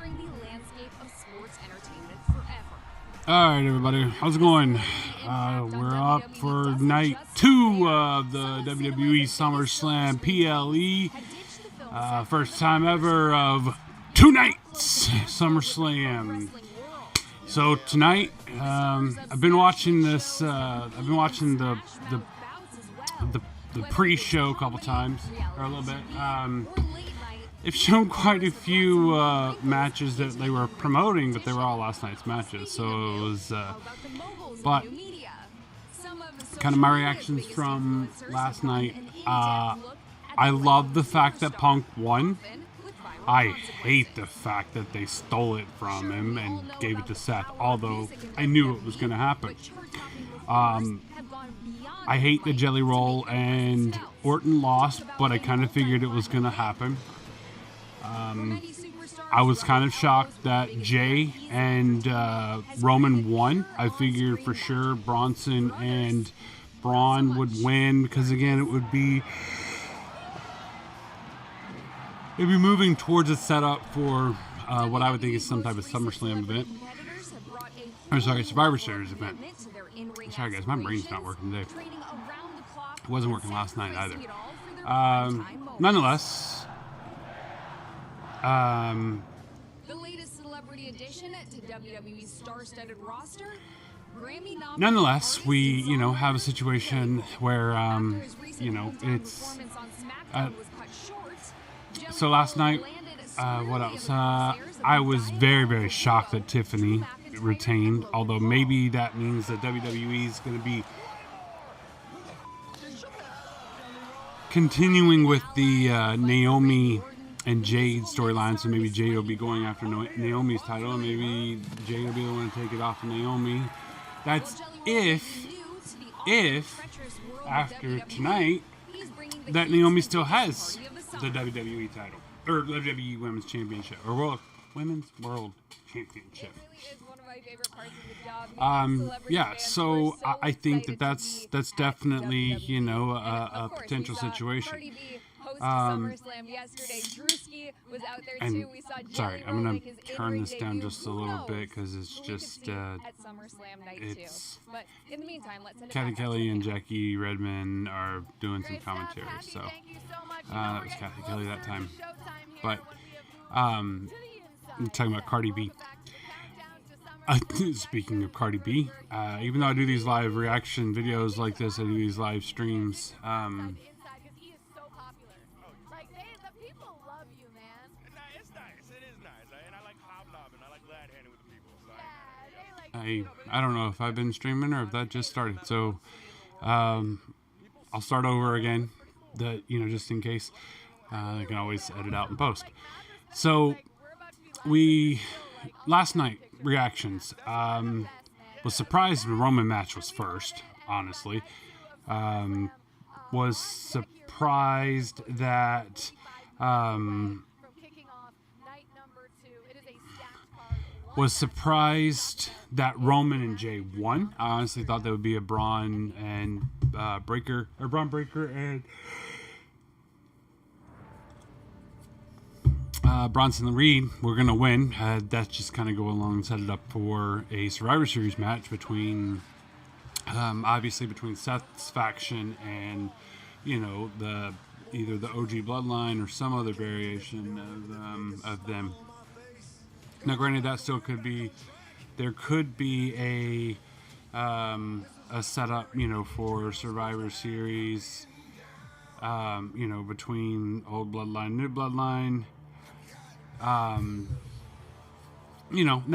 transforming the landscape of sports entertainment forever. All right, everybody, how's it going? We're up for night 2 of the WWE SummerSlam PLE. First time ever of 2 nights SummerSlam. So tonight, I've been watching this. I've been watching the pre-show a couple times, or a little bit. They've shown quite a few matches that they were promoting, but they were all last night's matches. So it was, but kind of my reactions from last night. I love the fact that Punk won. I hate the fact that they stole it from him and gave it to Seth, although I knew it was going to happen. I hate the Jelly Roll, and Orton lost, but I kind of figured it was going to happen. I was kind of shocked that Jay and Roman won. I figured for sure Bronson and Braun would win because, again, it would be moving towards a setup for what I would think is some type of SummerSlam event. I'm sorry, Survivor Series event. Sorry, guys, my brain's not working today. It wasn't working last night either. Nonetheless, the latest celebrity addition to WWE's star-studded roster. Nonetheless, we have a situation where it's. So last night, what else? I was very, very shocked that Tiffany retained, although maybe that means that WWE is going to be continuing with the Naomi and Jade storyline, so maybe Jade will be going after Naomi's title, and maybe Jade will be the one to take it off of Naomi. That's if after tonight that Naomi still has the WWE title, or WWE Women's Championship, or Women's World Championship. Yeah, so I think that's definitely a potential situation. And sorry, I'm gonna turn this down just a little bit because it's just it's Kathy Kelly and Jackie Redmond are doing some commentary, so that was Kathy Kelly that time. But I'm talking about Cardi B. Speaking of Cardi B, even though I do these live reaction videos like this, I do these live streams. I don't know if I've been streaming or if that just started. So I'll start over again. Just in case. I can always edit out and post. So last night reactions. Was surprised the Roman match was first. Honestly, was surprised that. Was surprised that Roman and Jay won. I honestly thought that would be a Braun and Breaker and Bronson and Reed were going to win. That just kind of go along and set it up for a Survivor Series match between, obviously between Seth's faction and, either the OG Bloodline or some other variation of them. Now, granted, that still could be. There could be a setup, for Survivor Series. Between old Bloodline, new Bloodline. That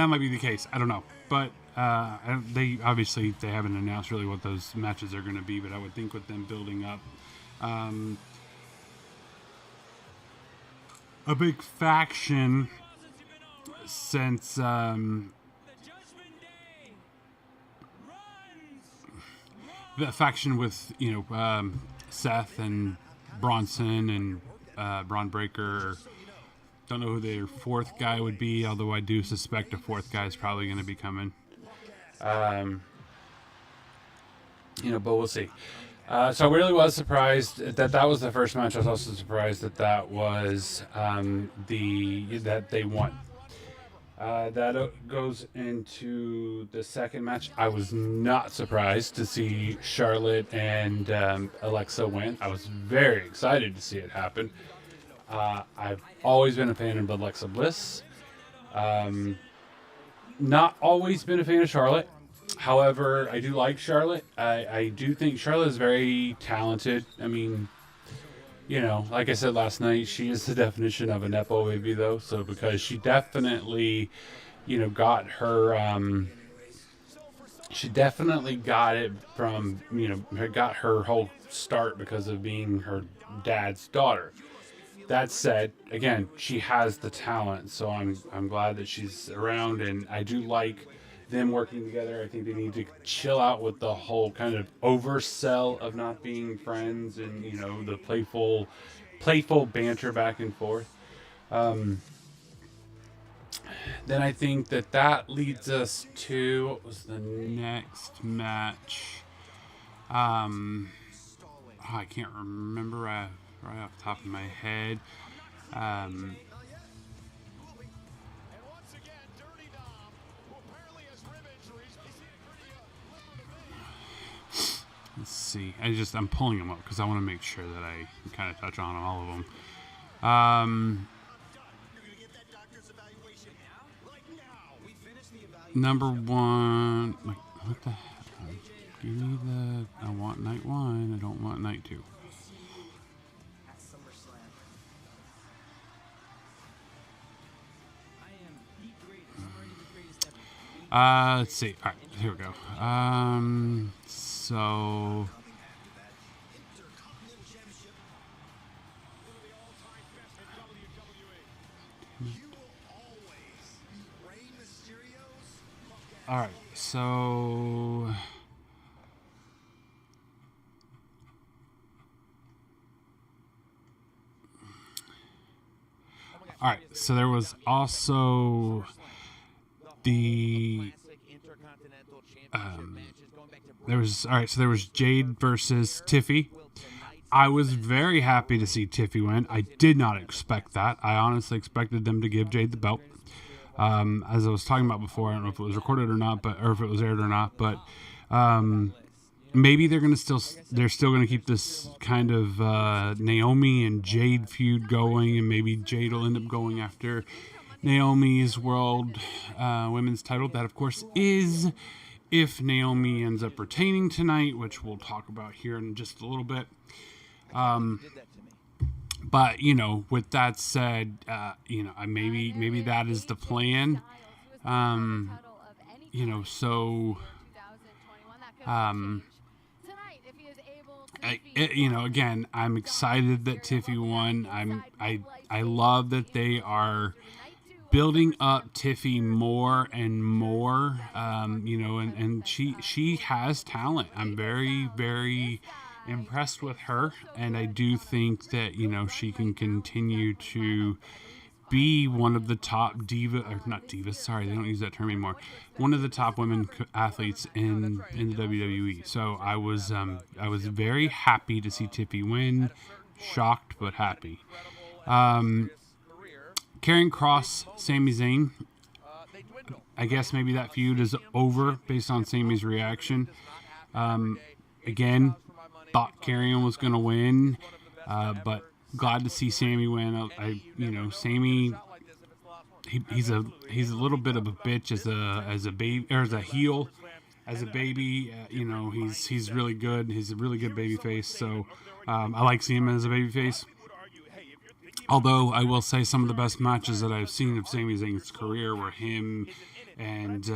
might be the case. I don't know, but they haven't announced really what those matches are going to be. But I would think with them building up a big faction. Since the faction with Seth and Bronson and Braun Breaker, don't know who their fourth guy would be, although I do suspect a fourth guy is probably going to be coming. But we'll see. So I really was surprised that was the first match. I was also surprised that was that they won. That goes into the second match. I was not surprised to see Charlotte and Alexa win. I was very excited to see it happen. I've always been a fan of Alexa Bliss. Not always been a fan of Charlotte. However, I do like Charlotte. I do think Charlotte is very talented. I mean, like I said last night, she is the definition of a Nepo baby, though. So because she definitely, got her, she definitely got it from, got her whole start because of being her dad's daughter. That said, again, she has the talent, so I'm glad that she's around, and I do like them working together. I think they need to chill out with the whole kind of oversell of not being friends and the playful banter back and forth. Then I think that leads us to what was the next match. I can't remember right off the top of my head. Let's see. I'm pulling them up because I want to make sure that I can kind of touch on all of them. Number one. What the hell? Give me I want night one. I don't want night two. Let's see. All right, here we go. So all right, so there was also there was Jade versus Tiffy. I was very happy to see Tiffy win. I did not expect that. I honestly expected them to give Jade the belt. As I was talking about before, I don't know if it was recorded or not, or if it was aired or not, but maybe they're still gonna keep this kind of Naomi and Jade feud going, and maybe Jade will end up going after Naomi's world women's title. That, of course, is if Naomi ends up retaining tonight, which we'll talk about here in just a little bit. But with that said, maybe that is the plan. Again, I'm excited that Tiffy won. I love that they are building up Tiffy more and more, and she has talent. I'm very, very impressed with her, and I do think that she can continue to be one of the top they don't use that term anymore, one of the top women athletes in the WWE. So I was very happy to see Tiffy win, shocked but happy. Karrion Kross, Sami Zayn. I guess maybe that feud is over based on Sami's reaction. Again, thought Karrion was going to win, but glad to see Sami win. Sami, he's a little bit of a bitch as a baby, or as a heel, as a baby. He's really good. He's a really good baby face. So I like seeing him as a baby face. Although I will say some of the best matches that I've seen of Sami Zayn's career were him and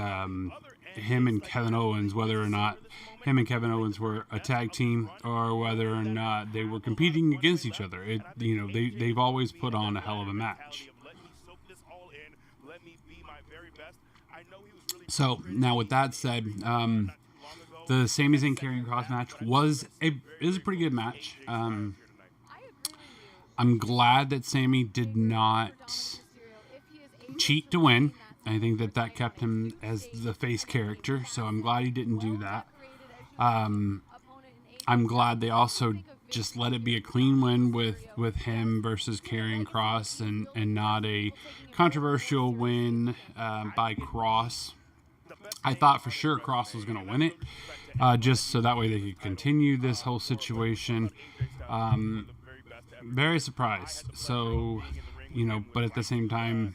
Kevin Owens, whether or not him and Kevin Owens were a tag team or whether or not they were competing against each other. They've always put on a hell of a match. So now with that said, the Sami Zayn Karrion Kross match is a pretty good match. I'm glad that Sami did not cheat to win. I think that kept him as the face character, so I'm glad he didn't do that. I'm glad they also just let it be a clean win with him versus Karrion Kross, and not a controversial win by Kross. I thought for sure Kross was going to win it, just so that way they could continue this whole situation. Very surprised. So, but at the same time,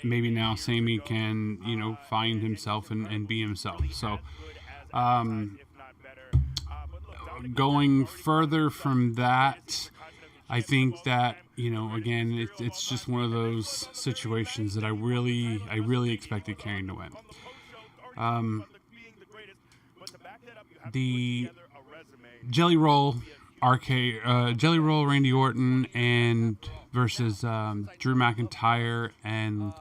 maybe now Sami can, find himself and be himself. So, going further from that, I think that, again, it's just one of those situations that I really expected Karrion to win. The Jelly Roll Jelly Roll Randy Orton and versus Drew McIntyre and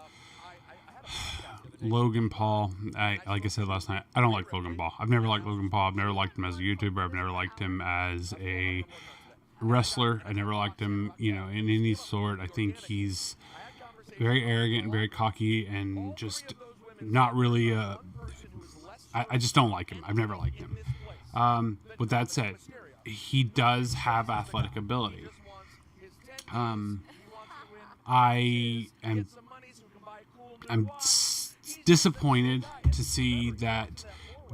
Logan Paul. Like I said last night, I don't like Logan Paul. I've never liked Logan Paul. I've never liked him as a YouTuber. I've never liked him as a wrestler. I never liked him, in any sort. I think he's very arrogant and very cocky and just not really. I just don't like him. I've never liked him. With that said, he does have athletic ability. I'm disappointed to see that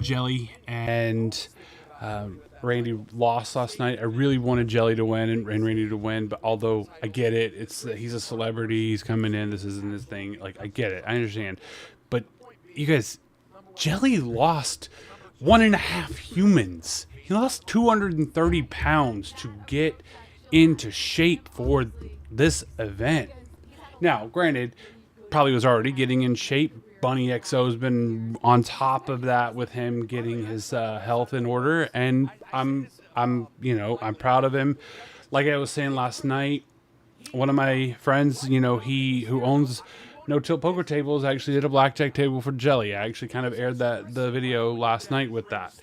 Jelly and Randy lost last night. I really wanted Jelly to win and Randy to win, but although I get it, he's a celebrity, he's coming in, this isn't his thing. Like, I get it, I understand. But you guys, Jelly lost 1.5 humans. He lost 230 pounds to get into shape for this event. Now, granted, probably was already getting in shape. Bunny XO's been on top of that with him getting his health in order, and I'm proud of him. Like I was saying last night, one of my friends, who owns No Tilt Poker Tables, actually did a blackjack table for Jelly. I actually kind of aired the video last night with that.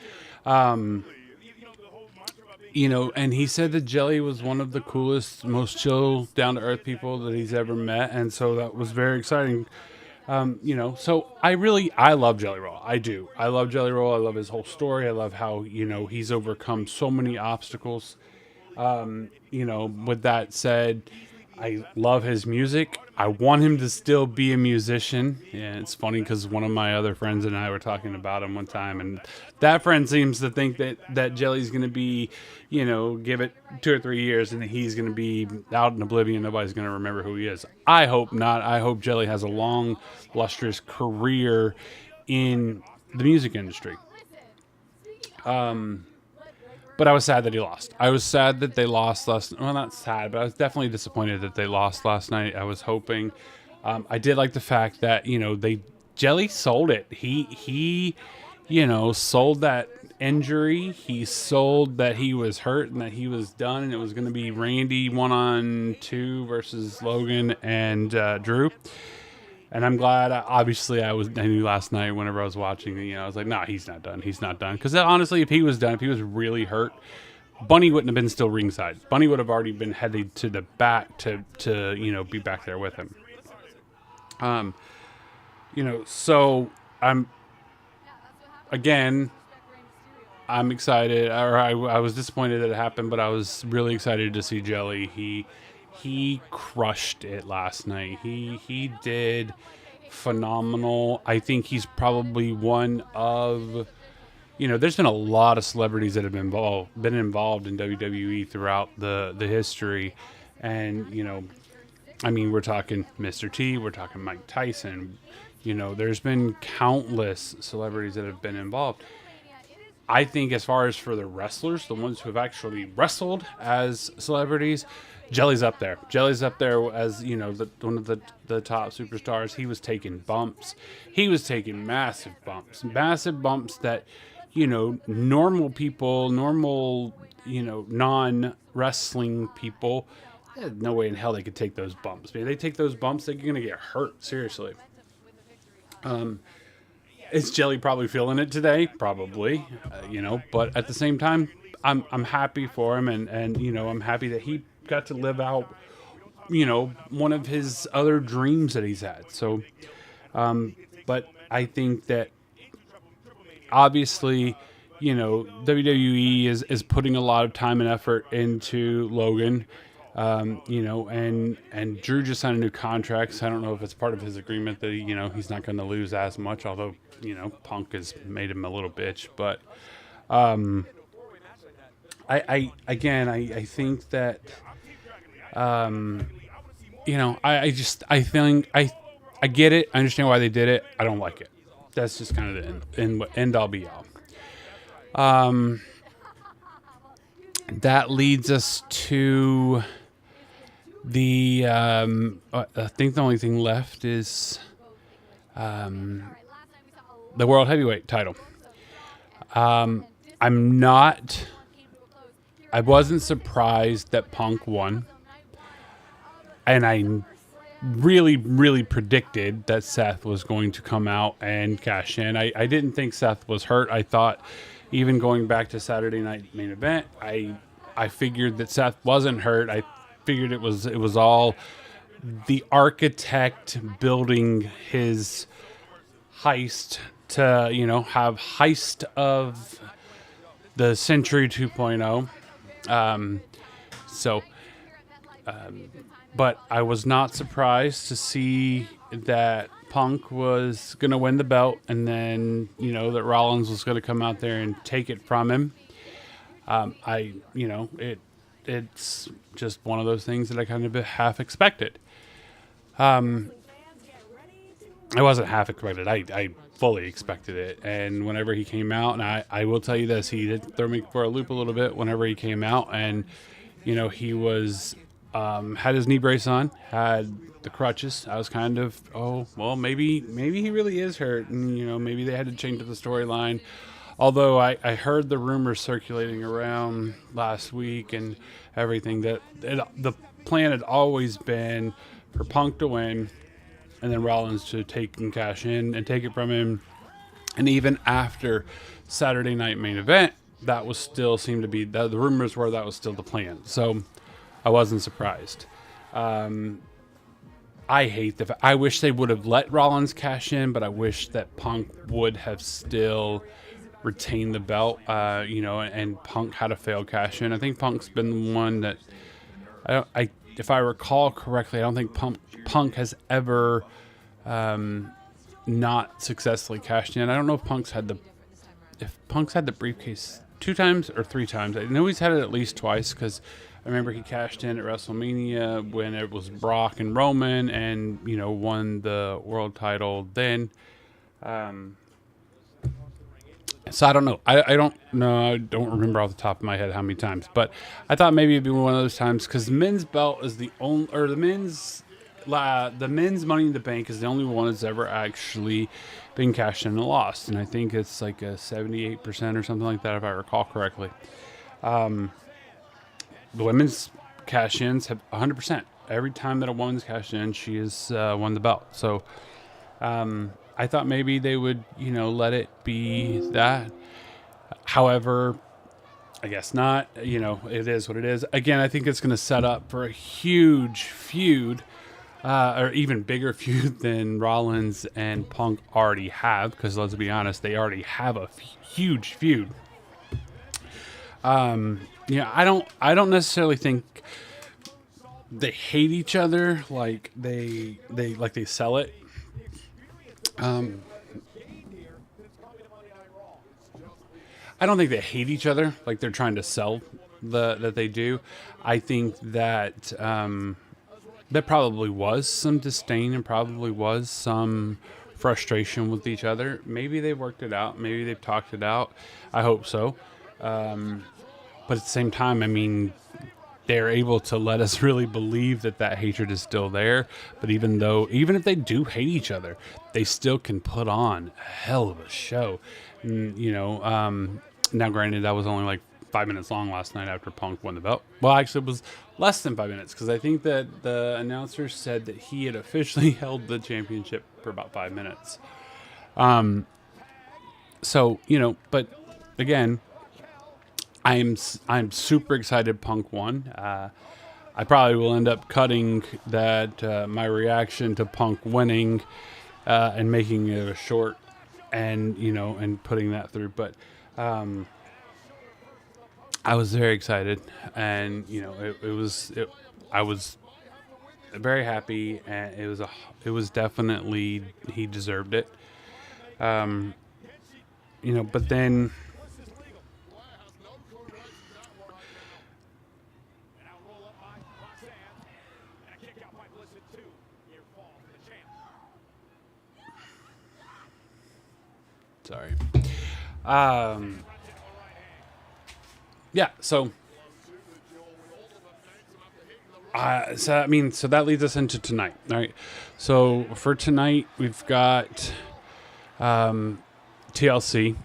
And he said that Jelly was one of the coolest, most chill, down-to-earth people that he's ever met, and so that was very exciting. So I love Jelly Roll. I do. I love Jelly Roll. I love his whole story. I love how, he's overcome so many obstacles. With that said, I love his music. I want him to still be a musician. And it's funny because one of my other friends and I were talking about him one time, and that friend seems to think that Jelly's going to be, give it 2 or 3 years and he's going to be out in oblivion. Nobody's going to remember who he is. I hope not. I hope Jelly has a long, lustrous career in the music industry. But I was sad that he lost. I was sad that they lost last. Well, not sad, but I was definitely disappointed that they lost last night. I was hoping. I did like the fact that Jelly sold it. He sold that injury. He sold that he was hurt and that he was done, and it was going to be Randy 1-on-2 versus Logan and Drew. And I'm glad. Obviously, I knew last night whenever I was watching. I was like, "Nah, he's not done. He's not done." Because honestly, if he was done, if he was really hurt, Bunny wouldn't have been still ringside. Bunny would have already been headed to the back to be back there with him. So I'm excited. Or I was disappointed that it happened, but I was really excited to see Jelly. He crushed it last night. He did phenomenal. I think he's probably one of, there's been a lot of celebrities that have been involved in WWE throughout the history. And, we're talking Mr. T, we're talking Mike Tyson. There's been countless celebrities that have been involved. I think as far as for the wrestlers, the ones who have actually wrestled as celebrities, Jelly's up there. Jelly's up there as, one of the top superstars. He was taking bumps. He was taking massive bumps that, normal people, non-wrestling people, there's no way in hell they could take those bumps. If they take those bumps, they're going to get hurt, seriously. Is Jelly probably feeling it today? Probably, but at the same time, I'm happy for him, and I'm happy that he got to live out, one of his other dreams that he's had. So, but I think that obviously, WWE is putting a lot of time and effort into Logan. And Drew just signed a new contract. So I don't know if it's part of his agreement that he's not going to lose as much. Although Punk has made him a little bitch, but I think that I get it. I understand why they did it. I don't like it. That's just kind of the end all be all. That leads us to the I think the only thing left is the World Heavyweight title. I wasn't surprised that Punk won, and I really, really predicted that Seth was going to come out and cash in. I didn't think Seth was hurt. I thought, even going back to Saturday night main event, I figured that Seth wasn't hurt. I figured it was all the architect building his heist to have heist of the Century 2.0. But I was not surprised to see that Punk was going to win the belt, and then that Rollins was going to come out there and take it from him. It's just one of those things that I kind of half expected. I wasn't half expected. I fully expected it. And whenever he came out, and I will tell you this, he did throw me for a loop a little bit whenever he came out, and he was had his knee brace on, had the crutches. I was kind of, maybe he really is hurt, and maybe they had to change the storyline. Although I heard the rumors circulating around last week and everything that the plan had always been for Punk to win, and then Rollins to take and cash in and take it from him. And even after Saturday night main event, that was still seemed to be the rumors were that was still the plan. So I wasn't surprised. I wish they would have let Rollins cash in, but I wish that Punk would have still retained the belt, and Punk had a failed cash in. I think Punk's been the one that if I recall correctly, I don't think Punk has ever not successfully cashed in. I don't know if Punk's had the briefcase 2 times or 3 times. I know he's had it at least twice, because I remember he cashed in at WrestleMania when it was Brock and Roman, and won the world title then. So I don't know. I don't know. I don't remember off the top of my head how many times, but I thought maybe it'd be one of those times, because the men's belt is the men's Money in the Bank is the only one that's ever actually been cashed in and lost, and I think it's like a 78% or something like that, if I recall correctly. The women's cash-ins have 100%. Every time that a woman's cashed in, she has won the belt. So I thought maybe they would, let it be that. However, I guess not. It is what it is. Again, I think it's going to set up for a huge feud, or even bigger feud than Rollins and Punk already have, because let's be honest, they already have a huge feud. I don't necessarily think they hate each other like they sell it. I don't think they hate each other like they're trying to sell that they do. I think that there probably was some disdain and probably was some frustration with each other. Maybe they've worked it out. Maybe they've talked it out. I hope so. But at the same time, I mean, they're able to let us really believe that hatred is still there. But even if they do hate each other, they still can put on a hell of a show. Now granted, that was only like 5 minutes long last night after Punk won the belt. Well, actually, it was less than 5 minutes, because I think that the announcer said that he had officially held the championship for about 5 minutes. But again, I'm super excited Punk won. I probably will end up cutting that my reaction to Punk winning and making it a short, and putting that through. But I was very excited, and I was very happy, and it was definitely, he deserved it. But then sorry. Yeah, so so that leads us into tonight. All right. So for tonight, we've got TLC.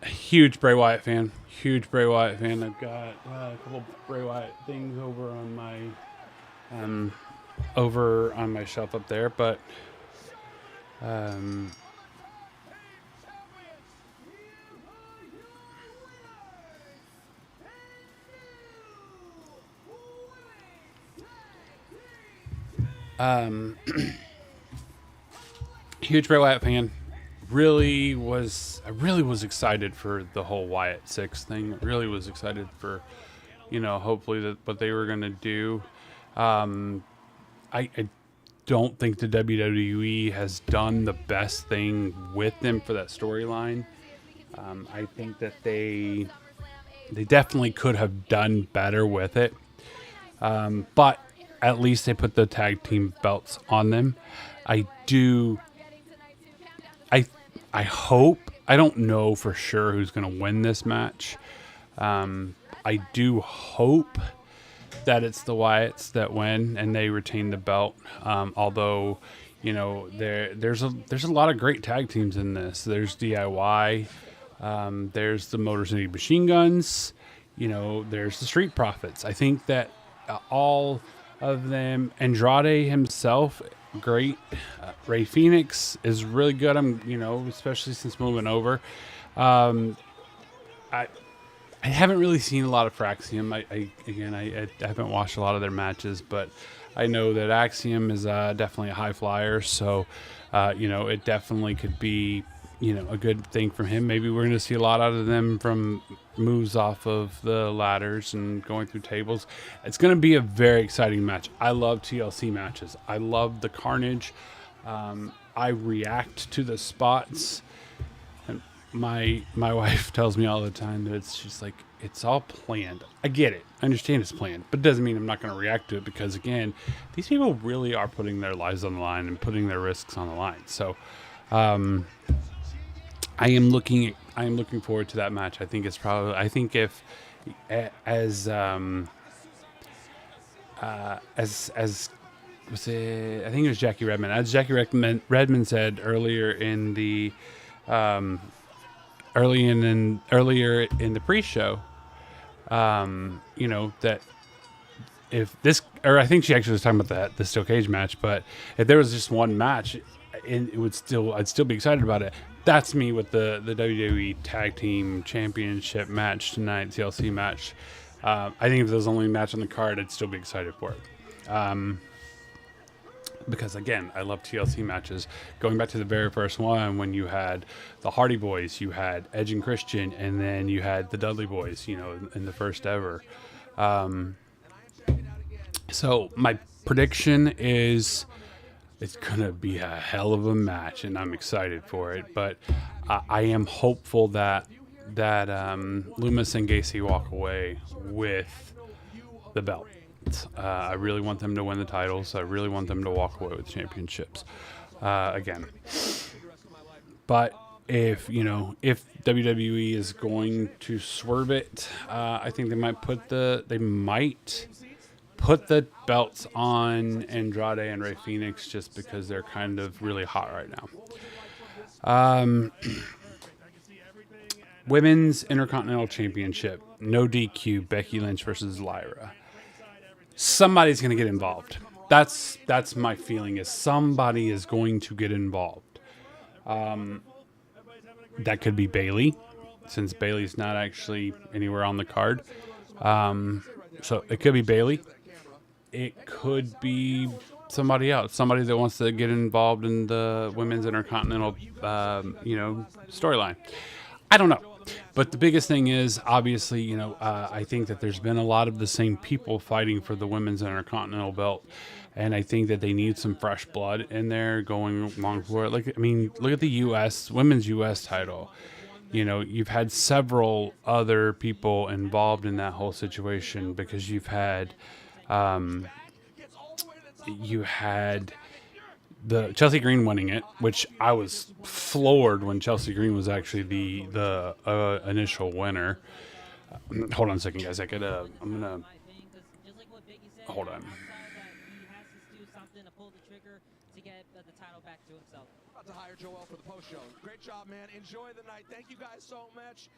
A huge Bray Wyatt fan. Huge Bray Wyatt fan. I've got a couple Bray Wyatt things over on my shelf up there, but huge Bray Wyatt fan. I really was excited for the whole Wyatt 6 thing. Really was excited for, hopefully what they were going to do. I don't think the WWE has done the best thing with them for that storyline. I think that they definitely could have done better with it. But at least they put the tag team belts on them. I hope, I don't know for sure who's going to win this match. I do hope that it's the Wyatts that win and they retain the belt. Although, there's a lot of great tag teams in this. There's DIY, there's the Motor City Machine Guns, there's the Street Profits. I think that all of them, Andrade himself, great. Ray Phoenix is really good. Especially since moving over. I haven't really seen a lot of Axiom. I haven't watched a lot of their matches, but I know that Axiom is definitely a high flyer. So, it definitely could be, a good thing from him. Maybe we're going to see a lot out of them from moves off of the ladders and going through tables. It's going to be a very exciting match. I love TLC matches. I love the carnage. I react to the spots. And my wife tells me all the time that she's like, it's all planned. I get it. I understand it's planned, but it doesn't mean I'm not going to react to it because, again, these people really are putting their lives on the line and putting their risks on the line. So, I am looking forward to that match. I think if as was it, I think it was Jackie Redmond. As Jackie Redmond said earlier in the earlier in the pre-show, that if this, or I think she actually was talking about the steel cage match, but if there was just one match, I'd still be excited about it. That's me with the WWE Tag Team Championship match tonight, TLC match. I think if there was only a match on the card, I'd still be excited for it. Because, again, I love TLC matches. Going back to the very first one, when you had the Hardy Boys, you had Edge and Christian, and then you had the Dudley Boys, in the first ever. So my prediction is it's going to be a hell of a match, and I'm excited for it. But I am hopeful that Loomis and Gacy walk away with the belt. I really want them to win the titles. I really want them to walk away with championships again. But if WWE is going to swerve it, I think they might put the belts on Andrade and Ray Phoenix just because they're kind of really hot right now. Women's Intercontinental Championship, no DQ, Becky Lynch versus Lyra. Somebody's going to get involved. That's my feeling, is somebody is going to get involved. That could be Bayley, since Bayley's not actually anywhere on the card. So it could be Bayley. It could be somebody else, somebody that wants to get involved in the Women's Intercontinental, storyline. I don't know. But the biggest thing is, obviously, I think that there's been a lot of the same people fighting for the women's Intercontinental belt. And I think that they need some fresh blood in there going along for it. Look at the women's U.S. title. You've had several other people involved in that whole situation because you had the Chelsea Green winning it, which I was floored when Chelsea Green was actually the initial winner. Hold on a second, guys. Hold on. To hire Joel for the post show. Great job, man. Enjoy the night. Thank you guys so much.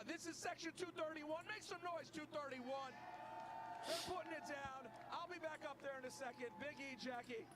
This is section 231. Make some noise, 231. They're putting it down. I'll be back up there in a second. Big E, Jackie.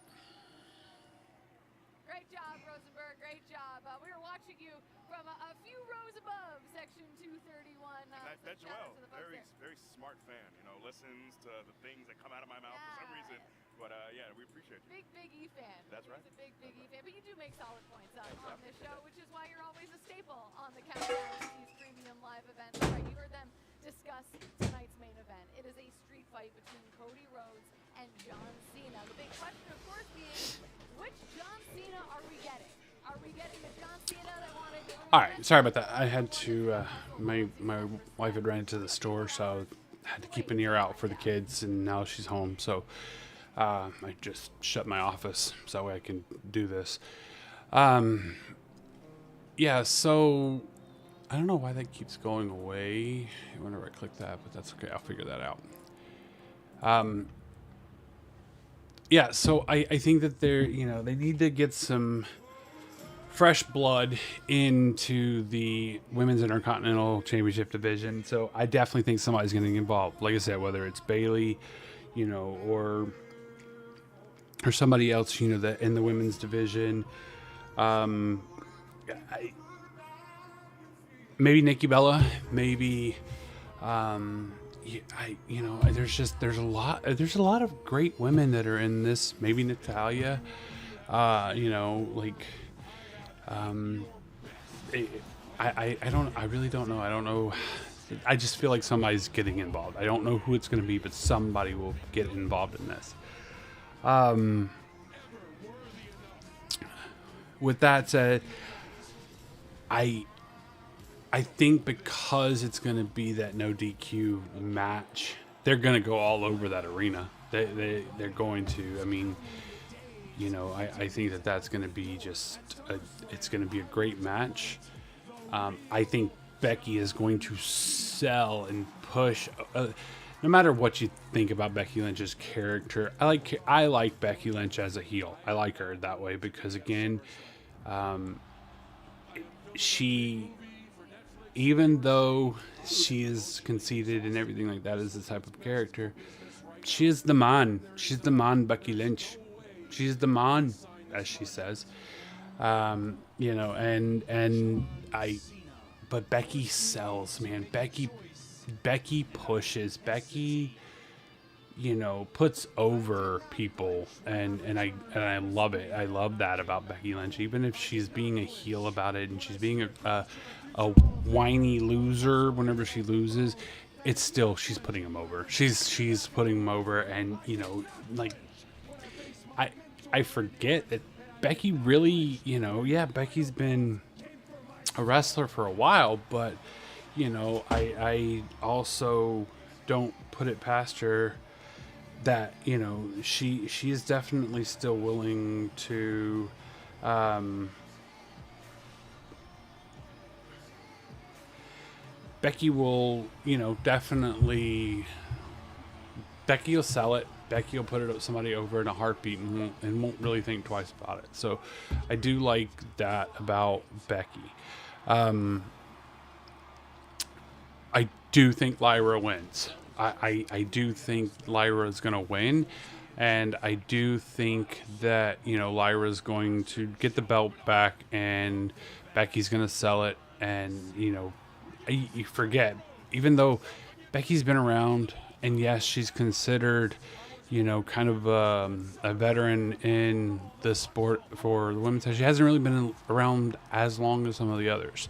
Great job, Rosenberg. Great job. We were watching you from a few rows above section 231. I bet Joel, very smart fan. Listens to the things that come out of my mouth for some reason. But yeah, we appreciate you. Big E fan. That's right. He's a big E fan. But you do make solid points on this show, which is why you're always a staple on the Countdown to these premium live events. All right, you heard them discuss tonight's main event. It is a street fight between Cody Rhodes and John Cena. The big question, of course, being which John Cena are we getting? Are we getting the John Cena that wanted to... All right, sorry about that. I had to, my wife had ran into the store, so I had to keep an ear out for the kids, and now she's home, so I just shut my office so that way I can do this. Yeah, so I don't know why that keeps going away whenever I click that, but that's okay. I'll figure that out. Yeah, so I think that they need to get some fresh blood into the Women's Intercontinental Championship division. So I definitely think somebody's going to get involved. Like I said, whether it's Bayley, or somebody else, that in the women's division. Maybe Nikki Bella, maybe. There's a lot of great women that are in this. Maybe Natalia, I really don't know. I don't know. I just feel like somebody's getting involved. I don't know who it's going to be, but somebody will get involved in this. With that said, I think because it's going to be that no DQ match, they're going to go all over that arena. They're going to. I think that's going to be it's going to be a great match. I think Becky is going to sell and push. No matter what you think about Becky Lynch's character, I like Becky Lynch as a heel. I like her that way because, again, she, even though she is conceited and everything like that, is the type of character, she is the man. She's the man, Becky Lynch. She's the man, as she says. But Becky sells, man. Becky pushes. Becky, puts over people, and I love it. I love that about Becky Lynch. Even if she's being a heel about it and she's being a whiny loser whenever she loses, it's still she's putting him over. She's putting him over, and I forget that Becky really, Becky's been a wrestler for a while, but I also don't put it past her that she is definitely still willing to Becky will definitely Becky will sell it. Becky will put somebody over in a heartbeat and won't really think twice about it. So I do like that about Becky. I do think Lyra wins. I do think Lyra is going to win. And I do think that, Lyra's going to get the belt back and Becky's going to sell it. And, you forget, even though Becky's been around, and yes, she's considered, kind of a veteran in the sport for the women's. She hasn't really been around as long as some of the others.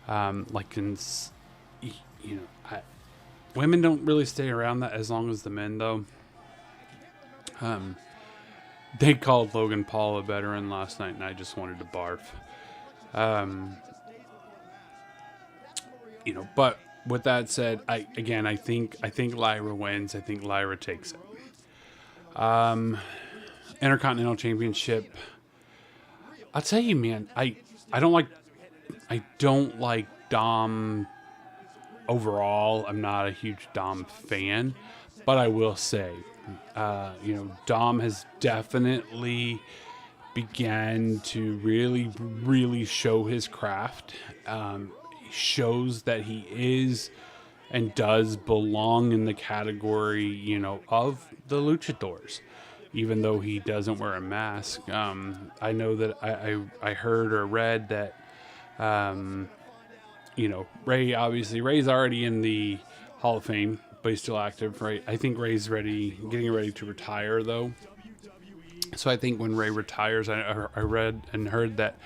Like women don't really stay around that as long as the men, though. They called Logan Paul a veteran last night, and I just wanted to barf. But with that said, I think Lyra wins. I think Lyra takes it. Intercontinental Championship. I'll tell you, man, I don't like Dom overall. I'm not a huge Dom fan, but I will say, Dom has definitely began to really, really show his craft. He shows that he is and does belong in the category, of the luchadors, even though he doesn't wear a mask. I know that I heard or read that, Ray's already in the Hall of Fame, but he's still active, right? I think Ray's getting ready to retire, though. So I think when Ray retires, I read and heard that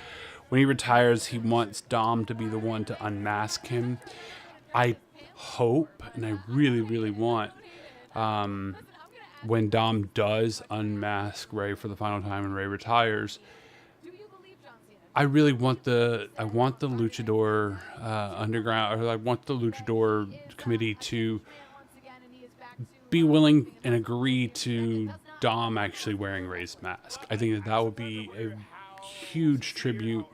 when he retires, he wants Dom to be the one to unmask him. I hope, and I really, really want, when Dom does unmask Ray for the final time and Ray retires, I really want the Luchador Underground, or I want the Luchador committee to be willing and agree to Dom actually wearing Ray's mask. I think that would be a huge tribute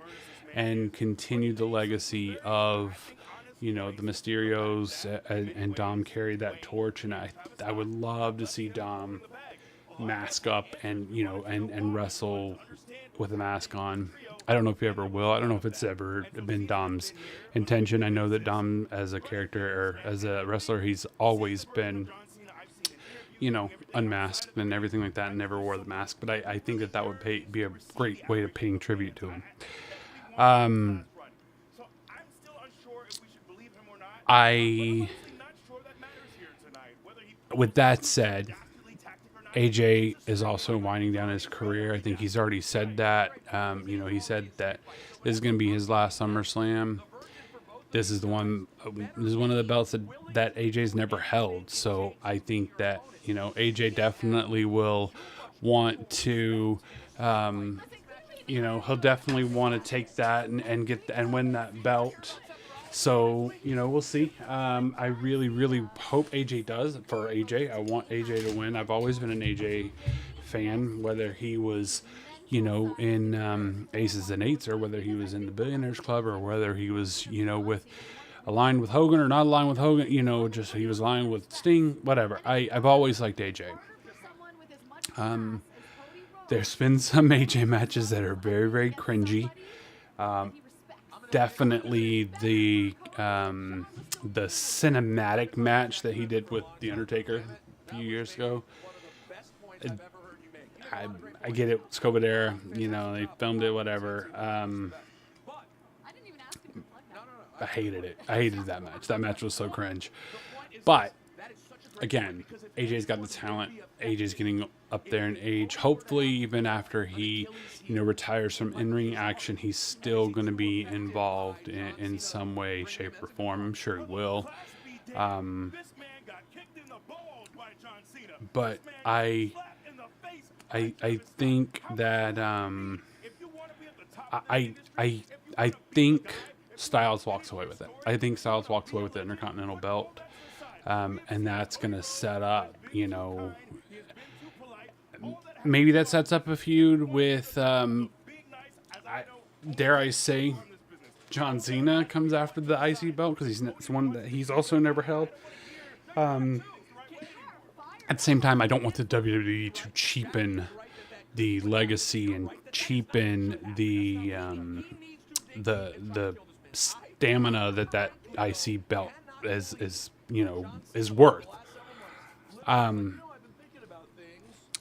and continue the legacy of, the Mysterios, and Dom carry that torch. And I would love to see Dom mask up and wrestle with a mask on. I don't know if he ever will. I don't know if it's ever been Dom's intention. I know that Dom, as a character or as a wrestler, he's always been, unmasked and everything like that, and never wore the mask. But I think that would be a great way of paying tribute to him. With that said, AJ is also winding down his career. I think he's already said that. He said that this is going to be his last SummerSlam. This is one of the belts that AJ's never held. So I think that, AJ definitely will want to, he'll definitely want to take that and win that belt. So, we'll see. I really, really hope AJ does. For AJ, I want AJ to win. I've always been an AJ fan, whether he was, in Aces and Eights, or whether he was in the Billionaires Club, or whether he was, aligned with Hogan or not aligned with Hogan, just he was aligned with Sting, whatever. I've always liked AJ. There's been some AJ matches that are very, very cringy. Definitely the cinematic match that he did with The Undertaker a few years ago. I get it, it's COVID era, they filmed it, whatever. I hated it. I hated that match. That match was so cringe. But again, AJ's got the talent. AJ's getting up there in age. Hopefully, even after he, retires from in-ring action, he's still going to be involved in some way, shape, or form. I'm sure he will. But I think that I think Styles walks away with it. I think Styles walks away with the Intercontinental belt. And that's going to set up, maybe that sets up a feud with, dare I say, John Cena comes after the IC belt, because it's one that he's also never held. At the same time, I don't want the WWE to cheapen the legacy and cheapen the stamina that IC belt is worth.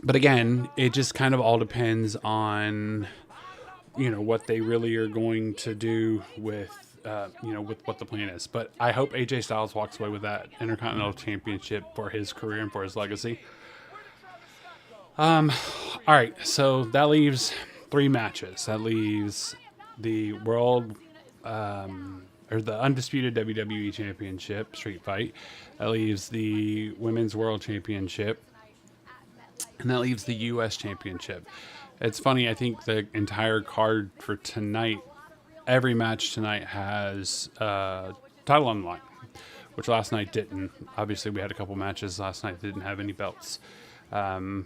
But again, it just kind of all depends on, what they really are going to do with, with what the plan is. But I hope AJ Styles walks away with that Intercontinental Championship for his career and for his legacy. All right, so that leaves 3 matches. That leaves the World or the undisputed WWE Championship street fight. That leaves the Women's World Championship, and that leaves the U.S. Championship. It's funny, I think the entire card for tonight, every match tonight has title on the line, which last night didn't. Obviously, we had a couple matches last night that didn't have any belts. There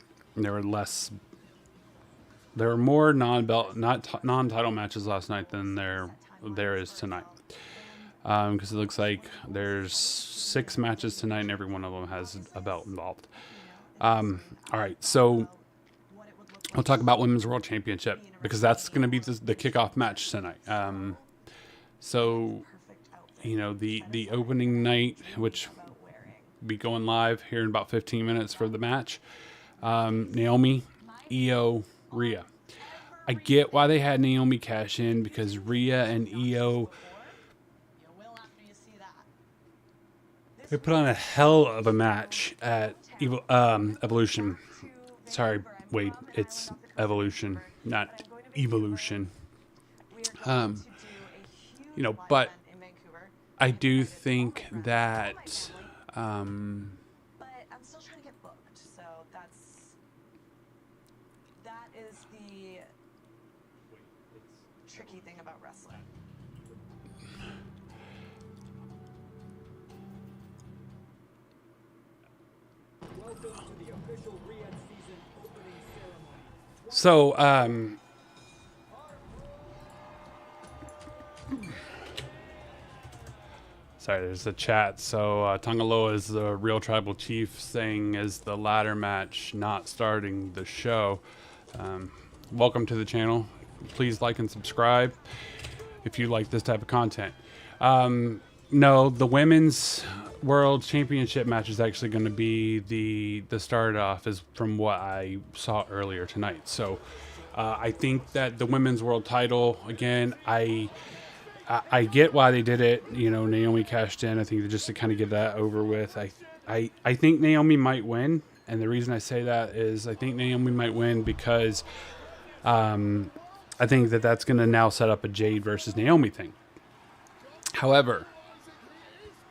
were more non-title matches last night than there is tonight. Because it looks like there's 6 matches tonight, and every one of them has a belt involved. All right, so I'll talk about Women's World Championship because that's going to be the kickoff match tonight. So, you know, the opening night, which will be going live here in about 15 minutes for the match. Naomi, Io, Rhea. I get why they had Naomi cash in because Rhea and Io, they put on a hell of a match at Evolution. Sorry, wait, it's Evolution, not Evolution. You know, but I do think that but I'm still trying to get booked, so that is the tricky thing about wrestling. Welcome to the official Riyadh season opening ceremony. so. Sorry, there's a chat. So Tangaloa is the real tribal chief saying is the ladder match not starting the show. Welcome to the channel. Please like and subscribe if you like this type of content. No, the Women's World Championship match is actually going to be the start off is from what I saw earlier tonight. So I think that the Women's World title, again, I get why they did it. You know, Naomi cashed in. I think just to kind of get that over with. I think Naomi might win, and the reason I say that is I think Naomi might win because I think that's going to now set up a Jade versus Naomi thing. However,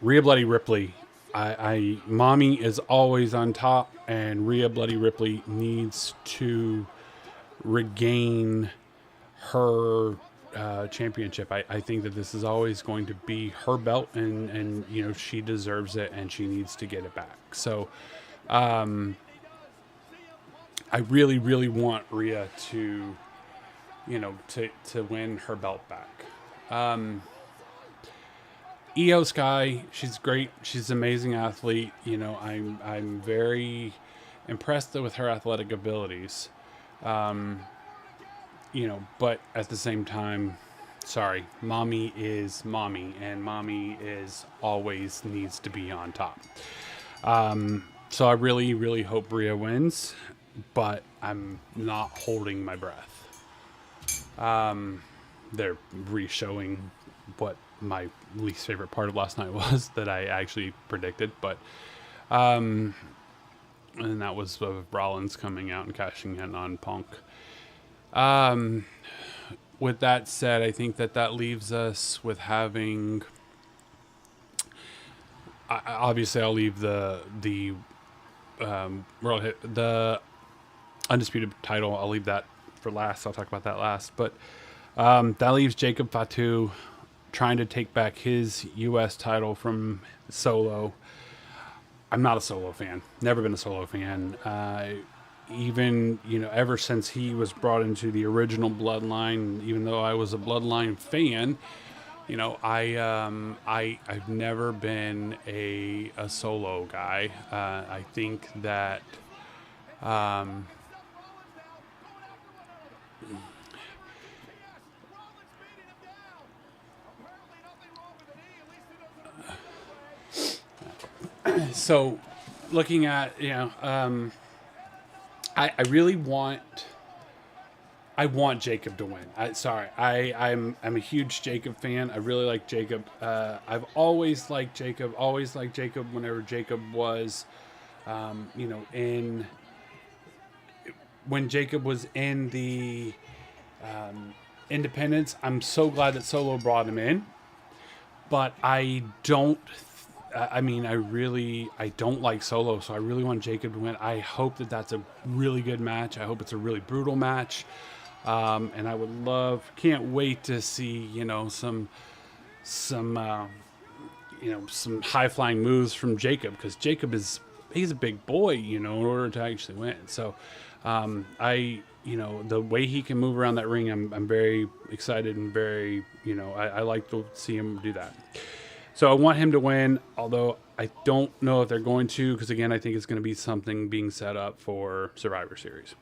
Rhea Bloody Ripley, Mommy is always on top, and Rhea Bloody Ripley needs to regain her championship. I think that this is always going to be her belt, and you know, she deserves it and she needs to get it back. So I really want Rhea to, you know, to win her belt back. Io Sky, she's great. She's an amazing athlete. You know, I'm very impressed with her athletic abilities. You know, but at the same time, sorry, Mommy is Mommy, and Mommy is always needs to be on top. So I really hope Rhea wins, but I'm not holding my breath. They're re-showing what my least favorite part of last night was that I actually predicted, but and that was Rollins coming out and cashing in on Punk. With that said, I think that leaves us with having. Obviously, I'll leave the undisputed title. I'll leave that for last. I'll talk about that last. But that leaves Jacob Fatu trying to take back his U.S. title from Solo. I'm not a Solo fan. Never been a Solo fan. Even, you know, ever since he was brought into the original Bloodline, even though I was a Bloodline fan, you know, I've never been a Solo guy. I think that so looking at, you know, I really want Jacob to win. I'm a huge Jacob fan. I really like Jacob. I've always liked Jacob. Whenever Jacob was, you know, when Jacob was in the Independence. I'm so glad that Solo brought him in. but I don't. I mean, I don't like Solo, so I really want Jacob to win. I hope that that's a really good match. I hope it's a really brutal match, and I can't wait to see some high flying moves from Jacob, because Jacob he's a big boy, in order to actually win. So, the way he can move around that ring, I'm very excited and very, I like to see him do that. So I want him to win, although I don't know if they're going to, because again, I think it's going to be something being set up for Survivor Series.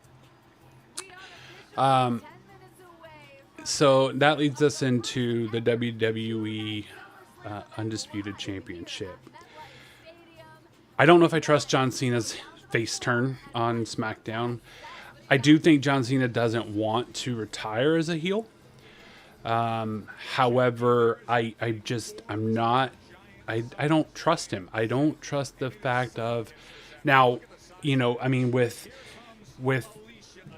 So that leads us into the WWE Undisputed Championship. I don't know if I trust John Cena's face turn on SmackDown. I do think John Cena doesn't want to retire as a heel. However, I don't trust him. I don't trust the fact of now, with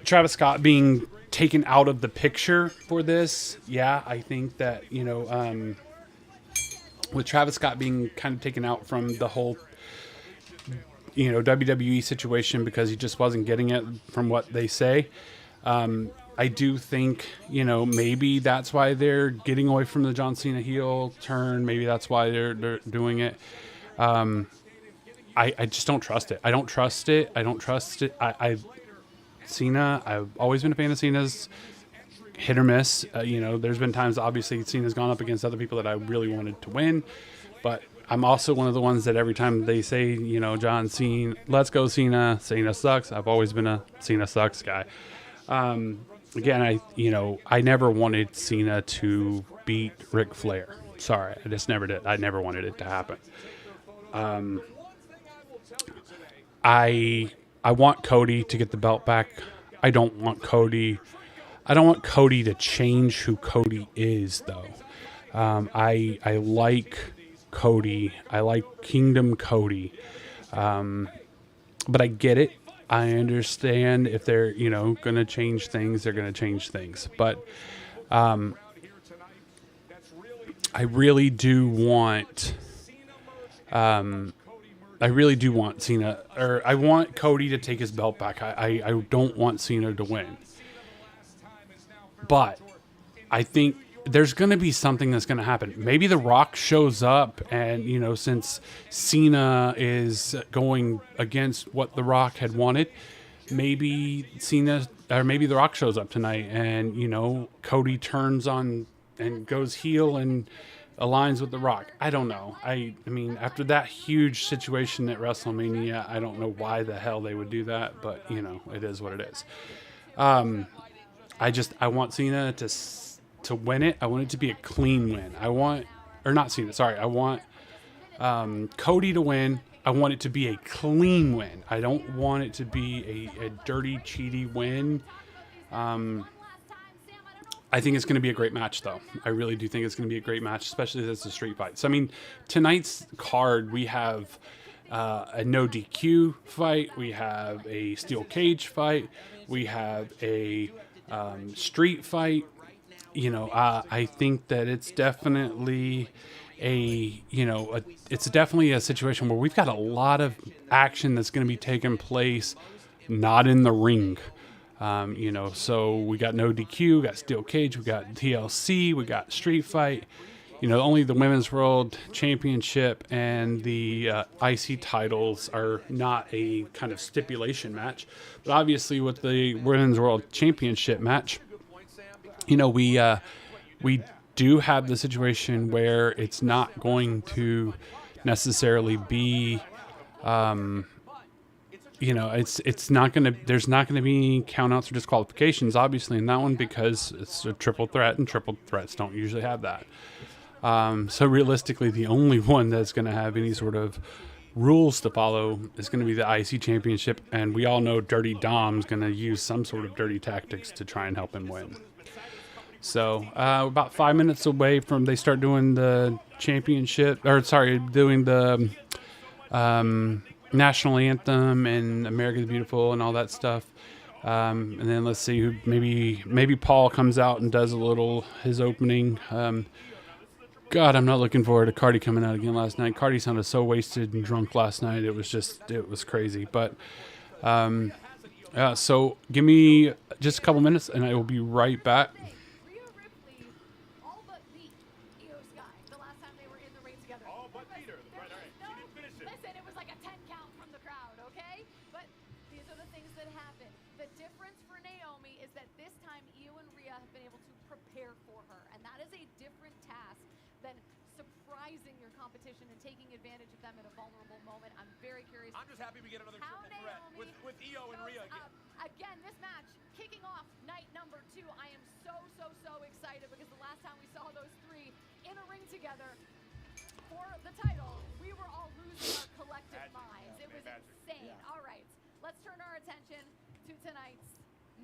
Travis Scott being taken out of the picture for this. Yeah, I think that, with Travis Scott being kind of taken out from the whole, WWE situation because he just wasn't getting it from what they say. I do think, maybe that's why they're getting away from the John Cena heel turn. Maybe that's why they're doing it. I just don't trust it. I don't trust it. Cena, I've always been a fan of Cena's. Hit or miss. There's been times, obviously, Cena's gone up against other people that I really wanted to win. But I'm also one of the ones that every time they say, John Cena, let's go Cena, Cena sucks. I've always been a Cena sucks guy. Again, I never wanted Cena to beat Ric Flair. Sorry, I just never did. I never wanted it to happen. I want Cody to get the belt back. I don't want Cody to change who Cody is, though. I like Cody. I like Kingdom Cody. But I get it. I understand if they're, going to change things, they're going to change things. But I really do want Cena, or I want Cody to take his belt back. I don't want Cena to win. But I think there's going to be something that's going to happen. Maybe The Rock shows up and, since Cena is going against what The Rock had wanted, maybe The Rock shows up tonight and, Cody turns on and goes heel and aligns with The Rock. I don't know. I mean, after that huge situation at WrestleMania, I don't know why the hell they would do that, but, it is what it is. I want Cena to win it. I want it to be a clean win. I want Cody to win. I want it to be a clean win. I don't want it to be a dirty, cheaty win. I think it's going to be a great match, though. I really do think it's going to be a great match, especially if it's a street fight. So, I mean, tonight's card, we have a no DQ fight. We have a steel cage fight. We have a street fight. I think that it's definitely it's definitely a situation where we've got a lot of action that's going to be taking place, not in the ring. So we got no DQ, we got steel cage, we got TLC, we got street fight. Only the Women's World Championship and the IC titles are not a kind of stipulation match. But obviously with the Women's World Championship match, we do have the situation where it's not going to necessarily be, it's not going to, there's not going to be countouts or disqualifications, obviously, in that one, because it's a triple threat, and triple threats don't usually have that. So realistically, the only one that's going to have any sort of rules to follow is going to be the IC Championship, and we all know Dirty Dom's going to use some sort of dirty tactics to try and help him win. So about 5 minutes away from they start doing the doing the national anthem and America the Beautiful and all that stuff. And then let's see who maybe Paul comes out and does his opening. God, I'm not looking forward to Cardi coming out again last night. Cardi sounded so wasted and drunk last night. It was crazy. But, so give me just a couple minutes and I will be right back. Rhea Ripley all but beat Io Sky the last time they were in the ring together. All but beat her. Right, all right. No, She didn't finish it. listen, it was like a 10 count from the crowd, okay? But these are the things that happen. The difference for Naomi is that this time Io and Rhea have been able to prepare for her, and that is a different task than surprising your competition and taking advantage of them in a vulnerable moment. I'm very curious. I'm just happy we get another How triple threat Naomi with Io and Rhea again. Again, this match kicking off night number 2. I am so excited because the last time we saw those three in a ring together for the title, we were all losing our collective minds. It was insane. All right, let's turn our attention to tonight's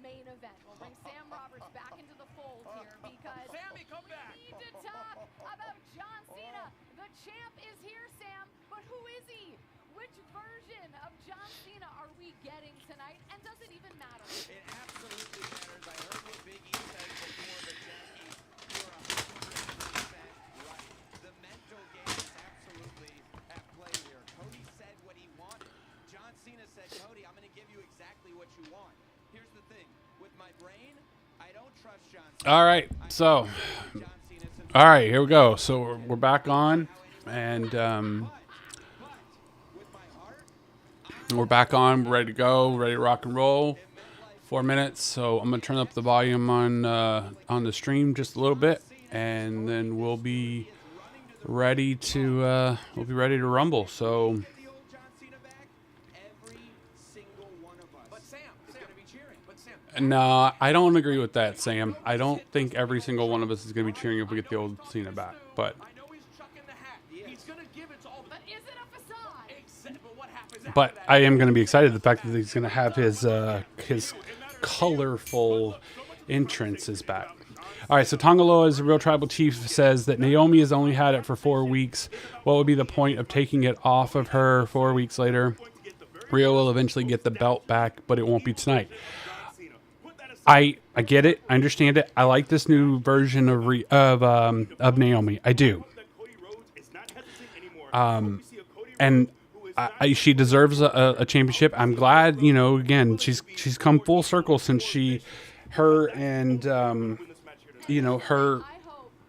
main event. We'll bring Sam Roberts back into the fold here because Sammy, come back. we need to talk about John Cena. The champ is here, Sam, but who is he? Which version of John Cena are we getting tonight? And does it even matter? It absolutely matters. I heard what Big E said before, but Jackie, you're 100% right. The mental game is absolutely at play here. Cody said what he wanted. John Cena said, Cody, I'm going to give you exactly what you want. Here's the thing. With my brain, I don't trust John Cena. All right. So, all right, here we go. So we're back on and, we're back on, we're ready to go, ready to rock and roll. 4 minutes, so I'm gonna turn up the volume on the stream just a little bit, and then we'll be ready to rumble. So, no, I don't agree with that, Sam. I don't think every single one of us is gonna be cheering if we get the old Cena back, but. But I am going to be excited the fact that he's going to have his colorful entrances back. All right, so Tongaloa, a real tribal chief, says that Naomi has only had it for 4 weeks. What would be the point of taking it off of her 4 weeks later? Rhea will eventually get the belt back, but it won't be tonight. I get it. I understand it. I like this new version of Naomi. I do. And she deserves a championship. I'm glad, again, she's come full circle since her. I hope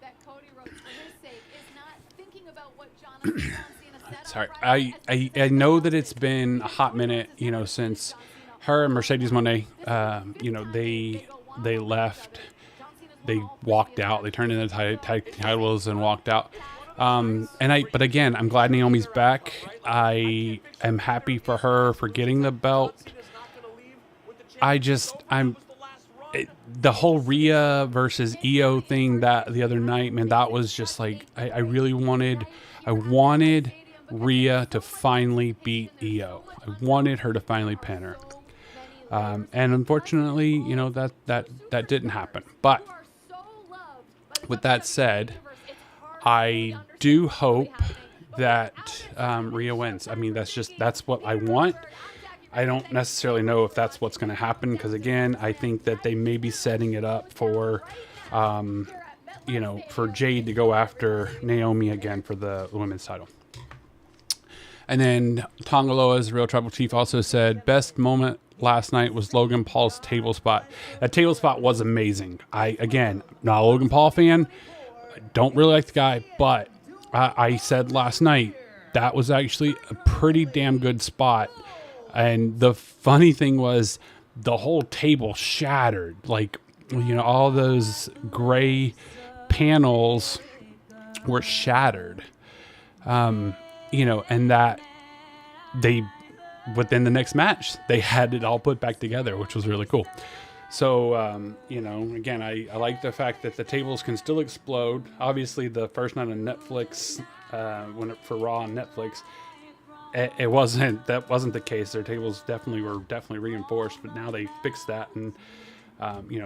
that Cody Rhodes, for his sake, is not thinking about what John Cena said. Sorry, I know that it's been a hot minute, since her and Mercedes Moné, they left, they walked out, they turned in the titles and walked out. But again, I'm glad Naomi's back. I am happy for her for getting the belt. The whole Rhea versus Io thing that the other night, man, that was just like, I wanted Rhea to finally beat Io. I wanted her to finally pin her. And unfortunately, that didn't happen. But with that said, I do hope that Rhea wins. I mean, that's what I want. I don't necessarily know if that's what's going to happen because, again, I think that they may be setting it up for, for Jade to go after Naomi again for the women's title. And then Tongaloa's Real Tribal Chief also said, best moment last night was Logan Paul's table spot. That table spot was amazing. Again, not a Logan Paul fan. Don't really like the guy, but I said last night that was actually a pretty damn good spot. And the funny thing was the whole table shattered. Like, all those gray panels were shattered. And that within the next match, they had it all put back together, which was really cool. So, again, I like the fact that the tables can still explode. Obviously, the first night on Netflix, for Raw on Netflix, that wasn't the case. Their tables were definitely reinforced, but now they fixed that, and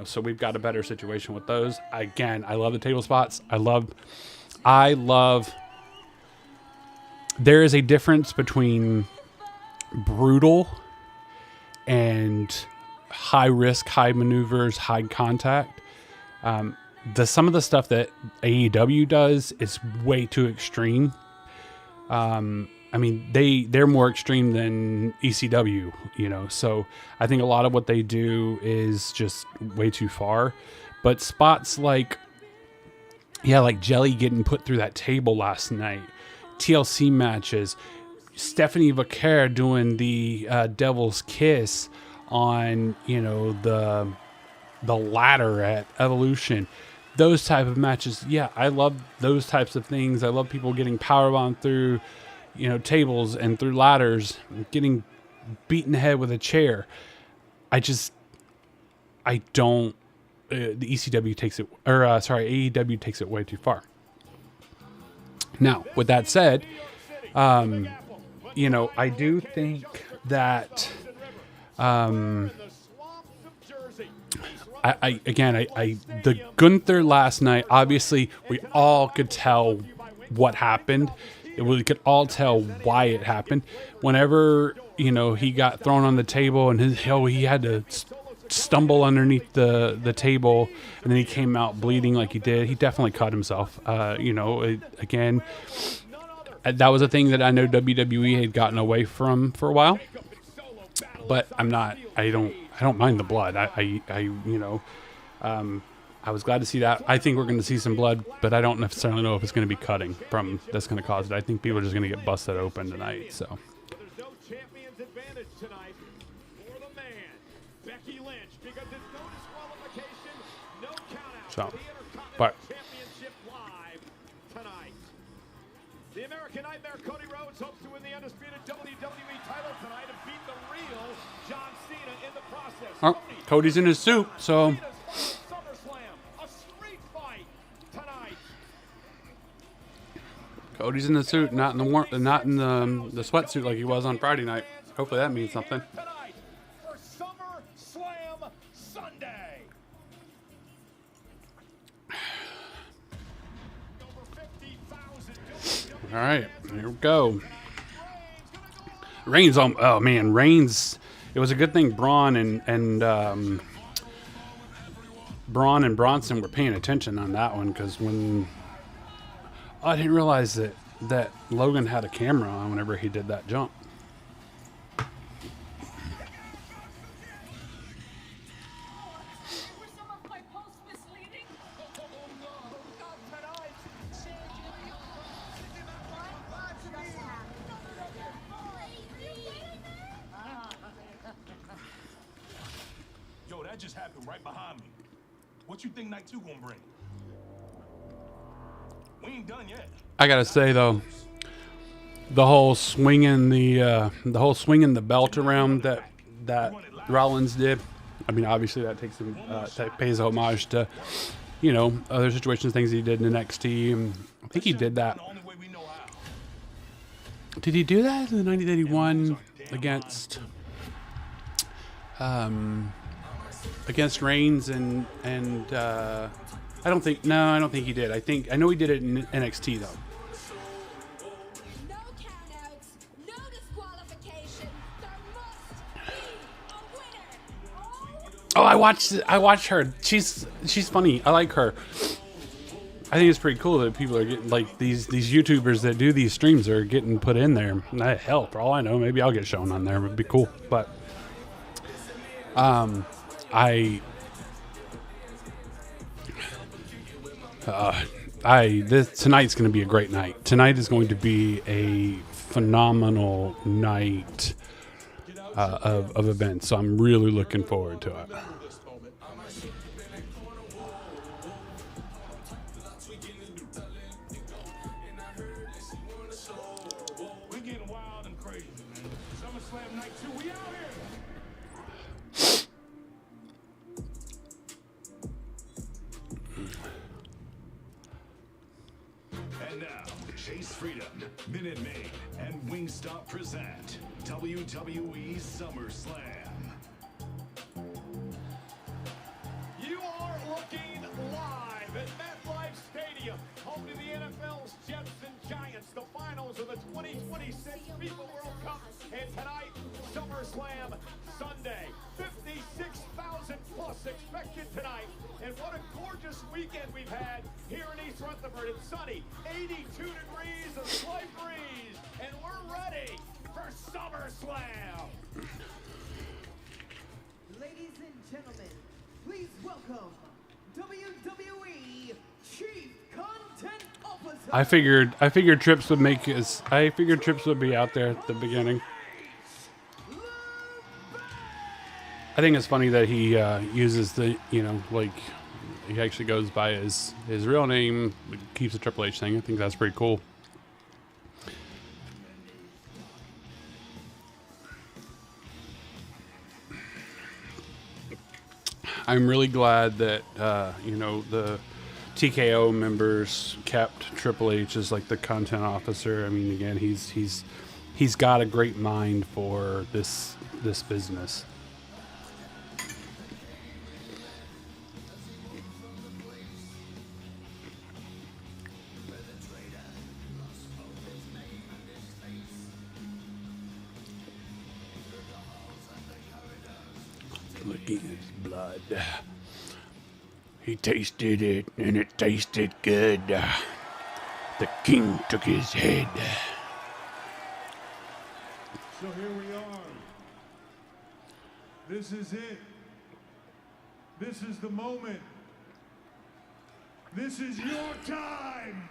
so we've got a better situation with those. Again, I love the table spots. I love. There is a difference between brutal and high risk, high maneuvers, high contact. some of the stuff that AEW does is way too extreme. I mean, they're more extreme than ECW, you know, so I think a lot of what they do is just way too far. But spots like, yeah, like Jelly getting put through that table last night, TLC matches, Stephanie Vaquer doing the Devil's Kiss on, you know, the ladder at Evolution. Those type of matches, yeah, I love those types of things. I love people getting powerbombed through, you know, tables and through ladders, getting beaten in the head with a chair. I don't. The ECW takes it, or sorry, AEW takes it way too far. Now, with that said, you know, I do think that, the Gunther last night, obviously we all could tell what happened. We could all tell why it happened. Whenever, you know, he got thrown on the table and he had to stumble underneath the table, and then he came out bleeding like he did. He definitely cut himself. You know, again, that was a thing that I know WWE had gotten away from for a while. But I don't mind the blood. You know, I was glad to see that. I think we're going to see some blood, but I don't necessarily know if it's going to be cutting from that's going to cause it. I think people are just going to get busted open tonight. So. There's no champion's advantage tonight for the man, Becky Lynch, because there's no disqualification, no countout. So, The Intercontinental but Championship live tonight. The American Nightmare Cody Rhodes hopes to win the undisputed WWE title tonight and beat the real John Cena in the process. oh, Cody's in his suit, so. SummerSlam, a street fight tonight. Cody's in the suit, not in the sweatsuit like he was on Friday night. Hopefully that means something. Tonight for SummerSlam Sunday. Over 50,000. All right, here we go. Reigns, oh man, Reigns. It was a good thing Braun and Bronson were paying attention on that one, because when I didn't realize that Logan had a camera on whenever he did that jump. Yo, that just happened right behind me. What you think night 2 gonna bring? We ain't done yet. I gotta say though, the whole swinging the belt around that Rollins did. I mean, obviously that takes him that pays homage to, you know, other situations, things he did in NXT. And I think he did that. The only way we know how. Did he do that in the 1981 against Reigns and I don't think he did. I know he did it in NXT though. No countouts, no disqualification. There must be a winner. Oh, I watched her. She's funny. I like her. I think it's pretty cool that people are getting, like, these YouTubers that do these streams are getting put in there. Hell, for all I know, maybe I'll get shown on there. It would be cool. But tonight's going to be a great night. Tonight is going to be a phenomenal night of events. So I'm really looking forward to it. We getting wild and crazy, man. SummerSlam night 2, we out here. And now, Chase Freedom, Minute Maid, and Wingstop present WWE SummerSlam. You are looking live at MetLife Stadium, home to the NFL's Jets and Giants, the finals of the 2026 FIFA World Cup, and tonight, SummerSlam Sunday. 56,000 plus expected tonight, and what a gorgeous week weekend we've had here in East Rutherford. It's sunny, 82 degrees, a slight breeze, and we're ready for SummerSlam. Ladies and gentlemen, please welcome WWE Chief Content Officer. I figured Trips would Trips would be out there at the beginning. I think it's funny that he uses the, like, he actually goes by his real name, keeps the Triple H thing. I think that's pretty cool. I'm really glad that, the TKO members kept Triple H as like the content officer. I mean, again, he's got a great mind for this business. Looking at his blood. He tasted it, and it tasted good. The king took his head. So here we are. This is it. This is the moment. This is your time.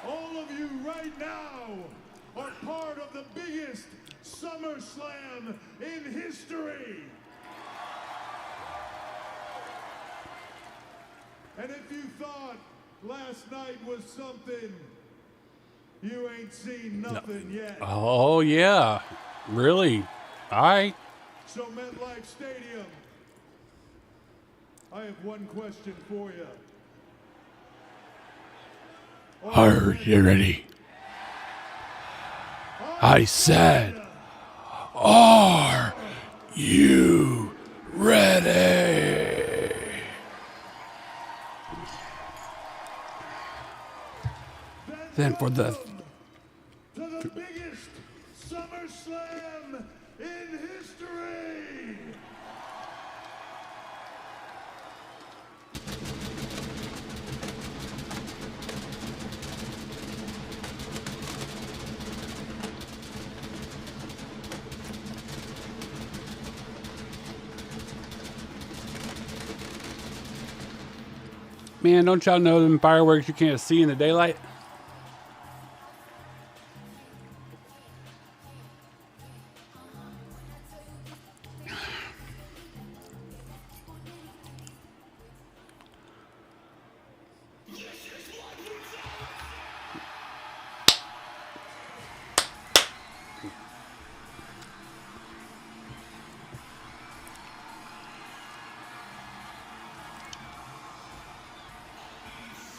All of you right now are part of the biggest SummerSlam in history. And if you thought last night was something, you ain't seen nothing yet. Oh, yeah. Really? All right. So, MetLife Stadium, I have one question for you. Are you ready? I said, are you ready? Then for the to the biggest SummerSlam in history. Man, don't y'all know them fireworks you can't see in the daylight?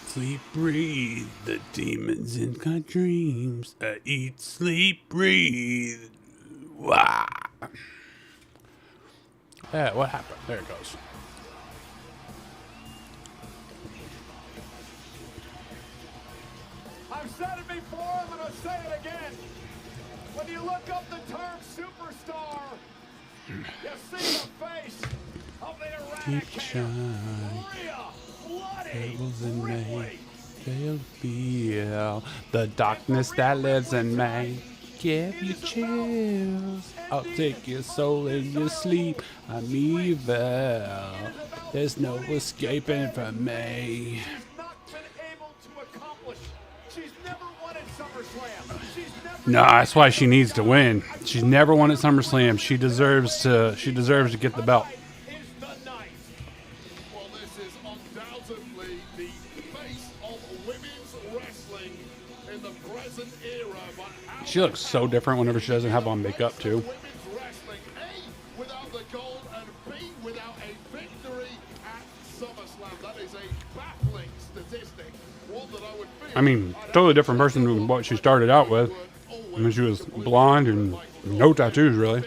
Sleep, breathe, the demons in my dreams. I eat, sleep, breathe. Wow. Yeah, what happened? There it goes. I've said it before, I'm going to say it again. When you look up the term superstar, you see the face of the Eradicator. Rhea Bloody Feel the darkness that lives in me. Give you chills. I'll take your soul in your sleep. I'm evil. There's no escaping from me. No, that's why she needs to win. She's never won at SummerSlam. She deserves to get the belt. She looks so different whenever she doesn't have on makeup, too. I mean, totally different person than what she started out with. I mean, she was blonde and no tattoos, really. An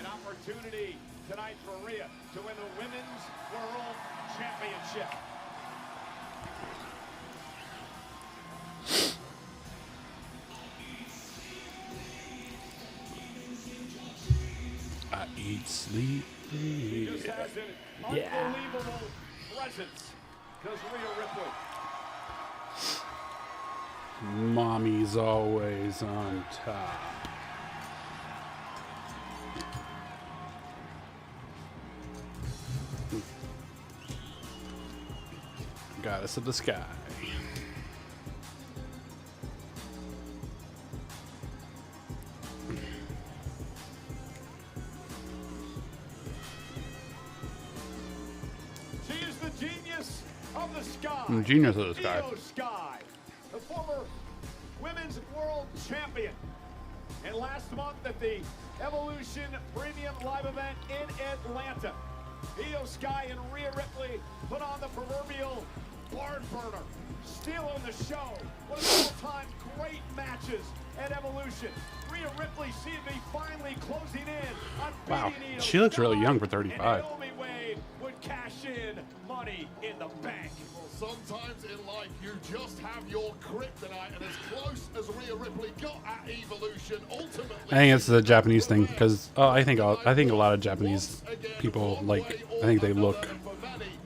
opportunity tonight for Rhea to win the Women's World Championship. I eat, sleep, She just has an unbelievable presence. Does Rhea Ripley. Mommy's always on top. Goddess of the sky. She is the genius of the sky. Genius of the sky. Io Sky, the former women's world champion. And last month at the Evolution Premium Live event in Atlanta, Io Sky and Rhea Ripley put on the proverbial barn burner, stealing the show. One of the all-time great matches at Evolution. Rhea Ripley seemed to be finally closing in on Wow, beating Io she looks really Sky. young for 35. And Naomi Wade would cash in money in the bank. Sometimes in life you just have your kryptonite, and as close as Rhea Ripley got at Evolution, ultimately. I think it's the Japanese thing because I think a lot of Japanese people I think they look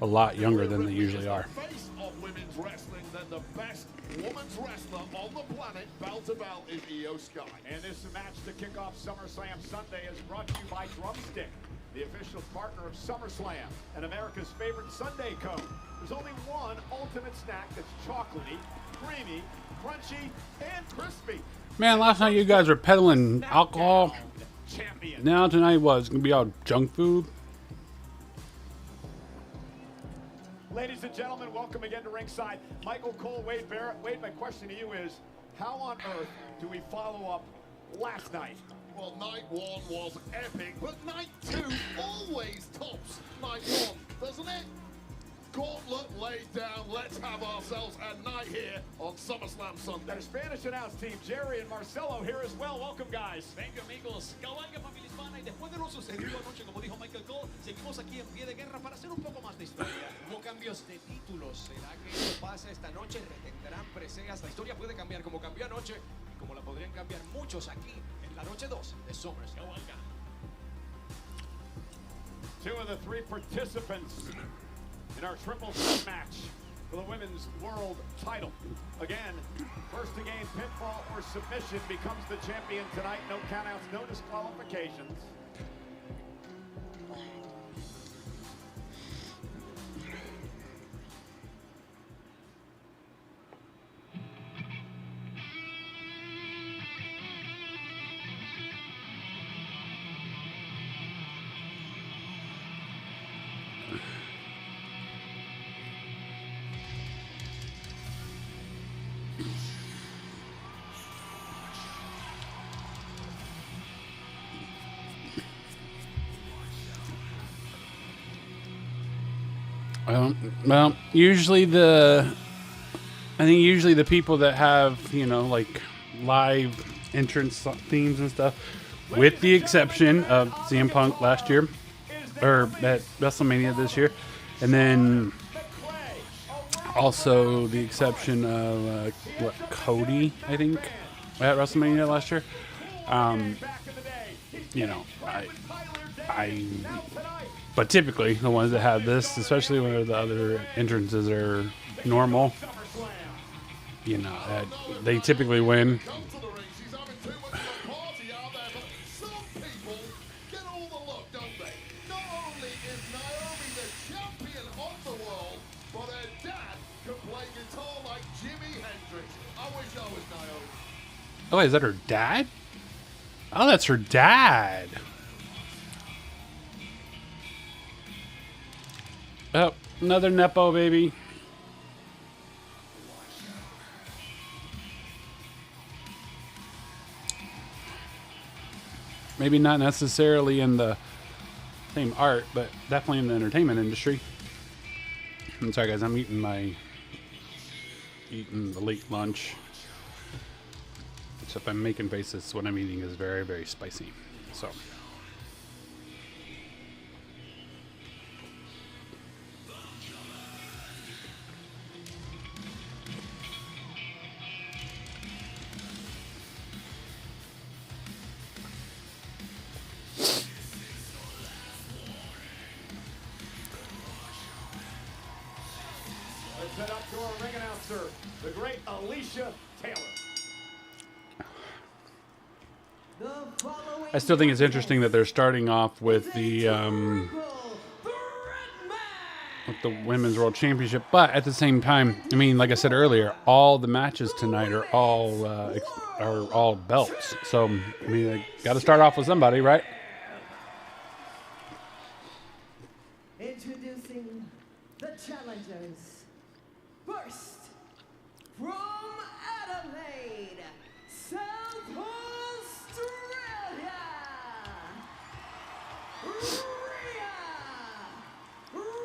a lot younger than they usually are. Face of women's wrestling, then the best women's wrestler on the planet, bell to bell, is Io Sky. And this match to kick off SummerSlam Sunday is brought to you by Drumstick, the official partner of SummerSlam and America's favorite Sunday cone. There's only one ultimate snack that's chocolatey, creamy, crunchy, and crispy. Man, last night you guys were peddling alcohol. Champion. Now tonight what? It's gonna be all junk food. Ladies and gentlemen, welcome again to ringside. Michael Cole, Wade Barrett. Wade, my question to you is, how on earth do we follow up last night? Well, night one was epic, but night two always tops night one, doesn't it? Gauntlet laid down. Let's have ourselves a night here on SummerSlam Sunday. The Spanish announce team, Jerry and Marcelo, here as well. Welcome, guys. Thank you, amigos. Cabalga, familia hispana, y después de lo sucedido anoche, como dijo Michael Cole, seguimos aquí en pie de guerra para hacer un poco más de historia. Hubo cambios de títulos. ¿Será que eso pasa esta noche? ¿Retendrán preseas? La historia puede cambiar como cambió anoche y como la podrían cambiar muchos aquí en la noche 2 de SummerSlam. Cabalga. Two of the three participants in our triple threat match for the women's world title. Again, first to gain pinfall or submission becomes the champion tonight. No countouts, no disqualifications. Well, usually I think usually the people that have, like live entrance themes and stuff, with the exception of CM Punk last year, or at WrestleMania this year, and then also the exception of Cody, I think, at WrestleMania last year. But typically the ones that have this, especially when the other entrances are normal, they typically win. Oh, is that her dad? Oh, that's her dad. Oh, another Nepo baby. Maybe not necessarily in the same art, but definitely in the entertainment industry. I'm sorry, guys. I'm eating the late lunch. Except I'm making faces. What I'm eating is very, very spicy. So. it up to our ring announcer, the great Alicia Taylor. I still think it's interesting that they're starting off with the Women's World Championship, but at the same time, I mean, like I said earlier, all the matches tonight are all belts. So I mean, they got to start off with somebody, right? Introducing the challengers. First, from Adelaide, South Australia, Rhea Ripley.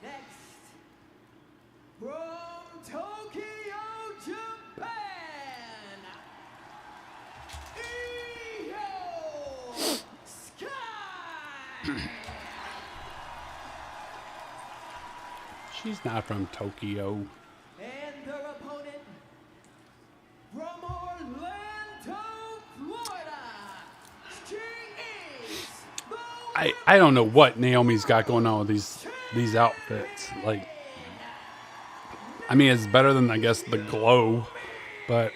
Next, from Tokyo, Japan, Io Sky. She's not from Tokyo. And their opponent from Orlando, Florida, she is the I don't know what Naomi's got going on with these outfits. Like, I mean, it's better than, I guess, the glow, but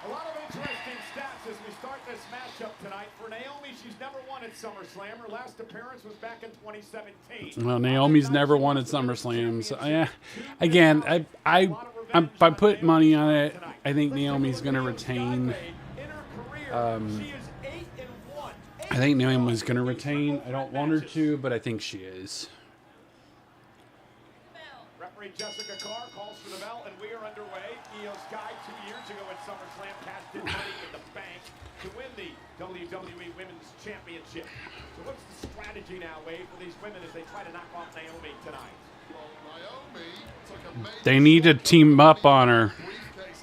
A lot of interesting stats as we start this matchup tonight. For Naomi, she's never won at SummerSlam. Her last appearance was back in 2017. well, Naomi's never won at SummerSlam. So, yeah, again, I put money on it. I think Naomi's going to retain. In her career, she is 8-1. I think Naomi's going to retain. I don't want her to, but I think she is. Referee Jessica Carr calls for the bell, and we are underway. Io Sky 2 years ago at SummerSlam cashed in money in the bank to win the WWE Women's Championship. So what's the strategy now, Wade, for these women as they try to knock off Naomi tonight? They need to team up on her.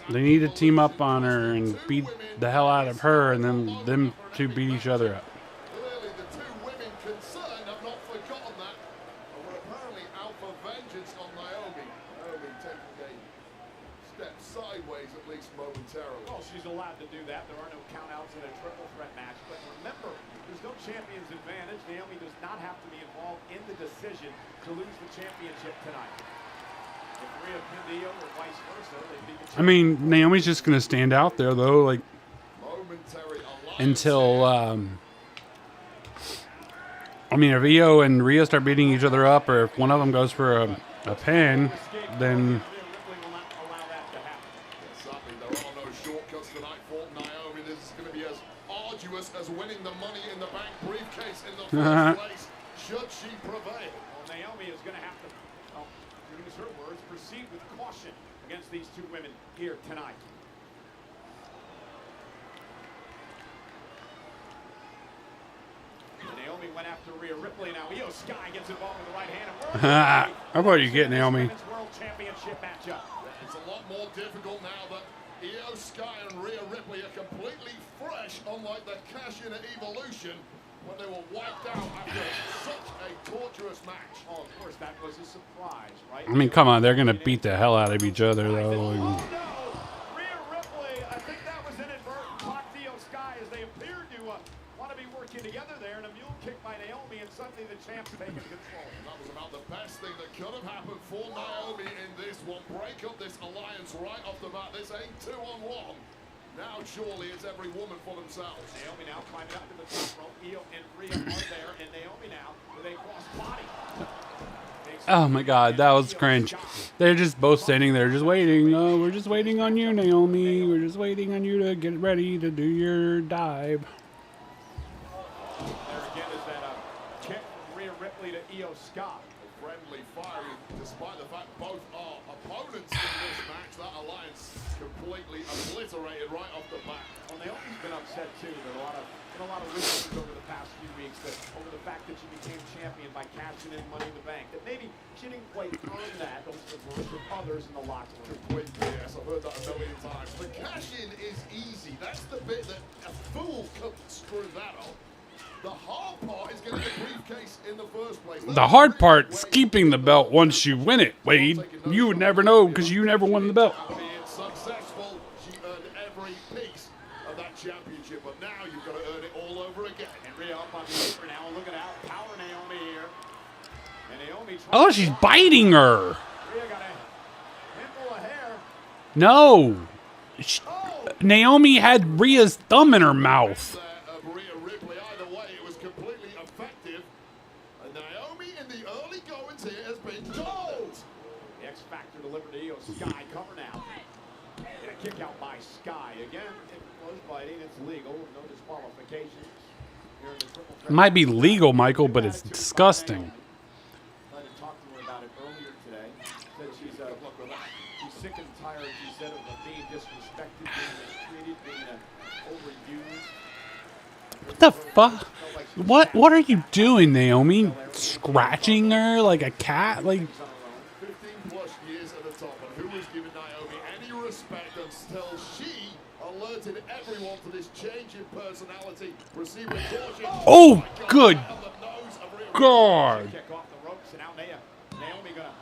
They need to team up on her and beat the hell out of her, and then them two beat each other up. Clearly, the two women concerned have not forgotten that. And were apparently out for vengeance on Naomi. Naomi taking a step sideways, at least momentarily. Well, she's allowed to do that. There are no countouts in a triple threat match. But remember, there's no champion's advantage. Naomi does not have to be involved in the decision to lose the championship tonight. If Rhea pinned Io or vice versa, they'd be the I mean, Naomi's just going to stand out there, though, like, Momentary alliance until, I mean, if Io and Rhea start beating each other up, or if one of them goes for a pin, then Rhea Ripley will not allow that to happen. Sadly, there are no shortcuts tonight for Naomi. This is going to be as arduous as winning the Money in the Bank briefcase in the first place, should she prevail. Well, Naomi is going to have to, to use her words, proceed with caution against these two women here tonight. Naomi went after Rhea Ripley. Now Io Sky gets involved with the right hand. how about you get Naomi? Women's World Championship matchup. It's a lot more difficult now that Io Sky and Rhea Ripley are completely fresh, unlike the cash-in at Evolution when they were wiped out after such a torturous match. Oh, of course, that was a surprise, right? I mean, come on, they're going to beat the hell out of each other, Oh, though. no! Rhea Ripley, I think that was inadvertent. Blocked Io Sky as they appeared to want to be working together there, and a mule kick by Naomi, and suddenly the champ's taking control. And that was about the best thing that could have happened for Naomi in this one. Break up this alliance right off the bat. This ain't 2-on-1. Now surely it's every woman for themselves. Naomi now climbing up to the top rope. Io and Rhea are there, and Naomi now with a cross body. Oh my God, that was cringe. They're just both standing there, just waiting. Oh, we're just waiting on you, Naomi. We're just waiting on you to get ready to do your dive. There again is that kick from Rhea Ripley to Io Sky. Friendly fiery, despite the fact both are opponents in this match. That alliance completely obliterated right off the bat. Well, Naomi's been upset too. There are a lot of rumors over the past few weeks that over the fact that she became champion by cashing in Money in the Bank, that maybe she didn't quite earn that. Those were with others in the locker room. Completely, yes, I've heard that a million times. The cash-in is easy. That's the bit that a fool could screw that up. The hard part is getting the briefcase in the first place. The hard part is keeping the belt once you win it, Wade. You would never know because you never won the belt. Being successful, she earned every piece of that championship, but now you've got to earn it all over again. And Rhea up on the apron now, looking out, power Naomi here. And Naomi Oh, she's biting her. Rhea got a handful of hair. No. Naomi had Rhea's thumb in her mouth. Rhea Ripley, either way, it was completely effective. And Naomi in the early goings here has been gold. The X Factor delivered to Io Sky. Cover now. And a kick out by Sky. Again, it was biting. It's legal. No disqualification. Here in the triple threat. It might be legal, Michael, but it's disgusting. I had to talk to her about it earlier today. Said she's sick and tired, she said, of being disrespected, being mistreated, being overused. What the fuck? What are you doing, Naomi? Scratching her like a cat? Like 15 plus years at the top, and who was giving Naomi any respect until she alerted everyone to this change in personality, receiving caution. Oh, good God. Kick off the ropes, and now Naomi gonna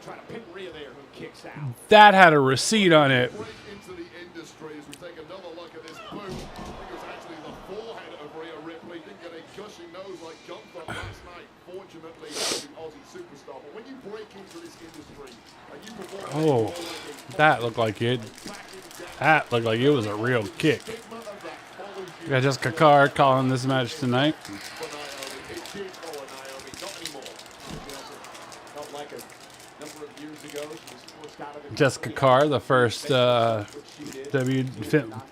try to pin Rhea there, who kicks out. That had a receipt on it. Break into the industry as we take another look at this boot. I think it was actually the forehead of Rhea Ripley. Didn't get a gushing nose like Gunther last night. Fortunately, the Aussie superstar. But when you break into this industry and you perform, That looked like it. That looked like it was a real kick. We got Jessica Carr calling this match tonight. Jessica Carr, the first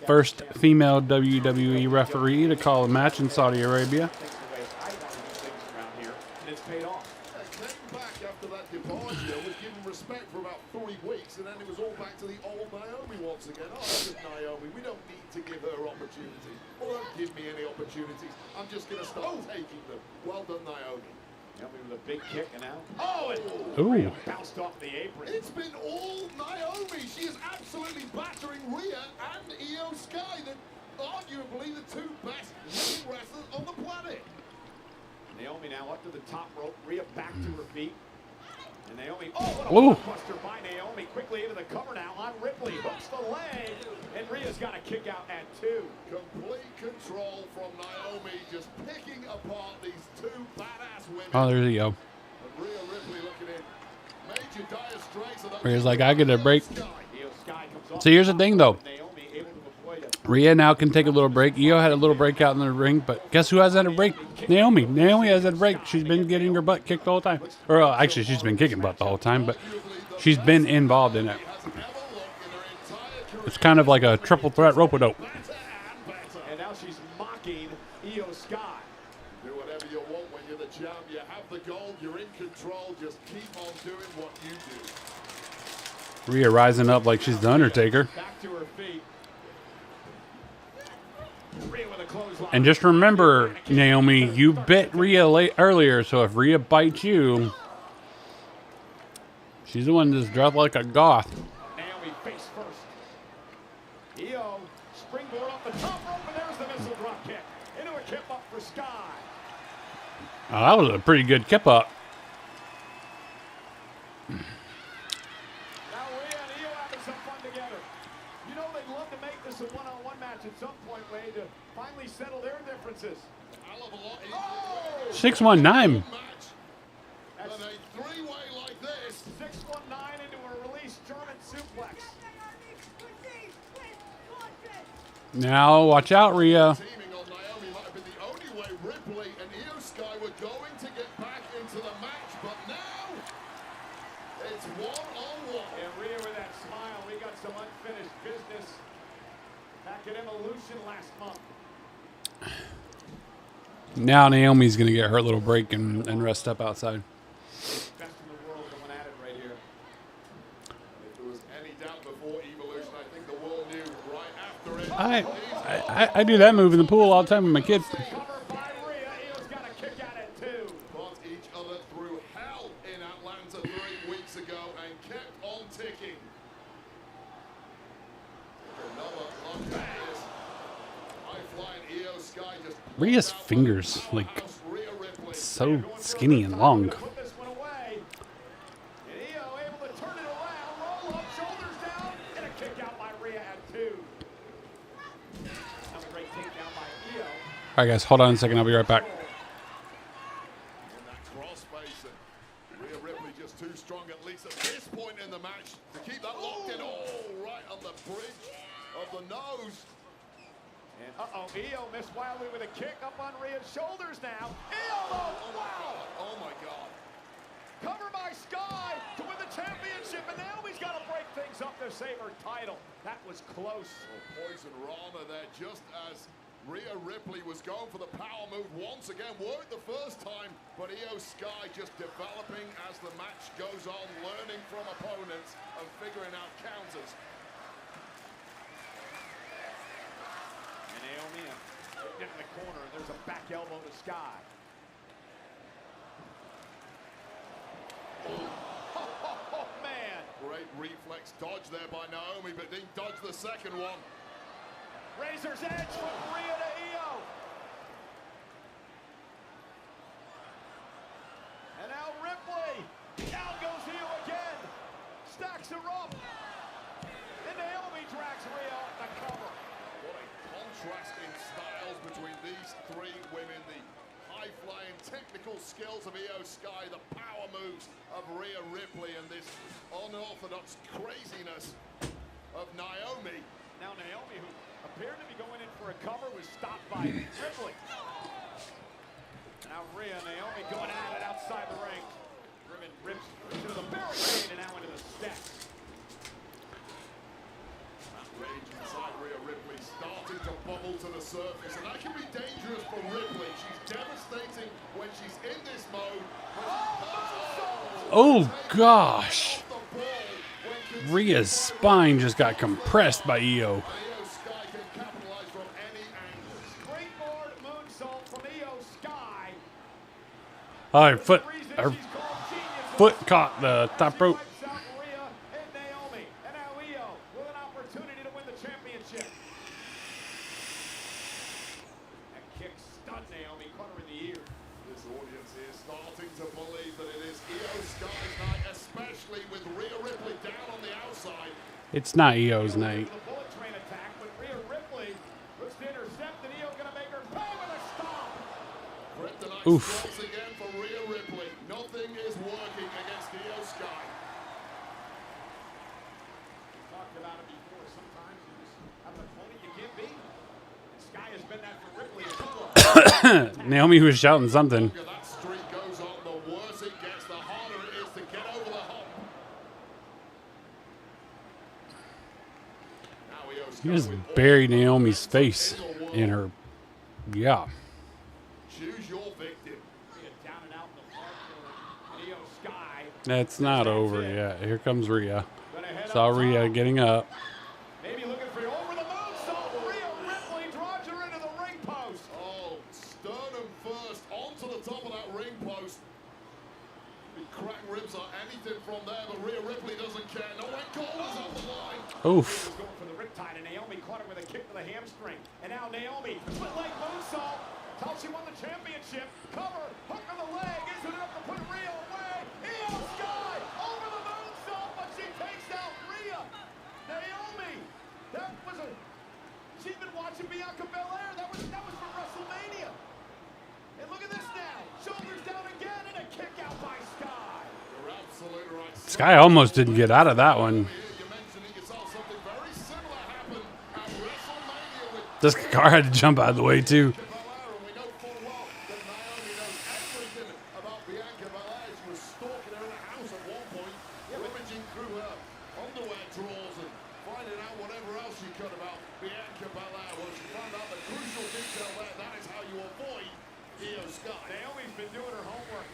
first female WWE referee to call a match in Saudi Arabia. After that departure, was given respect for about 3 weeks, and then it was all back to the old Naomi once again. Oh, this is Naomi. We don't need to give her opportunities. Well, don't give me any opportunities. I'm just going to start taking them. Well done, Naomi. Naomi with a big kick, and now. Oh, Ooh. Bounced off the apron. It's been all Naomi. She is absolutely battering Rhea and Io Sky, arguably the two best women wrestlers on the planet. Naomi now up to the top rope. Rhea back to her feet. And Naomi, what Ooh. a buster by Naomi. Quickly into the cover now on Ripley. Hooks the leg. And Rhea's got a kick out at 2. Complete control from Naomi, just picking apart these two badass women. Oh, there you go. And Rhea Ripley looking in. Major dire straits. Rhea's like, I get a break. Io Sky comes off. So here's the thing, though. Naomi able to avoid it. Rhea now can take a little break. Io had a little break out in the ring, but guess who has had a break? Naomi. Naomi has had a break. She's been getting her butt kicked the whole time. Or actually, she's been kicking butt the whole time, but she's been involved in it. It's kind of like a triple threat rope-a-dope. And now she's mocking Io Sky. Do whatever you want when you're the champ. You have the gold. You're in control. Just keep on doing what you do. Rhea rising up like she's the Undertaker. Back to her feet. Rhea with a clothesline. And just remember, Naomi, you bit Rhea earlier, so if Rhea bites you, she's the one that's dressed like a goth. Naomi face first. Io springboard off the top rope, and there's the missile drop kick. Into a kip up for Sky. Oh, that was a pretty good kip up. Now Rhea and Io having some fun together. You know they'd love to make this a one-on-one match at some point, Wade, to finally settle their differences. Hell of a lot easier. Oh! 619. And a three-way like this. 619 into a release German suplex. Now, watch out, Rhea. Teaming on Naomi might have been the only way Ripley and Io Sky were going to get back into the match, but now it's one-on-one. And Rhea with that smile, we got some unfinished business back at Evolution last month. Now Naomi's going to get her little break and rest up outside. Best in the world going at it right here. If there was any doubt before Evolution, I think the world knew right after it. I do that move in the pool all the time with my kids. Cover by Rhea. Io's got a kick out at 2. Put each other through hell in Atlanta 3 weeks ago and kept on ticking. Another look at this. High-flying Io Sky just Rhea's fingers, like, Rhea Ripley. so skinny and long. Put this one away. And Io able to turn it around. Roll up, shoulders down, and a kick out by Rhea at 2. Great takedown by Io. All right, guys, hold on a second. I'll be right back. In that crossface, Rhea Ripley just too strong, at least at this point in the match, to keep that locked in. Oh, right on the bridge of the nose. And Io missed wildly with a kick up on Rhea's shoulders now. Io, wow! Oh my God. Cover by Sky to win the championship, and Naomi's got to break things up to save her title. That was close. Poison Rana there, just as Rhea Ripley was going for the power move once again. Worked the first time, but Io Sky just developing as the match goes on, learning from opponents and figuring out counters. And Naomi getting in the corner, and there's a back elbow to Sky. Oh, man. Great reflex dodge there by Naomi, but didn't dodge the second one. Razor's edge from Rhea to Io. And now Ripley. Down goes Io again. Stacks her up. And Naomi drags Rhea off the cover. What a contrast in styles between these three women. The high-flying technical skills of Io Sky, the power moves of Rhea Ripley, and this unorthodox craziness of Naomi. Now Naomi, who appeared to be going in for a cover, was stopped by Ripley. Now Rhea and Naomi going at it outside the ring. Ribbon rips into the barricade and now into the steps. That rage inside Rhea Ripley starting to bubble to the surface, and that can be dangerous for Ripley. She's devastating when she's in this mode. Oh, gosh. Rhea's spine just got compressed by Io. Springboard moonsault from Io Sky. Oh, her foot caught the top rope. Rhea and Naomi. And now Io with an opportunity to win the championship. That kick stunned Naomi, caught her in the ear. This audience is starting to believe that it is Io Sky's night, especially with Rhea Ripley down on the outside. It's not Io's night. The bullet train attack, but Rhea Ripley looks to intercept, and Io gonna make her pay with a stomp. Kryptonite Oof. strikes again for Rhea Ripley. Nothing is working against Io Sky. Talked about it before. Sometimes you just have an opponent you can't beat. Sky has been that for Ripley as well. Naomi was shouting something. The longer that streak goes on, the worse it gets, the harder it is to get over the hump. Now Io Sky He just with all buried the Naomi's momentum face in the world. in her. Yeah. Choose your victim. Down and out in the far corner. Io Sky. That's not over yet. Here comes Rhea. Gonna head Saw up Rhea top. getting up. Maybe looking for over the moonsault. Rhea Ripley drives her into the ring post. Oh, sternum first onto the top of that ring post. The cracked ribs are anything from there, but Rhea Ripley doesn't care. No one goes on the line. Oof. Rhea was going for the riptide, and Naomi caught her with a kick to the hamstring. And now Naomi, split leg moonsault. Till she won the championship. Cover, hook on the leg. Is it enough to put Rhea away? Io Sky over the moonsault, but she takes out Rhea. Naomi, that was a. She's been watching Bianca Belair. That was for WrestleMania. And look at this now. Shoulders down again, and a kick out by Sky. You're absolutely right. Sky almost didn't get out of that one. You're mentioning yourself something very similar happened at WrestleMania with This car had to jump out of the way, too. Belair, and we know full well that Naomi knows everything about Bianca Belair. She was stalking her in the house at one point, rummaging through her underwear drawers and finding out whatever else she could about Bianca Belair. Well, she found out the crucial detail there. That is how you avoid Io Sky. Naomi's been doing her homework.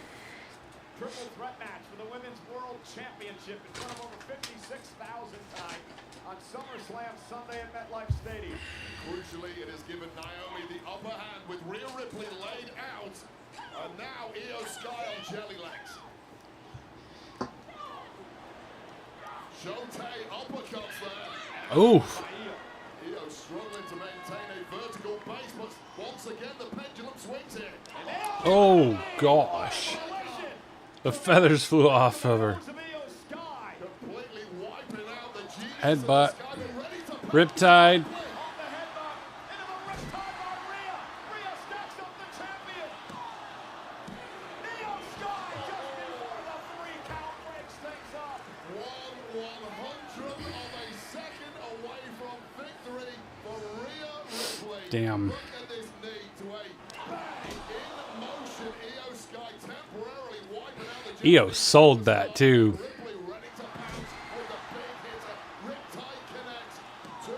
Triple threat match for the Women's World Championship in front of over 56,000 tonight on SummerSlam Sunday at MetLife Stadium. Crucially, it has given Naomi the upper hand with Rhea Ripley laid out, and now Io Sky on jelly legs. Shotei uppercuts there. Oof. Io struggling to maintain a vertical base, but once again the pendulum swings here. Oh, gosh. The feathers flew off of her. Completely wiping out the genius Headbutt. of Sky, but ready to Riptide. Damn. Look at this knee to a bang in motion. Io Sky temporarily wiping out the Io sold that too. Ripley ready to pounce with a big hitter. Riptide connects. 2.99.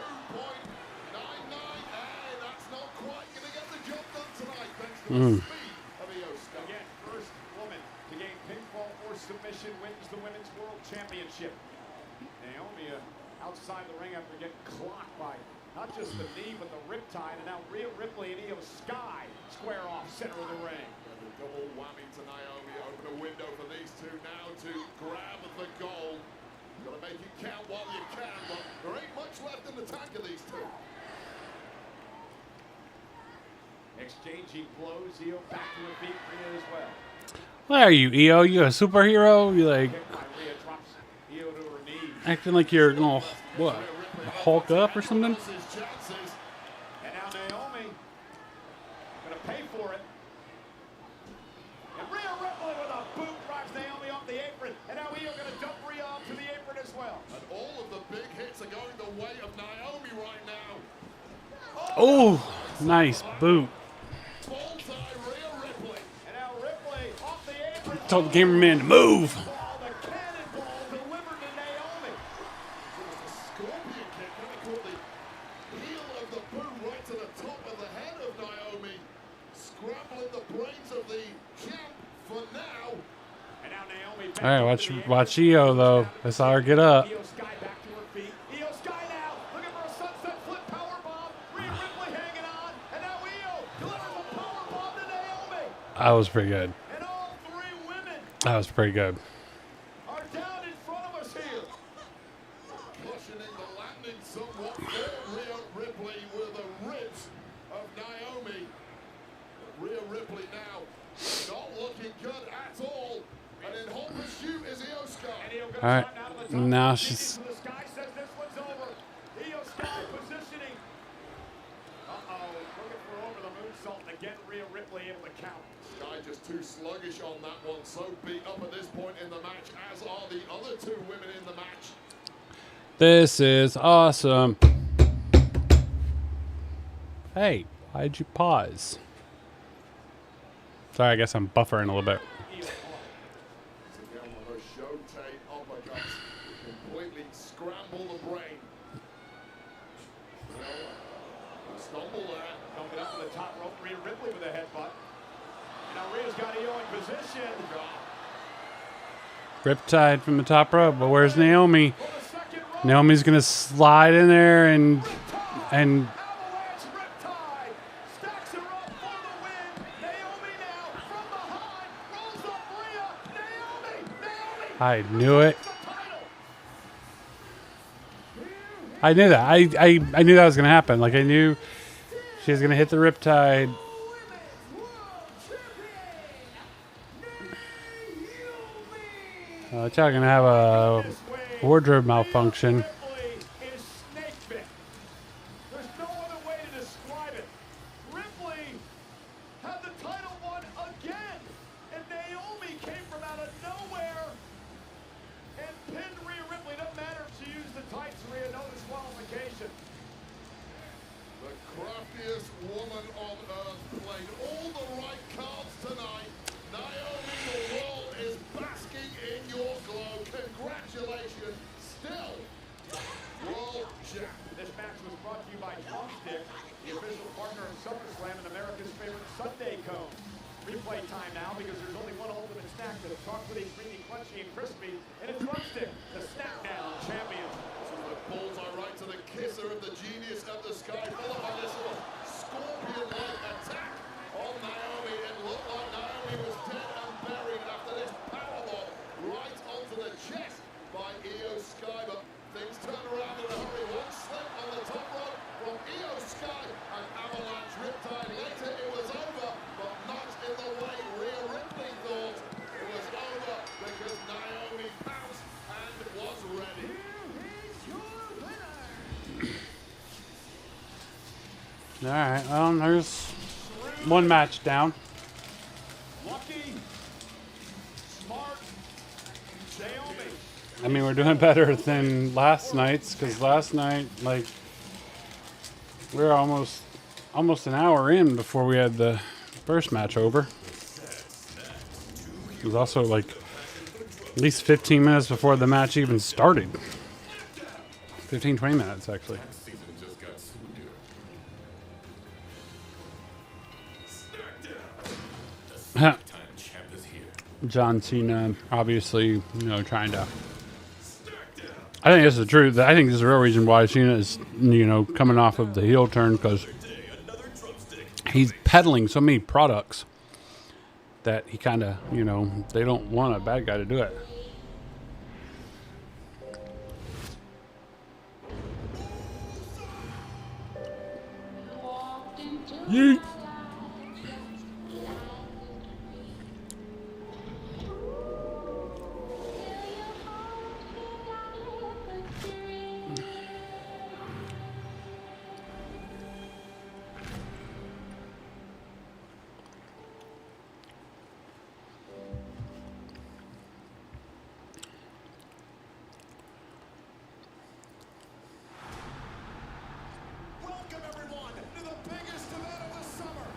Hey, that's not quite going to get the job done tonight. Thanks to the speed of Io Sky. Again, first woman to gain pinfall or submission wins the Women's World Championship. Naomi outside the ring after getting clocked by not just the knee, but the riptide. And now Rhea Ripley and Io Sky square off center of the ring. The double whammy to Naomi. Open a window for these two now to grab the goal. Got to make it count while you can, but there ain't much left in the tank of these two. Exchanging blows. Io back to her feet. Rhea as well. What are you, Io? You a superhero? You like Kick by Rhea drops Io to her knees. acting like you're gonna what? Hulk up or something? And now Naomi gonna pay for it. And Rhea Ripley with a boot drives Naomi off the apron. And now Io gonna dump Rhea onto the apron as well. And all of the big hits are going the way of Naomi right now. Oh, nice boot. Bullseye Rhea Ripley. And now Ripley off the apron. Told the cameraman to move. The cannonball delivered to Naomi. Scorpion kick. Kind of caught the heel of the boot right to the top of the head of Naomi. Scrambling the brains of the champ for now. And now Naomi. All right, watch Io though. I saw her get up. Io Sky back to her feet. Io Sky now looking for a sunset flip powerbomb. Rhea Ripley hanging on. And now Io delivers a powerbomb to Naomi. That was pretty good. And all three women That was pretty good. are down in front of us here. Cushioning the landing somewhat for Rhea Ripley with the ribs of Naomi. Rhea Ripley now not looking good at all. And in hot pursuit is Io Sky. All right, now she's. The Sky says this one's over. Io Sky positioning. Looking for over the moonsault. Again, Rhea Ripley able to count. Sky just too sluggish on that one. So beat up at this point in the match, as are the other two women in the match. This is awesome. Hey, why'd you pause? Sorry, I guess I'm buffering a little bit. Again, one of those show tape uppercuts completely scramble the brain. Stumble there. Coming up to the top rope. Rhea Ripley with a headbutt. And now Rhea's got Io in position. Riptide from the top rope, but where's Naomi? Naomi's gonna slide in there and Avalanche Riptide stacks her up for the win. Naomi now from behind rolls up Rhea. Naomi. I knew it. I knew that. I knew that was gonna happen. Like I knew she was gonna hit the Riptide. Y'all gonna have a wardrobe malfunction. Ripley is snake bit. There's no other way to describe it. Ripley had the title won again, and Naomi came from out of nowhere and pinned Rhea Ripley. Doesn't matter if she used the tights, Rhea, no disqualification. The craftiest woman on earth played all the right cards tonight. Naomi, the world is basking in your glow. Congratulations. Still, world champ. This match was brought to you by Drumstick, the official partner of SummerSlam and America's favorite Sunday cone. Replay time now because there's only one ultimate snack that's chocolatey, creamy, crunchy, and crispy, and it's Drumstick, the snack down champion. This is the bullseye right to the kisser of the genius of the sky, followed by this little scorpion-like attack on Naomi. It looked like Naomi was dead and buried after this powerbomb right onto the chest by Io Sky, but things turned around in a hurry. One slip on the top rope from Io Sky, and avalanche riptide. Later it was over, but not in the way Rhea Ripley thought it was over, because Naomi pounced and was ready. All right. Well, there's one match down. Lucky, smart, Naomi. I mean, we're doing better than last night's because last night, like, we were almost almost an hour in before we had the first match over. It was also like at least 15 minutes before the match even started. 15, 20 minutes, actually. John Cena, obviously, you know, trying to... I think this is the truth. I think this is the real reason why Cena is, you know, coming off of the heel turn, because he's peddling so many products that he kind of, you know, they don't want a bad guy to do it. Yeet. Welcome everyone to the biggest event of the summer.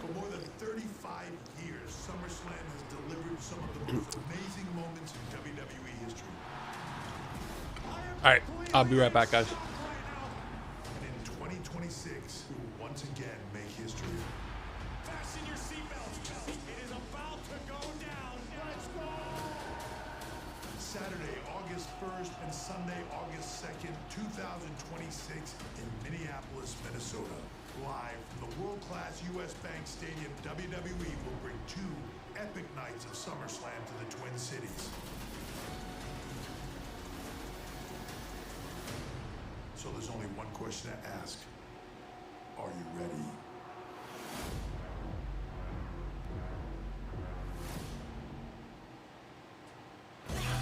For more than 35 years, SummerSlam has delivered some of the most amazing moments in WWE history. All right, I'll be right back, guys. And in 2026, we will once again make history. Fasten your seatbelts. It is about to go down. Let's go. Saturday, August 1st and Sunday, August 2nd, 2026 in Minneapolis, Minnesota. Live from the world-class US Bank Stadium, WWE will bring 2 epic nights of SummerSlam to the Twin Cities. So there's only one question to ask. Are you ready?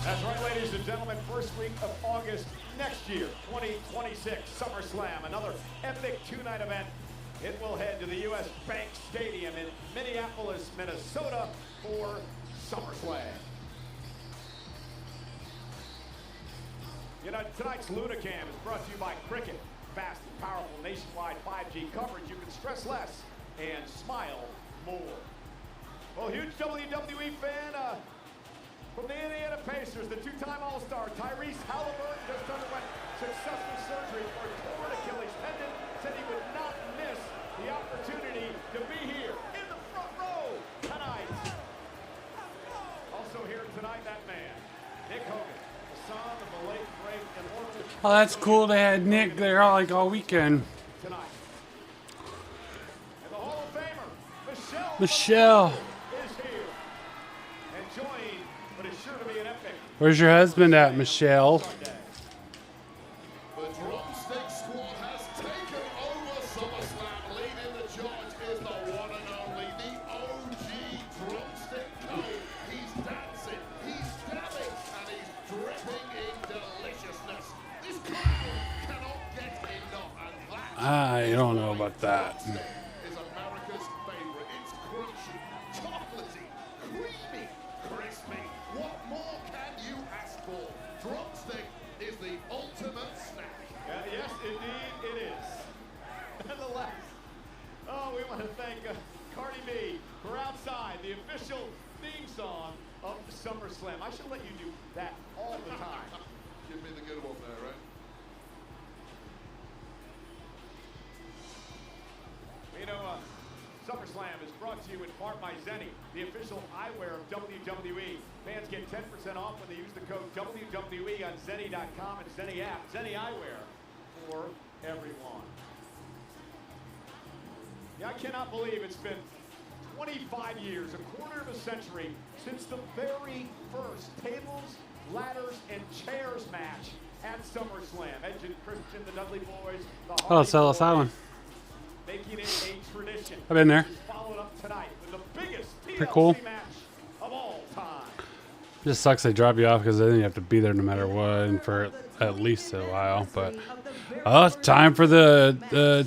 That's right, ladies and gentlemen. First week of August next year, 2026, SummerSlam, another epic 2-night event. It will head to the US Bank Stadium in Minneapolis, Minnesota for SummerSlam. You know, tonight's Lunacam is brought to you by Cricket. Fast and powerful nationwide 5G coverage. You can stress less and smile more. Well, huge WWE fan from the Indiana Pacers, the 2-time All-Star Tyrese Halliburton just underwent successful surgery for a torn Achilles tendon. Said he would not miss the opportunity to be here in the front row tonight. Also here tonight, that man, Nick Hogan, the son of the late great immortal. Oh, that's cool. They had Nick there all weekend. Tonight. And the Hall of Famer, Michelle. is here. Enjoying what is sure to be an epic. Where's your husband at, Michelle? The Drumstick Squad has taken over SummerSlam. Leading the charge is the one and only, the OG Drumstick Code. He's dancing, he's dabbing, and he's dripping in deliciousness. This crowd cannot get enough, and that I don't know about that. is America's favorite. It's crunchy, chocolatey, creamy, crispy. What more can you ask for? Drumstick is the ultimate snack. Yes, indeed it is. Nonetheless, we want to thank Cardi B for Outside, the official theme song of SummerSlam. I should let you do that all the time. Give me the good one there, right? You know, SummerSlam is brought to you in part by Zenni, the official eyewear of WWE. Fans get 10% off when they use the code WWE on Zenni.com and Zenni app. Zenni eyewear for everyone. Yeah, I cannot believe it's been 25 years, a quarter of a century, since the very first tables, ladders, and chairs match at SummerSlam. Edge and Christian, the Dudley Boys, the Oh, it's Ellis Hardy Island. Boys, making it a tradition. I've been there. Followed up tonight with the biggest Pretty cool. TLC match of all time. Just sucks they drop you off because then you have to be there no matter what, and for at least a while. But it's time for the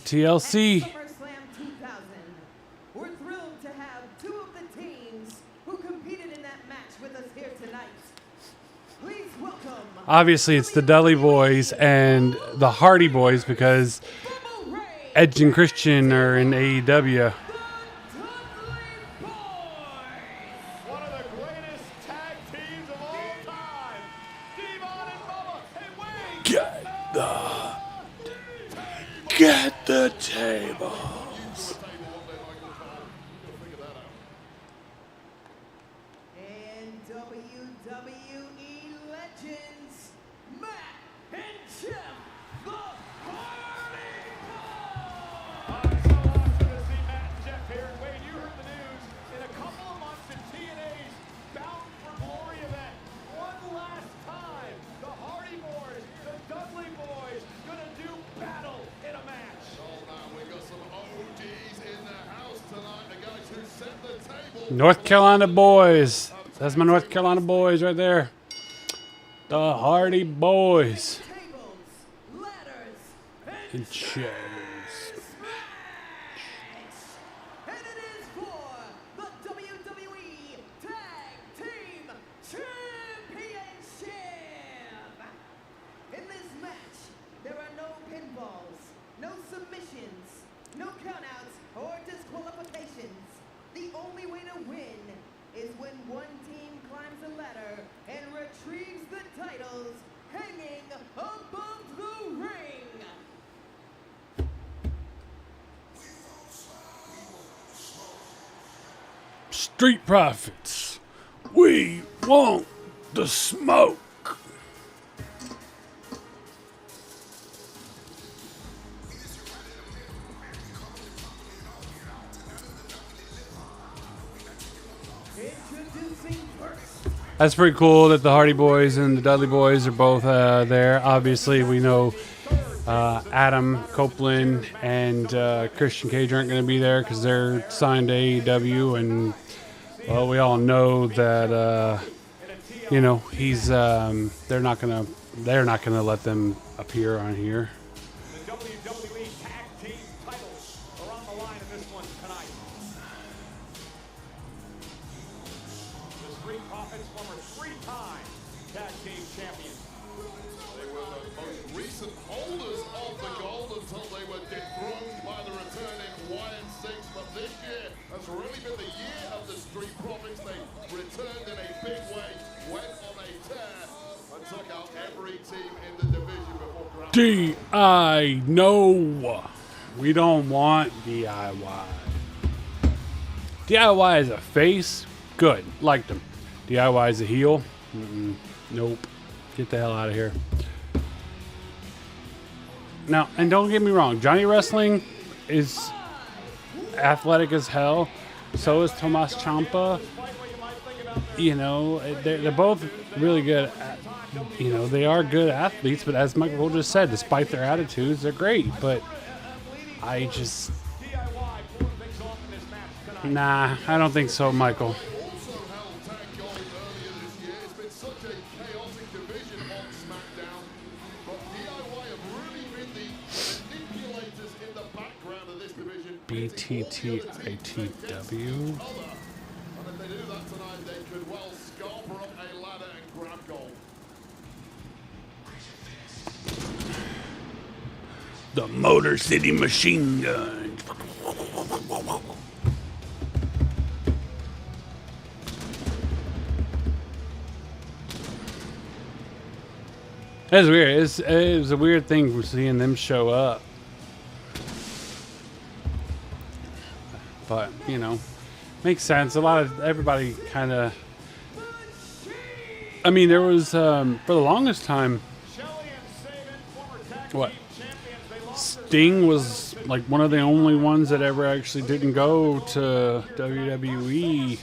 TLC. SummerSlam 2000. We're thrilled to have 2 of the teams who competed in that match with us here tonight. Please welcome. Obviously, it's the Dudley Boys and the Hardy Boys because Edge and Christian are in AEW. One of the greatest tag teams of all time. Devon and Bubba. Hey, wait! Get the tables. And WWE legends, Matt and Jeff, the Hardy It's so awesome to see Matt and Jeff here. And Wade, you heard the news. In a couple of months in TNA's Bound for Glory event, one last time, the Hardy Boys, the Dudley Boys, gonna do battle in a match. Oh man, we got some OGs in the house tonight. The guys who set the table. North Carolina boys. That's my North Carolina boys right there. The Hardy Boys. tables, ladders, And chairs. and it is for the WWE Tag Team Championship. In this match, there are no pinfalls, no submissions, no countouts, or disqualifications. The only way to win is when one team climbs a ladder and retrieves the titles hanging above the ring. Street Profits. We want the smoke. Introducing first. That's pretty cool that the Hardy Boys and the Dudley Boys are both there. Obviously, we know Adam Copeland and Christian Cage aren't going to be there because they're signed to AEW, and well, we all know that you know he's they're not gonna let them appear on here. The WWE Tag Team titles are on the line in this one tonight. The Street Profits, former three-time Tag Team champions. They were the most recent holders of the gold until they were dethroned by the returning YN6. But this year has really been the year of the Street Profits. They returned in a big way, went on a tear, and took out every team in the division before grabbing. DI no. We don't want DIY. DIY is a face. Good. Liked him. DIY is a heel. Nope. Get the hell out of here. Now, and don't get me wrong, Johnny Wrestling is athletic as hell. So is Tomas Ciampa. You know, they're both really good. You know, they are good athletes, but as Michael Cole just said, despite their attitudes, they're great. But I just, nah, I don't think so, Michael. Also held tag gold earlier this year. It's been such a chaotic division on SmackDown. But DIY have really been the manipulators in the background of this division. BTTITW. And if they do that tonight, they could well scalper up a ladder and grab gold. The Motor City Machine Gun. That's weird. It was a weird thing for seeing them show up. But, you know, makes sense. Everybody kind of, I mean, there was, for the longest time, what? Sting was like one of the only ones that ever actually didn't go to WWE.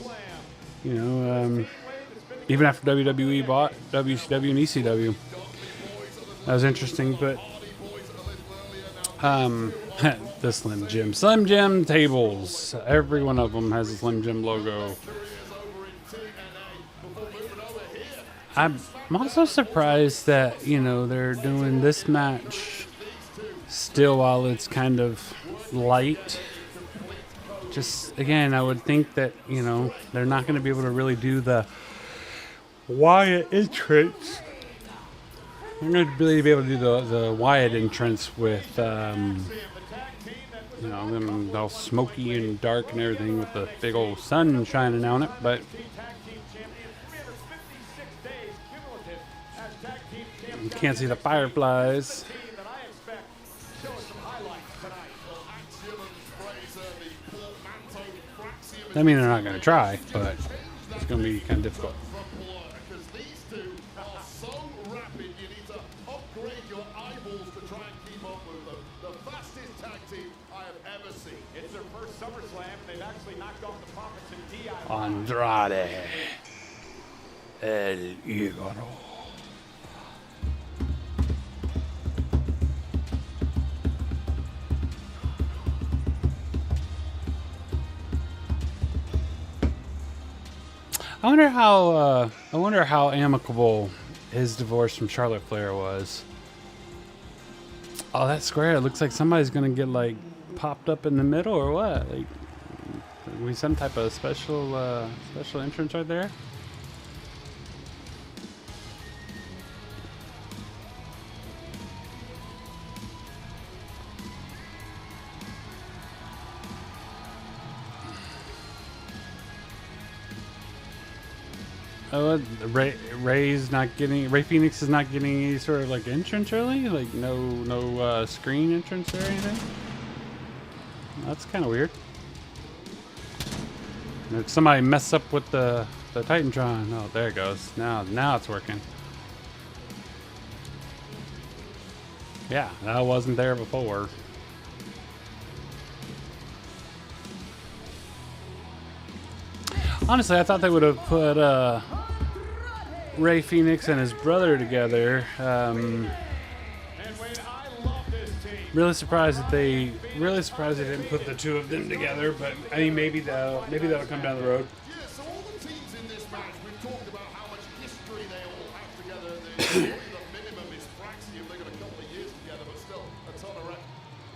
You know, even after WWE bought WCW and ECW. That was interesting, but the Slim Jim tables. Every one of them has a Slim Jim logo. I'm also surprised that, you know, they're doing this match still while it's kind of light. Just, again, I would think that, you know, they're not going to be able to really do the Wyatt entrance. They're going to really be able to do the Wyatt entrance with you know, them all smoky and dark and everything with the big old sun shining on it. But you can't see the fireflies. I mean, they're not going to try, but it's going to be kind of difficult. Because these two are so rapid, you need to upgrade your eyeballs to try and keep up with them. The fastest tag team I have ever seen. It's their first SummerSlam, and they've actually knocked off the Profits and DI. Andrade El Ígaro. I wonder how amicable his divorce from Charlotte Flair was. Oh, that square. It looks like somebody's gonna get like popped up in the middle or what? Like, we some type of special entrance right there. Oh, Ray Phoenix is not getting any sort of like entrance, really? Like no screen entrance or anything? That's kind of weird. Did somebody mess up with the Titantron? Oh, there it goes. Now it's working. Yeah, that wasn't there before. Honestly, I thought they would have put Ray Phoenix and his brother together. Really surprised that they didn't put the two of them together. But I mean, maybe that'll come down the road. Yeah, so all the teams in this match, we've talked about how much history they all have together. The minimum is Fraxium. They got a couple of years together, but still a ton of reps.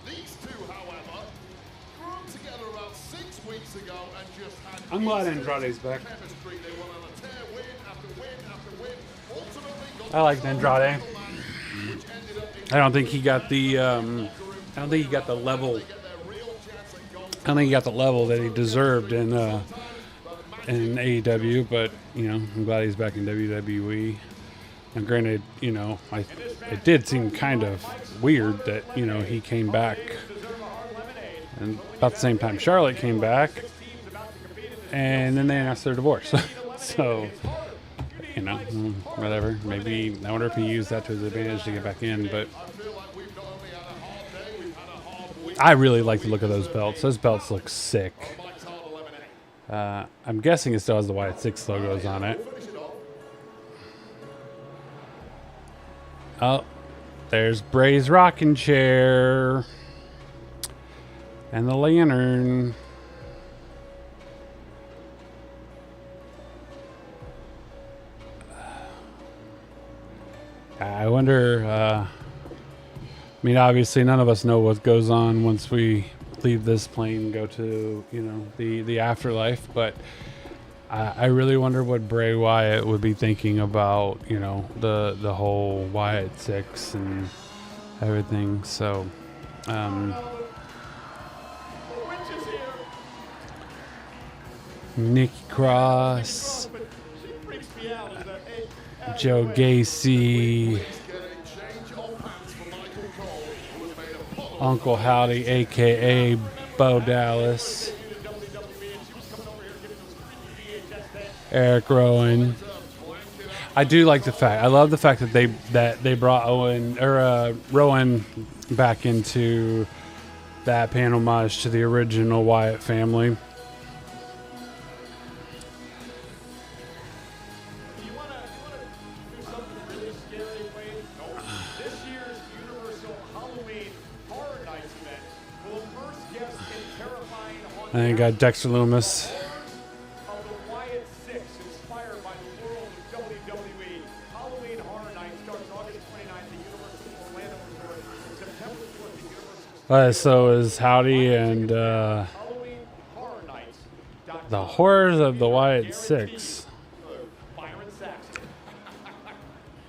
These two, however, grew up together about 6 weeks ago and just had. I'm glad Andrade's back. Chemistry. They won on a tear, win after win after win. Ultimately, got I like Andrade. I don't think he got the level. I don't think he got the level that he deserved in AEW, but you know, I'm glad he's back in WWE. And granted, you know, it did seem kind of weird that, you know, he came back and about the same time Charlotte came back, and then they announced their divorce. So, you know, whatever. Maybe, I wonder if he used that to his advantage to get back in, but I really like the look of those belts. Those belts look sick. I'm guessing it still has the Wyatt 6 logos on it. Oh, there's Bray's rocking chair and the lantern. I wonder, I mean, obviously none of us know what goes on once we leave this plane and go to, you know, the afterlife, but I really wonder what Bray Wyatt would be thinking about, you know, the whole Wyatt 6 and everything. So, Nikki Cross, Joe Gacy, Uncle Howdy, aka Bo Dallas, Eric Rowan. I do like the fact. I love the fact that they brought Rowan back into that pan homage to the original Wyatt family. And then you got Dexter Lumis. So is Howdy and the horrors of the Wyatt 6.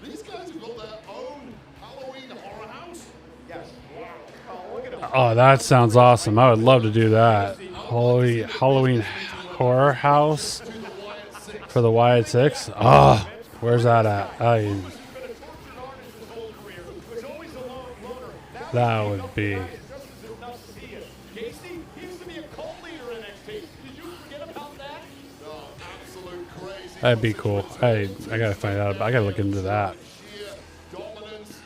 These guys have got their own Halloween horror house. Yes. Oh, look at Oh, that sounds awesome. I would love to do that. Halloween Horror House for the Wyatt Six. Oh, where's that at? That would be. That'd be cool. I gotta find out. I gotta look into that. Dominance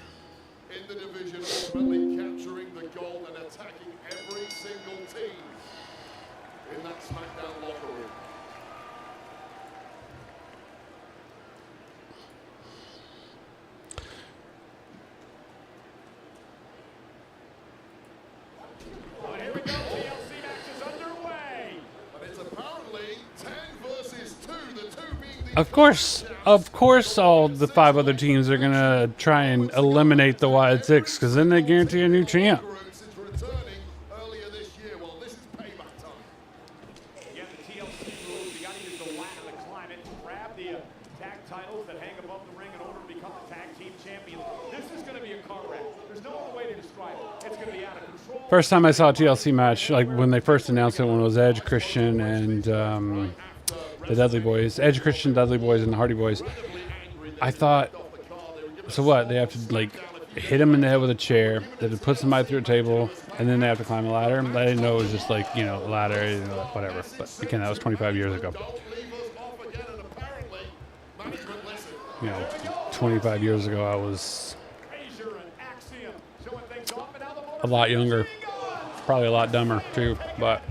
in the division, ultimately capturing the gold and attacking every single team in that SmackDown locker room. Here we go, TLC match is underway. But it's apparently 10 versus 2, the two being the Of course, all the 5 other teams are gonna try and eliminate the Wyatt Six, because then they guarantee a new champ. since returning earlier this year. Well, this is payback time. Again, the TLC rules, you got to use the whack and the climate to grab the tag titles that hang above the ring in order to become a tag team champion. This is going to be a car wreck. There's no other way to describe it. It's going to be out of control. First time I saw a TLC match, like when they first announced it, when it was Edge, Christian, and the Dudley Boys. Edge, Christian, Dudley Boys, and the Hardy Boys. I thought, so what? They have to, like, hit him in the head with a chair. They have to put somebody through a table, and then they have to climb a ladder. I didn't know it was just, like, you know, a ladder, you know, whatever. But, again, that was 25 years ago. You know, 25 years ago, I was a lot younger. Probably a lot dumber, too, but...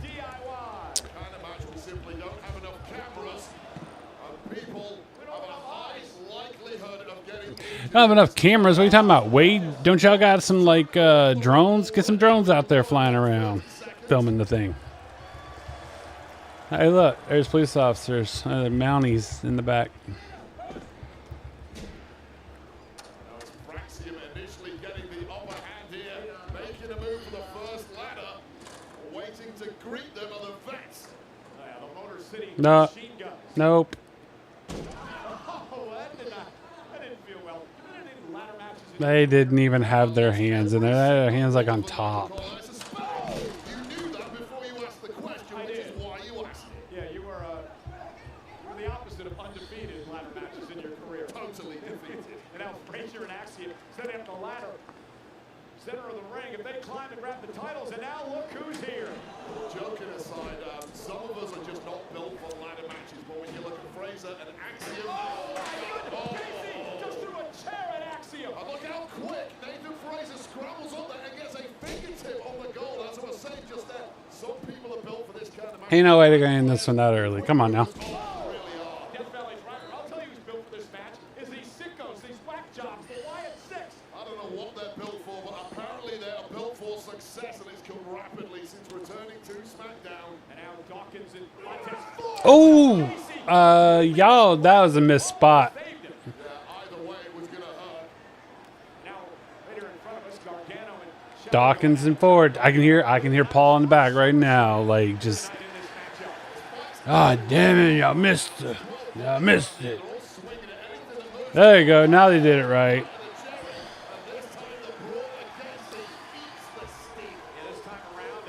I don't have enough cameras. What are you talking about? Wade, don't y'all got some, like, drones? Get some drones out there flying around, filming the thing. Hey, look, there's police officers, Mounties in the back. Initially getting the upper hand here, making a move for the first ladder, waiting to greet them are the vets. The Motor City No, machine guns. nope. They didn't even have their hands in there. They had their hands like on top. You knew that before you asked the question, which is why you asked it. Yeah, you were the opposite of undefeated in ladder matches in your career. Totally defeated. And now Frazier and Axiom setting up the ladder. Center of the ring. If they climb and grab the titles, and now look who's here. Joking aside, some of us are just not built for ladder matches, but when you look at Fraser and Axiom... Just threw a chair at Axiom. And look how quick Nathan Fraser scrambles up there and gets a fingertip on the goal. As I was saying just then, some people are built for this kind of match. Ain't no way to go in this one that early. Come on now. Death Valley's right. I'll tell you who's built for this match is these sickos, these whack jobs, the Wyatt Six. I don't know what they're built for, but apparently they are built for success, and it's come rapidly since returning to SmackDown. And now Dawkins and Montez. Oh, y'all, that was a missed spot. Either way, it was going to hurt. Now, later in front of us, Gargano and Dawkins and Ford. I can hear Paul in the back right now, like just. Ah, damn it! Y'all missed it. Y'all missed it. There you go. Now they did it right. this time around,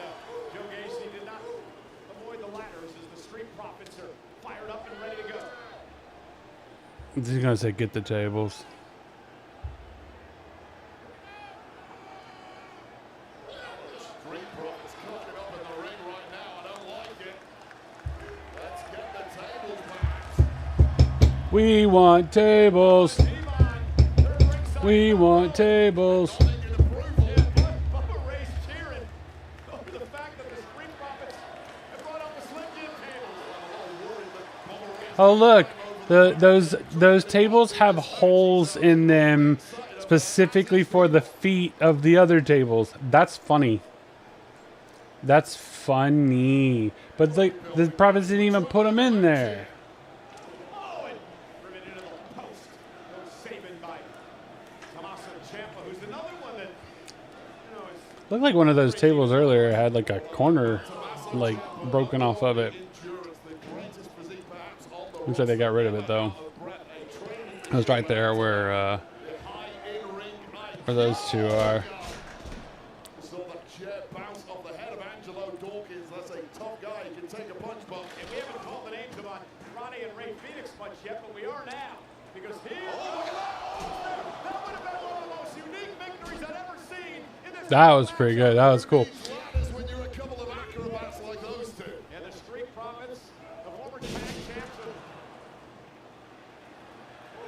Joe Gacy did not avoid the ladders as the Street Profits are fired up and ready to go. He's gonna say get the tables. Street Profits cooking up in the ring right now. I don't like it. Let's get the tables back. We want tables. We want tables. Oh look, those tables have holes in them specifically for the feet of the other tables. That's funny. That's funny. But the Profits didn't even put them in there. Looked like one of those tables earlier had like a corner like broken off of it. Looks like they got rid of it though. It was right there where those two are. So the chair that bounce off the head of Angelo Dawkins. That's a tough guy. He can take a punch, but And we haven't called the names of Ronnie and Ray Phoenix much yet, but we are now. Because here, look at that! That would have been one of the most unique victories I've ever seen in this. That was pretty good. That was cool. when you're a couple of acrobats like those two. And the Street Profits, the former tag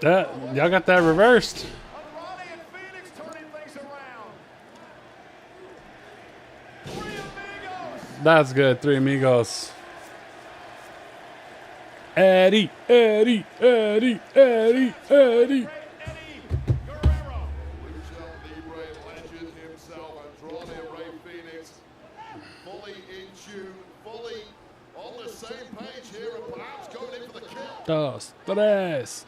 champs. Y'all got that reversed. Ronnie and Phoenix turning things around. Three Amigos. That's good. Three Amigos. Eddie, Eddie, Eddie, Eddie, Eddie. Legend himself, Andrade Ray Phoenix, fully in tune, fully on the same page here, and perhaps going in for the kill. Dos, tres.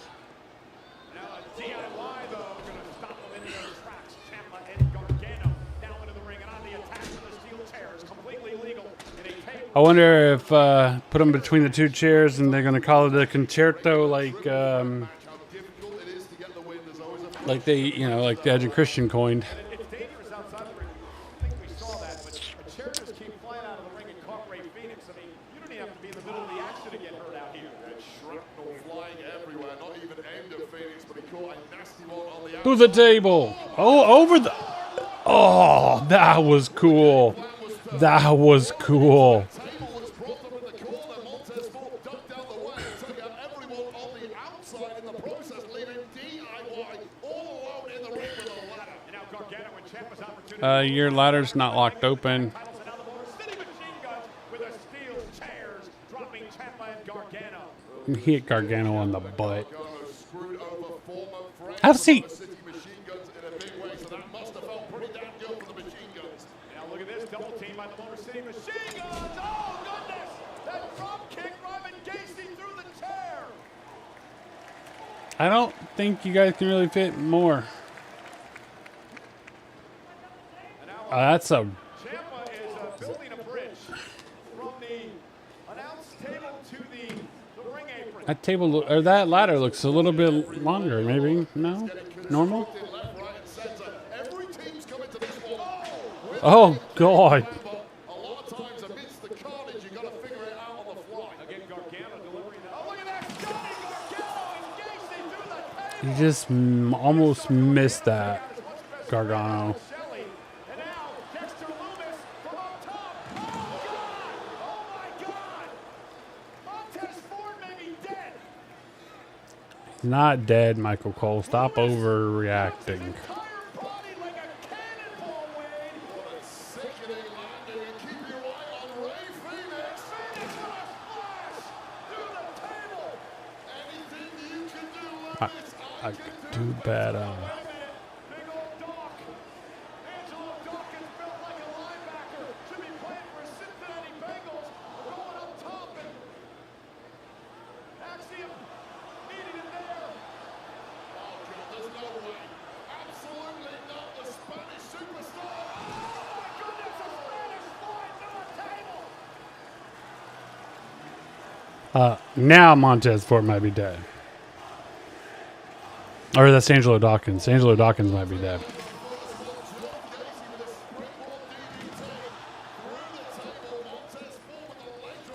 Now a DIY though, going to stop them in their tracks. Ciampa and Gargano now into the ring and on the attack of the steel chairs, completely legal in a table. I wonder if put them between the two chairs and they're gonna call it a concerto, like they, you know, like the Edge and Christian coined. It's dangerous outside the ring. I think we saw that, but a chair just keep flying out of the ring and caught Ray Phoenix. I mean, you don't even have to be in the middle of the action to get hurt out here. That shrapnel flying everywhere, not even aimed at Phoenix, but he caught a nasty one on the outside. To the table. Oh, over the. Oh, that was cool. That was cool. Your ladder's not locked open. He hit Gargano on the butt. Have a seat. Now look at this double team by the Motor City Machine Guns. Oh goodness! That drop kick, Robin Gacy through the chair. I don't think you guys can really fit more. That's a. Ciampa is building a bridge from the announce table to the ring apron. That table or that ladder looks a little bit longer. Maybe no, normal. Oh God! A lot of times amidst the carnage, you got to figure it out on the fly. Again, Gargano delivering that. Oh, look at that! Johnny Gargano and Gacy through the table. You just almost missed that, Gargano. Not dead, Michael Cole. Stop overreacting. I too bad. Now Montez Ford might be dead. Or that's Angelo Dawkins. Angelo Dawkins might be dead.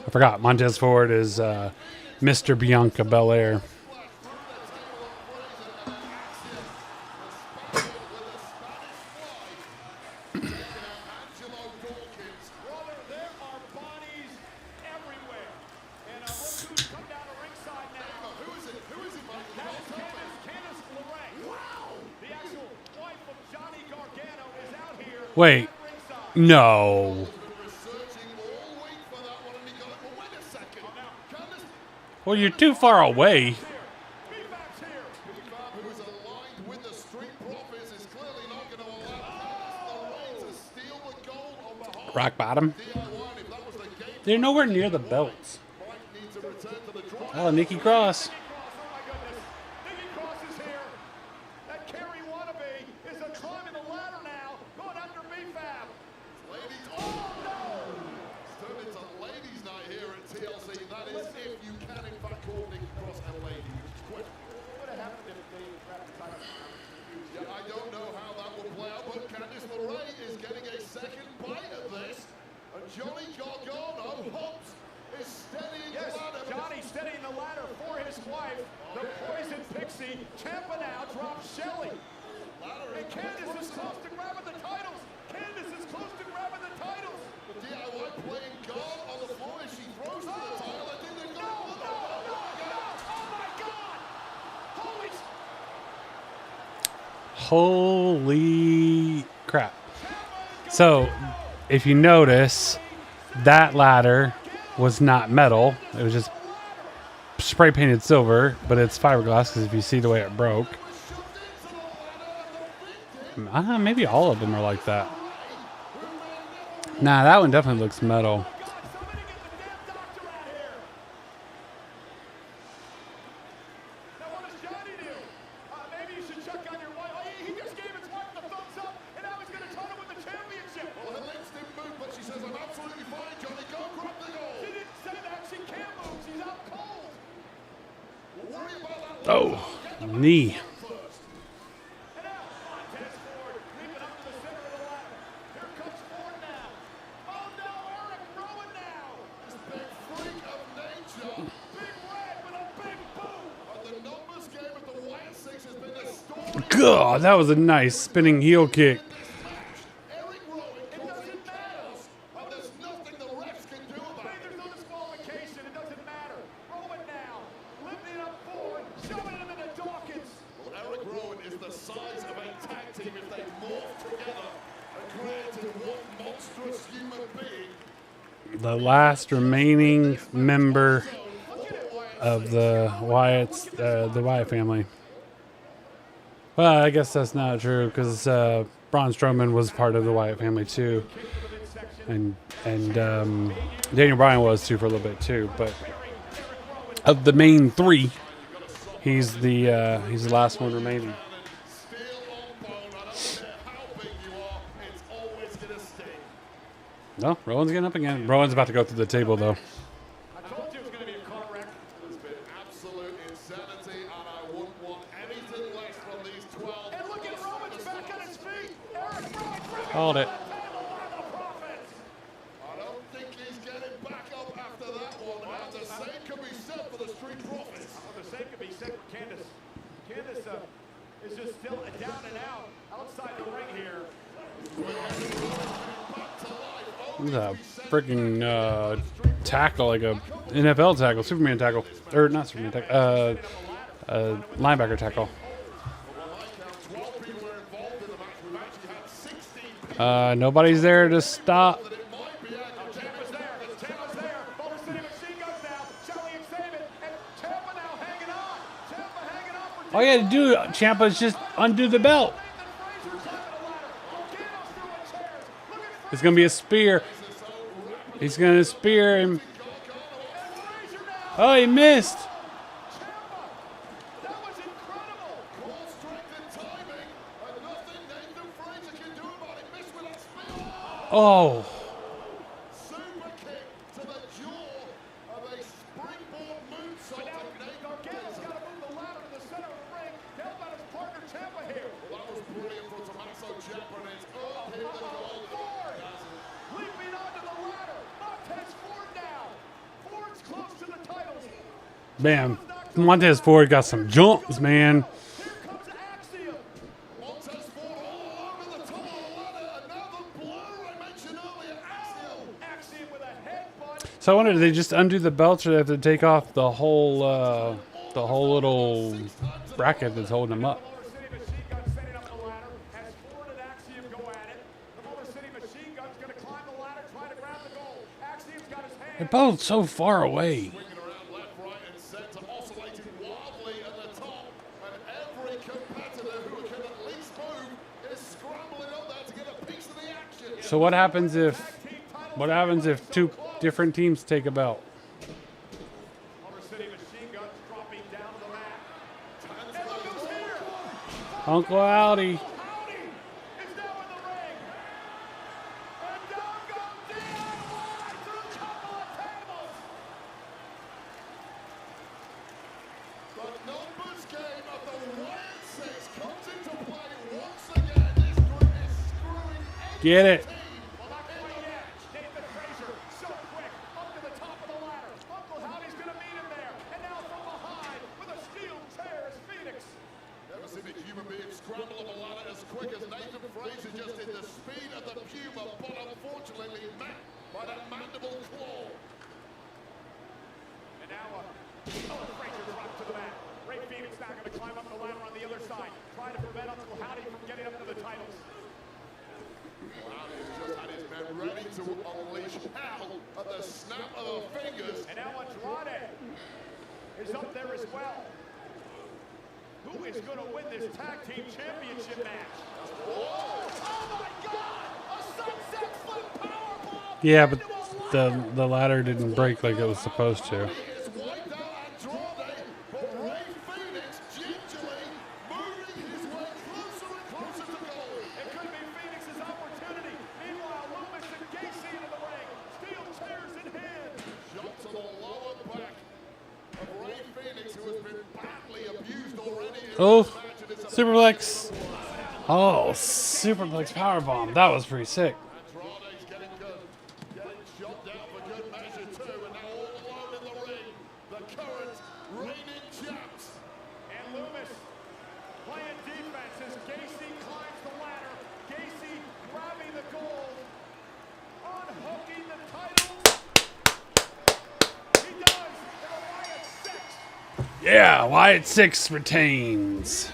I forgot. Montez Ford is Mr. Bianca Belair. Wait, no. Well, you're too far away. Rock bottom. They're nowhere near the belts. Oh, Nikki Cross. I don't know how that will play out, but Candice LeRae is getting a second bite at Johnny Gargano hops is steadying Yes, the ladder. Johnny steadying the ladder for his wife. The Poison Pixie. Ciampa now drops Shelly. And Candice is close to grabbing the titles. Candice is close to grabbing the titles. DIY playing guard on the floor as she throws to the title. I think they're No, going no, no, no. Oh, my God. Holy crap. So, if you notice, that ladder was not metal. It was just spray painted silver, but it's fiberglass because if you see the way it broke. Maybe all of them are like that. Nah, that one definitely looks metal. Oh, knee. God, that was a nice spinning heel kick. The last remaining member of the Wyatt family. Well, I guess that's not true because Braun Strowman was part of the Wyatt family too, and Daniel Bryan was too for a little bit too. But of the main three, he's the last one remaining. No, Rowan's getting up again. Rowan's about to go through the table, though. I told you it was going to be a car wreck. There's been absolute insanity, and I wouldn't want anything less from these 12. And look at Roman's back on his feet. Eric Rowan. Hold it. I don't think he's getting back up after that one, and the same can be said for the Street Profits. The same can be said for Candice. Candice is just still down and out outside the ring here. This is a freaking tackle, like a NFL tackle, Superman tackle, or not Superman tackle, linebacker tackle. Nobody's there to stop. All you had to do, Ciampa, is just undo the belt. It's going to be a spear. He's going to spear him. Oh, he missed. Oh. Man, Montez Ford got some jumps, man. So I wonder, do they just undo the belts, or do they have to take off the whole little bracket that's holding them up? They're both so far away. So what happens if two different teams take a belt? Uncle Howdy. Get it. fraudulently met by that mandible claw. And now, Frazier dropped to the mat. Ray Phoenix now going to climb up the ladder on the other side, try to prevent Uncle Howdy from getting up to the titles. Howdy has just had his men ready to unleash hell at the snap of the fingers. And now Andrade is up there as well. Who is going to win this tag team championship match? Oh my God! A sunset flip powerbomb! Yeah, but the ladder didn't break like it was supposed to. It's wiped out Andrade, but Ray Phoenix gingerly moving his way closer and closer to goal. It could be Phoenix's opportunity. Meanwhile, Loomis and Gacy into the ring. Steel chairs in hand. Shot to the lower back of Ray Phoenix, who has been badly abused already. Oh, Superplex. Oh, Superplex powerbomb. That was pretty sick. Andrade's getting good. Getting shot down for good measure too, and now all alone in the ring, the current reigning champs. And Loomis playing defense as Gacy climbs the ladder. Gacy grabbing the gold, unhooking the title. He does, and Wyatt 6. Yeah, Wyatt 6 retains.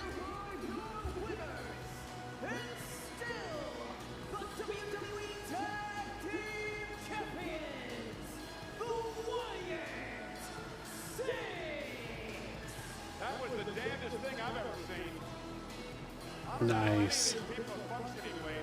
That was the damnedest thing I've ever seen. Nice. People functioning way.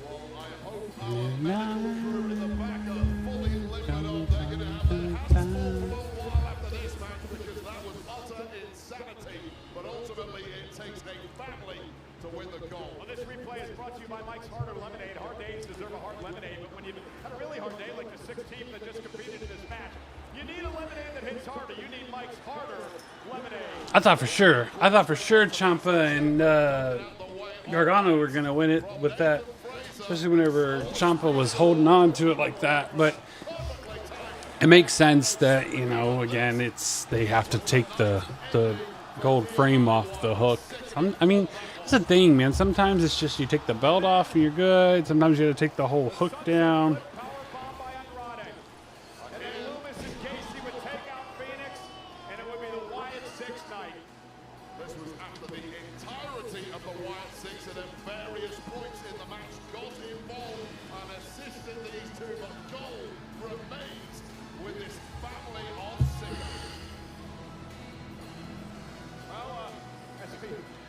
Well, I hope our medical crew in the back are fully livid up. They're going to have their hands full for a while after this match, because that was utter insanity. But ultimately, it takes a family to win the goal. Well, this replay is brought to you by Mike's Harder Lemonade. Hard days deserve a hard lemonade, but when you've had a really hard day like the 6 team that just competed in this match, you need a lemonade that hits harder. You need Mike's Harder Lemonade. I thought for sure Ciampa and Gargano were gonna win it with that, especially whenever Ciampa was holding on to it like that. But it makes sense that, you know, again, they have to take the gold frame off the hook. I mean, that's the thing, man. Sometimes it's just you take the belt off and you're good. Sometimes you got to take the whole hook down. Powerbomb by Andrade. And then Loomis and Gacy would take out Phoenix, and it would be the Wyatt 6 night. This was after the entirety of the Wyatt 6, and then various points in the match got involved and assisted these two, but gold remains with this family of 6. Well, as we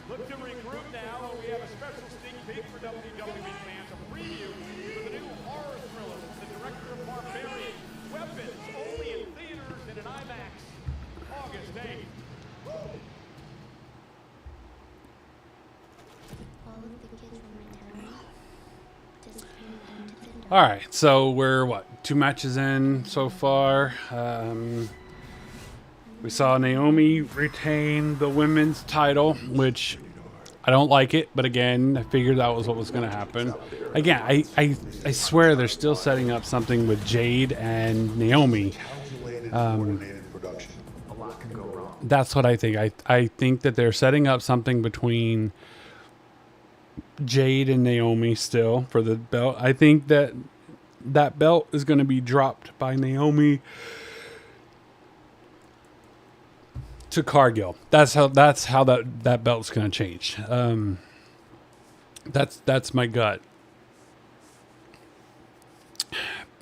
look to regroup now, we have a special sneak peek for WWE fans, a preview for the new horror thriller from the director of Barbarian, Weapons, only in theaters and in IMAX, August 8th. All right, so we're what, 2 matches in so far. We saw Naomi retain the women's title, which I don't like it, but again, I figured that was what was going to happen. Again, I swear they're still setting up something with Jade and Naomi. That's what I think. I think that they're setting up something between Jade and Naomi still for the belt. I think that belt is going to be dropped by Naomi to Cargill. That's how that belt's going to change. That's my gut.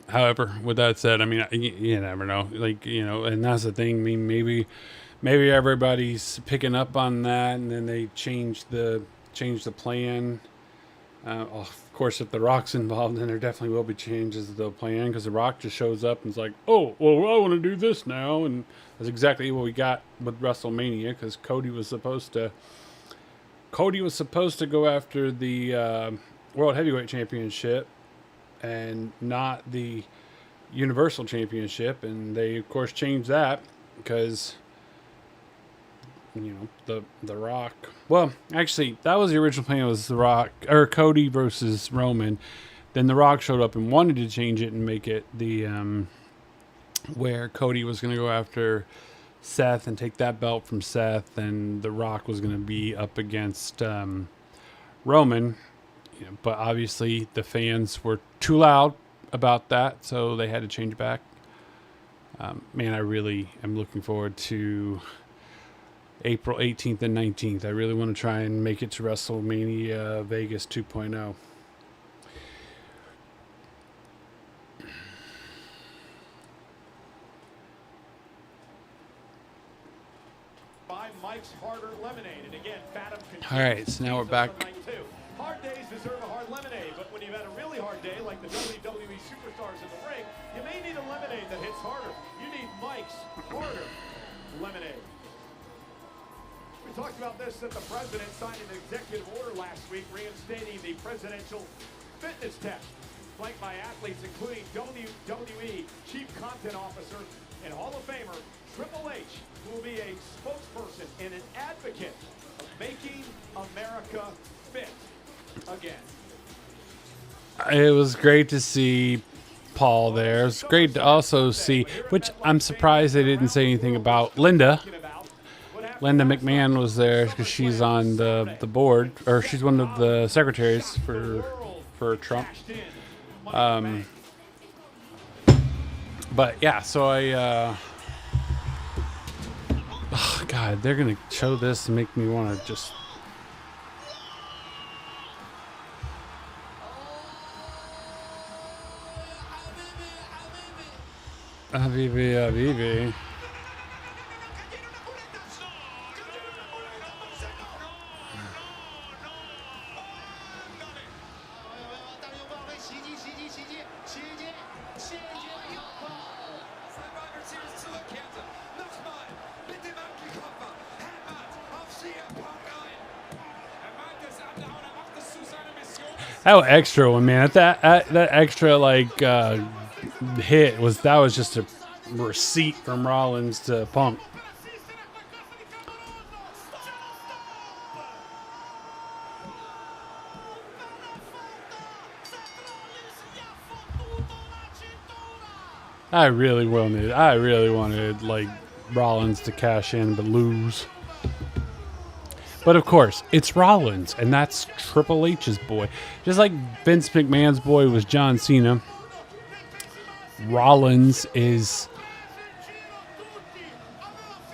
However, with that said, I mean, you never know. Like, you know, and that's the thing. I mean, maybe everybody's picking up on that, and then they change the plan. Of course, if The Rock's involved, then there definitely will be changes to the plan, because The Rock just shows up and is like, oh, well, I want to do this now. And that's exactly what we got with WrestleMania, because Cody was supposed to go after the World Heavyweight Championship and not the Universal Championship. And they, of course, changed that because, you know, the Rock. Well, actually, that was the original plan. It was the Rock or Cody versus Roman. Then the Rock showed up and wanted to change it and make it the where Cody was going to go after Seth and take that belt from Seth, and the Rock was going to be up against Roman. You know, but obviously the fans were too loud about that, so they had to change back. Man, I really am looking forward to April 18th and 19th. I really want to try and make it to WrestleMania Vegas 2.0. By Mike's Harder Lemonade. And again, Fathom All right, so now we're back. Hard days deserve a hard lemonade, but when you've had a really hard day, like the WWE superstars in the ring, you may need a lemonade that hits harder. You need Mike's Harder Lemonade. We talked about this that the president signed an executive order last week reinstating the presidential fitness test, flanked by athletes including WWE Chief Content Officer and Hall of Famer Triple H, who will be a spokesperson and an advocate of making America fit again. It was great to see Paul there. It was great to also see, which I'm surprised they didn't say anything about Linda. Linda McMahon was there because she's on the board, or she's one of the secretaries for Trump. But yeah, so oh God, they're gonna show this and make me want to just. Habibi. That extra one, man. That extra hit was just a receipt from Rollins to Punk. I really wanted like Rollins to cash in but lose. But of course, it's Rollins, and that's Triple H's boy. Just like Vince McMahon's boy was John Cena,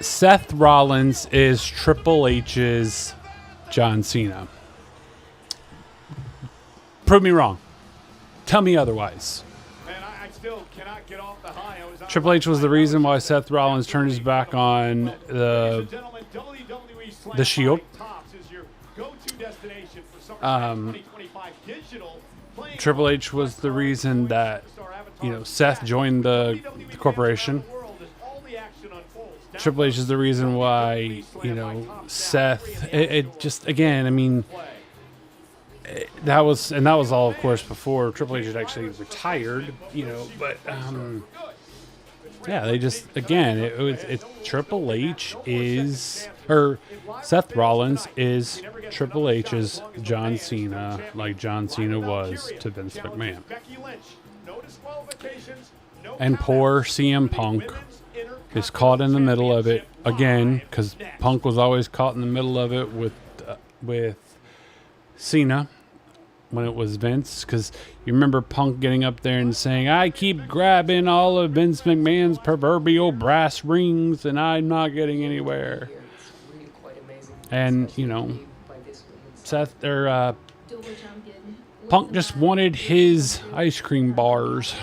Seth Rollins is Triple H's John Cena. Prove me wrong. Tell me otherwise. Man, I still cannot get off the high. Triple H was the reason why Seth Rollins turned his back on the Shield. Triple H was the reason that Seth joined the corporation. Triple H is the reason why Seth. It just, again, I mean, that was all, of course, before Triple H had actually retired. But yeah, they just, again, it's Triple H is, or Seth Rollins is Triple H's John Cena, like John Cena was to Vince McMahon. And poor CM Punk is caught in the middle of it again, because Punk was always caught in the middle of it with Cena when it was Vince, because you remember Punk getting up there and saying, "I keep grabbing all of Vince McMahon's proverbial brass rings and I'm not getting anywhere." And Seth or Punk just wanted his ice cream bars.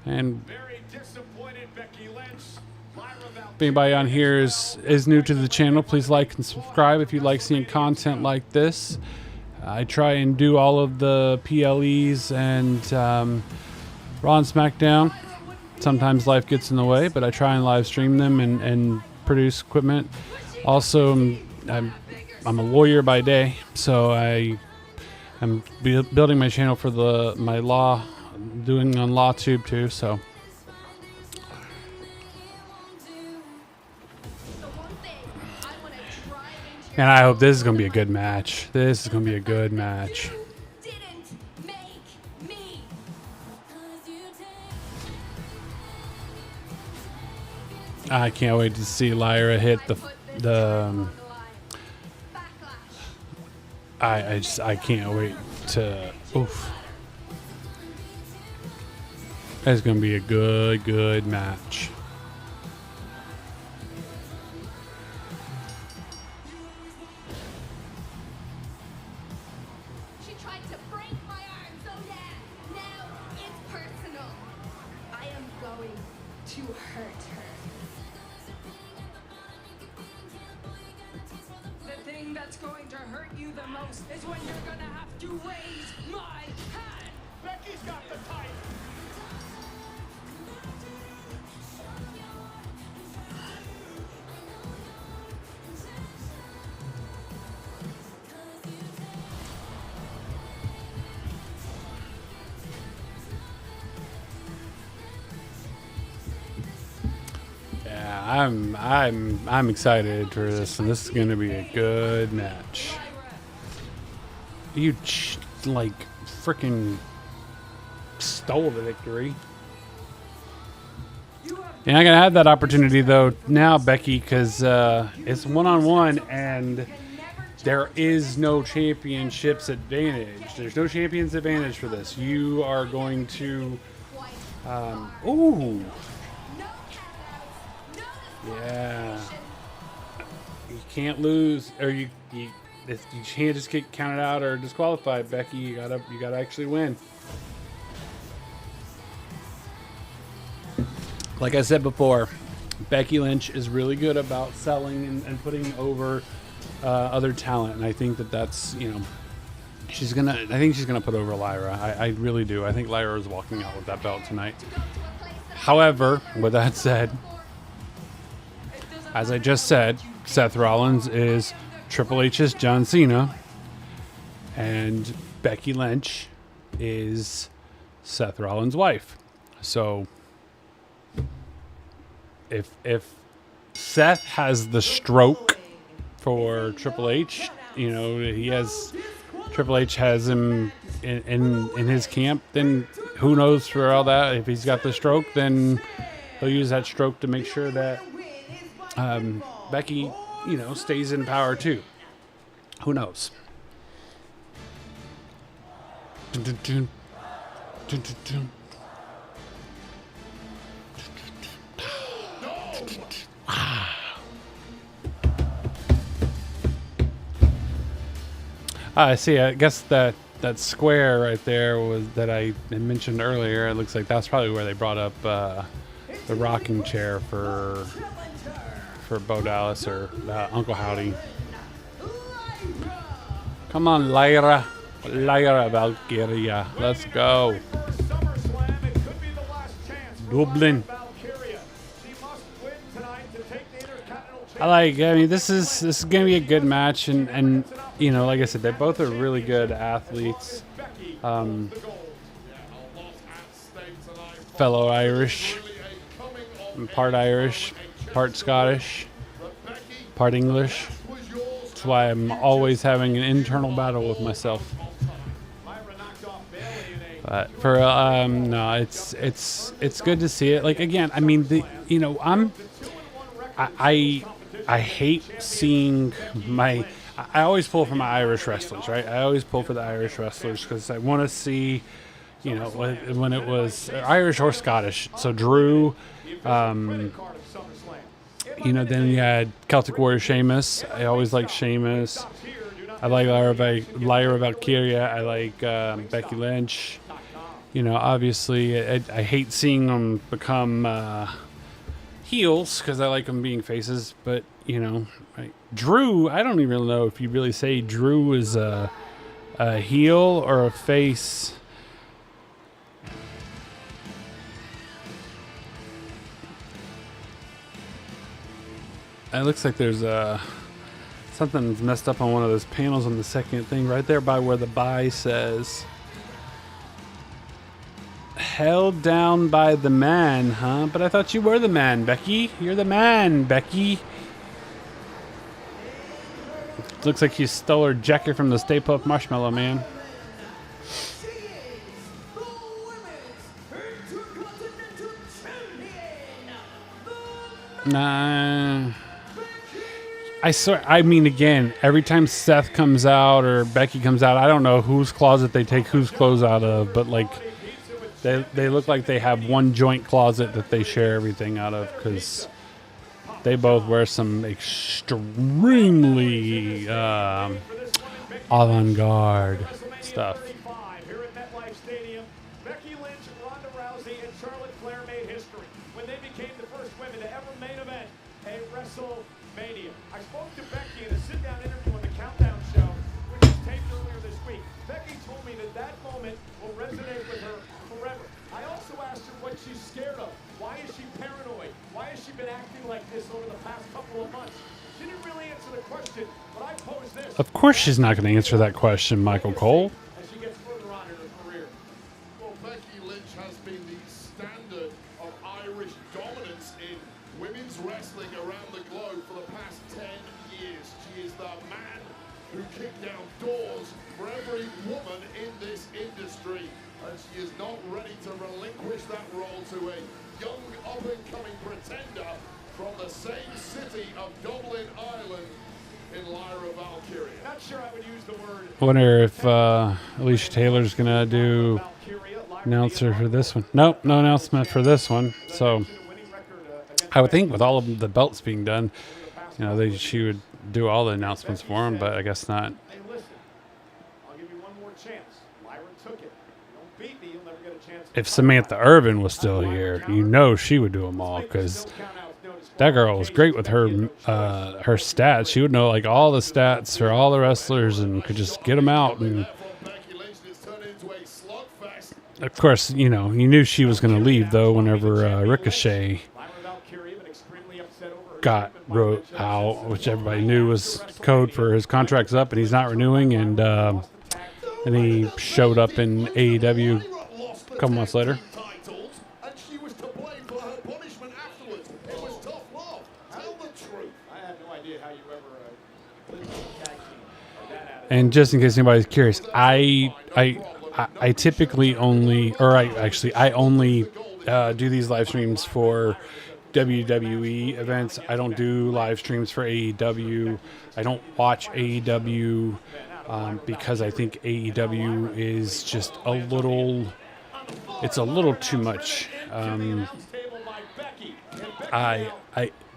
And if anybody on here is new to the channel, please like and subscribe if you like seeing content like this. I try and do all of the PLEs and Raw and SmackDown. Sometimes life gets in the way, but I try and live stream them and produce equipment. Also, I'm a lawyer by day, so I'm building my channel for my law, doing on LawTube too. So. And I hope this is going to be a good match. This is going to be a good match. I can't wait to see Lyra hit the I can't wait to. Oof. It's gonna be a good match. She tried to break my arms, oh yeah. Now it's personal. I am going to hurt her. The thing that's going to hurt you the most is when you're gonna have to raise my hand. Becky's got the title. Yeah, I'm excited for this, and this is gonna be a good match. You like freaking stole the victory. You're not gonna have that opportunity though now, Becky, because it's one-on-one, and there is no championships advantage. There's no champions advantage for this. You are going to, ooh. Yeah, you can't lose, or you can't just get counted out or disqualified, Becky. You gotta actually win. Like I said before, Becky Lynch is really good about selling and putting over other talent, and I think that's, you know, I think she's gonna put over Lyra. I really do. I think Lyra is walking out with that belt tonight. However, with that said, as I just said, Seth Rollins is Triple H's John Cena, and Becky Lynch is Seth Rollins' wife. So if Seth has the stroke for Triple H, you know, Triple H has him in his camp, then who knows for all that. If he's got the stroke, then he'll use that stroke to make sure that Becky, you know, stays in power too. Who knows? Dun, dun, dun. Dun, dun, dun. I see. I guess that square right there was that I had mentioned earlier. It looks like that's probably where they brought up the rocking chair for Bo Dallas or Uncle Howdy. Come on, Lyra Valkyria, let's go. Dublin. I mean, this is gonna be a good match, and you know, like I said, they both are really good athletes. Fellow Irish, part Irish, part Scottish, part English. That's why I'm always having an internal battle with myself. But for no, it's good to see it. Like, again, I mean, I hate seeing I always pull for my Irish wrestlers, right? I always pull for the Irish wrestlers because I want to see, you know, when it was Irish or Scottish. So Drew, you know, then you had Celtic Warrior Sheamus. I always like Sheamus. I like Lyra Valkyria. I like Becky Lynch. You know, obviously, I hate seeing them become heels because I like them being faces. But, you know, Drew, I don't even know if you really say Drew is a heel or a face. It looks like there's something's messed up on one of those panels on the second thing right there by where the buy says. Held down by the man, huh? But I thought you were the man, Becky. You're the man, Becky. Looks like you stole her jacket from the Stay Puft Marshmallow Man. Nah. I swear, I mean, again, every time Seth comes out or Becky comes out, I don't know whose closet they take whose clothes out of, but like they look like they have one joint closet that they share everything out of, because they both wear some extremely avant-garde stuff. Here at MetLife Stadium, Becky Lynch, Ronda Rousey, and Charlotte Flair made history when they became the first women to ever main event a WrestleMania. I spoke to Becky in a sit-down interview on the Countdown Show, which was taped earlier this week. Becky told me that that moment will resonate with her forever. I also asked her what she's scared of. Why is she paranoid? Why has she been acting like this over the past couple of months? She didn't really answer the question, but I posed this. Of course she's not going to answer that question, Michael Cole. As she gets further on in her career. Well, Becky Lynch has been the standard of Irish dominance in women's wrestling around the globe for the past 10 years. She is the man who kicked down doors for every woman in this industry, and she is not ready to relinquish that role to a young up-and-coming pretender from the same city of Dublin, Ireland, in Lyra Valkyria. Not sure I would use the word. I wonder if Alicia Taylor's going to do announcer for this one. Nope, no announcement for this one. So I would think with all of the belts being done, you know, she would do all the announcements for him, but I guess not. Hey, listen, I'll give you one more chance. Lyra took it. Don't beat me, you'll never get a chance. If Samantha Irvin was still here, you know she would do them all, because that girl was great with her her stats. She would know like all the stats for all the wrestlers and could just get them out. And of course, you know, you knew she was going to leave though whenever Ricochet got wrote out, which everybody knew was code for his contract's up and he's not renewing. And he showed up in AEW a couple months later. And just in case anybody's curious, I typically only, or I only do these live streams for WWE events. I don't do live streams for AEW. I don't watch AEW because I think AEW is just it's a little too much.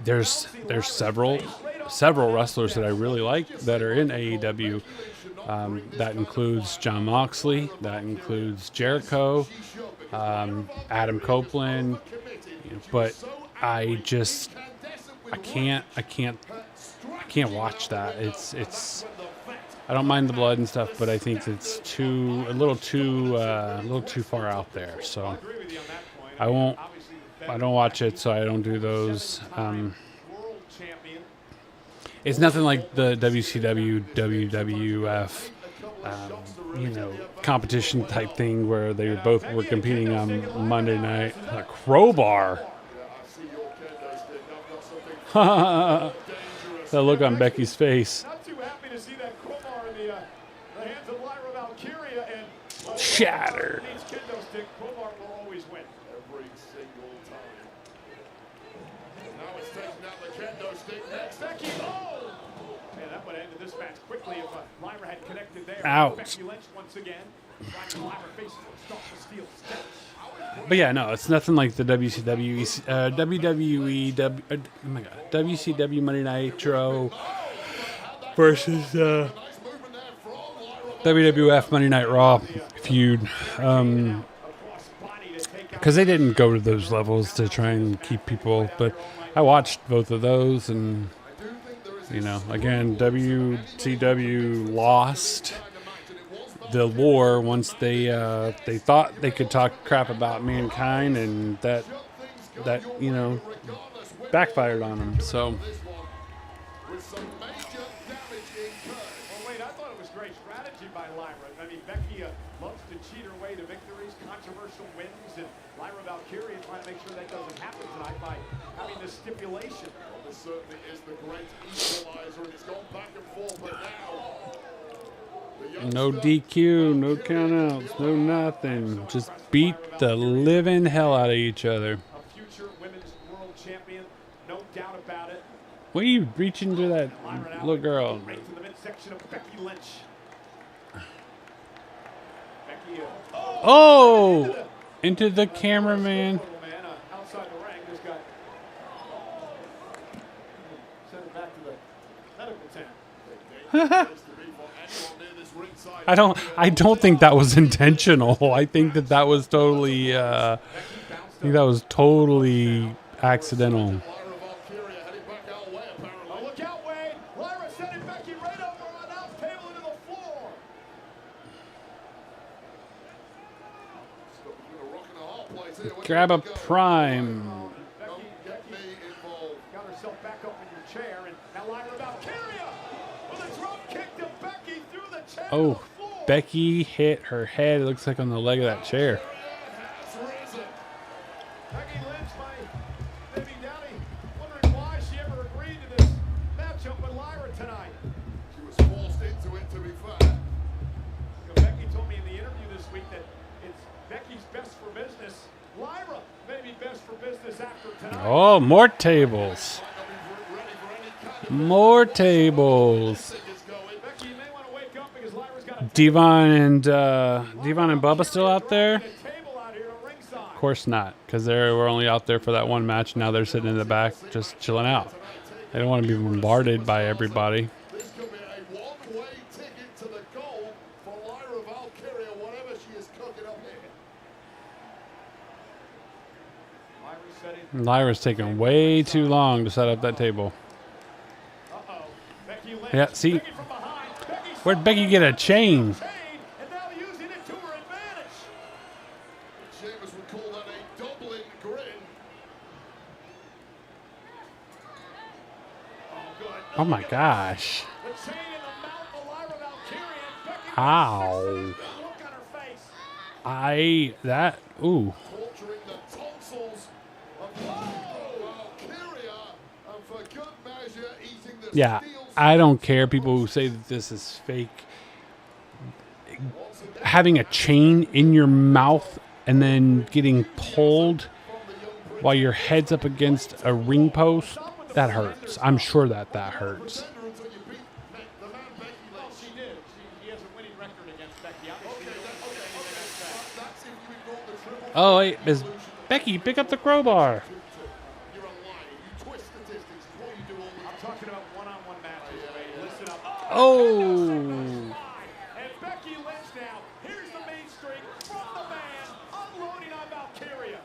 There's several wrestlers that I really like that are in AEW. That includes Jon Moxley, that includes Jericho, Adam Copeland, but I can't watch that. It's I don't mind the blood and stuff, but I think it's a little too far out there. So I don't watch it, so I don't do those. It's nothing like the WCW, WWF, competition type thing where they both were competing on Monday night. A crowbar. That look on Becky's face. Not too happy to see that crowbar in the hands of Lyra Valkyria and Shattered. Kendo stick. Crowbar will always win every single time. Now it's taking out the kendo stick next. Becky, man, that would have ended this match quickly if Lyra had connected there. Ouch. Becky Lynch once again. Lyra faces a stop the steel steps. But yeah, no, it's nothing like the WCW Monday Nitro versus WWF Monday Night Raw feud. Because they didn't go to those levels to try and keep people. But I watched both of those, and again, WCW lost the war once they thought they could talk crap about Mankind, and that backfired on them. So Well, wait, I thought it was great strategy by Lyra. I mean, Becky loves to cheat her way to victories, controversial wins, and Lyra Valkyria trying to make sure that doesn't happen tonight by having this stipulation. Well, this certainly is the great equalizer, and it's gone back and forth, but now no DQ, no countouts, no nothing. Just beat the living hell out of each other. A future women's world champion, no doubt about it. What are you reaching to that little girl? Right to the midsection of Becky Lynch. Becky, Oh! Into the cameraman. outside the ring just got sent back to the medical tent. I don't think that was intentional. I think that was totally accidental. Look out, Wade. Lyra sending Becky right over on the table into the floor. Grab a prime. Got herself back up in your chair, and now Lyra Valkyria with a drop kick to Becky through the chair. Oh, Becky hit her head. It looks like on the leg of that chair. Becky Lynch, my baby daddy, wondering why she ever agreed to this matchup with Lyra tonight. She was forced into it, to be fair. Becky told me in the interview this week that it's Becky's best for business. Lyra may be best for business after tonight. Oh, more tables. More tables. Devon and Bubba still out there? Of course not, because they were only out there for that one match. Now they're sitting in the back just chilling out. They don't want to be bombarded by everybody. This could be a one-way ticket to the goal for Lyra Valkyria, whatever she is cooking up here. Lyra's taking way too long to set up that table. Yeah, see? Where'd Becky get a chain? Sheamus would call that a Dublin grin. Oh my gosh. Ow. Ooh. Torturing the tonsils of Valkyria, and for good measure eating the Yeah, I don't care. People who say that this is fake. Having a chain in your mouth and then getting pulled while your head's up against a ring post, that hurts. I'm sure that hurts. Oh, wait, is Becky, pick up the crowbar. Oh. And Becky Lynch now. Here's the main string from the man, unloading on Valkyria.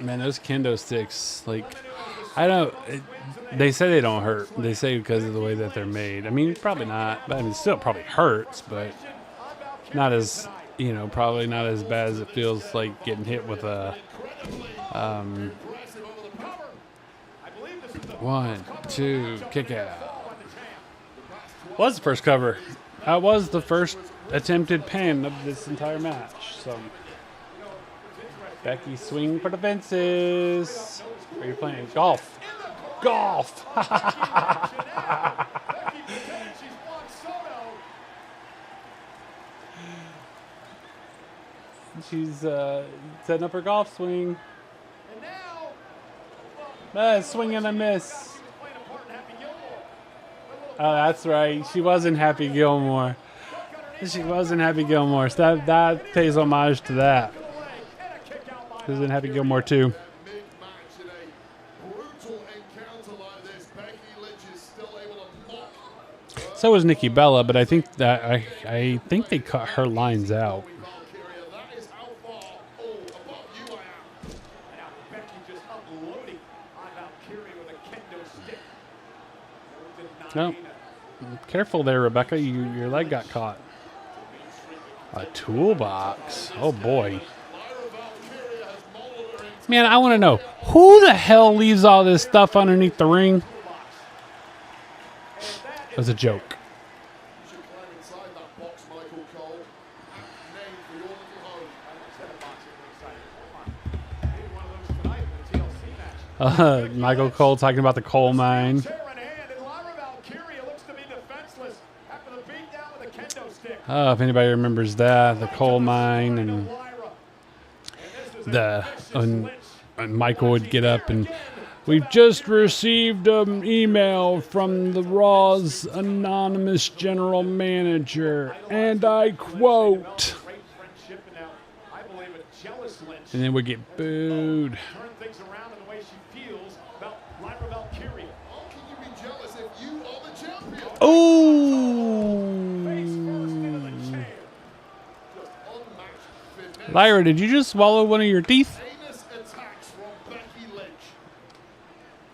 Man, those kendo sticks, like, I don't, they say they don't hurt. They say because of the way that they're made. I mean, probably not. But I mean, it still probably hurts, but not as, probably not as bad as it feels like getting hit with a, 1, 2, kick out. Was the first cover. That was the first attempted pin of this entire match. So, Becky swing for the fences. Are you playing golf? Golf. She's setting up her golf swing. Swing and a miss. Oh, that's right. She wasn't Happy Gilmore. She wasn't Happy Gilmore. So that pays homage to that. She was in Happy Gilmore too. So was Nikki Bella, but I think that I think they cut her lines out. No. Careful there, Rebecca. Your leg got caught. A toolbox. Oh, boy. Man, I want to know, who the hell leaves all this stuff underneath the ring? It was a joke. Michael Cole talking about the coal mine. If anybody remembers that, the coal mine, and Michael would get up and We've just received an email from the Raw's anonymous general manager, and I quote, and then we get booed. Turn things around in the way she feels about Lyra Valkyria. How can you be jealous if you are the champion? Oh! Lyra, did you just swallow one of your teeth? Heinous attacks from Becky Lynch.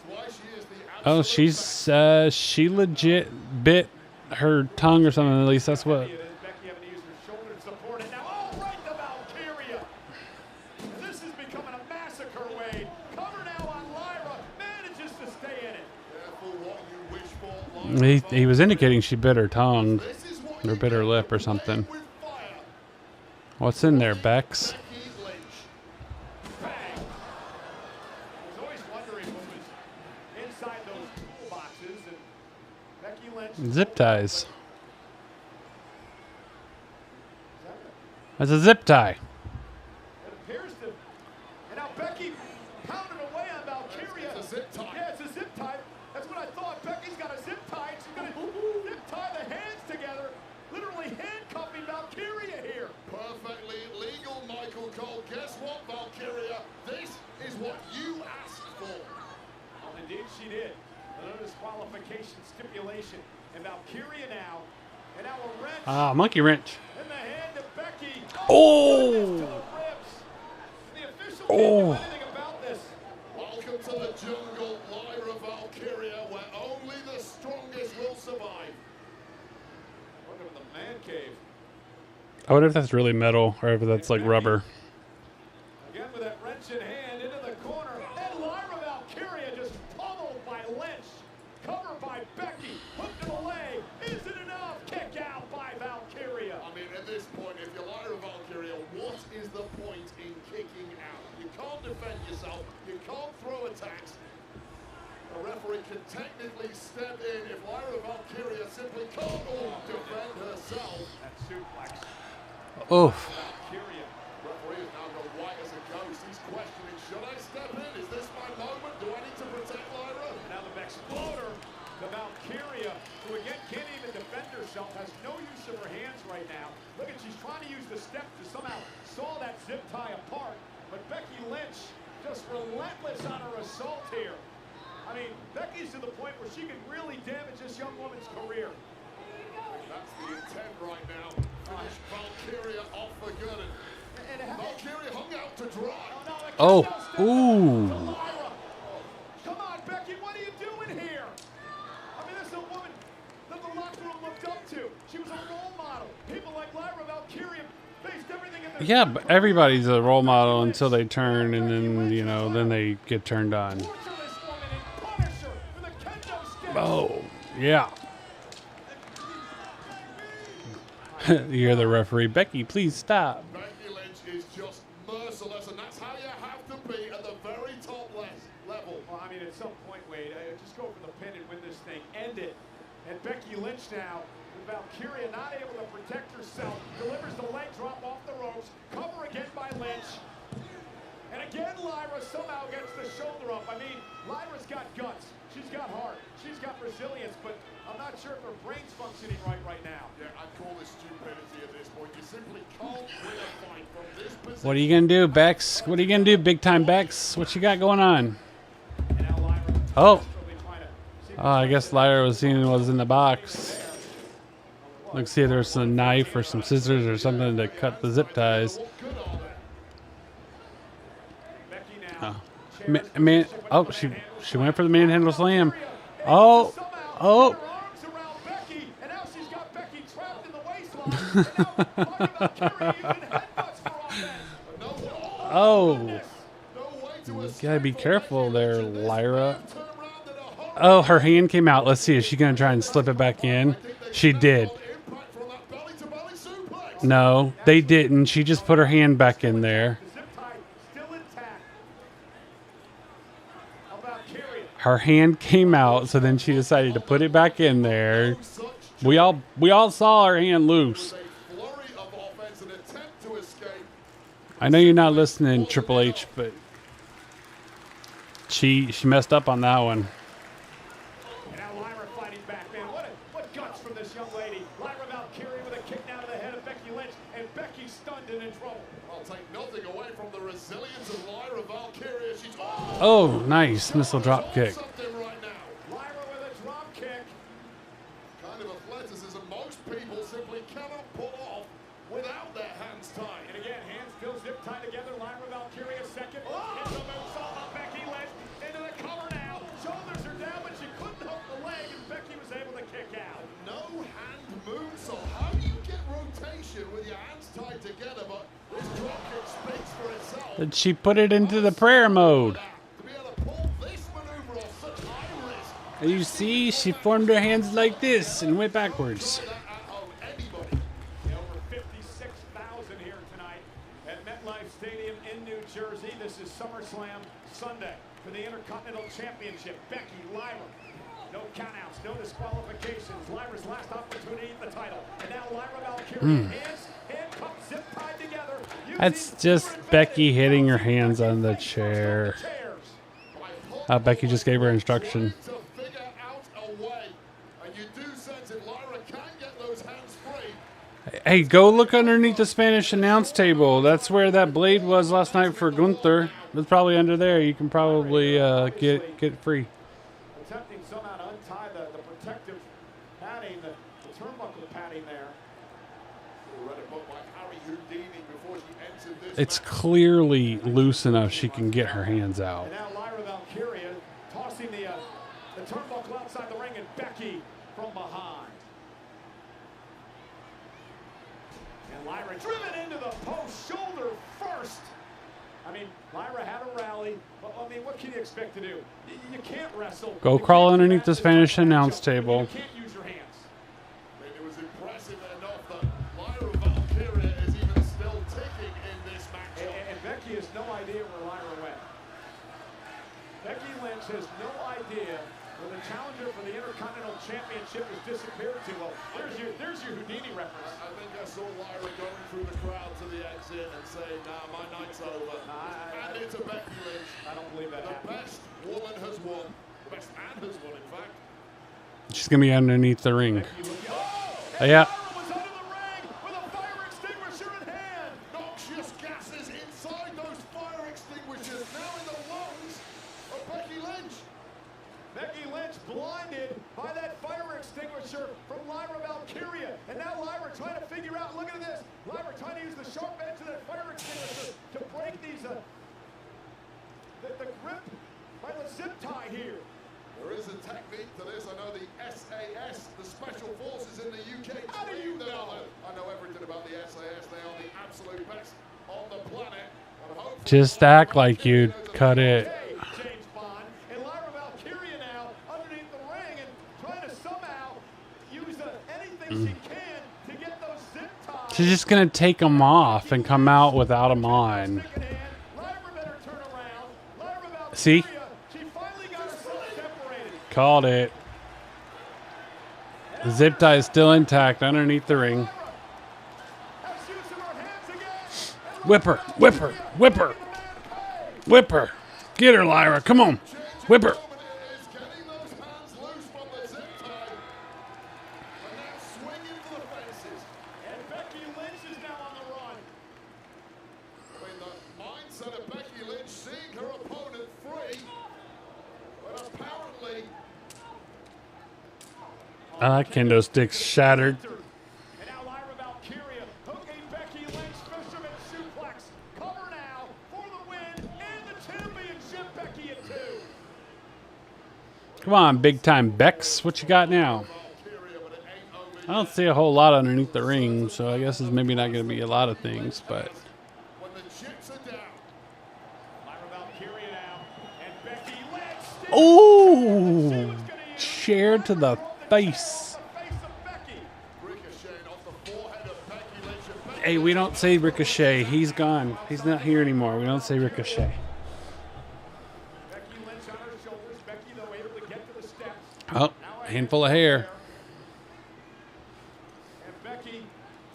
Why she is the Oh, she legit bit her tongue or something. At least that's what. Becky having to use her shoulder to support it. Now, oh, right to Valkyria. And this is becoming a massacre, Wade. Cover now on Lyra. Manages to stay in it. Careful what you wish for. He was indicating she bit her tongue or bit her lip or something. What's in there, Bex? Becky Lynch. Bang. I was always wondering what was inside those boxes. And Becky Lynch. Zip ties. That's a zip tie. It appears to. And now Becky pounded away on Valkyria. It's a zip tie. Yeah, it's a zip tie. That's what I thought. Becky's got a zip tie. She's going to zip tie the hands together. Literally handcuffing Valkyria here. Perfectly legal, Michael Cole. Guess what, Valkyria? This is what you asked for. Well, indeed she did. No disqualification stipulation. And Valkyria now. And now a wrench. Ah, monkey wrench. In the hand of Becky. Oh! To the ribs. The official can't Oh. do anything about this. Welcome to the jungle, Lyra Valkyria, where only the strongest will survive. Welcome to the man cave. I wonder if that's really metal or if that's like rubber. Again with that wrench in hand into the corner. And Lyra Valkyria just pummeled by Lynch. Covered by Becky. Hook to the leg. Is it enough? Kick out by Valkyria. I mean, at this point, if you're Lyra Valkyria, what is the point in kicking out? You can't defend yourself. You can't throw attacks. The referee can technically step in if Lyra Valkyria simply can't defend herself. That suplex. Oof. Valkyria. Referee is now gone white as a ghost. He's questioning, should I step in? Is this my moment? Do I need to protect Lyra? And now the exploder to Valkyria, who again can't even defend herself, has no use of her hands right now. Look at, she's trying to use the step to somehow saw that zip tie apart. But Becky Lynch just relentless on her assault here. I mean, Becky's to the point where she can really damage this young woman's career. That's the intent right now. Finish Valkyria off for good. And Valkyria hung out to dry. Oh, ooh. Come on, Becky, what are you doing here? I mean, this is a woman that the locker room looked up to. She was a role model. People like Lyra Valkyria faced everything in their Yeah, but everybody's a role model until they turn, and then, you know, then they get turned on. Oh, yeah. You're the referee. Becky, please stop. Becky Lynch is just merciless, and that's how you have to be at the very top level. Well, I mean, at some point, Wade, just go for the pin and win this thing. End it. And Becky Lynch now, with Valkyria not able to protect herself, delivers the leg drop off the ropes. Cover again by Lynch. And again, Lyra somehow gets the shoulder up. I mean, Lyra's got guts. She's got heart. She's got resilience, but I'm not sure if her brain's functioning right now. Yeah, I'd call this stupidity at this point. You simply can't win a fight from this position. What are you going to do, Bex? What are you going to do, big time Bex? What you got going on? Oh. Oh, I guess Lyra was seeing what was in the box. Let's see if there's a knife or some scissors or something to cut the zip ties. Oh, man, oh, she went for the manhandle slam. Oh, oh. Oh. You gotta be careful there, Lyra. Oh, her hand came out. Let's see. Is she going to try and slip it back in? She did. No, they didn't. She just put her hand back in there. Her hand came out, so then she decided to put it back in there. We all saw her hand loose. I know you're not listening, Triple H, but She messed up on that one. And now Lyra fighting back, man. What guts from this young lady. Lyra Valkyria with a kick down to the head of Becky Lynch, and Becky stunned and in trouble. I'll take nothing away from the resilience of Lyra Valkyria. She's Oh, nice missile drop kick. something right now. Lyra with a drop kick. Kind of athleticism most people simply cannot pull off without their hands tied. And again, hands still zip tied together. Lyra Valkyria second. Into the moonsault on Becky Lynch. Into the cover now. Shoulders are down, but she couldn't hook the leg, and Becky was able to kick out. No hand moonsault. How do you get rotation with your hands tied together? But this drop kick speaks for itself. Did she put it into the prayer mode? To be able to pull this maneuver off such high risk. And you see, she formed her hands like this and went backwards. Over 56,000 here tonight at MetLife Stadium in New Jersey. This is SummerSlam Sunday for the Intercontinental Championship. Becky, Lyra, no countouts, no disqualifications. Lyra's last opportunity at the title. And now Lyra Valkyria, handcuffed, zip tied together. That's just Becky hitting her hands on the chair. Becky just gave her instruction. To figure out a way. And you do sense if Lyra can't get those hands free. Hey, go look underneath the Spanish announce table. That's where that blade was last night for Gunther. It's probably under there. You can probably get it free. Attempting somehow to untie the protective padding, the turnbuckle padding there. Read a book by Harry Houdini before she entered this It's match. clearly loose enough she can get her hands out. And now Lyra Valkyria tossing the turnbuckle outside the ring, and Becky from behind. And Lyra driven into the post, shoulder first. I mean, Lyra had a rally, but I mean, what can you expect to do? You can't wrestle. Go You crawl can't underneath the wrestle Spanish matchup. announce table. You can't use your hands. I mean, it was impressive enough that Lyra Valkyria is even still ticking in this matchup. And Becky has no idea where Lyra went. Becky Lynch has no idea where the challenger for the Intercontinental Championship has disappeared to. Well, there's your Houdini reference. I think I saw Lyra going through the crowd to the exit and saying, nah, my night's over. And it's a Becky Lynch. I don't believe that The happened. best woman has won. The best man has won, in fact. She's going to be underneath the ring. Oh! Yeah. Lyra was under the ring with a fire extinguisher in hand. Noxious gases inside those fire extinguishers, now in the lungs of Becky Lynch. Becky Lynch blinded by that fire extinguisher from Lyra Valkyria. And now Lyra trying to figure out, look at this, Lyra trying to use the sharp edge of that fire extinguisher to break these, the grip by the zip tie here. There is a technique to this. I know the SAS, the Special Forces in the UK. How do you know? I know everything about the SAS. They are the absolute best on the planet. And hopefully Just act like you'd cut it. James Bond, and Lyra Valkyria now underneath the ring and trying to somehow use anything she can to get those zip ties. She's just going to take them off and come out without them on. Lyra better turn around. Lyra Valkyria, See? she finally got herself separated. Called it. The zip tie is still intact underneath the ring. Has used her hands again. Whip her. Whip her. Whip her. Whip her. Get her, Lyra. Come on. Whip her. is getting those hands loose from the zip tie. And now swinging for the fences. And Becky Lynch is now on the run. I mean, the mindset of Becky Lynch seeing her opponent free. But apparently, Kendo stick's shattered. And now Lyra Valkyria hooking Becky Lynch, fisherman suplex. Cover now for the win and the championship. Becky at 2. Come on, big time Bex. What you got now? I don't see a whole lot underneath the ring, so I guess it's maybe not going to be a lot of things, but when the chips are down, Lyra Valkyria now and Becky Lynch. ooh, chair to the face. ricocheting off the forehead of Becky Lynch. And Becky Hey, we don't say Ricochet. He's gone. He's not here anymore. We don't say Ricochet. Becky Lynch on her shoulders. Becky, though, able to get to the steps. Oh, handful of hair. And Becky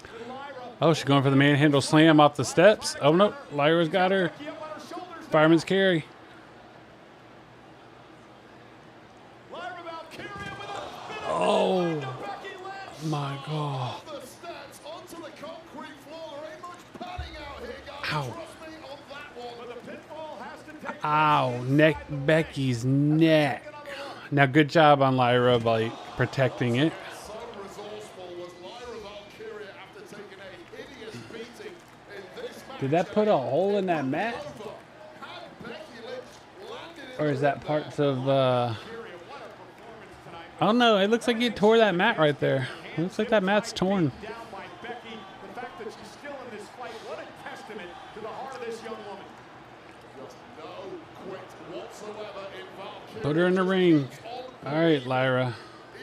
and Lyra. Oh, she's going for the manhandle slam off the steps. Oh, no. Lyra's got her. Becky up on her shoulders. Fireman's carry. my God. The steps onto the concrete floor. There ain't much padding out here, guys. Ow. Trust me on that one. But the pinfall has to take Ow, neck, Becky's neck. Now, good job on Lyra by protecting it. So resourceful was Lyra Valkyria after taking a hideous beating in this match. Did that put a hole in that mat? Had Becky Lynch landed in Or is that parts of, I don't know. It looks like you tore that mat right there. It looks like that mat's torn. down by Becky. The fact that she's still in this fight, what a testament to the heart of this young woman. just no quit whatsoever in Valkyria. Put her in the ring. All right, Lyra.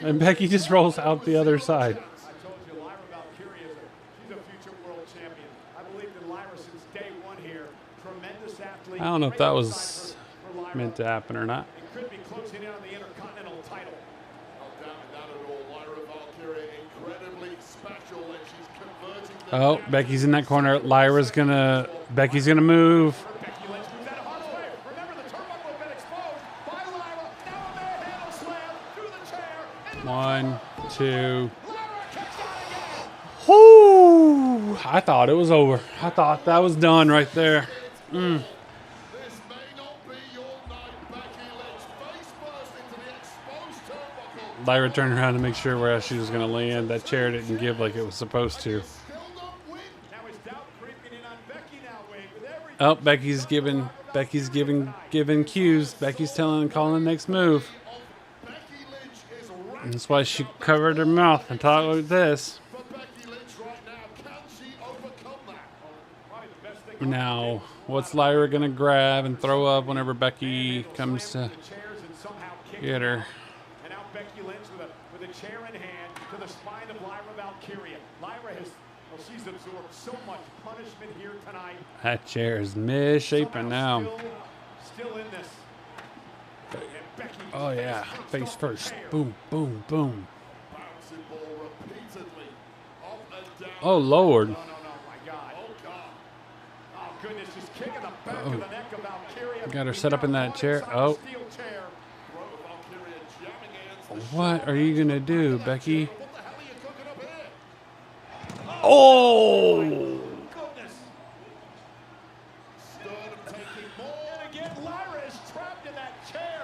And Becky just rolls out the other side. I told you, Lyra Valkyria, she's a future world champion. I believe in Lyra since day one here. Tremendous athlete. I don't know if that Great was decipher for Lyra. meant to happen or not. It could be closing in on the Intercontinental title. Not doubting that at all. Lyra Valkyria incredibly special and she's converting the Oh, Becky's in that corner. Lyra's gonna. Becky's gonna move. Becky Lynch moves out of harm's way. Remember, the turnbuckle had been exposed by Lyra. Now a manhandle slam through the chair. And 1, 2. Lyra kicks out again. Whoo! I thought it was over. I thought that was done right there. This may not be your night, Becky Lynch. Face first into the exposed turnbuckle. Lyra turned around to make sure where she was gonna land. That chair didn't give like it was supposed to. Still not win. Now is doubt creeping in on Becky now, Wade. With every Oh, Becky's giving cues. Becky's calling the next move. Becky Lynch is right. And that's why she covered her mouth and talked like this. For Becky Lynch right now, can she overcome that? probably the best thing. Now, what's Lyra gonna grab and throw up whenever Becky comes to The chairs and somehow kick get her? And now Becky Lynch with a chair in hand to the spine of Lyra Valkyria. Lyra has, well, she's absorbed so much punishment here tonight. That chair is misshapen now. Still in this. And Becky Oh yeah, face first. Boom, boom, boom. Bouncing ball repeatedly. Up and down. Oh Lord. No, my God. Oh, God. Oh, goodness, just kicking the back of the neck of Valkyria. Got her set up in that chair. Oh. Steel chair. Bro, Valkyria jamming against the What are you gonna do, Becky? What the hell are you cooking up here? Oh! Goodness. Sternum taking more. And again, Lyra is trapped in that chair.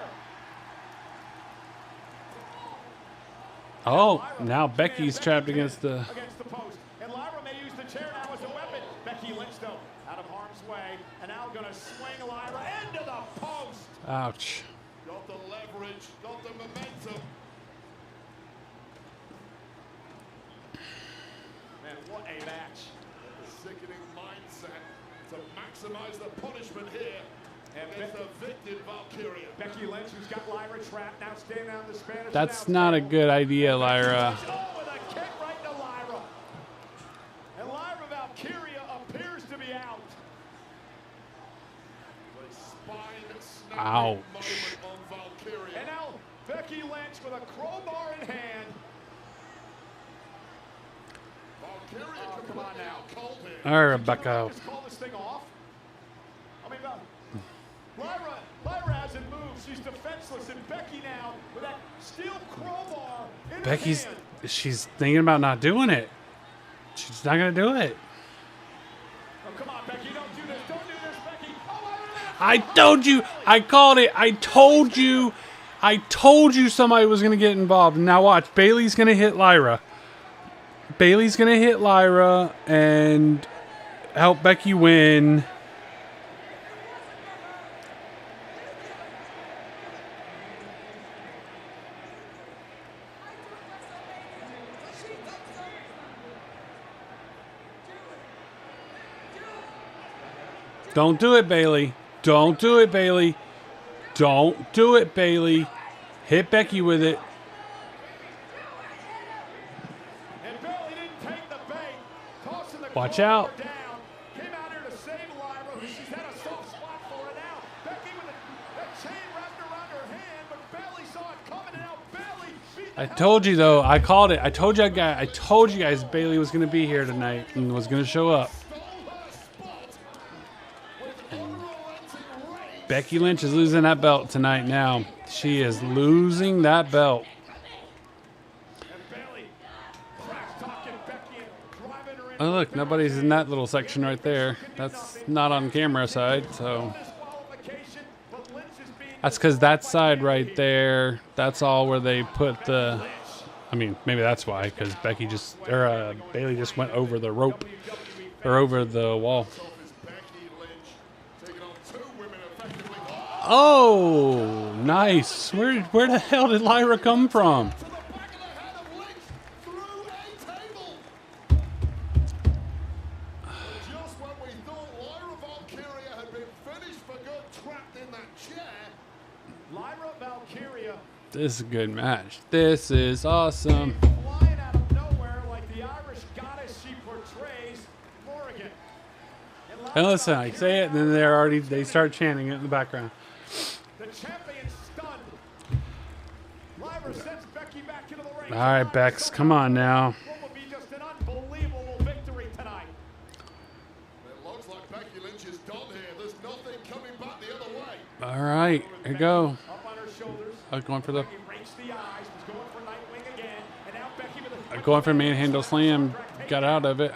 Oh, now Becky's trapped against the. Against the post. And Lyra may use the chair now as a weapon. Becky Lynch, though, out of harm's way. And now going to swing Lyra into the post. Ouch. Got the leverage, got the momentum. Man, what a match. The sickening mindset to maximize the punishment here. And It's the victim Valkyria. Becky Lynch, who's got Lyra trapped, now standing on the Spanish. That's announce not a table. good idea, Lyra. Oh, with a kick right to Lyra. And Lyra Valkyria appears to be out. The spine-snapping Ouch. moment on Valkyria. And now Becky Lynch with a crowbar in hand. Valkyria Oh, come on completely now. out cold here. All right, Rebecca. Just call this thing off. I mean, Lyra hasn't moved. She's defenseless. And Becky now with that steel crowbar in her Becky's. hand. She's thinking about not doing it. She's not gonna do it. Oh, come on, Becky. Don't do this. Don't do this, Becky. Oh, Lyra. I told you. I called it. I told you. I told you somebody was gonna get involved. Now watch. Bailey's gonna hit Lyra. Bailey's gonna hit Lyra and help Becky win. Don't do it, Bailey. Don't do it, Bailey. Don't do it, Bailey. Hit Becky with it. And Bailey didn't take the bait. Tossing the Watch crowbar out. down. Came out here to save Lyra, who she's had a soft spot for it now. Becky with that chain wrapped around her hand, but Bailey saw it coming, and now Bailey beat the I hell told you though. I called it. I told you guys Bailey was gonna be here tonight and was gonna show up. Becky Lynch is losing that belt tonight now. She is losing that belt. And Bailey Oh, look, nobody's in that little section right there. That's not on camera side, so. That's because that side right there, that's all where they put the. I mean, maybe that's why, because Bailey just went over the rope or over the wall. Oh, nice. Where the hell did Lyra come from? Just when we thought Lyra Valkyria had been finished for good, trapped in that chair. Lyra Valkyria. This is a good match. This is awesome. Flying out of nowhere like the Irish goddess she portrays, Morrigan. And listen, I say it, and then they start chanting it in the background. The champion stunned. Lyra sends Becky back into the ring. All right, Bex, come on now. What will be just an unbelievable victory tonight. It looks like Becky Lynch is done here. There's nothing coming back the other way. All right, here you go. Up on her shoulders. Going for the. Becky rakes the eyes. Was going for Nightwing again. And now Becky with a Going for manhandle slam. Got out of it.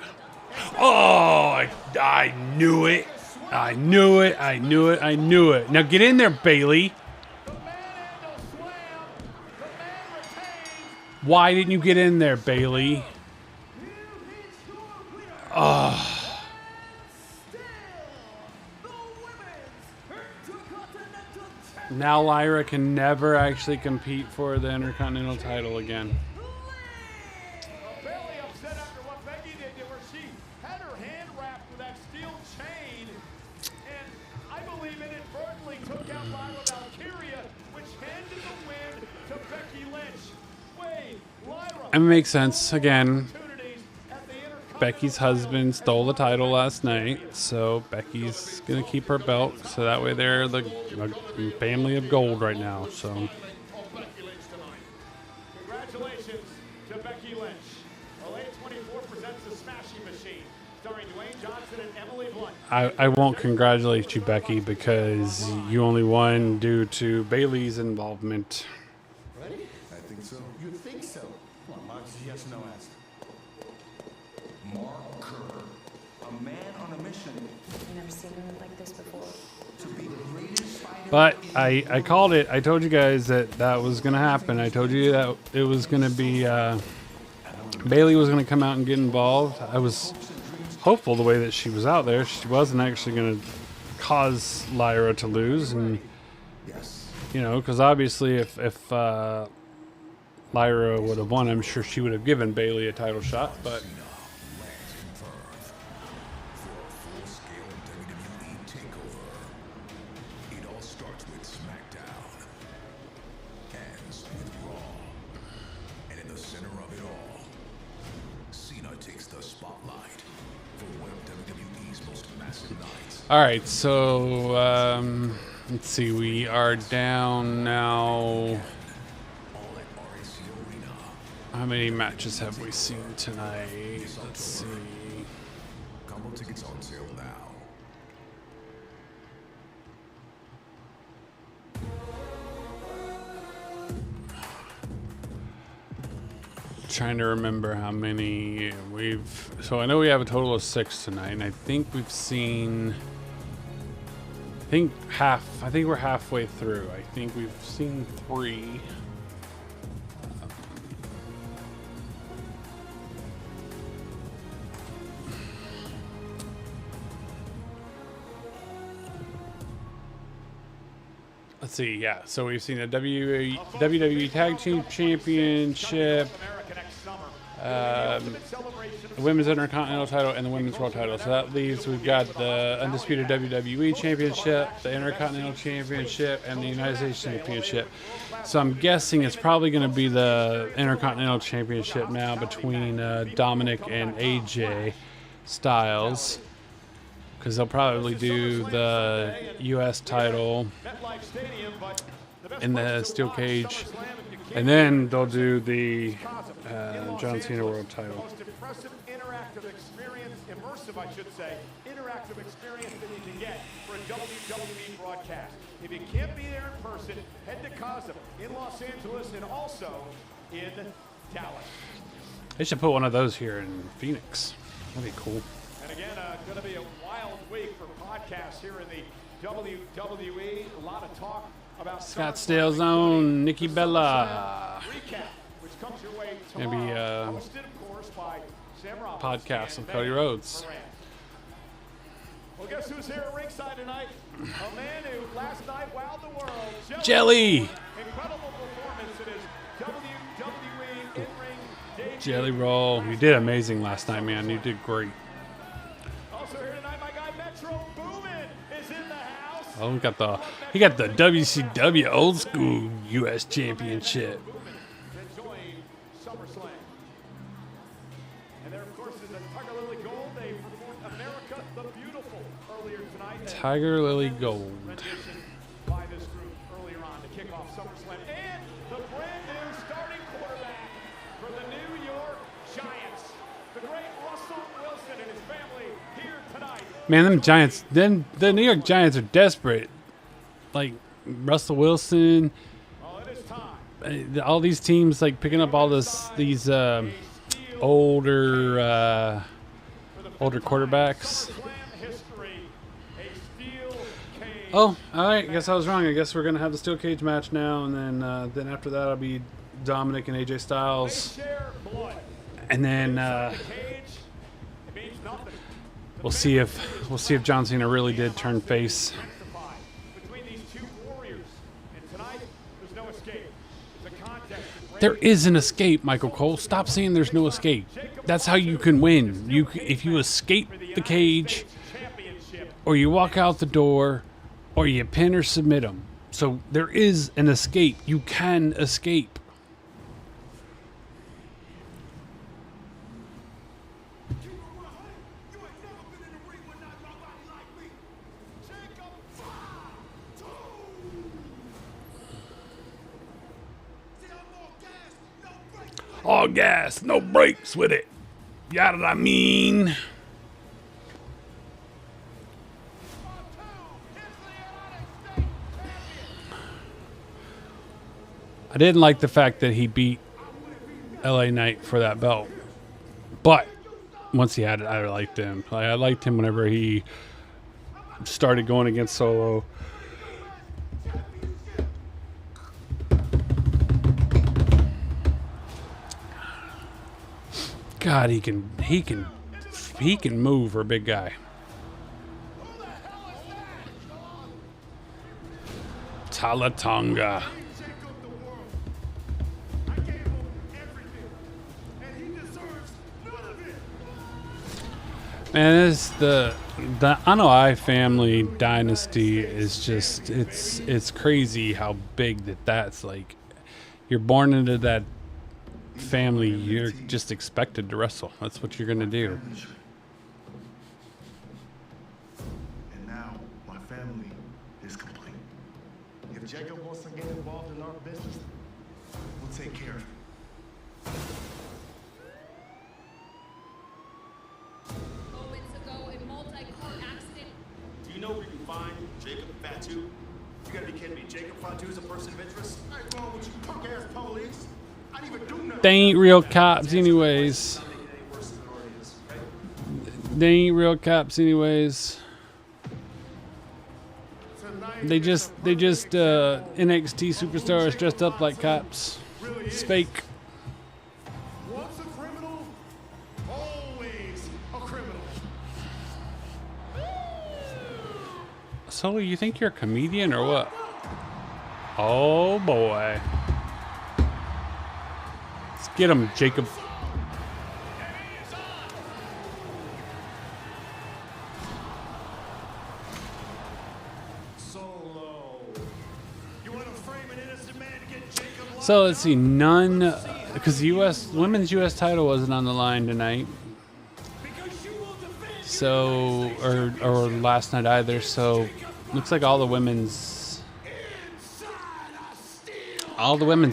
Oh, I knew it. I knew it. I knew it. I knew it. Now get in there, Bailey. Why didn't you get in there, Bailey? Oh. Now Lyra can never actually compete for the Intercontinental title again. Bailey upset after what Becky did to her. She had her hand wrapped with that steel chain, and I believe inadvertently took out Lyra Valkyria, which handed the win to Becky Lynch. Wait, Lyra. It makes sense. Again, Becky's husband stole the title last night, so Becky's gonna keep her belt. So that way they're the family of gold right now. So. Congratulations to Becky Lynch. Elite 24 presents the Smashing Machine, starring Dwayne Johnson and Emily Blunt. I won't congratulate you, Becky, because you only won due to Bailey's involvement. Ready? I think so. You think so? Well, Mark's yes, no ask. Mark Kerr, a man on a mission. I've never seen him like this before. To be the greatest fighter. But I called it. I told you guys that was going to happen. I told you that it was going to be Bailey was going to come out and get involved. I was hopeful the way that she was out there. She wasn't actually going to cause Lyra to lose. And, you know, because obviously if Lyra would have won, I'm sure she would have given Bailey a title shot. But all right, so let's see. We are down now. How many matches have we seen tonight? Let's see. Combo tickets on sale now. Trying to remember how many we've. So I know we have a total of 6 tonight, and I think we've seen. I think we're halfway through. I think we've seen 3. Let's see, yeah. So we've seen the WWE Tag Team Championship, the Women's Intercontinental title, and the Women's World title. So that leaves, we've got the Undisputed WWE Championship, the Intercontinental Championship, and the United States Championship. So I'm guessing it's probably going to be the Intercontinental Championship now between Dominic and AJ Styles. Because they'll probably do the U.S. title in the steel cage, and then they'll do the John Cena World title. Most impressive interactive experience, immersive, I should say, interactive experience that you can get for a WWE broadcast. If you can't be there in person, head to COSM in Los Angeles and also in Dallas. They should put one of those here in Phoenix. That'd be cool. And again, going to be a wild week for podcasts here in the WWE. A lot of talk about Scottsdale's own Nikki Bella. Recap, which comes your way Gonna tomorrow. be Hosted, of course, by Sam Roberts podcast and with Cody Megan Rhodes. Moran. Well, guess who's here at ringside tonight? A man who last night wowed the world. Jelly. Incredible performance in his WWE in-ring debut. Jelly Roll. You did amazing last night, man. You did great. Also here tonight, my guy Metro Boomin is in the house. Oh, he got the WCW Old School U.S. Championship. Enjoying SummerSlam. And there, of course, is a Tiger Lily Gold. They performed America the Beautiful earlier tonight. Tiger Lily Gold. Rendition by this group earlier on to kick off SummerSlam. And the brand new starting quarterback for the New York Giants, the great Russell Wilson and his family here tonight. Man, them Giants, the New York Giants are desperate. Like Russell Wilson, all these teams like picking up all these older quarterbacks. Oh, all right. I guess I was wrong. I guess we're gonna have the steel cage match now, and then after that, I'll be Dominic and AJ Styles, and then we'll see if John Cena really did turn face. There is an escape, Michael Cole. Stop saying there's no escape. That's how you can win. If you escape the cage, or you walk out the door, or you pin or submit them. So there is an escape. You can escape. All gas, no brakes with it. You know what I mean? I didn't like the fact that he beat LA Knight for that belt. But once he had it, I liked him. I liked him whenever he started going against Solo. God, he can move for a big guy. Talatonga. Man, the Anoa'i family dynasty is just it's crazy how big that's like. You're born into that family, you're just expected to wrestle. That's what you're gonna do. And now my family is complete. If Jacob wants to get involved in our business, we'll take care of it. Moments ago, a multi-car accident. Do you know where you can find Jacob Fatu? You gotta be kidding me. Jacob Fatu is a person of interest? What's wrong with you punk-ass police? I didn't even do nothing. They ain't real cops anyways. They ain't real cops anyways. They just NXT superstars dressed up like cops. It's fake. Once a criminal, always a criminal. Solo, you think you're a comedian or what? Oh boy. Let's get him, Jacob. So let's see, none, because the women's U.S. title wasn't on the line tonight. So, or last night either. So, looks like all the women's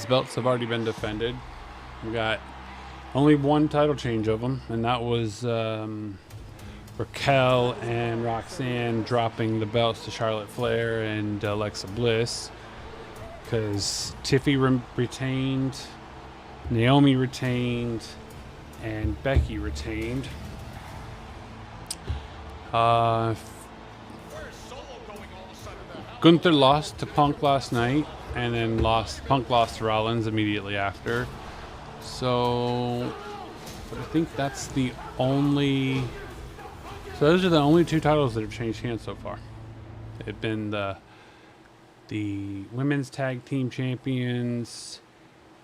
belts have already been defended. We got only one title change of them, and that was Raquel and Roxanne dropping the belts to Charlotte Flair and Alexa Bliss. Because Tiffy retained, Naomi retained, and Becky retained. Gunther lost to Punk last night, and then Punk lost to Rollins immediately after. So, but I think that's the only. So those are the only two titles that have changed hands so far. They've been the women's tag team champions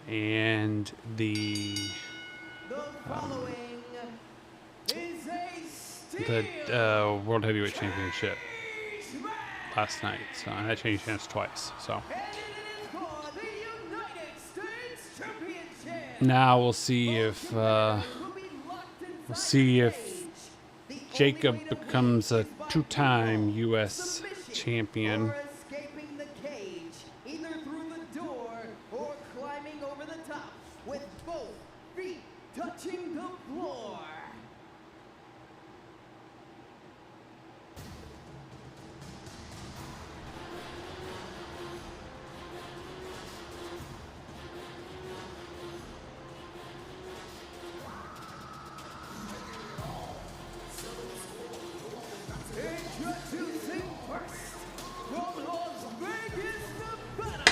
and the World Heavyweight Championship last night. So that changed hands twice. So now we'll see if Jacob becomes a two-time U.S. champion. Escaping the cage, either through the door or climbing over the top with both feet touching the floor. Introducing first, from Las Vegas, Nevada,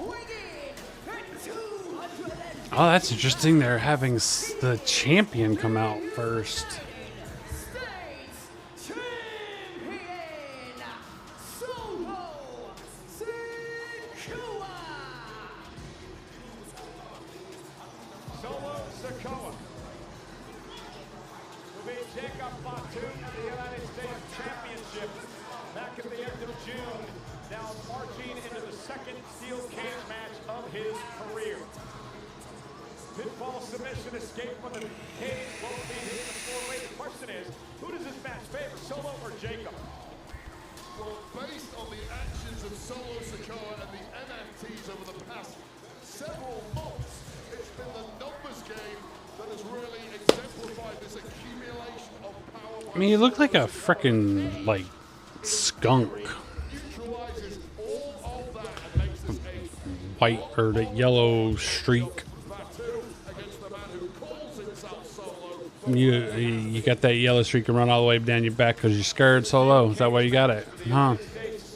weighing at 200. Oh, that's interesting. They're having the champion come out first. Solo Sikoa will be Jacob Fatu at the United States Championship back at the end of June. Now marching into the second steel cage match of his career. Pinfall submission escape from the cage. Both feet hit the floor. The question is, who does this match favor, Solo or Jacob? Well, based on the actions of Solo Sikoa and the NFTs over the past several months, it's been the numbers game that has really exemplified this accumulation of power. I mean, you look like a frickin' like skunk. Neutralizes all of that and makes this a White or the yellow streak. You got that yellow streak and run all the way down your back because you're scared so low. Is that why you got it? Huh?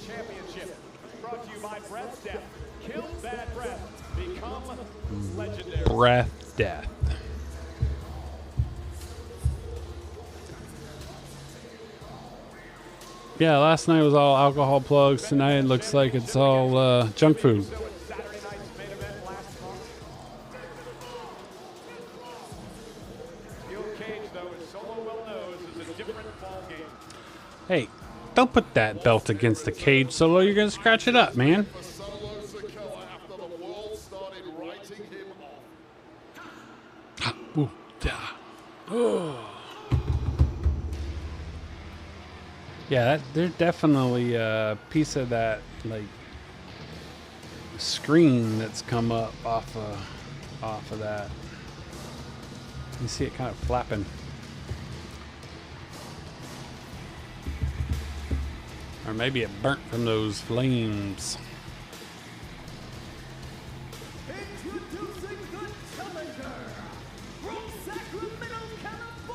Championship brought to you by Breath Death. Kill bad breath. Become legendary. Breath death. Yeah, last night was all alcohol plugs. Tonight it looks like it's all junk food. Hey, don't put that belt against the cage, Solo. You're going to scratch it up, man. Yeah, there's definitely a piece of that, like, screen that's come up off of that. You see it kind of flapping. Or maybe it burnt from those flames.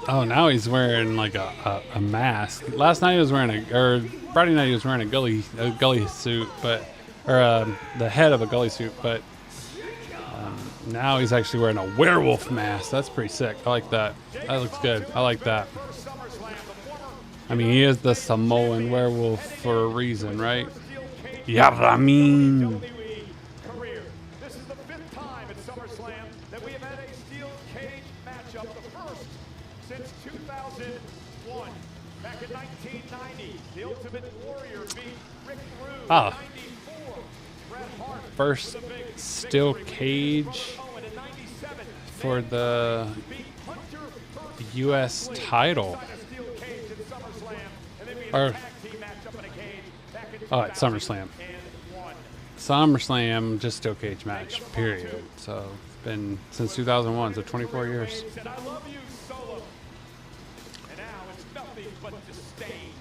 Oh, now he's wearing like a mask. Last night he was wearing Friday night he was wearing a gully suit, but the head of a gully suit. But now he's actually wearing a werewolf mask. That's pretty sick. I like that. That looks good. I like that. I mean, he is the Samoan werewolf for a reason, right? Yeah, I mean. This is the 5th time at SummerSlam that we have had a steel cage matchup, the first since 2001. Back in 1990, the Ultimate Warrior beat Rick Rude. Ah. 94, Bret Hart. First steel cage for the U.S. title. Or, oh, it's SummerSlam. SummerSlam, just steel cage match, period. So it's been since 2001, so 24 years. I love you, Solo. And now it's nothing but disdain.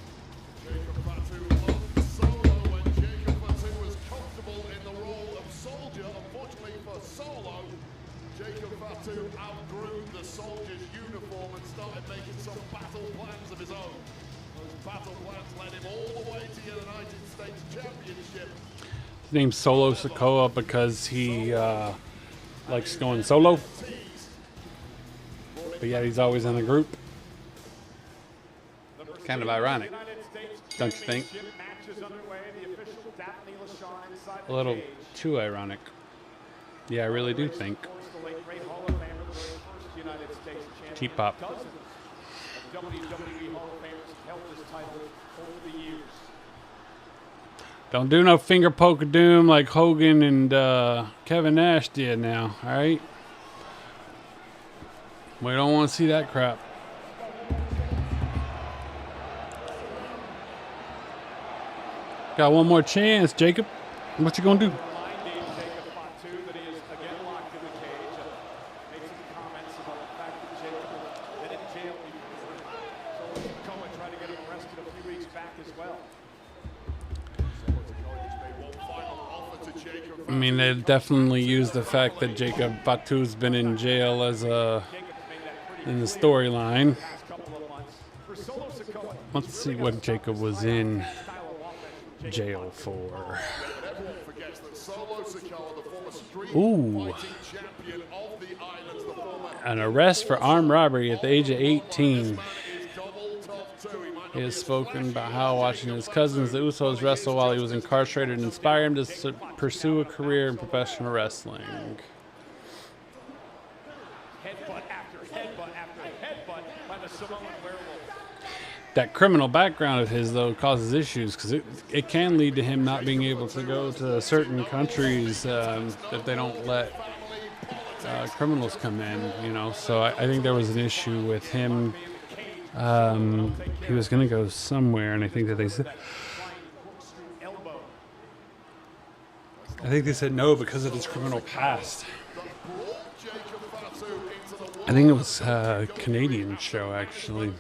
Jacob Fatu loved Solo, and Jacob Fatu was comfortable in the role of soldier. Unfortunately for Solo, Jacob Fatu outgrew the soldier's uniform and started making some battle plans of his own. Those battle plans led him all the way to the United States Championship. His name's Solo Sikoa because he likes going solo. But yet he's always in a group. Kind of ironic, don't you think? A little too ironic. Yeah, I really do think. T-pop. Don't do no finger poke of doom like Hogan and Kevin Nash did now, alright? We don't want to see that crap. Got one more chance, Jacob. What you gonna do? I mean, they definitely used the fact that Jacob Fatu's been in jail as in the storyline. Let's see what Jacob was in jail for. Ooh. An arrest for armed robbery at the age of 18. He has spoken about how watching his cousins, the Usos, wrestle while he was incarcerated inspired him to pursue a career in professional wrestling. Headbutt after headbutt after headbutt by the Samoan werewolf. That criminal background of his, though, causes issues because it can lead to him not being able to go to certain countries if they don't let criminals come in, you know. So I think there was an issue with him. He was going to go somewhere, and I think that they said, no because of his criminal past. I think it was a Canadian show, actually.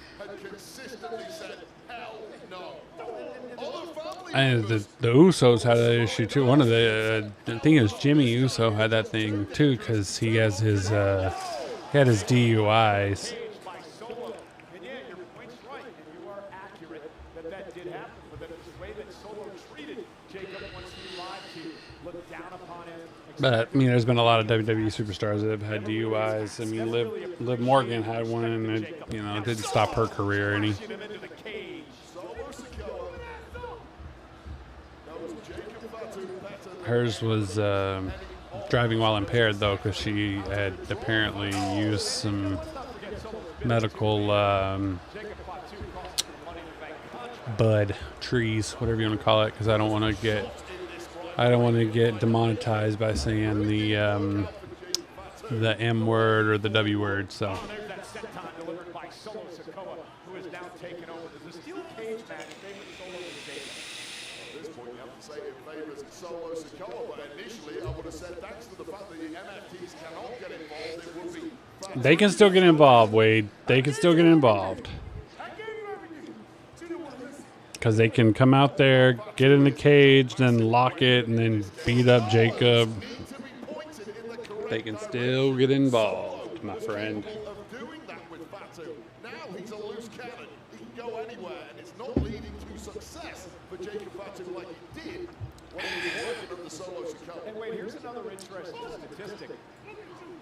And the Usos had that issue too. One of the, I think it was Jimmy Uso had that thing too, because he has his, he had his DUIs. But I mean, there's been a lot of WWE superstars that have had DUIs. I mean, Liv Morgan had one, and it, you know, didn't stop her career any. Hers was driving while impaired, though, because she had apparently used some medical bud trees, whatever you want to call it, because I don't want to get demonetized by saying the M word or the W word. So. They can still get involved, Wade. They can still get involved. Because they can come out there, get in the cage, then lock it, and then beat up Jacob. They can still get involved, my friend. Now he's a loose cannon. He can go anywhere, and it's not leading to success for Jacob Fatu like he did when he was working on the Solo Sikoa. And wait, here's another interesting statistic.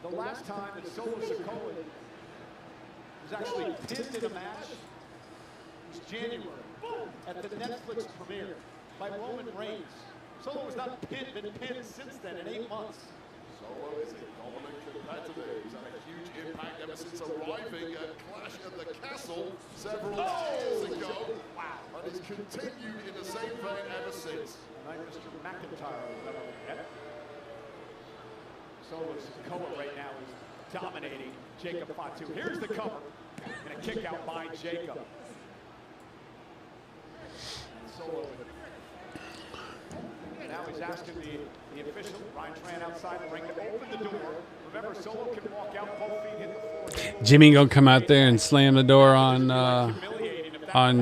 The last time that Solo Sikoa was actually pinned in a match was January at the Netflix premiere by Roman Reigns. Solo has not been pinned since then in 8 months. Solo is a dominant competitor. He's had a huge impact ever since arriving at Clash at the Castle several years ago. Wow. And has continued in the same vein ever since. Tonight, Mr. McIntyre will never forget. Solo Sikoa right now is dominating Jacob Fatu. Here's the cover. And a kick out by Jacob. Solo. Now he's asking the official, Ryan Tran outside the ring, to open the door. Remember, Solo can walk out, both feet hit the floor. Jimmy gonna come out there and slam the door on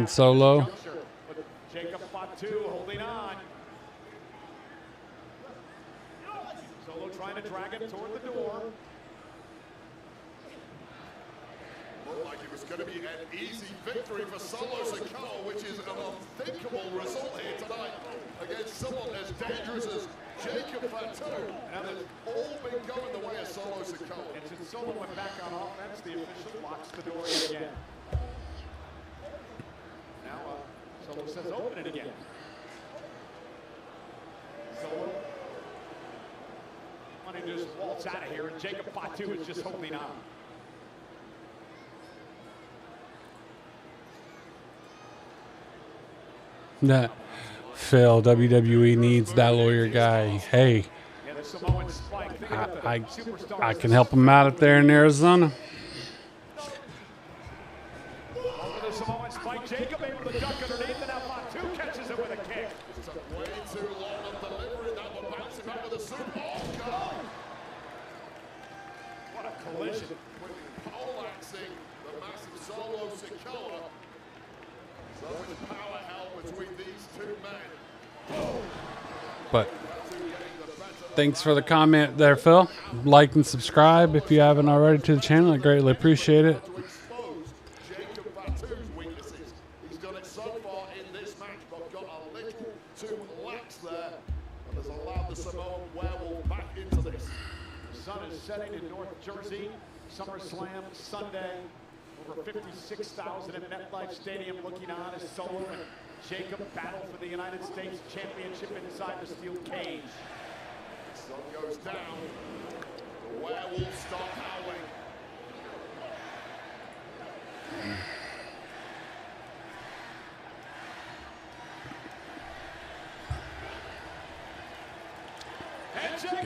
Solo. Jacob Fatu holding on. Solo trying to drag him toward the door. Looked like if was going to be an easy victory for Solo Sikoa, which is an unthinkable result here tonight against someone as dangerous as Jacob Fatu. And it's all been going the way of Solo Sikoa. And since Solo went back on offense, the official locks the door again. Now, Solo says open it again. Solo wanting to just waltz out of here, and Jacob Fatu is just holding on. That Phil, WWE needs that lawyer guy. Hey, I can help him out up there in Arizona. Over the Samoan spike, Jacob able to duck underneath, and now Fatu catches it with a kick. It took way too long of delivery. That one bouncing back with a super. Oh, God! What a collision. Poleaxing the massive Solo Sikoa. So much power held between these two men. But thanks for the comment there, Phil. Like and subscribe if you haven't already to the channel. I greatly appreciate it. Jacob Fatu's weaknesses. He's done it so far in this match, but got a little too lax there, and has allowed the Samoan werewolf back into this. The sun is setting in North Jersey. SummerSlam Sunday. Over 56,000 at MetLife Stadium looking on as Solo and Jacob battle for the United States Championship inside the steel cage. Sun goes down. The werewolves start howling.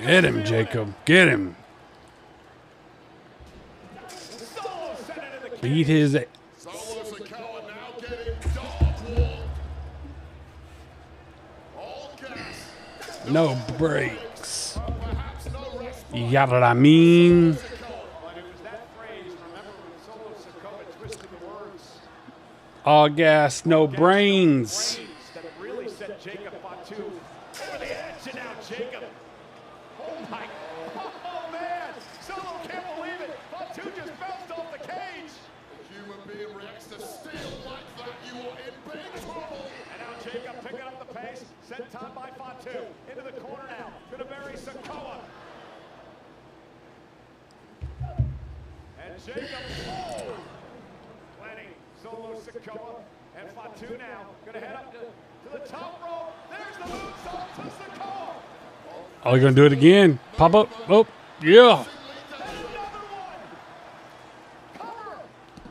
Get him, Jacob. Get him. Beat his. Solo Sikoa now getting dog walked. All gas. No breaks. You got what I mean? But it was that phrase, remember when Solo Sikoa twisted the words. All gas, no brains. That really set Jacob Fatu over the edge, and now Jacob. Oh my, oh man, Solo can't believe it. Fatu just bounced off the cage. A human being reacts to steel like that, you are in big trouble. And now Jacob picking up the pace, sent on by Fatu. Into the corner now, gonna bury Sikoa. And Jacob, oh, planning Solo Sikoa. And Fatu now, gonna head up to the top rope. There's the moonsault to Sikoa. Oh, you're gonna do it again? Pop up. Oh, yeah.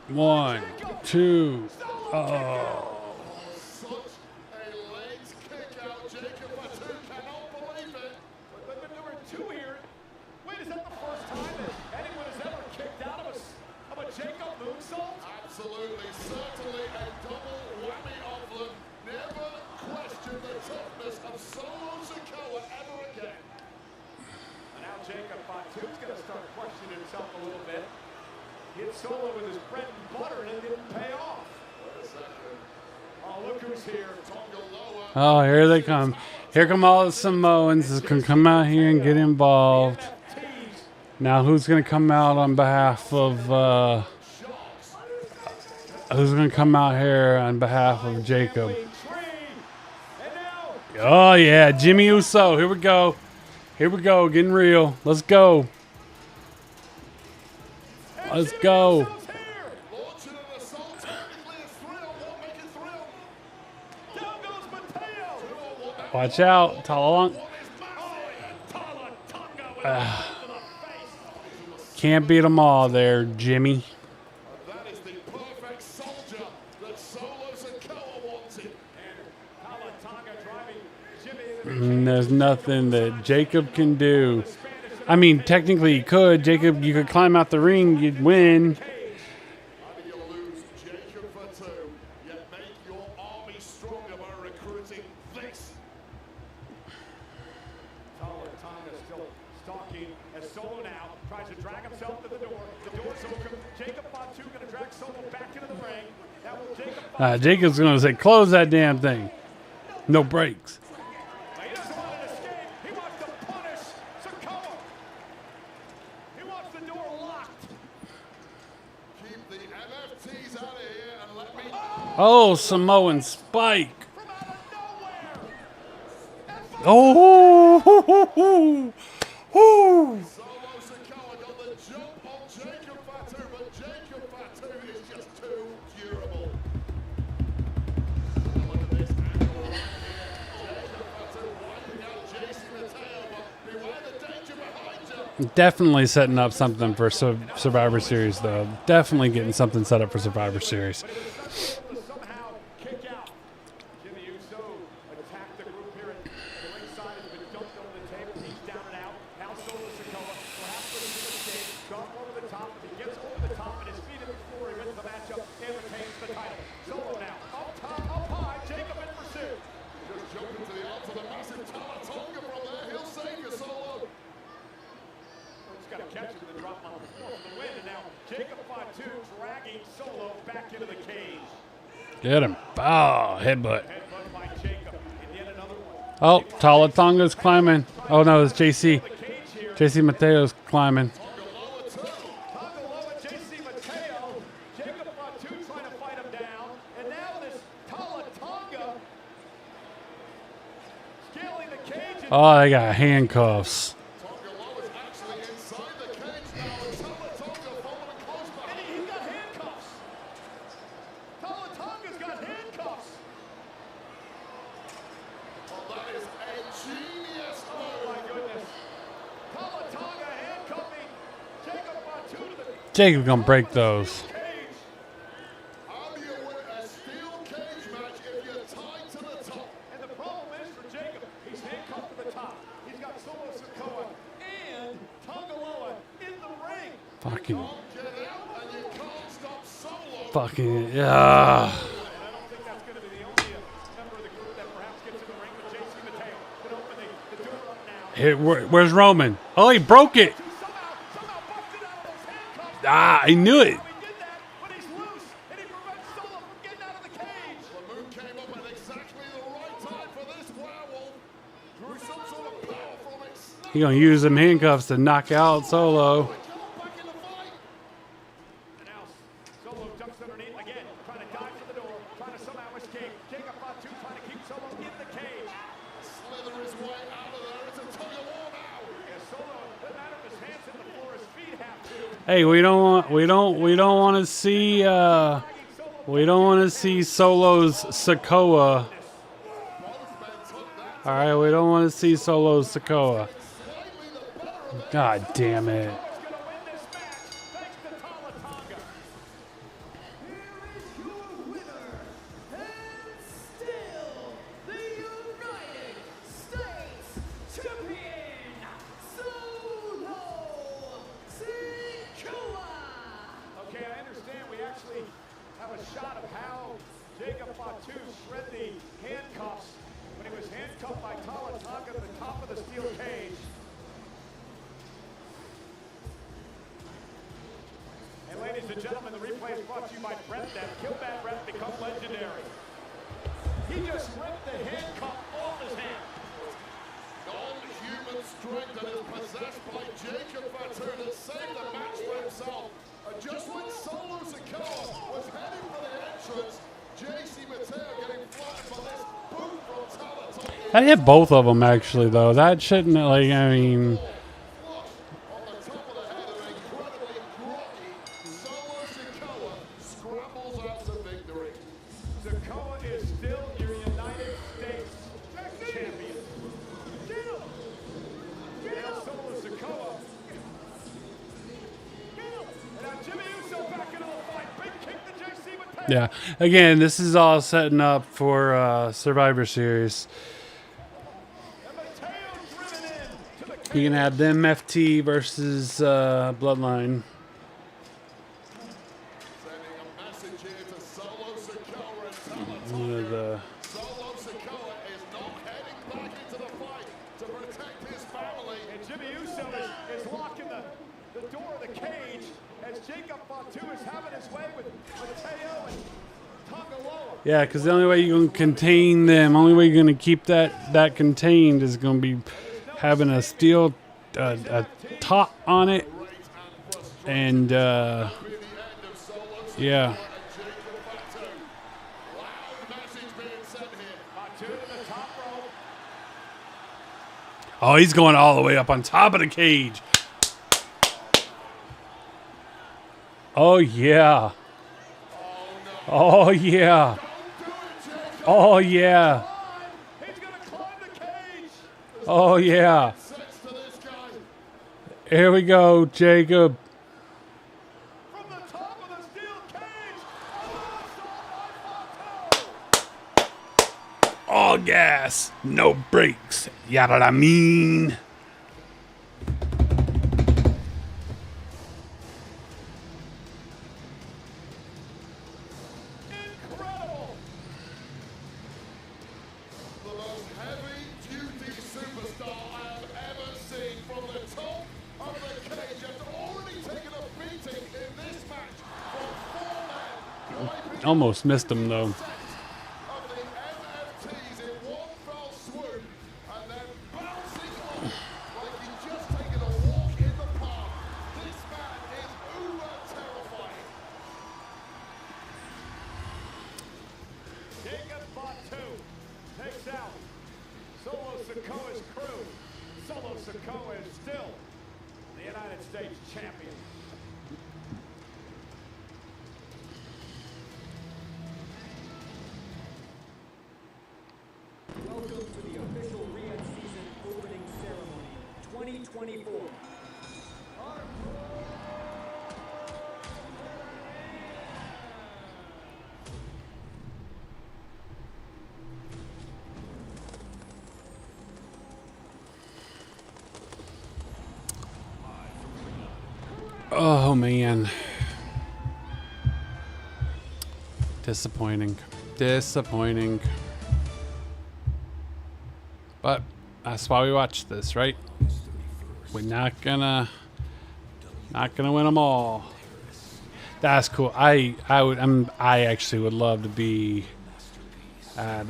One, two. Oh. Such a legs kick out. Jacob Fatu cannot believe it. But there were two here. Wait, is that the first time that anyone has ever kicked out of a Jacob moonsault? Absolutely, certainly a double whammy of them. Never question the toughness of Solo Sikoa ever again. And now Jacob Fatu's going to start questioning himself a little bit. Hit Solo with his bread and butter, and it didn't pay off. Oh, look who's here. Oh, here they come. Here come all the Samoans that can come out here and get involved. Now, who's going to come out on behalf of... who's going to come out here on behalf of Jacob? Oh, yeah, Jimmy Uso. Here we go. Here we go, getting real. Let's go. Let's go. Watch out, Talalong. Can't beat them all there, Jimmy. That is the perfect soldier that Solo Sikoa wanted. There's nothing that Jacob can do. I mean, technically he could. Jacob, you could climb out the ring, you'd win. Jacob Fatu, yet make your army stronger by recruiting this. Tonga still stalking as Solo now tries to drag himself to the door. The door's open. Jacob Fatu going to drag Solo back into the ring. Now will Jacob Jacob's going to say, close that damn thing. No breaks. He doesn't want an escape. He wants to punish Sikoa. He wants the door locked. Key Oh, Samoan Spike. Oh, hoo, hoo, hoo, hoo. Definitely setting up something for Survivor Series, though. Definitely getting something set up for Survivor Series. Somehow kick out. Jimmy Uso attacked the group here at the ringside. Has been dumped over the table. He's down and out. Now Solo Sikoa, perhaps with a mistake, gone over the top. He gets over the top and his feet in the floor. He wins the matchup and retains the title. Solo now up top, up high. Jacob in pursuit. Just jumping to the arms of the massive Talatonga from there. He'll save you, Solo. He's got to catch it with the drop on the floor for the win. And now Jacob Fatu dragging Solo back into the cage. Get him. Oh, headbutt. Oh, Talatonga's climbing. Oh, no, it's JC. JC Mateo's climbing. Oh, they got handcuffs. Jacob's gonna break those. Fucking, yeah. Here, where's Roman? Oh, he broke it. Ah, I knew it. He's gonna use them handcuffs to knock out Solo. Hey, we don't want to see Solo's Sikoa. All right, we don't want to see Solo's Sikoa. God damn it. I hit both of them actually, though. That shouldn't, like, I mean. Yeah, again, this is all setting up for Survivor Series. You can have them FT versus Bloodline. One of the Jimmy Uso is locking the door of the cage as Jacob Fatu is having his way with Mateo and Tongaloa. Yeah, because the only way you can contain them, only way you're going to keep that contained is going to be having a steel a top on it and Yeah. Oh, he's going all the way up on top of the cage. Oh, yeah. Oh, yeah. Oh, yeah. Oh, yeah. Here we go, Jacob. All gas, no brakes. Yada I mean. Incredible! The most heavy-duty superstar I have ever seen from the top of the cage has already taken a beating in this match from 4 men. Almost missed him, though. Welcome to the official Riyadh season opening ceremony 2024. Oh, man. Disappointing. Disappointing. But that's why we watch this, right? We're not gonna win them all. That's cool. I actually would love to be at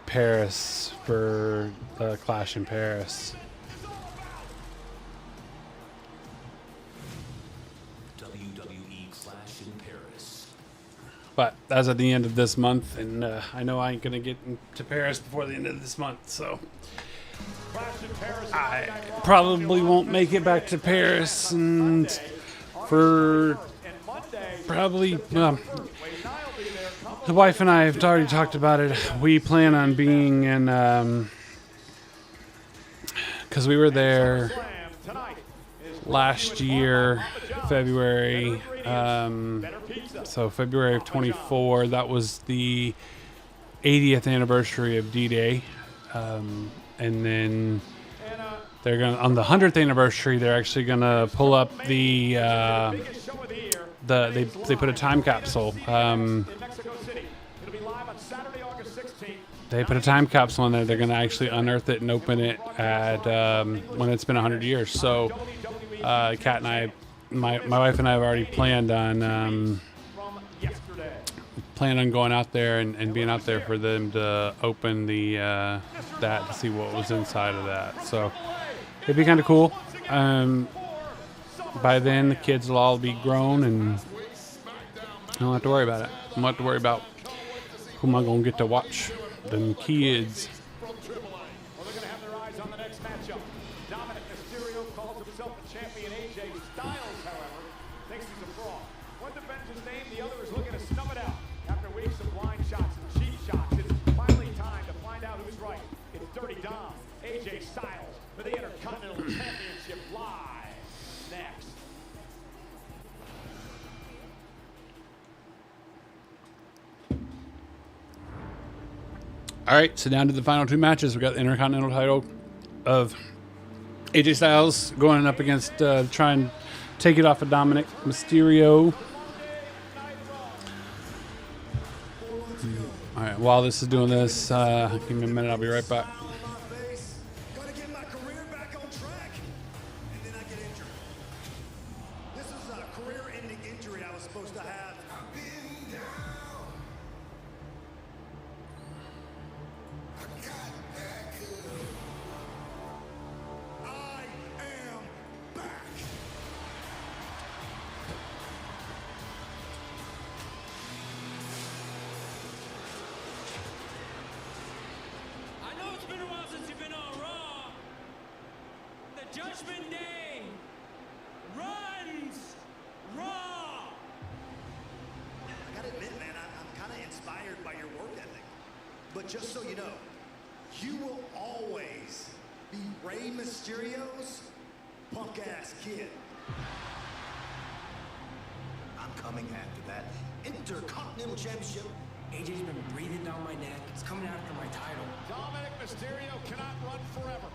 Paris for the Clash in Paris. WWE Clash in Paris. But that's at the end of this month, and I know I ain't gonna get to Paris before the end of this month, so I probably won't make it back to Paris, and for probably the wife and I have already talked about it. We plan on being in because we were there last year, February. So February of 24, that was the 80th anniversary of D-Day. And then they're going to, on the 100th anniversary, they're actually going to pull up they put a time capsule. They put a time capsule in there. They're going to actually unearth it and open it at when it's been 100 years. So Kat and I, my wife and I have already planned on going out there and being out there for them to open the that to see what was inside of that. So it'd be kind of cool. By then the kids will all be grown and I don't have to worry about it. I don't have to worry about who am I gonna get to watch. Them kids. Well, they're going to have their eyes on the next matchup. Dominic Mysterio calls himself the champion. AJ Styles, however, thinks he's a fraud. One defends his name, the other is looking to snub it out. After weeks of blind shots and cheap shots, it's finally time to find out who's right. It's Dirty Dom, AJ Styles, for the Intercontinental Championship live next. All right, so down to the final two matches. We got the Intercontinental title of AJ Styles going up against try and take it off of Dominic Mysterio. All right, while this is doing this, give me a minute. I'll be right back. Gotta get my career back on track. And then I get injured. This is a career-ending injury I was supposed to have. I've been down. I got back up. I am back. Judgment Day runs Raw. I gotta admit, man, I'm kind of inspired by your work ethic. But just so you know, you will always be Rey Mysterio's punk-ass kid. I'm coming after that Intercontinental Championship. AJ's been breathing down my neck. It's coming after my title. Dominic Mysterio cannot run forever.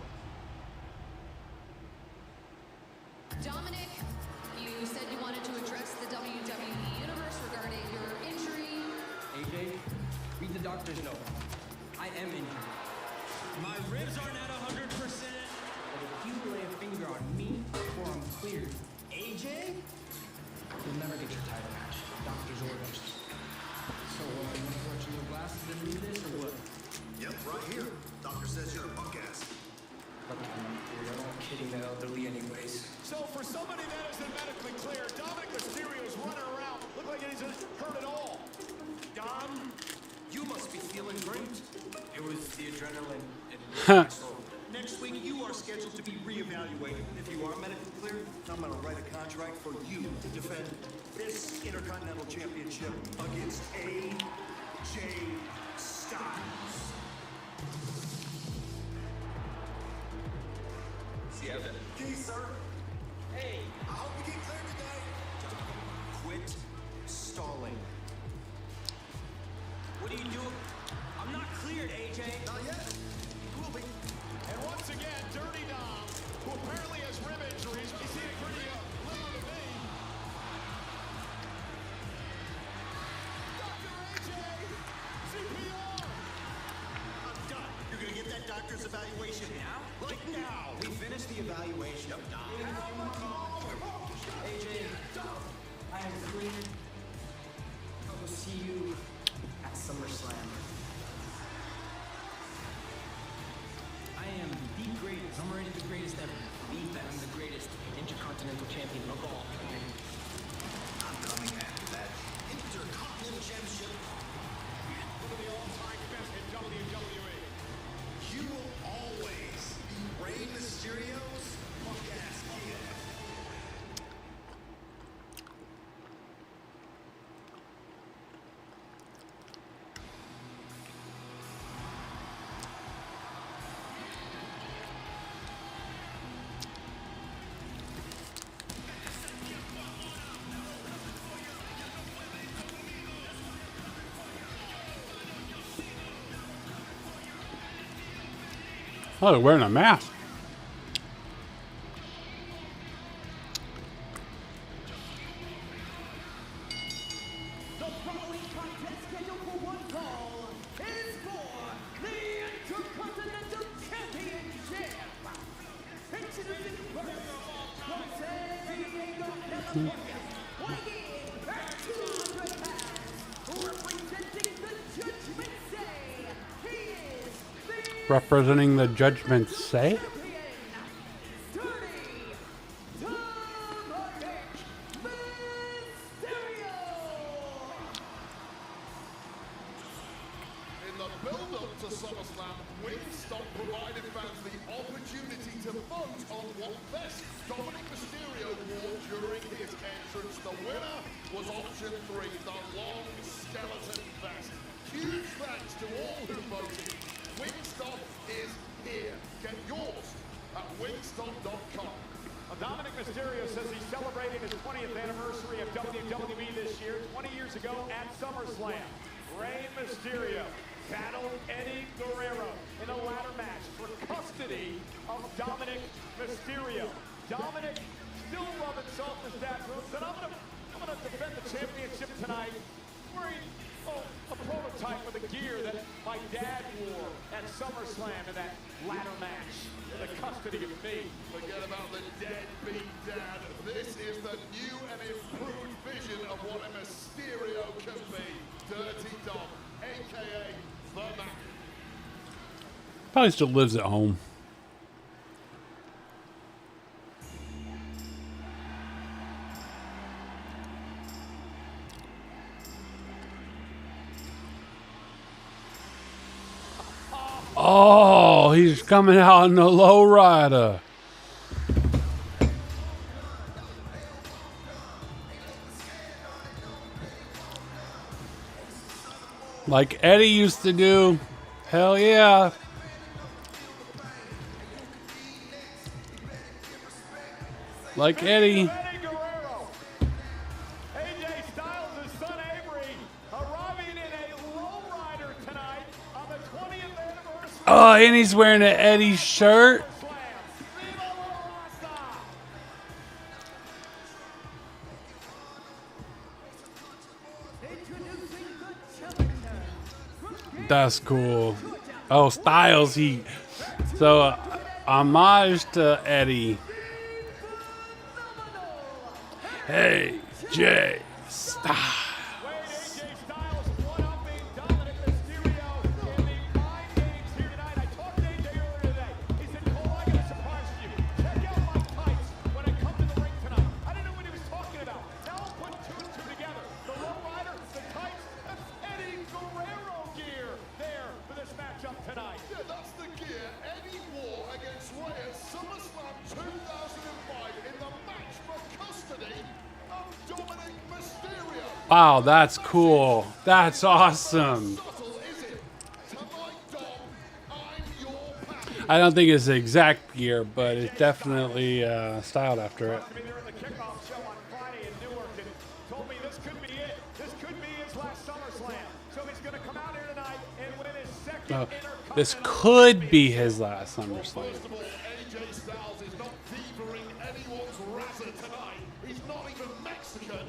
Dominic, you said you wanted to address the WWE Universe regarding your injury. AJ, read the doctor's note. I am injured. My ribs aren't at 100%. But if you lay a finger on me before I'm cleared, AJ, you'll never get your title match. Doctor's orders. So, you want to put your new glasses and read this, or what? Yep, right here. Doctor says you're a punk ass. Look, I'm not kidding that elderly anyways. So for somebody that isn't medically clear, Dominic Mysterio's running around. Look like he's hurt at all. Dom, you must be feeling great. It was the adrenaline. Next week, you are scheduled to be reevaluated. If you are medically cleared, I'm going to write a contract for you to defend this Intercontinental Championship against AJ Styles. Keith, sir. Hey, I hope you get cleared today. Quit stalling. What are you doing? I'm not cleared, AJ. Not yet. You will be. And once again, Dirty Dom, who apparently has rib injuries. He's seen it pretty little to me. Dr. AJ, CPR. I'm done. You're going to get that doctor's evaluation now? Like now. we finished the evaluation. AJ, I am cleared. I will see you at SummerSlam. I am the greatest. I'm already the greatest ever. I'm the greatest Intercontinental Champion of all time. I'm coming after that Intercontinental Championship. One of the all-time best in WWE. You will always be Rey Mysterio's punk-ass kid. Oh, they're wearing a mask. The following contest scheduled for one fall is for the Intercontinental Championship. Introducing first, from San Diego, California, weighing in at 200 pounds, representing the Judgment Day, he is the Representing the Judgment Say? In the build-up to SummerSlam, Wingstop provided fans the opportunity to vote on what vest Dominic Mysterio wore during his entrance. The winner was option 3, the long skeleton vest. Huge thanks to all who voted. Wingstop is here. Get yours at wingstop.com. Dominic Mysterio says he's celebrating his 20th anniversary of WWE this year. 20 years ago at SummerSlam, Rey Mysterio battled Eddie Guerrero in a ladder match for custody of Dominic Mysterio. Dominic still rubbing salt in his dad's wounds, and I'm gonna defend the championship tonight wearing a prototype of the gear that my dad wore at SummerSlam in that ladder match for the custody of me. Forget about the deadbeat dad. This is the new and improved vision of what a Mysterio can be. Dirty Dom, a.k.a. The Man. Probably still lives at home. Oh, he's coming out in the lowrider. Like Eddie used to do. Hell yeah. Like Eddie. AJ Styles' son Avery arriving in a lowrider tonight on the 20th anniversary. Oh, and he's wearing an Eddie shirt. That's cool. Oh, Styles, so homage to Eddie. Hey, Jay Styles. Yeah, that's the gear Eddie wore against Ray at SummerSlam 2005 in the match for custody of Dominic Mysterio. Wow, that's cool. That's awesome. I don't think it's the exact gear, but it's definitely styled after it. Told me this could be it. This could be his last SummerSlam. So he's going to come out here tonight and win his second This could be his last SummerSlam. First of all, AJ Styles is not thievery anyone's razor tonight. He's not even Mexican.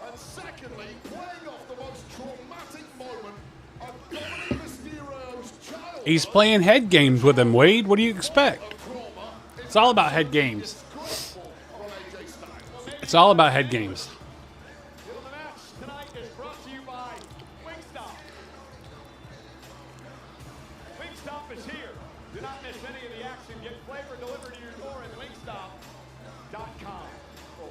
And secondly, playing off the most traumatic moment of Dominic Mysterio's childhood. He's playing head games with him, Wade. What do you expect? It's all about head games. It's all about head games. The match tonight is brought to you by Wingstop. Wingstop is here. Do not miss any of the action. Get flavor delivered to your door at wingstop.com. Well,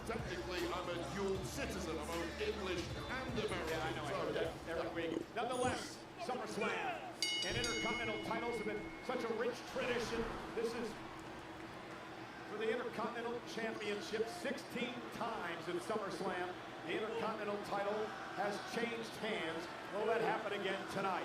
technically, I'm a dual citizen. I'm both English and American. Yeah, I know. I heard that every week. Nonetheless, SummerSlam and Intercontinental titles have been such a rich tradition. This is for the Intercontinental Championship 16 times in SummerSlam. The Intercontinental title has changed hands. Will that happen again tonight?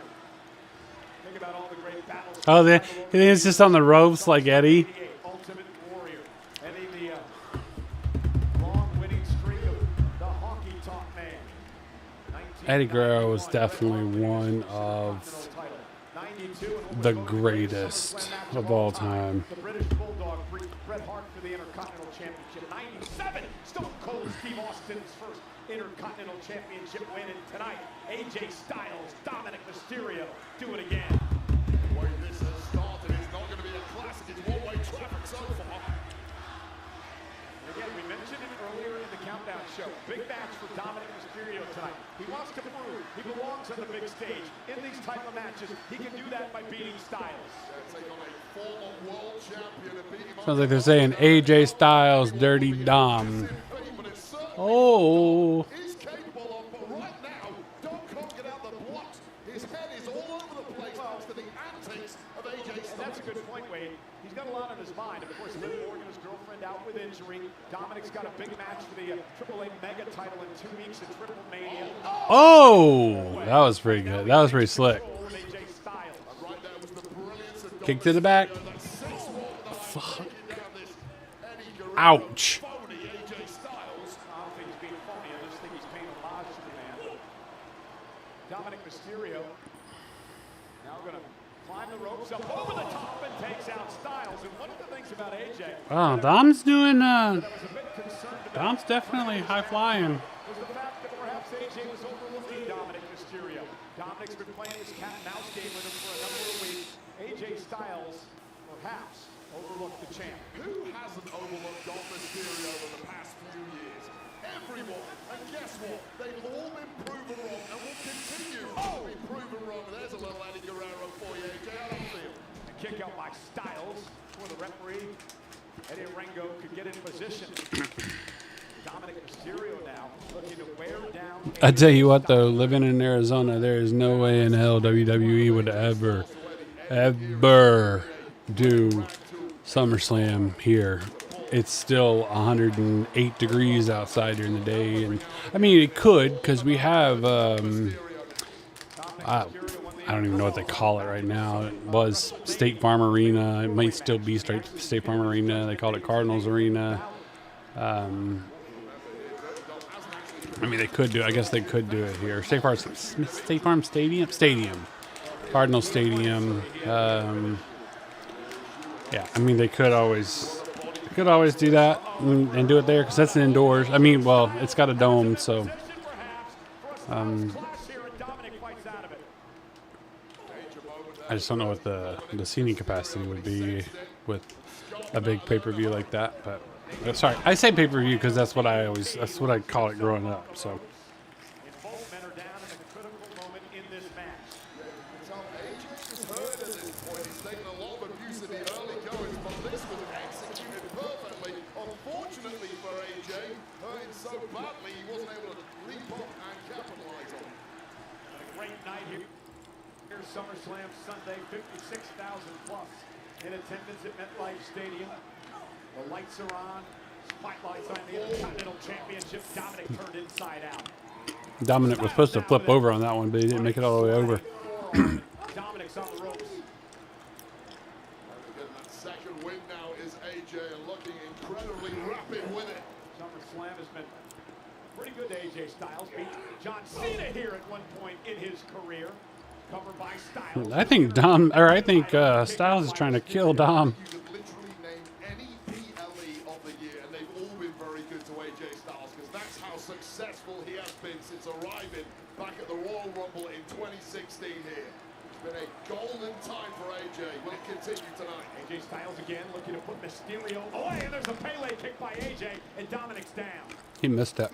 Think about all the great battles. Oh, it's just on the ropes like Eddie. Ultimate Warrior. Ending the long winning streak of the Honky Tonk Man. Eddie Guerrero was definitely one of the greatest of all time. The British Bulldog Bret Hart for the Intercontinental Championship. 97, Stone Cold Steve Austin's first Intercontinental Championship win. And tonight, AJ Styles, Dominic Mysterio, do it again. The way this has started, it's not going to be a classic. It's one-way traffic so far. Again, we mentioned it earlier in the Countdown show. Big match for Dominic Mysterio tonight. He wants to prove he belongs on the big stage. In these type of matches, he can do that by beating Styles. Take on a former world champion and beat him. Sounds like they're saying AJ Styles, Dirty Dom. Oh. He's capable of, but right now, don't get out the blocks. His head is all over the place thanks to the antics of AJ Styles. And that's a good point, Wade. He's got a lot on his mind. Of course, Liv Morgan's girlfriend out with injury. Dominic's got a big match for the AAA Mega title in 2 weeks at Triple Mania. Oh, that was pretty good. That was pretty slick. Kick to the back. Fuck. Ouch. Dominic Mysterio now going to climb the ropes up over the top and takes out Styles. And one of the things about AJ, Wow, Dom's doing, Dom's definitely high flying. was the fact that perhaps AJ was overlooking Dominic Mysterio. Dominic's been playing this cat and mouse game with him for a number of weeks. AJ Styles, perhaps, overlooked the champ. Who hasn't overlooked Dom Mysterio over the past few years? Everyone. And guess what? They've all been proven wrong and will continue to be proven wrong. There's a little Eddie Guerrero for you, AJ. How do you feel? A kick out by Styles for the referee. Eddie Rango could get in position. Dominic Mysterio now looking to wear down. I tell you what, though, living in Arizona, there is no way in hell WWE would ever do SummerSlam here. It's still 108 degrees outside during the day, and I mean it could because we have I don't even know what they call it right now. It was State Farm Arena. It might still be State Farm Arena. They called it Cardinals Arena. I mean, they could do. I guess they could do it here. State Farm Stadium. Cardinal Stadium. Yeah, I mean, they could always do that and do it there because that's indoors. I mean, well, it's got a dome, so. I just don't know what the seating capacity would be with a big pay-per-view like that. But sorry, I say pay-per-view because that's what I call it growing up. So. SummerSlam Sunday, 56,000 plus in attendance at MetLife Stadium. The lights are on, spotlights on the Intercontinental Championship. Dominic turned inside out. Dominic was supposed to flip over on that one, but he didn't make it all the way over. Dominic's on the ropes. Getting that second win now is AJ and looking incredibly rapid with it. SummerSlam has been pretty good to AJ Styles. Beat John Cena here at one point in his career. Covered by Styles. I think Styles is trying to kill Dom. You could literally name any PLE of the year, and they've all been very good to AJ Styles because that's how successful he has been since arriving back at the Royal Rumble in 2016 here. It's been a golden time for AJ. Will it continue tonight? AJ Styles again looking to put Mysterio away, and there's a Pele kick by AJ, and Dominic's down. He missed it.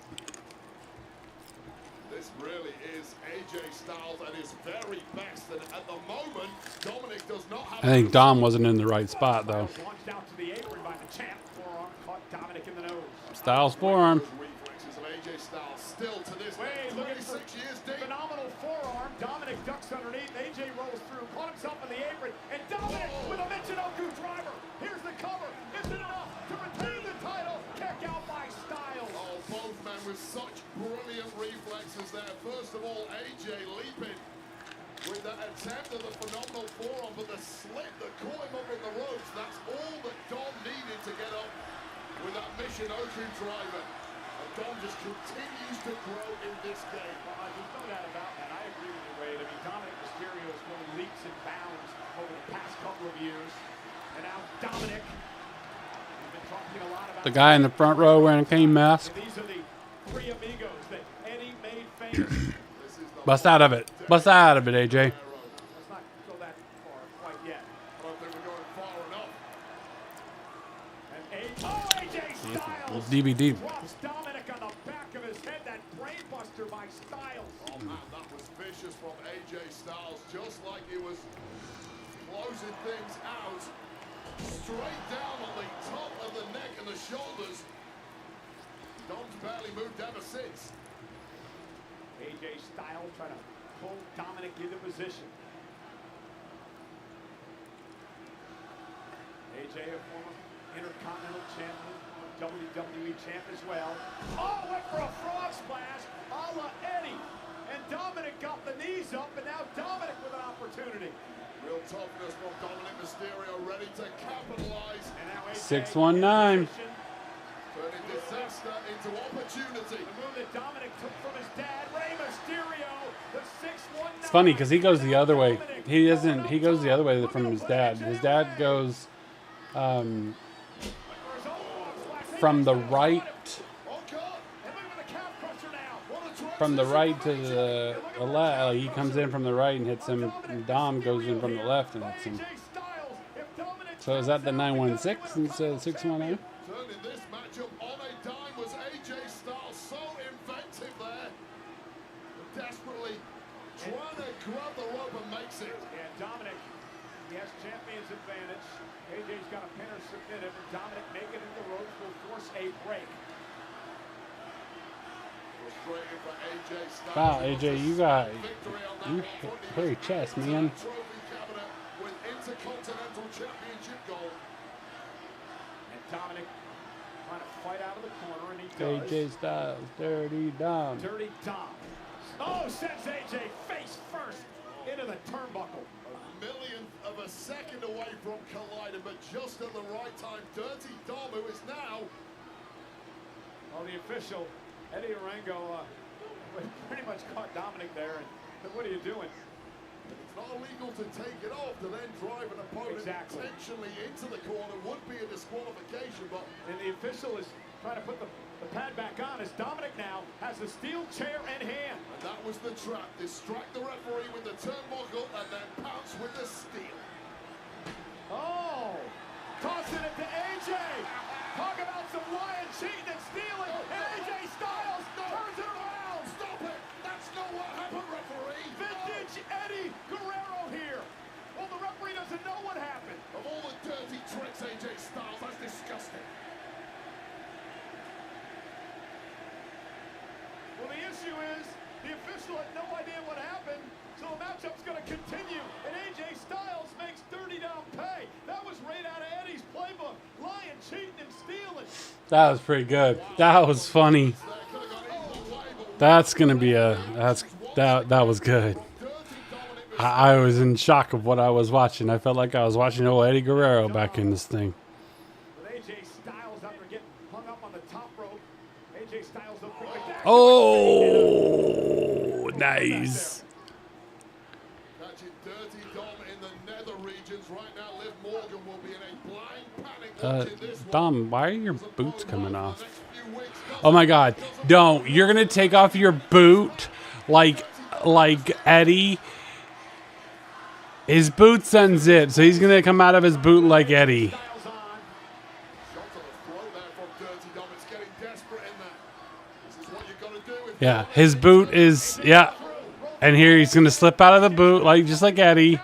This really is AJ Styles at his very best, and at the moment, Dominic does not have. I think Dom wasn't in the right spot though. Launched out to the apron by the champ. Forearm caught Dominic in the nose. Styles forearm. Reflexes of AJ Styles still to this day, 26 years deep. Phenomenal forearm. Dominic ducks underneath. AJ rolls through, caught himself in the apron, and Dominic with a Michinoku driver. Here's the cover. Is it enough to retain the title? Kick out by Styles. Oh, both men with such brilliant reflexes there. First of all, AJ leaping with that attempt at the phenomenal forearm, but the slip that caught him up in the ropes, that's all that Dom needed to get up with that Michinoku driver. And Dom just continues to grow in this game. Well, there's no doubt about that. I agree with you, Wade. I mean, Dominic Mysterio has grown leaps and bounds over the past couple of years. And now Dominic, we've been talking a lot about The guy in the front row wearing a cane mask. these are the three amigos that Eddie made famous. Bust out of it. Bust out of it, AJ. Let's not go that far quite yet. I don't think we're going far enough. And AJ Styles DVD. drops Dominic on the back of his head. That brainbuster by Styles. Oh man, that was vicious from AJ Styles, just like he was closing things out. Straight down on the top of the neck and the shoulders. Dom's barely moved ever since. AJ Styles trying to pull Dominic into position. AJ, a former Intercontinental champion, WWE champ as well. Oh, went for a frog splash, a la Eddie. And Dominic got the knees up, and now Dominic with an opportunity. Real toughness from Dominic Mysterio, ready to capitalize. And now AJ 619. Turning disaster into opportunity. The move that Dominic took from his dad, Rey Mysterio, the 619. It's funny because he goes the other way. He doesn't. He goes the other way from his dad. His dad goes from the right. From the right to the left. He comes in from the right and hits him. And Dom goes in from the left and hits him. So is that the 916 instead of 619? Turning this matchup on a dime was AJ Styles, so inventive there. Desperately trying to grab the rope and makes it. And Dominic, he has champion's advantage. AJ's got a pin or submitted, and Dominic making it in the ropes will force a break. Frustrating for AJ Styles. Wow, AJ, you hairy chest, man. Trophy cabinet with Intercontinental Championship gold. And Dominic trying to fight out of the corner, and he does. AJ Styles, Dirty Dom. Dirty Dom. Oh, sends AJ face first into the turnbuckle. A millionth of a second away from colliding, but just at the right time. Dirty Dom, who is now... Well, the official, Eddie Orengo, pretty much caught Dominic there. And said, what are you doing? It's not illegal to take it off, to then drive an opponent intentionally into the corner would be a disqualification, but... And the official is trying to put the pad back on as Dominic now has the steel chair in hand. And that was the trap. Distract the referee with the turnbuckle and then pounce with the steel. Oh! Tossing it to AJ! Talk about some lying, cheating, and stealing! And AJ Styles turns it around! Stop it! That's not what happened, referee! Vintage Eddie Guerrero here! Well, the referee doesn't know what happened. Of all the dirty tricks, AJ Styles, that's disgusting. Well, the issue is the official had no idea what happened, so the matchup's going to continue, and AJ Styles makes 30 down pay. That was right out of Eddie's playbook. Lying, cheating, and stealing. That was pretty good. That was funny. That's gonna be that was good. I was in shock of what I was watching. I felt like I was watching old Eddie Guerrero back in this thing. With AJ Styles after getting hung up on the top rope. AJ Styles up quickly. Oh, nice. Catching Dirty Dom in the nether regions right now. Liv Morgan will be in a blind panic watching this one. Dom, why are your boots coming off? Oh my God! Don't! You're gonna take off your boot like Eddie. His boot's unzipped, so he's gonna come out of his boot like Eddie. Yeah, his boot is and here he's gonna slip out of the boot just like Eddie.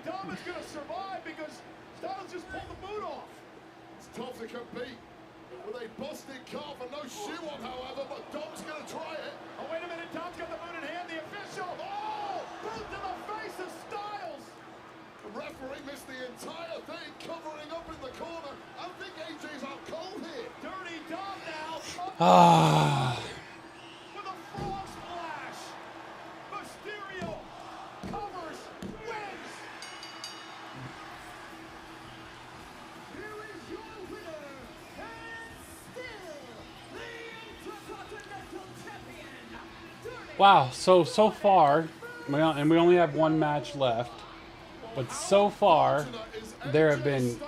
Dominic's gonna survive because Styles just pulled the boot off. It's tough to compete with a busted calf and no shoe on, however, but Dom's gonna try it. Oh, wait a minute, Dom's got the boot in hand, the official. Oh, boot to the face of Styles. The referee missed the entire thing, covering up in the corner. I think AJ's out cold here. Dirty Dom now. Ah. With a frog splash. Mysterio covers, wins. Here is your winner, and still the Intercontinental Champion, Dirty. Wow, so far, and we only have one match left, but so far there have been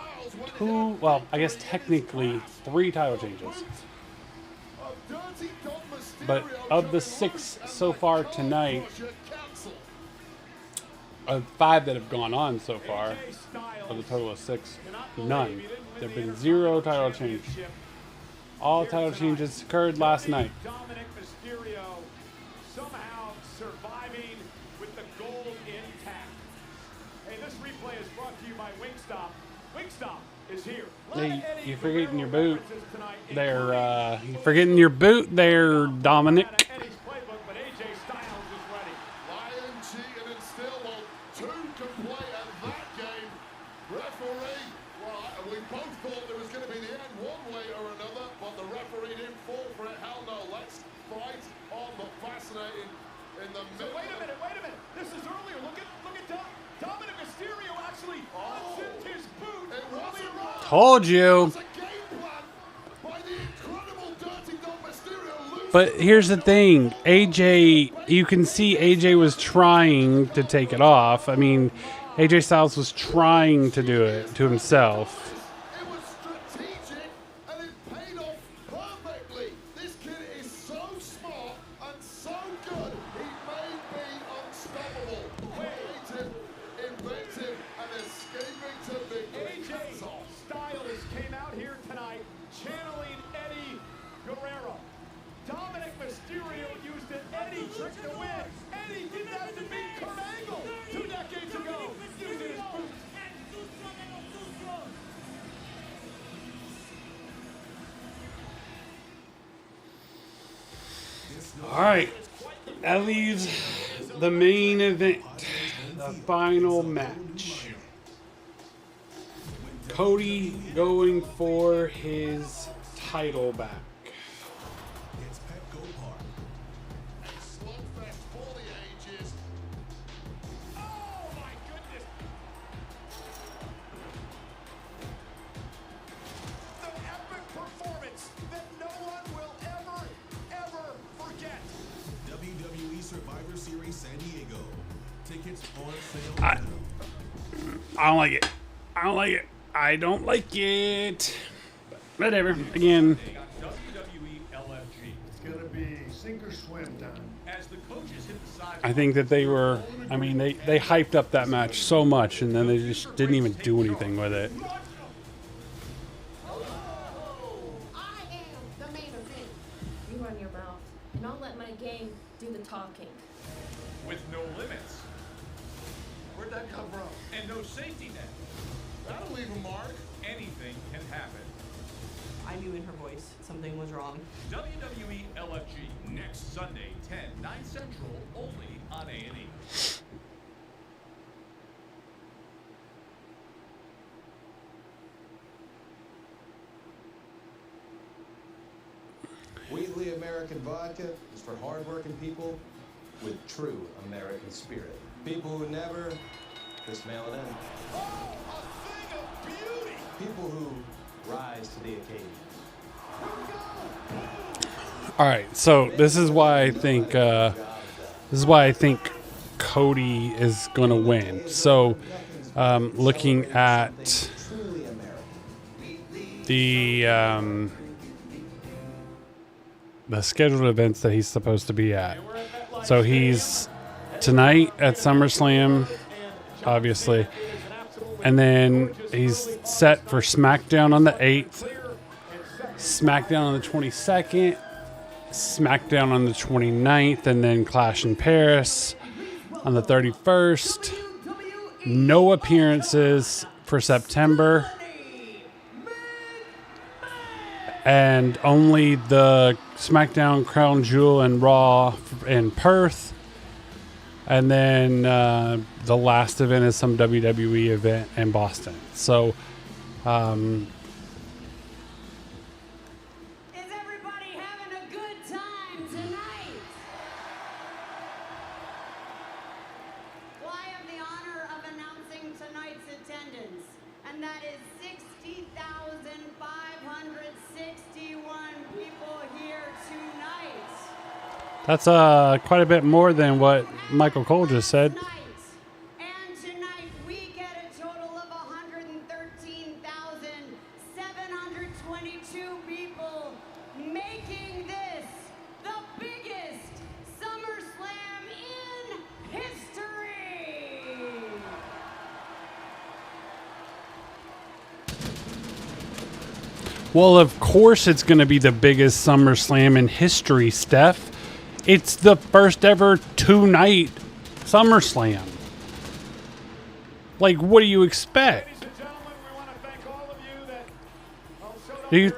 I guess technically 3 title changes. But of the 6 so far tonight, of 5 that have gone on so far, of the total of 6, none. There have been 0 title changes. All title changes occurred last night. Dominic Mysterio somehow surviving with the gold intact. Hey, this replay is brought to you by Wingstop. Wingstop is here. Hey, you're forgetting your boot there. You're forgetting your boot there, Dominic. Eddie's playbook, but AJ Styles is ready. Lion, cheating, and still, well, 2 can play at that game. Referee, well, we both thought there was going to be the end one way or another, but the referee didn't fall for it. Hell no, let's fight on, but fascinating in the middle. Wait a minute. This is earlier. Look at Dominic Mysterio actually unzipped his boot earlier on. Told you. But here's the thing, AJ, you can see AJ was trying to take it off. I mean, AJ Styles was trying to do it to himself. It was strategic, and it paid off perfectly. This kid is so smart and so good. He may be unstoppable. Creative, inventive, and escaping to victory. AJ Styles came out here tonight channeling Eddie Guerrero. Dominic Mysterio used an Eddie trick to win. Eddie did that to beat Kurt Angle 2 decades ago, using his boots right. That leaves the main event, the final match. Cody going for his title back. Survivor Series San Diego. Tickets on sale I now. don't like it. I don't like it. I don't like it. But whatever. Again. WWE LFG. It's going to be sink or swim time. As the coaches hit the side. I think that they were, I mean, they hyped up that match so much and then they just didn't even do anything with it. I am the main event. You run your mouth, and I'll let my game do the talking. With no limits. Where'd that come from? And no safety net. That'll leave a mark. Anything can happen. I knew in her voice something was wrong. WWE LFG next Sunday, 10, 9 Central, only on A&E. Wheatley American Vodka is for hardworking people with true American spirit. People who never just mail it in. Oh, a thing of beauty. People who rise to the occasion. All right, so this is why I think Cody is going to win. So, looking at the scheduled events that he's supposed to be at. So he's tonight at SummerSlam, obviously, and then he's set for SmackDown on the 8th, SmackDown on the 22nd, SmackDown on the 29th, and then Clash in Paris on the 31st. No appearances for September. And only the SmackDown, Crown Jewel, and Raw in Perth. And then the last event is some WWE event in Boston. So, Is everybody having a good time tonight? Well, I have the honor of announcing tonight's attendance, and that is 60,561 people here tonight. that's quite a bit more than what Michael Cole just said. And tonight we get a total of 113,722 people, making this the biggest SummerSlam in history. Well, of course it's going to be the biggest SummerSlam in history, Steph. It's the first ever two-night SummerSlam. Like, what do you expect? Do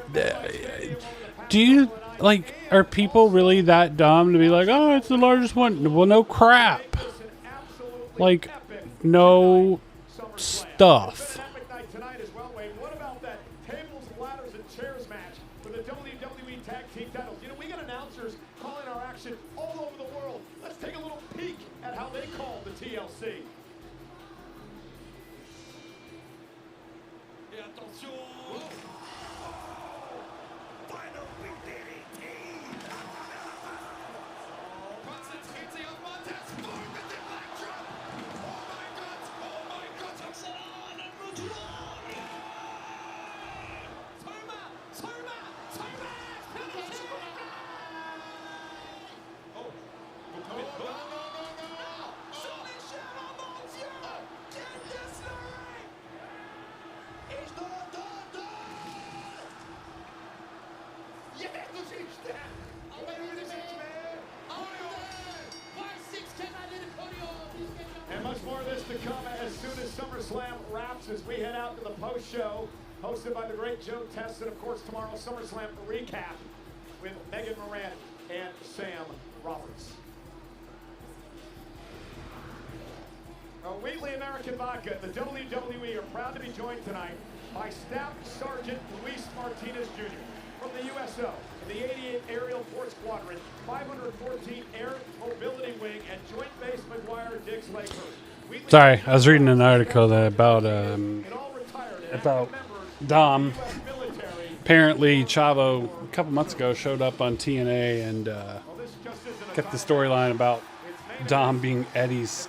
you, like, are people really that dumb to be like, oh, it's the largest one? Well, no crap. Like, no stuff. What about that tables, ladders, and chairs match for the WWE Tag Team titles? You know, we got announcers calling our action all over the world. Let's take a little peek at how they call the TLC. Et attention! Finally did it. Konzentriert sich auf Montez Ford mit dem Backdrop. Oh mein Gott, oh mein Gott. And much more of this to come as soon as SummerSlam wraps as we head out to the post show, hosted by the great Joe Test, and of course tomorrow SummerSlam recap with Megan Moran and Sam Roberts. Wheatley American Vodka, the WWE are proud to be joined tonight by Staff Sergeant Luis Martinez Jr. from the USO, the 88th Aerial Force Squadron, 514 Air Mobility Wing, and Joint Base McGuire Dix Lakehurst. Sorry, I was reading an article about Dom. Apparently, Chavo a couple months ago showed up on TNA and kept the storyline about Dom being Eddie's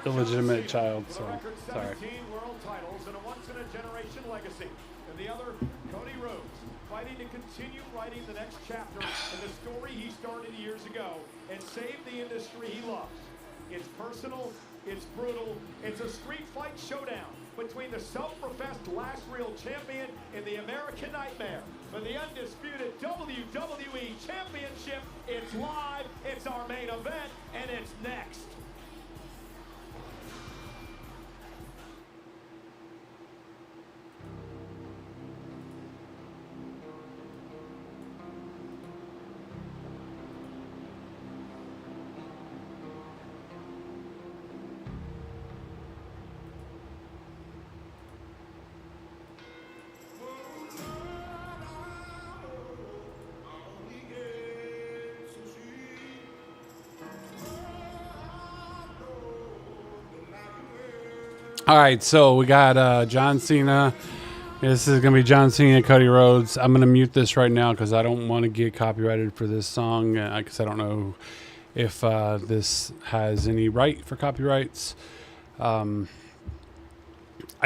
illegitimate child. So sorry. World titles and a once-in-a-generation legacy. And the other, Cody Rhodes, fighting to continue writing the next chapter in the story he started years ago and save the industry he loves. It's personal, it's brutal, it's a street fight showdown between the self-professed last real champion and the American Nightmare for the undisputed WWE Championship. It's live, it's our main event, and it's next. All right, so we got John Cena. This is going to be John Cena, Cody Rhodes. I'm going to mute this right now because I don't want to get copyrighted for this song because I don't know if this has any right for copyrights. I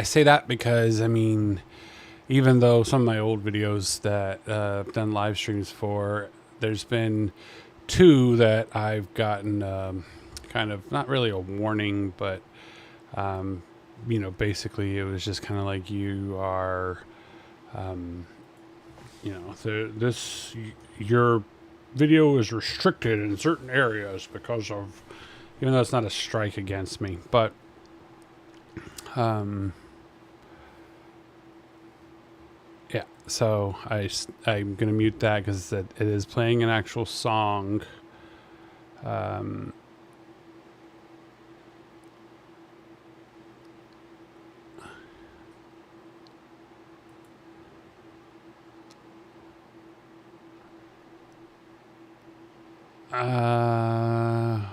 say that because, I mean, even though some of my old videos that I've done live streams for, there's been 2 that I've gotten kind of, not really a warning, but you know, basically it was just kind of like you are, you know, your video is restricted in certain areas because of, even though it's not a strike against me, but, yeah, so I'm going to mute that because it is playing an actual song.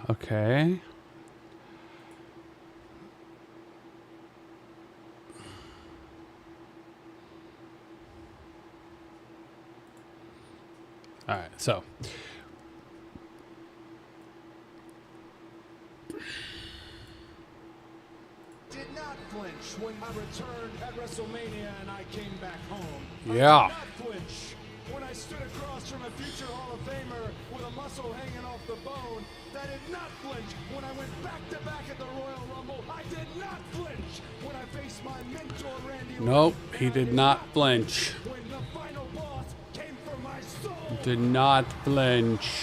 Okay. All right, so. Did not flinch when I returned at WrestleMania and I came back home. Yeah. I did not flinch when I stood across from a future Hall of Famer with a muscle hanging off the bone. I did not flinch when I went back to back at the Royal Rumble. I did not flinch when I faced my mentor Randy. Nope, he did not flinch. When the final boss came for my soul. Did not flinch.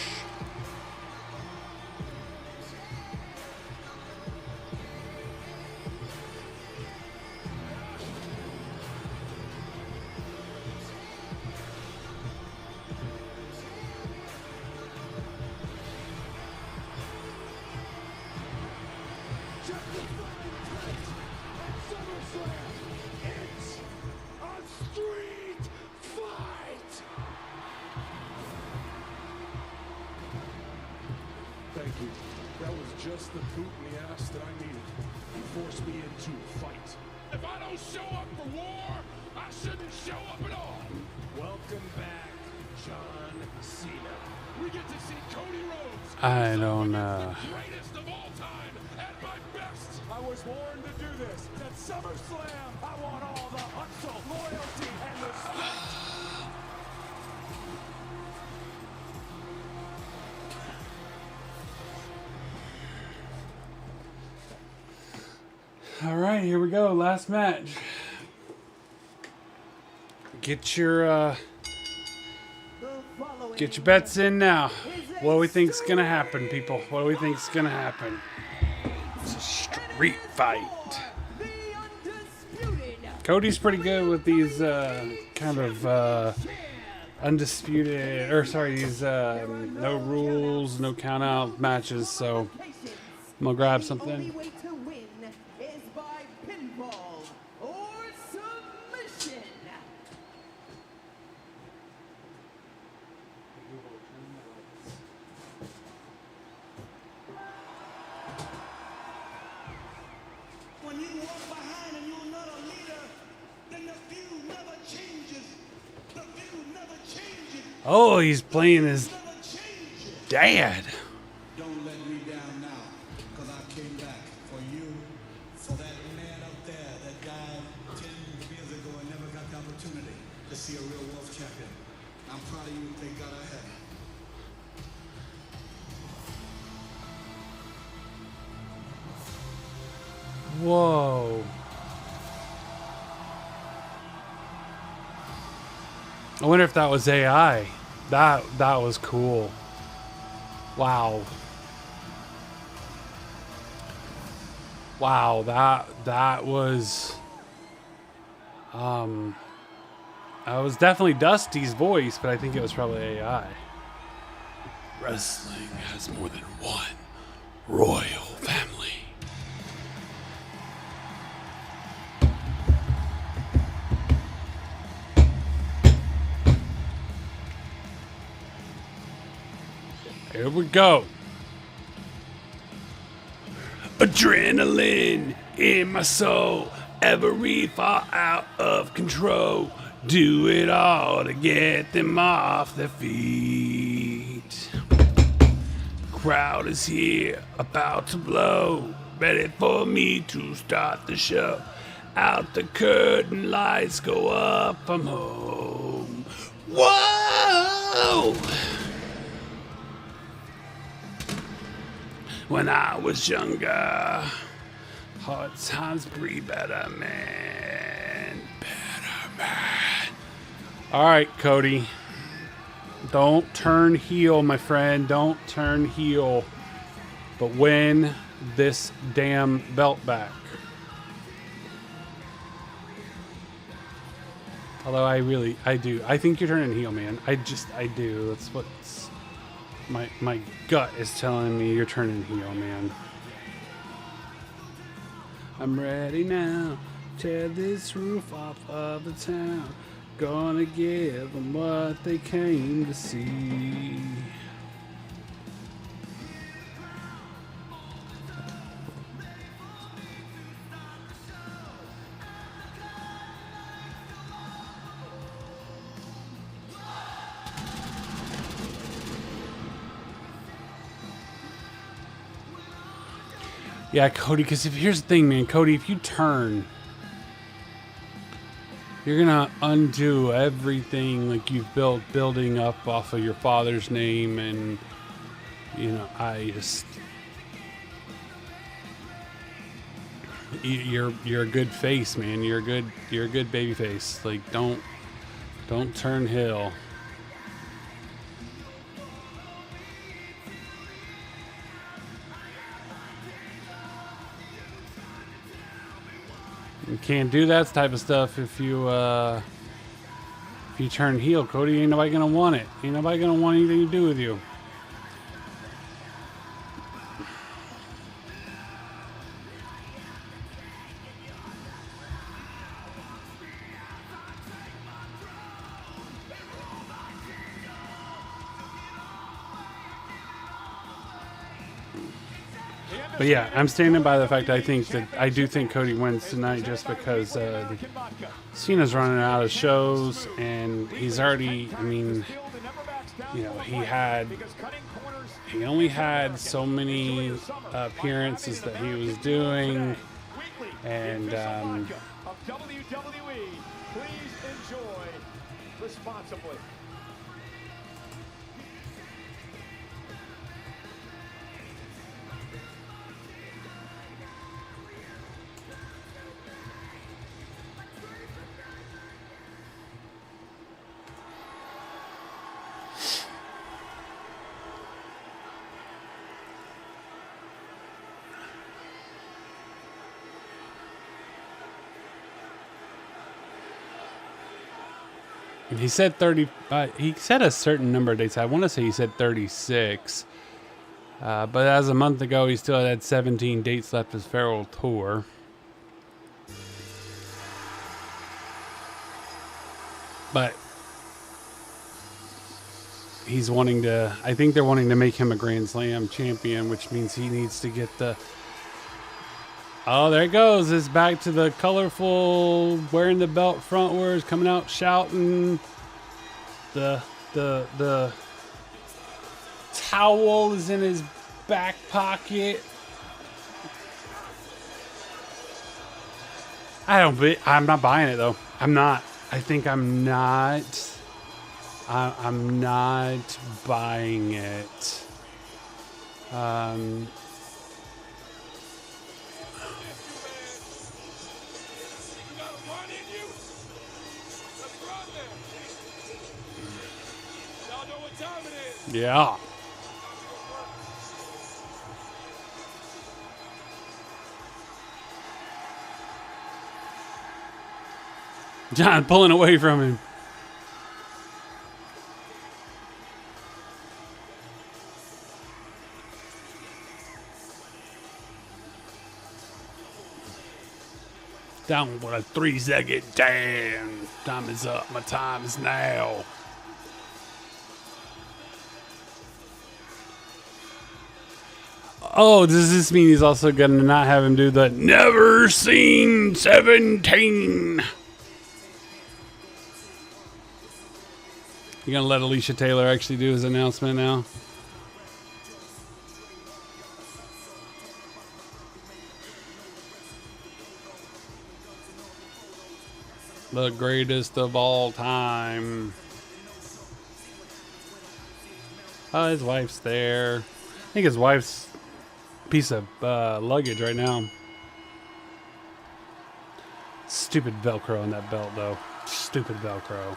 Thank you. That was just the boot in the ass that I needed. You forced me into a fight. If I don't show up for war, I shouldn't show up at all. Welcome back, John Cena. We get to see Cody Rhodes. I don't know. Greatest of all time at my best. I was born to do this. At SummerSlam, I want all the hustle, loyalty, and respect. All right, here we go. Last match. Get your bets in now. What do we think's gonna happen, people? What do we think's gonna happen? It's a street fight. Cody's pretty good with these kind of undisputed, or sorry, these no rules, no count out matches. So I'm gonna grab something. The only way to win is by pinfall or submission. When you walk behind and you're not a leader, then the view never changes. The view never changes. Oh, he's playing his dad. Don't let me down now, because I came back for you, for that man up there that died 10 years ago and never got the opportunity to see a real Wolf champion. I'm proud of you. Thank God I have. Whoa. I wonder if that was AI. That was cool. Wow. Wow, that was definitely Dusty's voice, but I think it was probably AI. Wrestling has more than one royal family. Here we go. Adrenaline in my soul, every thought out of control. Do it all to get them off their feet. Crowd is here, about to blow, ready for me to start the show. Out the curtain, lights go up, I'm home. Whoa! When I was younger, hard times breed better, man. Better, man. All right, Cody. Don't turn heel, my friend. Don't turn heel. But win this damn belt back. Although I do. I think you're turning heel, man. I do. That's what's... My gut is telling me you're turning heel, man. I'm ready now. Tear this roof off of the town. Gonna give them what they came to see. Yeah, Cody, because here's the thing, man. Cody, if you turn, you're going to undo everything like you've building up off of your father's name. And, you know, you're a good face, man. You're a good baby face. Like, don't turn heel. You can't do that type of stuff if you turn heel, Cody. Ain't nobody gonna want it. Ain't nobody gonna want anything to do with you. But yeah, I'm standing by the fact I do think Cody wins tonight just because Cena's running out of shows and he's already, I mean, you know, he only had so many appearances that he was doing, and WWE, please enjoy responsibly. He said 30. He said a certain number of dates. I want to say he said 36. But as a month ago, he still had 17 dates left his Farewell Tour. But he's wanting to, I think they're wanting to make him a Grand Slam champion, which means he needs to get the, oh, there it goes. It's back to the colorful, wearing the belt frontwards, coming out shouting. The towel is in his back pocket. I'm not buying it though. I'm not. I think I'm not. I'm not buying it. Yeah. John pulling away from him. Down with a 3-second damn. Time is up. My time is now. Oh, does this mean he's also going to not have him do the never seen 17? You going to let Alicia Taylor actually do his announcement now? The greatest of all time. Oh, his wife's there. I think his wife's piece of luggage right now. Stupid Velcro on that belt, though. Stupid Velcro.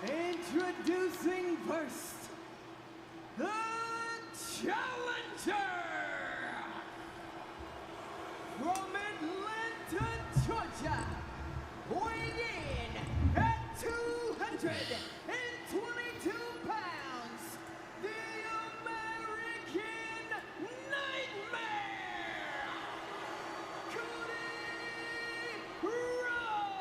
Introducing first, the challenger from Atlanta, Georgia, weighing in at 222 pounds, the American Nightmare, Cody Rhodes.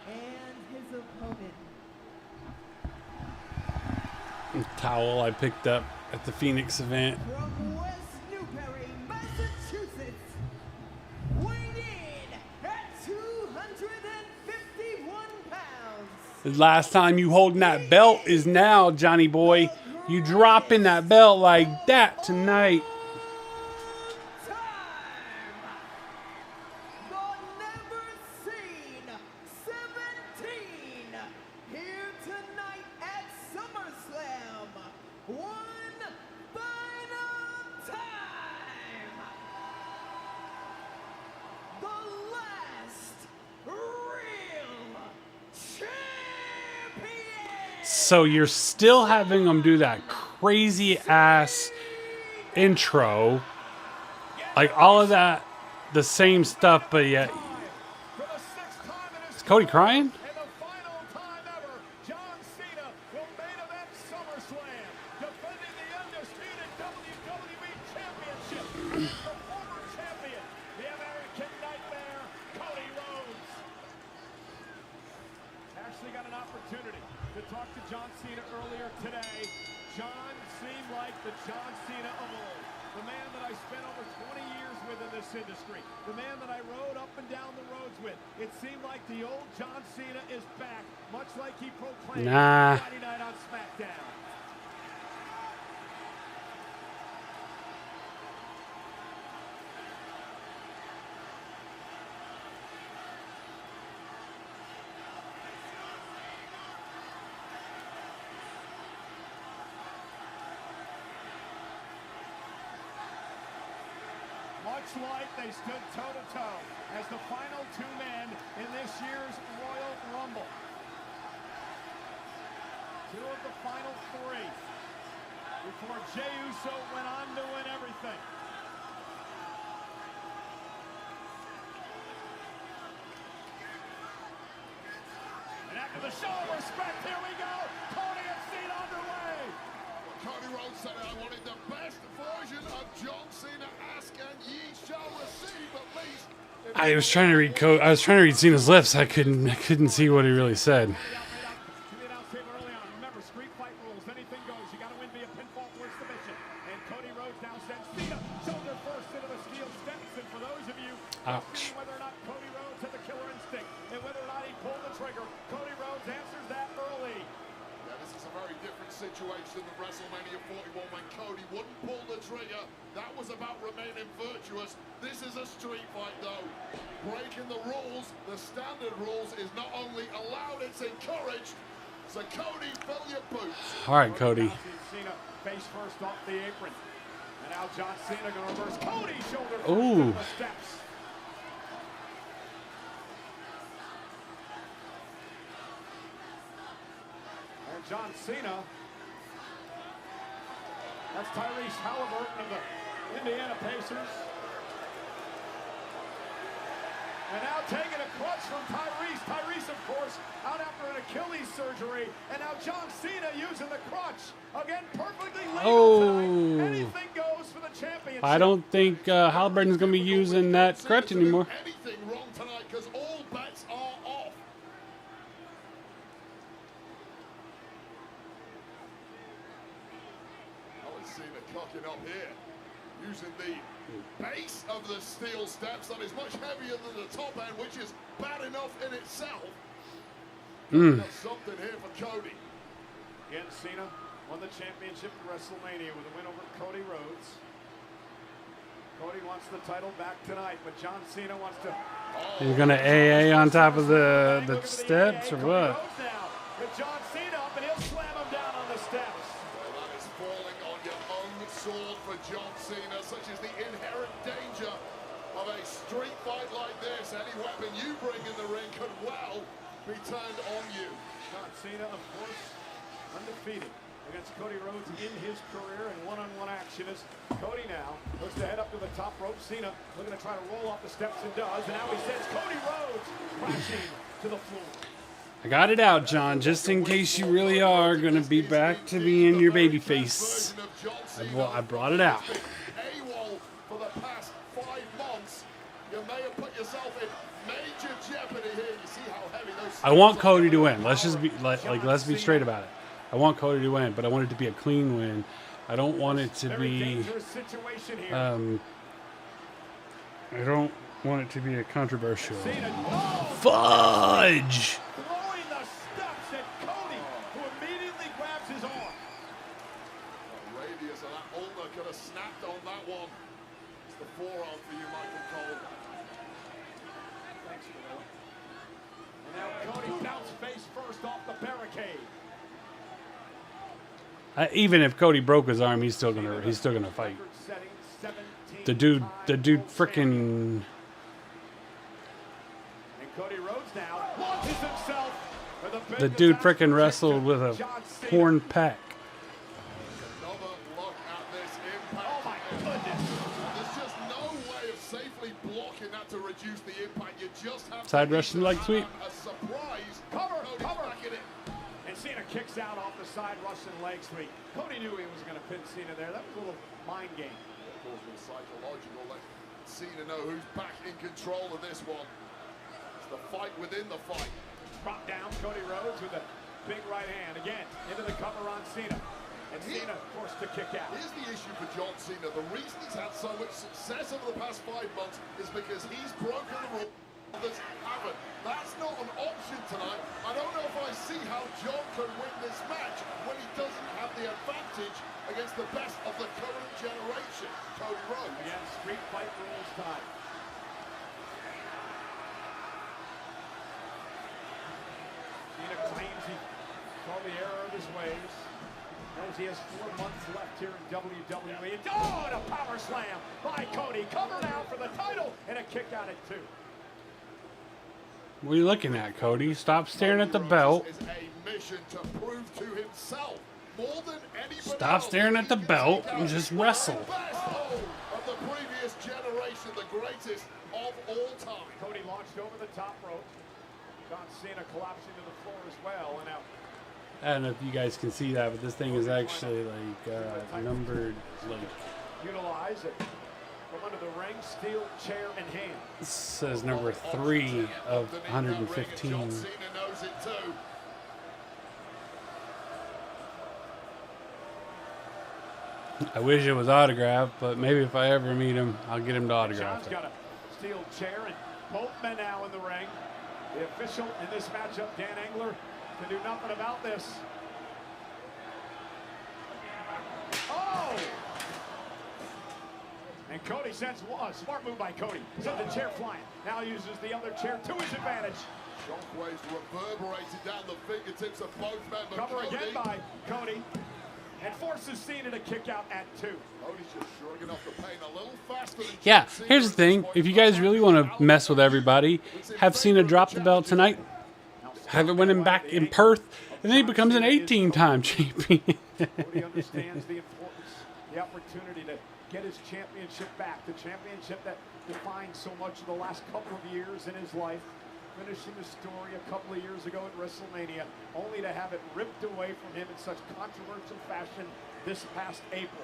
And his opponent. Towel I picked up at the Phoenix event. From West Newbury, Massachusetts, weighed in at 251 pounds. The last time you holding that belt is now, Johnny boy. You dropping that belt like that tonight. Here tonight at SummerSlam, one final time, the last real champion. So you're still having them do that crazy ass intro, like all of that, the same stuff, but yet. Is Cody crying? John Cena will main event SummerSlam, defending the undisputed WWE Championship. The former champion, the American Nightmare, Cody Rhodes. Actually got an opportunity to talk to John Cena earlier today. John seemed like the John Cena of old. The man that I spent over 20 years with in this industry. The man that I rode up and down the roads with. It seemed like the old John Cena is back, much like he proclaimed Friday night on SmackDown. Much like they stood toe-to-toe as the final two men in this year's Royal Rumble. Two of the final three before Jey Uso went on to win everything. The show of respect. Here we go. Cody and Cena underway. Cody Rhodes said, I wanted the best version of John Cena. Ask and ye shall receive, at least. I was trying to read I was trying to read Cena's lips. I couldn't see what he really said. Remember, street fight rules. Anything goes. You got to win via pinfall or submission. And Cody Rhodes now sends Cena shoulder first into the steel steps. And for those of you Ouch. whether or not Cody Rhodes had the killer instinct and whether or not he pulled the trigger, Cody Rhodes answers that early. Yeah, this is a very different situation than WrestleMania 41 when Cody wouldn't pull the trigger. That was about remaining virtuous. This is a street fight, though. Breaking the rules, the standard rules, is not only allowed, it's encouraged. So Cody, fill your boots. All right, Cody. Cena face first off the apron. And now John Cena going to reverse Cody shoulder first Ooh. into the steps. And John Cena. That's Tyrese Halliburton of the Indiana Pacers. And now taking a clutch from Tyrese. Tyrese, of course, out after an Achilles surgery. And now John Cena using the crutch. Again, perfectly legal tonight. Anything goes for the championship. I don't think Halliburton's going to be using that crutch anymore. Anything wrong tonight because all bets are off. I've seen it cocking up here. Using the base of the steel steps that is much heavier than the top end, which is bad enough in itself. Got something here for Cody. Again, Cena won the championship at WrestleMania with a win over Cody Rhodes. Cody wants the title back tonight, but John Cena wants to... You're going to AA on top of the steps or what? With John Cena up, and he'll slam him down on the steps. Well, that is falling on your own sword for John Cena, such as the inherent danger of a street fight like this. Any weapon you bring in the ring could well be turned on you. John Cena, of course, undefeated against Cody Rhodes in his career in one-on-one action. As Cody now looks to head up to the top rope. Cena looking to try to roll off the steps and does. And now he sends Cody Rhodes crashing to the floor. I got it out, John, just in case you really are going to be back to being your baby face. I brought it out. AWOL for the past 5 months. You may have put yourself in major jeopardy here. You see how heavy those... I want Cody to win. Let's just be let's be straight about it. I want Cody to win, but I want it to be a clean win. I don't want it to be I don't want it to be a controversial. Fudge! Throwing the steps at Cody, who immediately grabs his arm. The radius of that ulna could have snapped on that one. It's the forearm for you, Michael Cole. Thanks, Gorilla. And now Cody bounced face first off the barricade. Even if Cody broke his arm, he's still gonna fight. The dude freaking. And Cody Rhodes now launches himself with a big The dude freaking wrestled with a horn pack. Another look at this impact. Oh my goodness. There's just no way of safely blocking that to reduce the impact. You just have Side Russian leg sweep. a surprise. Cover. Back in it. And Cena kicks out off the side Russian leg sweep. Cody knew he was going to pin Cena there. That was a little mind game. Of course, it's psychological. Let Cena know who's back in control of this one. It's the fight within the fight. Drop down Cody Rhodes with a big right hand. Again, into the cover on Cena. And Cena forced to kick out. Here's the issue for John Cena. The reason he's had so much success over the past 5 months is because he's broken the rules. Others haven't. That's not an option tonight. I don't know if I see how John can win this match when he doesn't have the advantage against the best of the current generation, Cody Rhodes. Again, street fight rules time. Cena claims he saw the error of his ways. Knows he has 4 months left here in WWE. Oh, and a power slam by Cody. Covered out for the title and a kick out at 2. What are you looking at, Cody? Stop staring at the belt. Is a mission to prove to himself more than anybody Stop staring at the belt and just wrestle. Best of the previous generation, the greatest of all time. Cody launched over the top rope. John Cena collapsing to the floor as well. And now I don't know if you guys can see that, but this thing is actually like numbered like. Utilize it from under the ring, steel chair in hand. This says number 3 of 115. John Cena knows it too. I wish it was autographed, but maybe if I ever meet him, I'll get him to autograph John's it. got a steel chair, and both men now in the ring. The official in this matchup, Dan Engler, can do nothing about this. Oh! And Cody sends a smart move by Cody. Sends the chair flying. Now uses the other chair to his advantage. Shockwaves reverberated down the fingertips of both men. But Cover Cody, again by Cody. And forces Cena to kick out at 2. Cody's just shrugging off the pain a little faster than Yeah, John Cena here's the thing. If you guys really want to mess with everybody, have Cena drop the belt tonight, have it win him back in Perth, and then he becomes an 18-time champion. Cody understands the importance, the opportunity to get his championship back. The championship that defined so much of the last couple of years in his life. Finishing the story a couple of years ago at WrestleMania, only to have it ripped away from him in such controversial fashion this past April.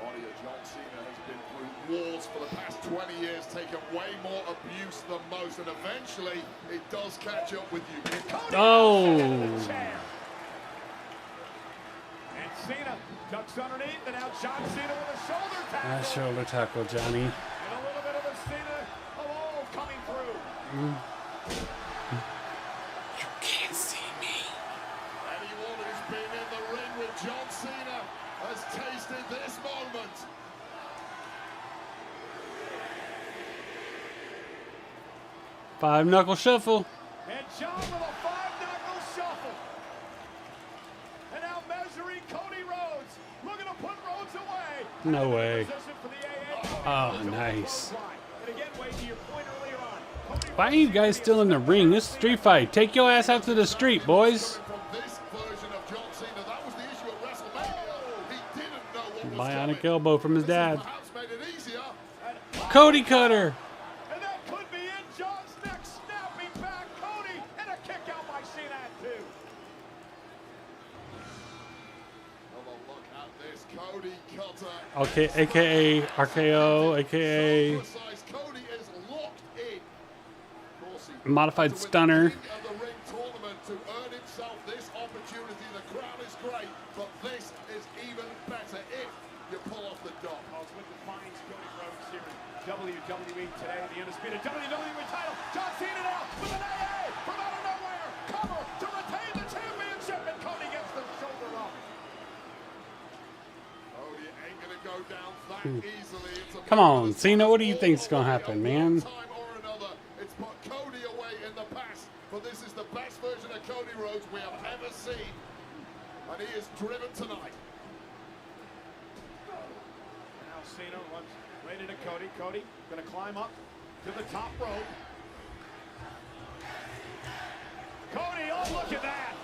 Body of John Cena has been through wars for the past 20 years, taken way more abuse than most, and eventually it does catch up with you. Oh! And Cena ducks underneath, and now John Cena with a shoulder tackle. Nice shoulder tackle, Johnny. And a little bit of the Cena of old coming through. You can't see me. Anyone who's been in the ring with John Cena has tasted this moment. Five-knuckle shuffle. And John with a 5-knuckle shuffle. And now measuring Cody Rhodes. Looking to put Rhodes away. No way. Position for the AA. Oh, nice. And again, Wade, to your point earlier on. Cody Why are you guys still in the ring? This is a street fight. Take your ass out to the street, boys. From this version of John Cena, that was the issue at WrestleMania. He didn't know what was Bionic coming. elbow from his dad. Perhaps made it easier. Cody cutter. And that could be it. John's neck snapping back. Cody and a kick out by Cena at 2. Have a look at this Cody cutter. Okay, AKA RKO, AKA Cody is locked in. Of course, he modified stunner. of the ring tournament to earn himself this opportunity. The crowd is great, but this is even better if you pull off the dot. What defines Cody Rhodes here in WWE today, the undisputed WWE title. John Cena now with an AA from out of nowhere. Cover to retain the championship, and Cody gets the shoulder up. Cody ain't gonna go down that easily. It's a Come on, Cena, what do you think's gonna happen, man? time or another. It's put Cody away in the past, but this is the best version of Cody Rhodes we have ever seen, and he is driven tonight. Now Cena runs right into Cody. Cody gonna climb up to the top rope. Cody, oh look at that!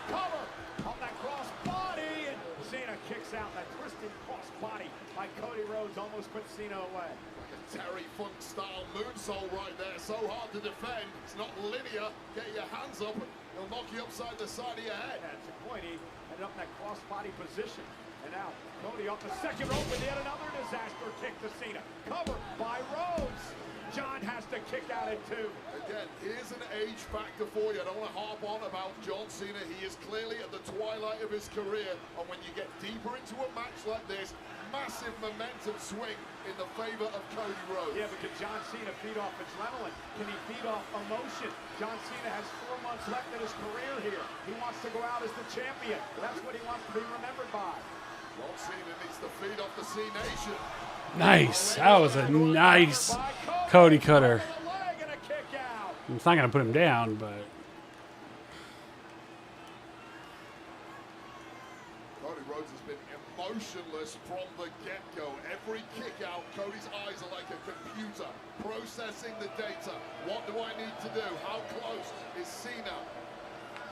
Cover on that cross body, and Cena kicks out. That twisted cross body by Cody Rhodes almost puts Cena away. Like a Terry Funk style moonsault right there. So hard to defend. It's not linear. Get your hands up. He'll knock you upside the side of your head. That's a point. He ended up in that cross body position. And now Cody off the second rope with yet another disaster kick to Cena. Covered by Rhodes. John has to kick out at 2. Again, here's an age factor for you. I don't want to harp on about John Cena. He is clearly at the twilight of his career. And when you get deeper into a match like this, massive momentum swing in the favor of Cody Rhodes. Yeah, but can John Cena feed off adrenaline? Can he feed off emotion? John Cena has 4 months left in his career here. He wants to go out as the champion. That's what he wants to be remembered by. John Cena needs to feed off the C Nation. Nice. That was a nice Cody cutter. It's not going to put him down, but... Cody Rhodes has been emotionless from the get-go. Every kick out, Cody's eyes are like a computer processing the data. What do I need to do? How close is Cena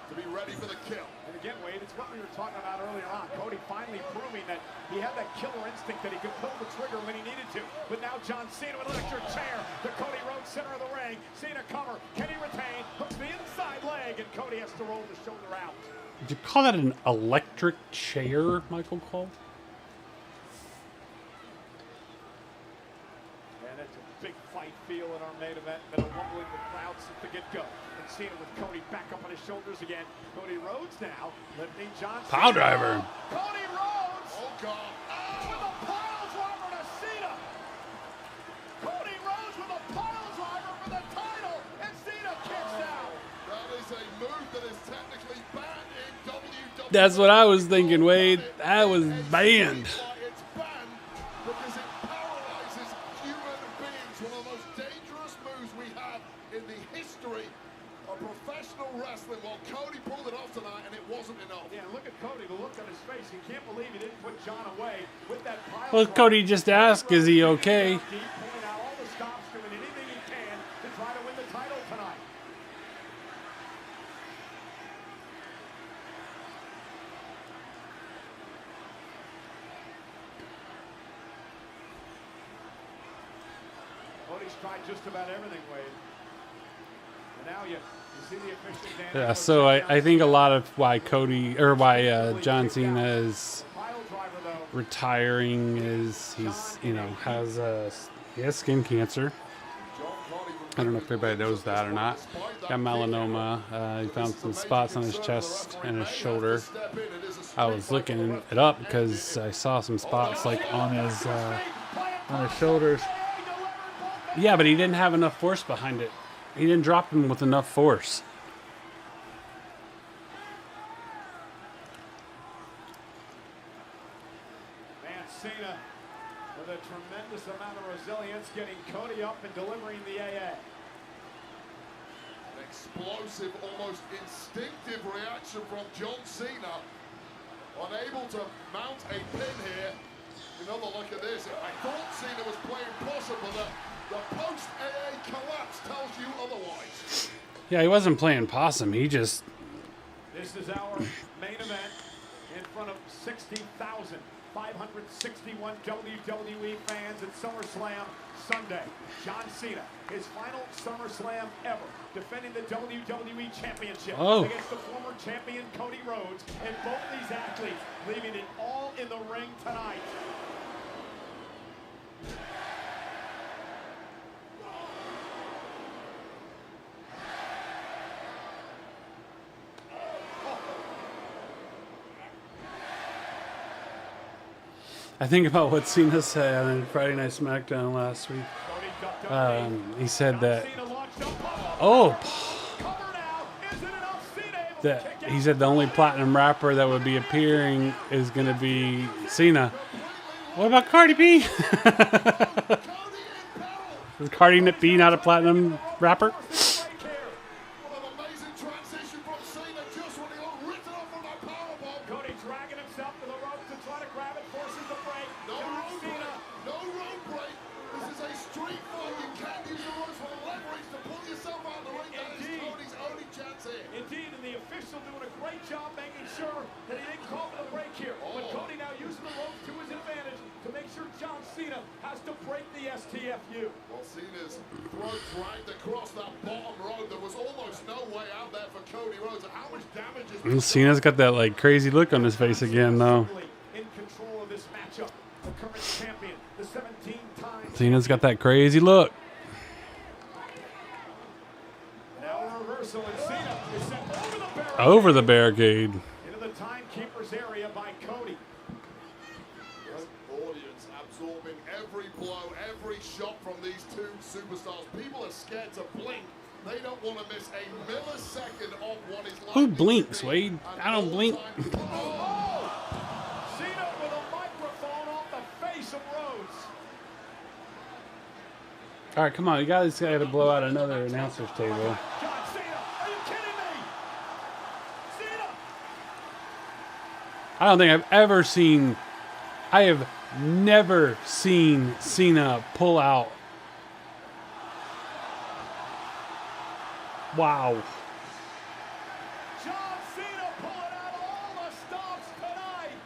to be ready for the kill? And again, Wade, it's what we were talking about earlier on. Cody finally proving that he had that killer instinct that he could pull the trigger when he needed to. But now John Cena with an electric chair to Cody Rhodes, center of the ring. Cena cover. Can he retain? Hooks the inside. Cody has to roll the shoulder out. Did you call that an electric chair, Michael Cole? And it's a big fight feel in our main event. Been a rumbling with crowds since the get-go. And Cena with Cody back up on his shoulders again. Cody Rhodes now lifting John Cena. Pile driver. Cody Rhodes. Oh, God. With a pile driver to Cena. Cody Rhodes with a pile driver for the title. And Cena kicks out. That is a move that is technically banned in WWE. That's what I was thinking, Wade. That was banned. It's banned because it paralyzes human beings. One of the most dangerous moves we have in the history of professional wrestling. Well, Cody pulled it off tonight, and it wasn't enough. Yeah, look at Cody, the look on his face. He can't believe he didn't put John away with that pile. Well, Cody just asked, is he okay? Pulling out all the stops, doing anything he can to try to win the title tonight. Cody's tried just about everything, Wade. And now you see the officials dancing. Yeah, so I think a lot of why John Cena is retiring is he's, he has skin cancer. I don't know if everybody knows that or not. Got melanoma. He found some spots on his chest and his shoulder. I was looking it up because I saw some spots like on his shoulders. Yeah, but he didn't have enough force behind it. He didn't drop him with enough force. Man, Cena with a tremendous amount of resilience, getting Cody up and delivering the AA. An explosive, almost instinctive reaction from John Cena. Unable to mount a pin here. Another look at this. I thought Cena was playing possum, but the post-AA collapse tells you otherwise. Yeah, he wasn't playing possum. He just... This is our main event in front of 60,561 WWE fans at SummerSlam Sunday. John Cena, his final SummerSlam ever, defending the WWE Championship against the former champion Cody Rhodes, and both these athletes leaving it all in the ring tonight. I think about what Cena said on Friday Night SmackDown last week. He said that, he said the only platinum rapper that would be appearing is going to be Cena. What about Cardi B? Is Cardi B not a platinum rapper? Well, Cena's throat dragged across that bottom road. There was almost no way out there for Cody Rhodes. How much damage is Cena's got that like crazy look on his face again, though. In control of this matchup, the current champion, the 17-time. Cena's got that crazy look. Now a reversal, and Cena is sent over the barricade. Over the barricade. Into the timekeeper's area by Cody. Audience absorbing every blow, every shot from these two superstars. People are scared to blink. They don't want to miss a millisecond of what is like. Who blinks, Wade? I don't blink. Cena with a microphone off the face of Rhodes. All right, come on. You guys got to blow out another announcer's table. John Cena, are you kidding me? Cena! I don't think I've ever seen... I have never seen Cena pull out. Wow. John Cena pulling out all the stops tonight.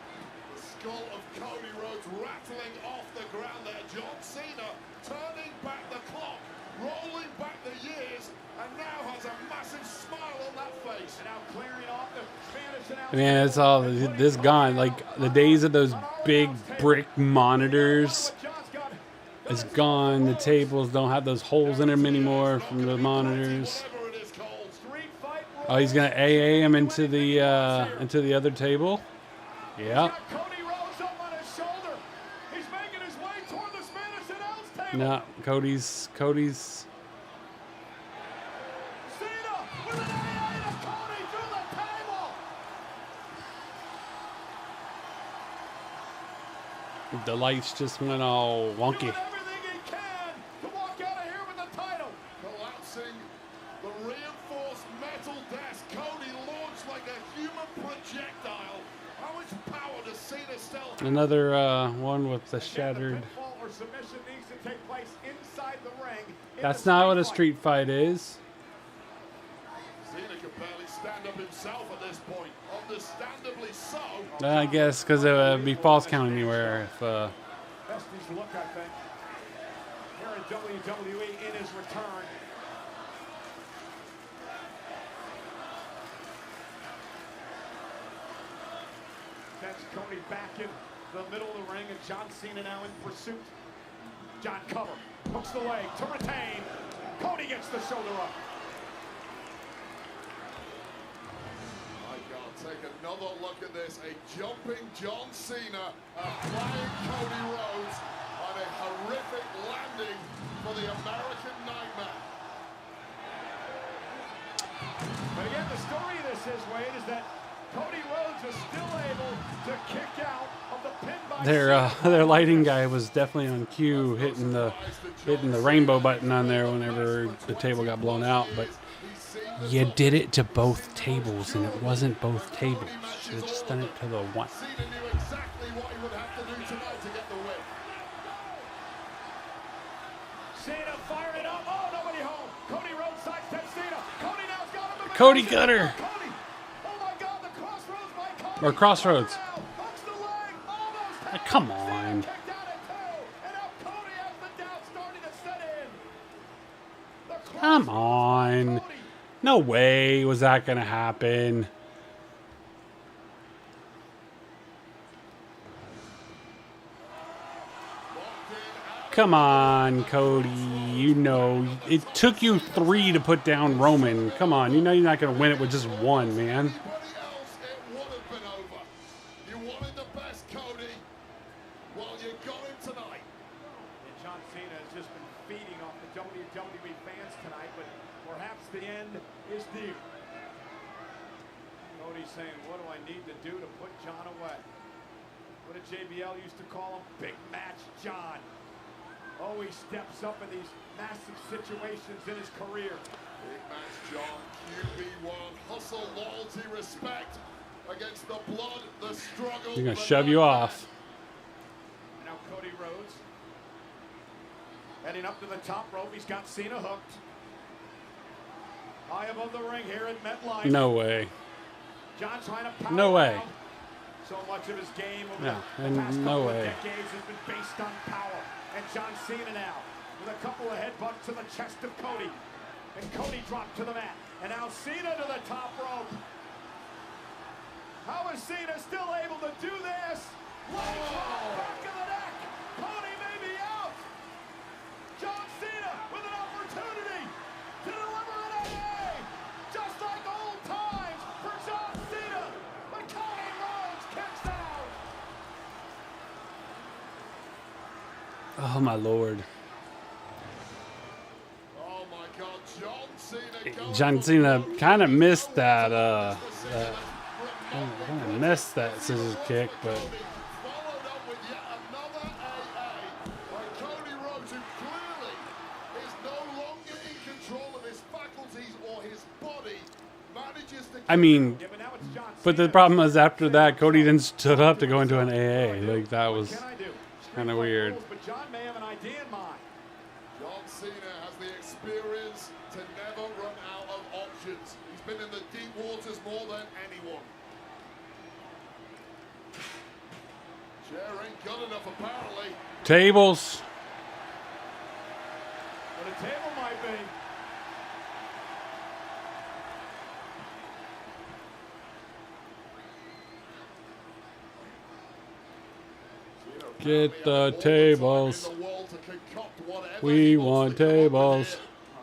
The skull of Cody Rhodes rattling off the ground there. John Cena turning back the clock, rolling back the years, and now has a massive smile on that face. Man, it's all this gone. Like the days of those big brick monitors is gone. The tables don't have those holes in them anymore from the monitors. Oh, he's gonna AA him into the other table. Yeah. No, Cody's. The lights just went all wonky. Collapsing the reinforced metal desk, Cody launched like a human projectile. How much power does Cena still have? Another one with the shattered. That's not what a street fight is. Cena can barely stand up himself at this point. Understandably so. I guess because it would be false count anywhere if. Best he's look, I think. Here in WWE in his return. That's Cody back in the middle of the ring, and John Cena now in pursuit. John cover, hooks the leg to retain. Cody gets the shoulder up. My God, take another look at this. A jumping John Cena, a flying Cody Rhodes, and a horrific landing for the American Nightmare. But again, the story of this is, Wade, is that Cody Rhodes is still able to kick out of the pin by Their lighting guy was definitely on cue, hitting the rainbow button on there whenever the table got blown out. But you did it to both tables, and it wasn't both tables. You should have just done it to the one. Cena knew exactly what he would have to do tonight to get the win. Cena fired it up. Oh, nobody home. Cody Rhodes sidesteps Cena. Cody now's got him. Cody Gutter. Oh my God, the crossroads by Cody. Or Crossroads. Hooks the leg. Almost. Come on. Kicked out at 2. And now Cody has the doubt starting to set in. Come on. No way was that going to happen. Come on, Cody. You know, it took you 3 to put down Roman. Come on, you know you're not going to win it with just 1, man. You wanted the best, Cody. Well, you got him tonight. And John Cena has just been feeding off the WWE fans tonight, but perhaps the end is near. Cody's saying, what do I need to do to put John away? What did JBL used to call him? Big Match John. Oh, he steps up in these massive situations in his career. Big Match John, QB1, hustle, loyalty, respect against the blood, the struggle. He's going to shove you off. And now Cody Rhodes heading up to the top rope. He's got Cena hooked. High above the ring here at MetLife. No way. John trying to power No way. out. So much of his game over No, the and past no couple way. of decades has been based on power. And John Cena now with a couple of headbutts to the chest of Cody. And Cody dropped to the mat. And now Cena to the top rope. How is Cena still able to do this? Leg drop, back of the neck. Cody may be out. John Cena with an opportunity to deliver an AA. Just like old times for John Cena. But Cody Rhodes kicks out. Oh, my Lord. Oh my God, John Cena. John Cena kind of missed that, missed that scissors kick, but Followed up with yet another AA by Cody Rhodes, who clearly is no longer in control of his faculties or his body. Manages to. I mean, but the problem is after that, Cody then stood up to go into an AA. Like, that was kind of weird. But John may have an idea in mind. John Cena has the experience to never run out of options. He's been in the deep waters more than anyone. Chair ain't good enough, apparently. Tables. But a table might be. Get the tables. We want tables.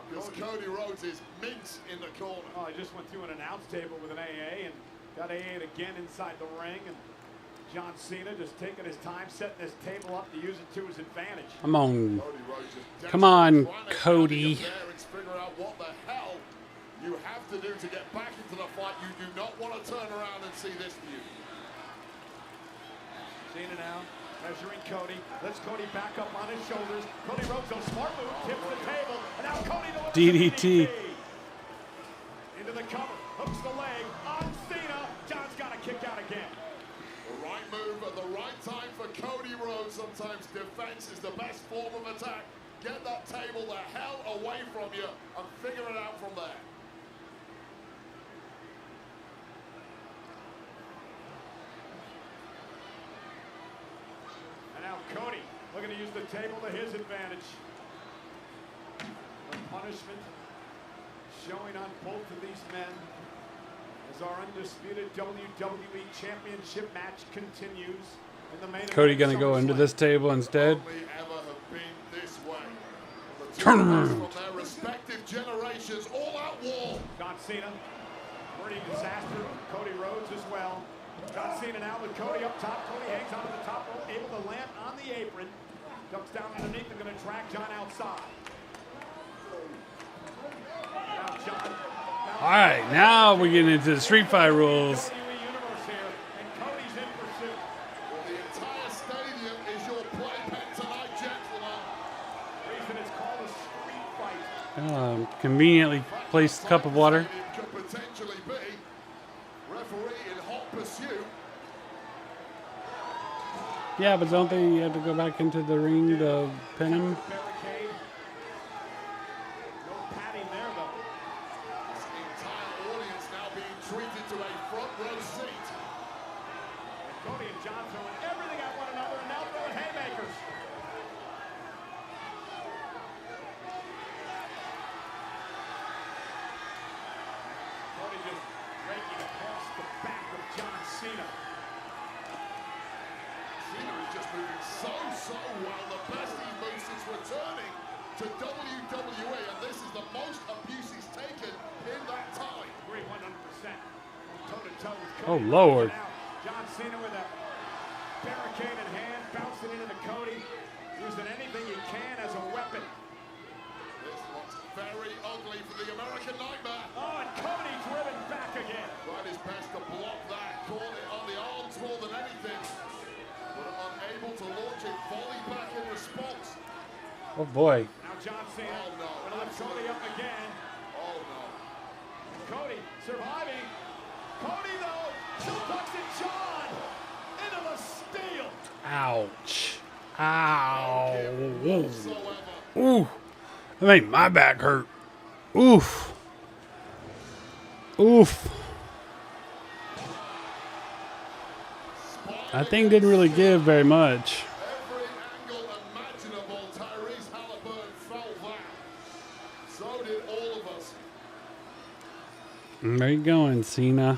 Because Cody Rhodes is mince in the corner. Oh, I just went through an announce table with an AA and got AA again inside the ring. And John Cena just taking his time, setting his table up to use it to his advantage. Come on. Come on, Cody. Figure out what the hell you have to do to get back into the fight. You do not want to turn around and see this view. Cena now measuring Cody. Lets Cody back up on his shoulders. Cody Rhodes goes smart move, tips the table, and now Cody delivers DDT. into the cover, hooks the leg on Cena. John's got to kick out again. The right move at the right time for Cody Rhodes. Sometimes defense is the best form of attack. Get that table the hell away from you and figure it out from there. And now Cody looking to use the table to his advantage. The punishment showing on both of these men as our undisputed WWE Championship match continues. In the main Cody event gonna of go into SummerSlam. this table instead. Only ever have been this way. The Turn two around. from their respective generations, all out war. John Cena, pretty disaster. Cody Rhodes as well. John Cena now with Cody up top. Cody hangs onto the top rope, able to land on the apron. Ducks down underneath and going to drag John outside. Now John. All right, now we're getting into the Street Fight rules. WWE Universe here, and Cody's in pursuit. Well, the entire stadium is your playpen tonight, gentlemen. Reason it's called a street fight. Conveniently placed cup of water. Could potentially be referee in hot pursuit. Yeah, but don't they have to go back into the ring to pin him? Barricade. No padding there, though. This entire audience now being treated to a front row seat. And Cody and John throwing everything at one another and now throwing haymakers. Cody just raking across the back of John Cena. Cena is just moving so well. The best he moves since returning to WWE, and this is the most abuse he's taken in that time. Agree 100%. Toe-to-toe with Oh, Cody. Lord. Now, John Cena with a barricade in hand, bouncing it into Cody, using anything he can as a weapon. This looks very ugly for the American Nightmare. Oh, and Cody driven back again. Tried his best to block that, caught it on the arms more than anything, but unable to launch a volley back in response. Oh boy. Now John Cena Oh, no. gonna lift Cody up again. Oh no. Cody surviving. Cody though, suplexing John into the steel. Ouch. Ow. Ooh. That made my back hurt. Oof. Oof. That thing didn't really give very much. Every angle imaginable, Tyrese Halliburton fell down. So did all of us. Where you going, Cena?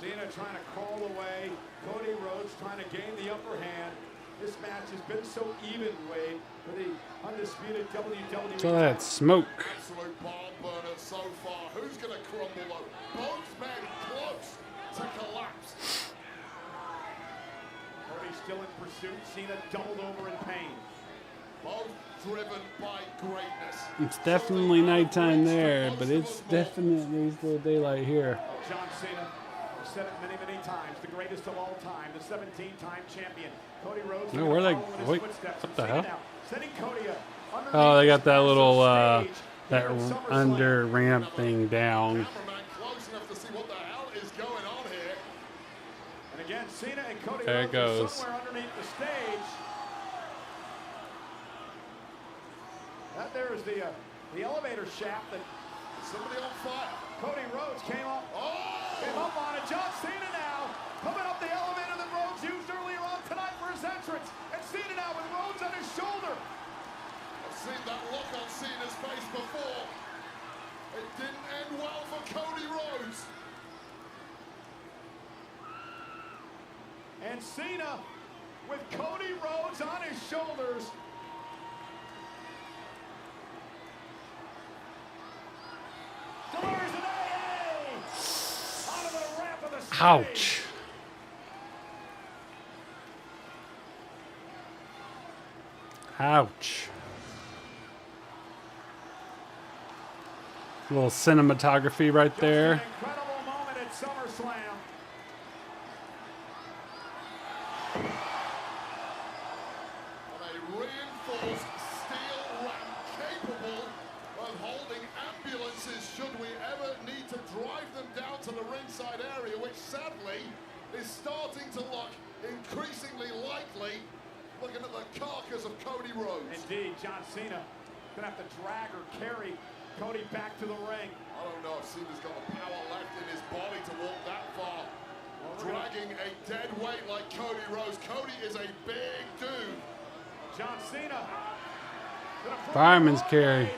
Cena trying to crawl away. Cody Rhodes trying to gain the upper hand. This match has been so even, Wade, for the undisputed WWE. Look at that smoke. Absolute barn burner so far. Who's going to crumble though? Both men close to collapse. Cody still in pursuit. Cena doubled over in pain. Both driven by greatness. It's definitely nighttime there, but it's definitely still daylight here. John Cena, I've said it many, many times, the greatest of all time, the 17-time champion. Cody Rhodes. No, where they? following his Wait, footsteps. what the Cena hell? now sending Cody up underneath Oh, they got this that little massive stage that here at SummerSlam. under ramp thing down. Cameraman close enough to see what the hell is going on here. And again, Cena and Cody There it Rhodes are goes. somewhere underneath the stage. That there is the elevator shaft that Somebody on fire. Cody Rhodes came up on it. John Cena now coming up the elevator that Rhodes used earlier on tonight for his entrance. And Cena now with Rhodes on his shoulder. I've seen that look on Cena's face before. It didn't end well for Cody Rhodes. And Cena with Cody Rhodes on his shoulders. Delivers an AA onto the ramp of the stage. Ouch. Ouch. A little cinematography right there. Incredible moment at SummerSlam. On a reinforced steel ramp capable of holding ambulances should we ever need to drive them down to the ringside area, which sadly is starting to look increasingly likely, looking at the carcass of Cody Rhodes. Indeed, John Cena gonna have to drag or carry Cody back to the ring. I don't know if Cena's got the power left in his body to walk that far. Dragging a dead weight like Cody Rhodes. Cody is a big dude. John Cena. Fireman's carry.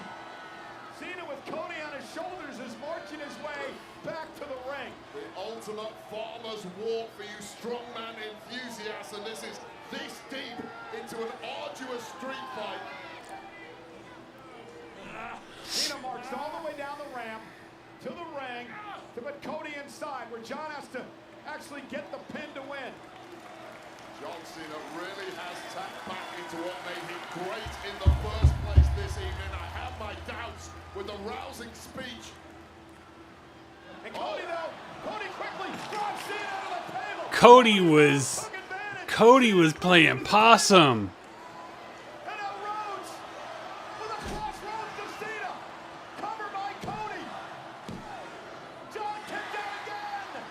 Cena with Cody on his shoulders is marching his way back to the ring. The ultimate farmer's walk for you strongman enthusiasts, and this is this deep into an arduous street fight. Cena marched all the way down the ramp to the ring to put Cody inside, where John has to actually get the pin to win. John Cena really has tapped back into what made him great in the first place this evening. I have my doubts with the rousing speech. And Cody, though, Cody quickly drops Cena out of the table. Cody was playing possum. And now Rhodes with a cross Rhodes to Cena. Covered by Cody. John kicked out again.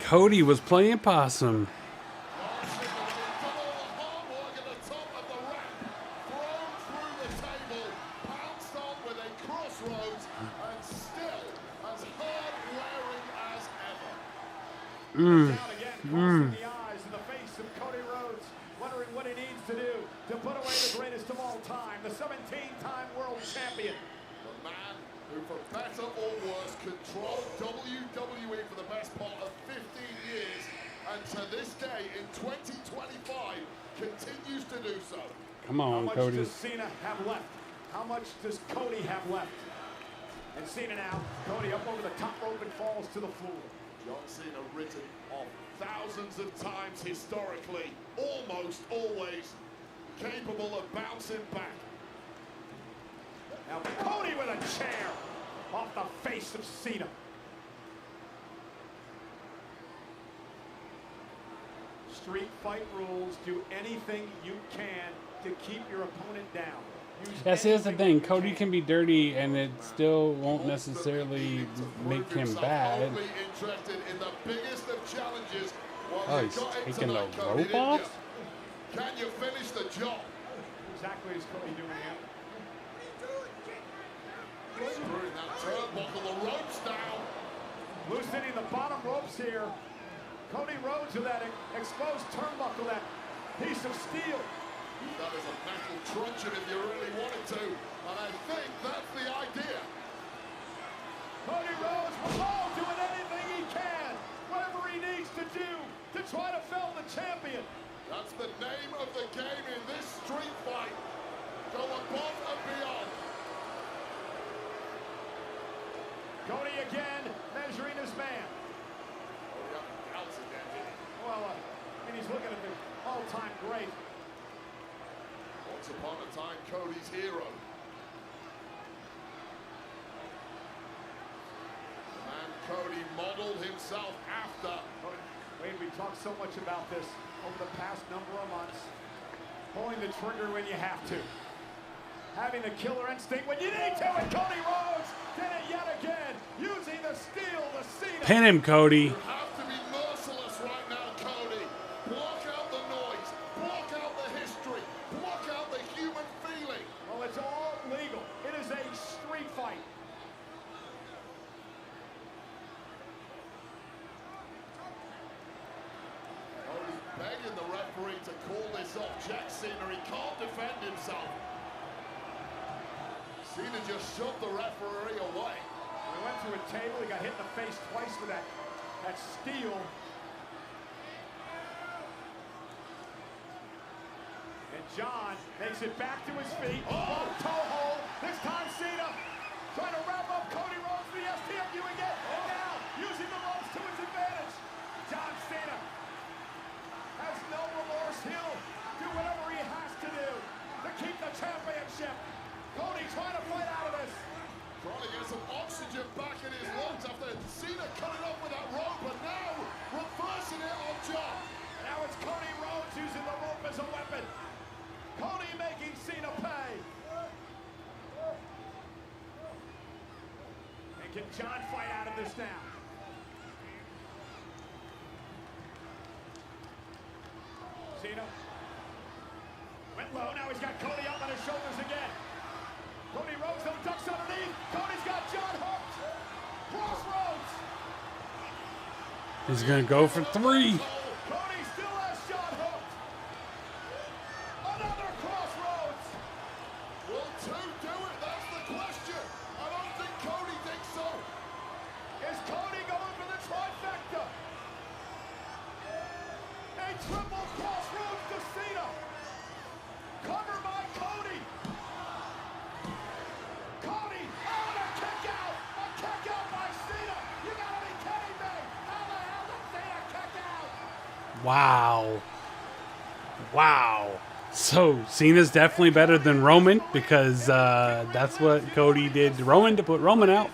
Cody was playing possum. Down again, crossing the eyes in the face of Cody Rhodes, wondering what he needs to do to put away the greatest of all time, the 17-time world champion. The man who, for better or worse, controlled WWE for the best part of 15 years, and to this day, in 2025, continues to do so. Come on, Cody. How much does Cena have left? How much does Cody have left? And Cena now, Cody up over the top rope and falls to the floor. John Cena written off thousands of times historically, almost always capable of bouncing back. Now Cody with a chair off the face of Cena. Street fight rules, do anything you can to keep your opponent down. Here's the thing. Cody can be dirty and it still won't necessarily make him bad. Interested in the biggest of challenges. Oh, he's taking the rope off? Can you finish the job? Exactly as Cody doing here. Screwing that turnbuckle, the ropes down. Loosening the bottom ropes here. Cody Rhodes with that exposed turnbuckle, that piece of steel. That is a metal truncheon if you really wanted to, and I think that's the idea. Cody Rhodes will doing anything he can, whatever he needs to do to try to fell the champion. That's the name of the game in this street fight. Go above and beyond. Cody again measuring his man. Oh, yeah, outs again, didn't he? Well, I mean, he's looking at the all-time great. Once upon a time, Cody's hero. And Cody modeled himself after. Wade, we talked so much about this over the past number of months. Pulling the trigger when you have to. Having the killer instinct when you need to, and Cody Rhodes did it yet again, using the steel, the Cena. Pin him, Cody. You have to be merciless right now, Cody. Block out the noise, block out the history, block out the human feeling. Well, it's all legal. It is a street fight. Cody's begging the referee to call this off. Jack Cena, he can't defend himself. Cena just shoved the referee away. He went to a table, he got hit in the face twice with that That's steel. And John makes it back to his feet. Oh, toe hold. This time Cena trying to wrap up Cody Rhodes for the STFU again. And now using the ropes to his advantage. John Cena has no remorse. He'll do whatever he has to do to keep the championship. Cody trying to fight out of this. Trying to get some oxygen back in his lungs after Cena cutting off with that rope, but now reversing it on John. Now it's Cody Rhodes using the rope as a weapon. Cody making Cena pay. And can John fight out of this now? Cena went low. Now he's got Cody up on his shoulders again. Cody Rhodes though ducks underneath. Cody's got John hooked. Crossroads. He's gonna go for 3. Cody still has John hooked. Another crossroads. Will 2 do it? That's the question. I don't think Cody thinks so. Is Cody going for the trifecta? A triple crossroads to Cena. Cover by Cody. Cody, oh, and a kick out. A kick out by Cena. You gotta be kidding me. How the hell did Cena kick out? Wow. Wow. So Cena's definitely better than Roman because that's what Cody did to Roman to put Roman out.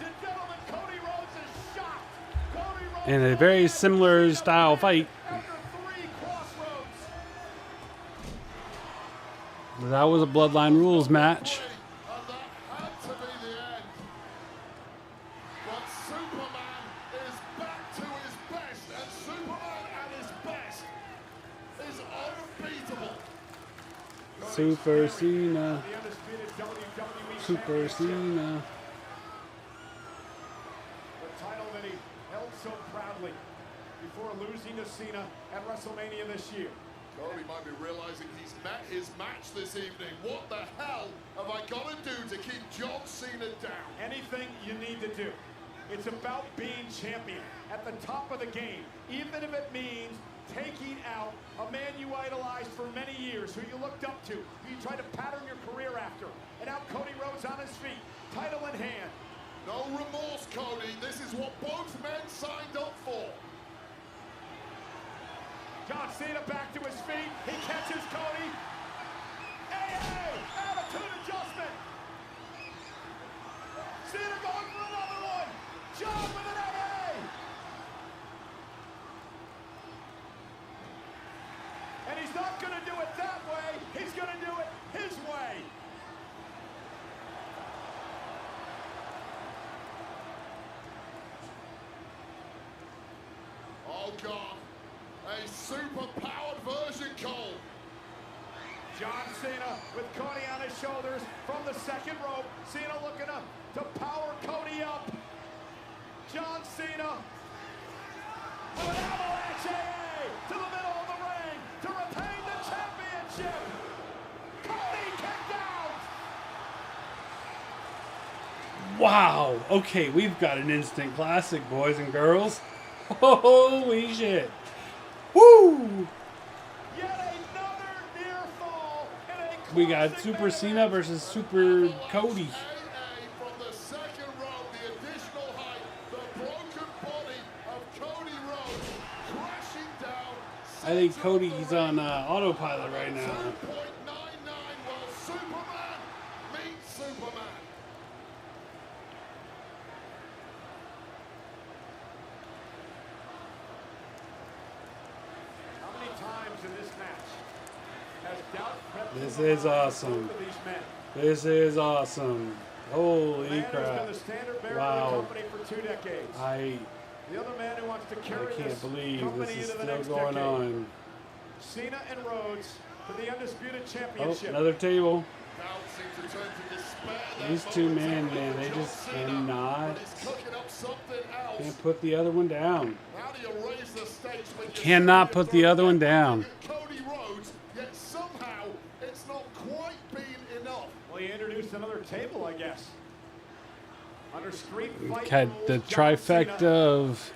In a very similar style fight. That was a Bloodline Rules match. And that had to be the end. But Superman is back to his best, and Superman at his best is unbeatable. Super Cena. Super Cena. The title that he held so proudly before losing to Cena at WrestleMania this year. Cody might be realizing he's met his match this evening. What the hell have I got to do to keep John Cena down? Anything you need to do. It's about being champion at the top of the game, even if it means taking out a man you idolized for many years, who you looked up to, who you tried to pattern your career after. And now Cody Rhodes on his feet, title in hand. No remorse, Cody. This is what both men signed up for. John Cena back to his feet. He catches Cody. AA! Attitude adjustment. Cena going for another one. John with an AA. And he's not going to do it that way. He's going to do it his way. Oh, God. A super-powered version, Cole. John Cena with Cody on his shoulders from the second rope. Cena looking to power Cody up. John Cena with an avalanche AA to the middle of the ring to retain the championship. Cody kicked out. Wow. Okay, we've got an instant classic, boys and girls. Holy shit. Woo! Yet another near fall. We got Super Cena versus Super Cody. From the second row, the additional height, the broken body of Cody Rhodes crashing down. I think Cody's on autopilot right now. 2.99. Well, Superman meets Superman. How many times in this match has doubt crept This into the is minds of awesome. both of these men? This is awesome. Holy Man who's crap. been the standard bearer Wow. of the company for 2 decades. The other man who wants to carry can't this believe company this is into the still next going decade. on. Cena and Rhodes for the undisputed Oh, championship. another table. Doubt seems to turn to despair. These two men, man, they just cannot. He's cooking up something else. Can't put the other one down. How do you raise the stakes when you Cannot put the other one down. Cody Rhodes, yet somehow it's not quite been enough. Well, you introduced another table, I guess. Under street fight Had rules, the John trifecta Cena of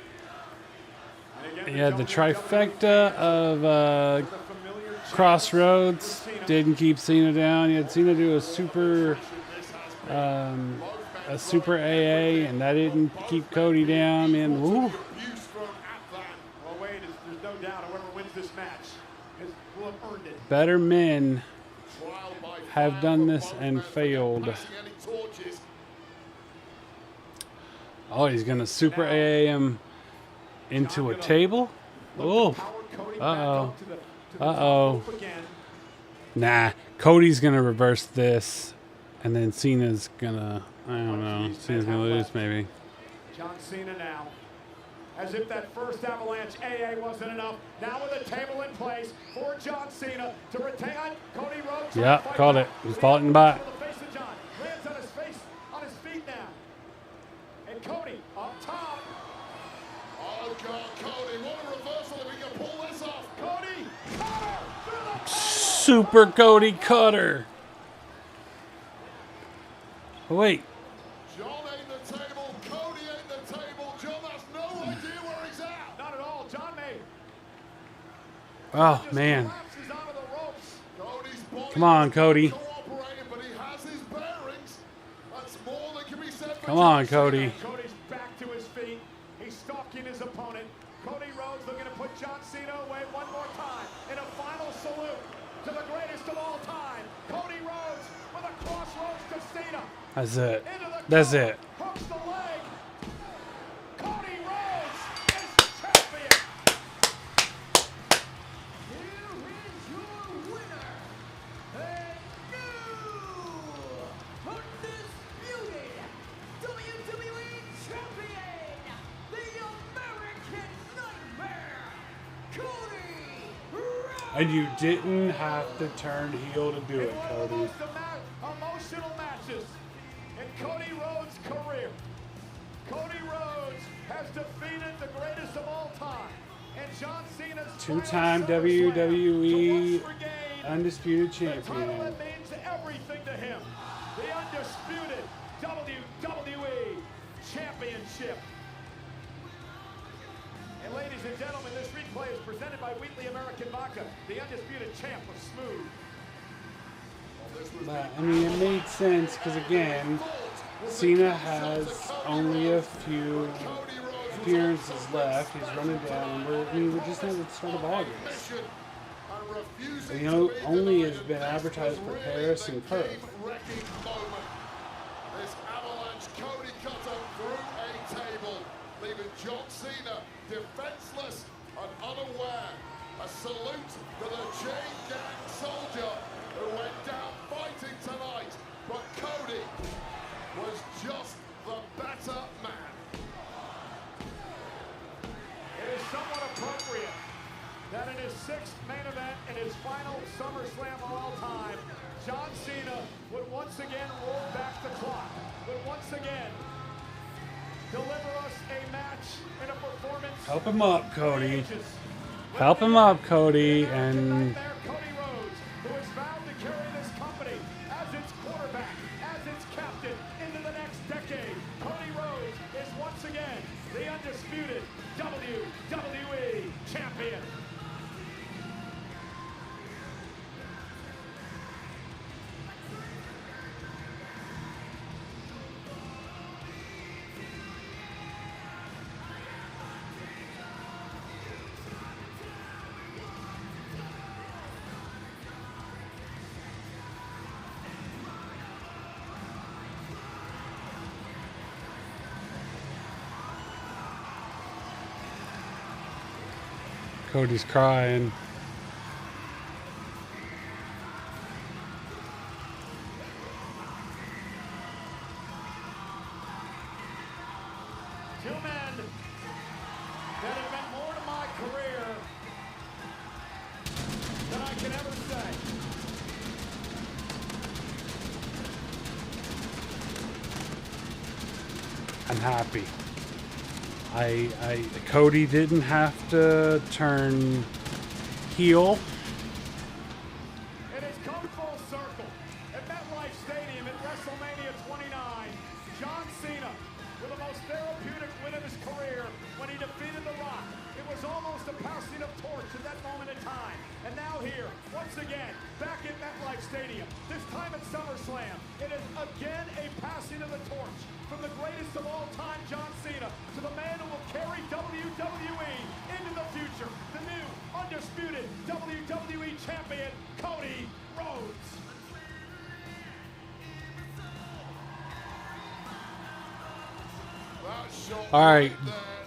Yeah, the trifecta of Crossroads didn't keep Cena down. You had Cena do a super AA, and that didn't keep Cody down. And woo. Well, wait, there's no doubt whoever wins this match will have earned it. Better men have done this and failed. Oh, he's gonna super AA him into a table. Oh, uh-oh. Uh-oh. Nah, Cody's gonna reverse this, and then Cena's gonna, I don't know, Cena's gonna lose maybe. John Cena now. As if that first avalanche AA wasn't enough. Now with a table in place for John Cena to retain Cody Rhodes. Yeah, called it. He's falling back. Lands on his face, on his feet now. And Cody up top. Oh God, Cody, what a reversal if we can pull this off. Cody, cutter through the Super Cody Cutter. Oh, wait. John ain't the table, Cody ain't the table. John has no idea where he's at. Not at all. John may. Oh, man. Cody's body Come on, Cody. cooperating, but he has his bearings. That's more than can be said for Come on, John Cody. Cody's back to his feet. He's stalking his opponent. Cody Rhodes looking to put John Cena away one more time in a final salute to the greatest of all time. Cody Rhodes with a crossroads to Cena. That's it. That's it. Hooks the leg. Cody Rhodes is champion. Here is your winner, and new undisputed WWE Champion, the American Nightmare, Cody Rhodes. And you didn't have to turn heel to do it, Cody. Emotional matches in Cody Rhodes' career. Cody Rhodes has defeated the greatest of all time. And John Cena's Two-time WWE Undisputed Champion. that means everything to him. The undisputed WWE Championship. And ladies and gentlemen, this replay is presented by Wheatley American Vodka. The undisputed champ was smooth. But, I mean, it made sense because, again, Cena has only a few appearances left. He's running down. We're just at the start of August. You know, only has been advertised for Paris and Perth. This avalanche Cody cutter through a table, leaving John Cena defenseless and unaware. A salute to the chain gang soldier who went down fighting tonight, but Cody was just the better man. It is somewhat appropriate that in his sixth main event and his final SummerSlam of all time, John Cena would once again roll back the clock, would once again deliver us a match and a performance. Help him up, Cody. Help him up, Cody. And Cody Rhodes, who has vowed to carry this company as its quarterback, as its captain into the next decade. Cody Rhodes is once again the undisputed WWE Champion. Cody's crying. Two men that have meant more to my career than I can ever say. I'm happy. Cody didn't have to turn heel. It has come full circle. At MetLife Stadium at WrestleMania 29, John Cena with the most therapeutic win of his career when he defeated The Rock. It was almost passing of torch at that moment in time. And now here, once again, back at MetLife Stadium, this time at SummerSlam, it is again a passing of the torch from the greatest of all time, John Cena, to the man who will carry WWE into the future, the new, undisputed WWE Champion, Cody Rhodes. All right,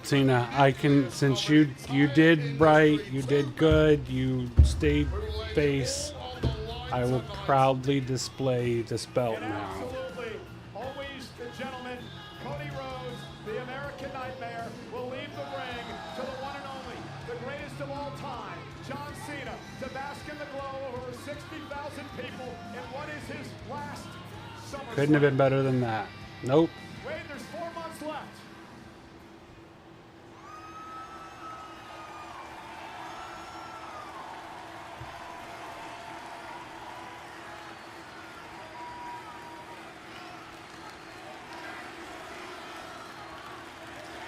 Cena, I can, since you did right, you did good, you stayed face, I will proudly display this belt now. Absolutely. Always the gentleman, Cody Rhodes, the American Nightmare, will leave the ring to the one and only, the greatest of all time, John Cena, to bask in the glow of over 60,000 people in what is his last SummerSlam. Couldn't have been better than that. Nope. Wade, there's 4 months left.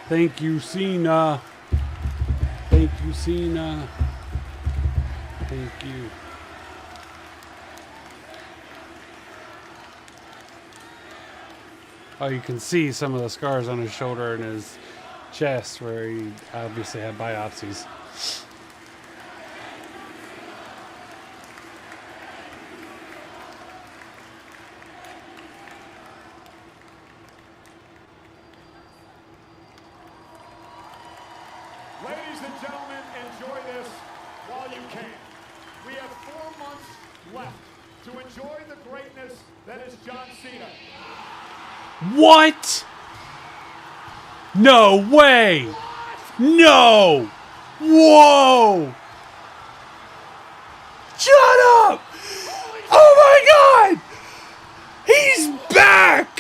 Thank you, Cena. Thank you, Cena. Thank you. Oh, you can see some of the scars on his shoulder and his chest where he obviously had biopsies. Ladies and gentlemen, enjoy this while you can. We have 4 months left to enjoy the greatness that is John Cena. What? No way! No! Whoa! Shut up! Oh my God! He's back!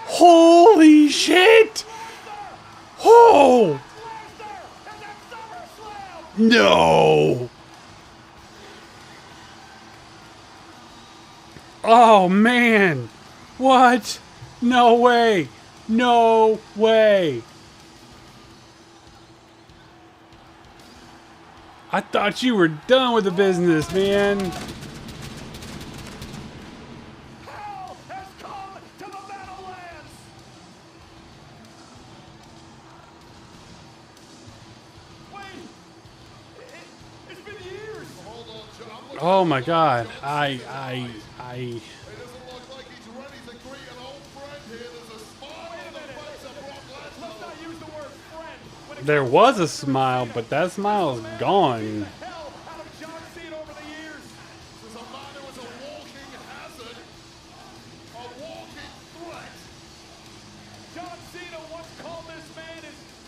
Holy shit! Oh! No! Oh man! What? No way! No way! I thought you were done with the business, man. Hell has come to the Meadowlands! Wait, it's been years. Hold on, John. Oh my God! It doesn't look like he's ready to greet an old friend here. There's a smile on the face of Brock Lesnar. Let's not use the word friend. There was a smile, but that smile is gone. Hell out of John Cena over the years. This is a man who is a walking hazard, a walking threat. John Cena once called this man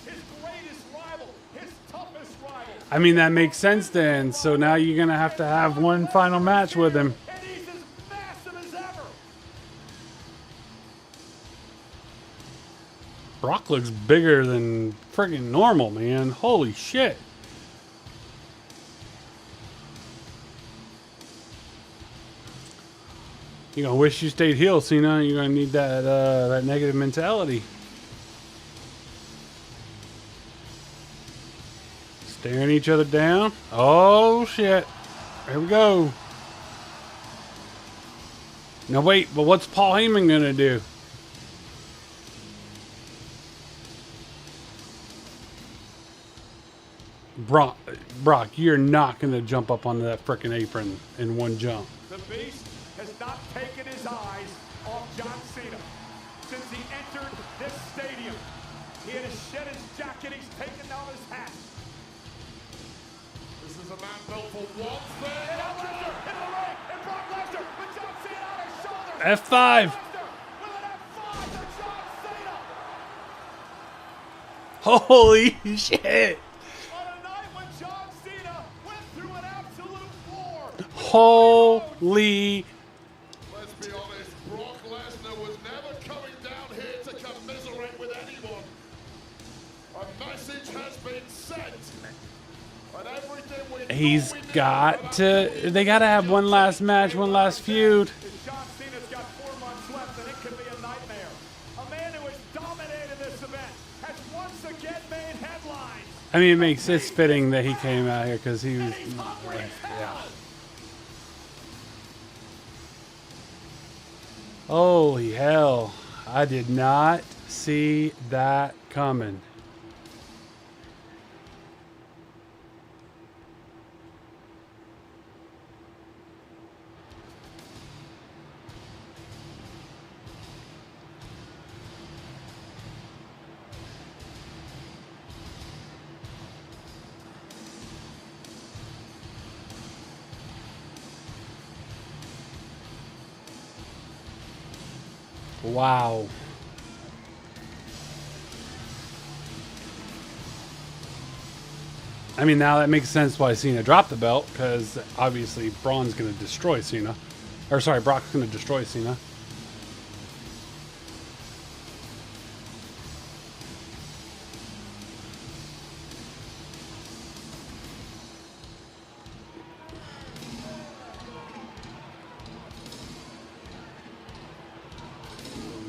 his greatest rival, his toughest rival. I mean, that makes sense then. So now you're gonna have to have one final match with him. And he's as massive as ever. Brock looks bigger than friggin' normal, man. Holy shit. You're gonna wish you stayed heel, Cena. You're gonna need that that negative mentality. Staring each other down. Oh shit. Here we go. No wait, but what's Paul Heyman gonna do? Brock, you're not gonna jump up onto that frickin' apron in one jump. The Beast has not taken his eyes off John Cena since he entered this stadium. He had to shed his jacket, he's taken down his hat. This is a man built for one thing. And now Lesnar into the ring, and Brock Lesnar with John Cena on his shoulder. F5. With an F5 to John Cena. Holy shit. On a night when John Cena went through an absolute war. Holy. Let's be honest, Brock Lesnar was never coming down here to commiserate with anyone. A message has been sent. And everything we He's got to. They gotta have one last match, one last feud. John John Cena's got 4 months left, and it could be a nightmare. A man who has dominated this event has once again made headlines. I mean, it makes it fitting that he came out here because he was, yeah. Holy hell. I did not see that coming. Wow. I mean, now that makes sense why Cena dropped the belt, because obviously Braun's going to destroy Cena. Or sorry, Brock's going to destroy Cena.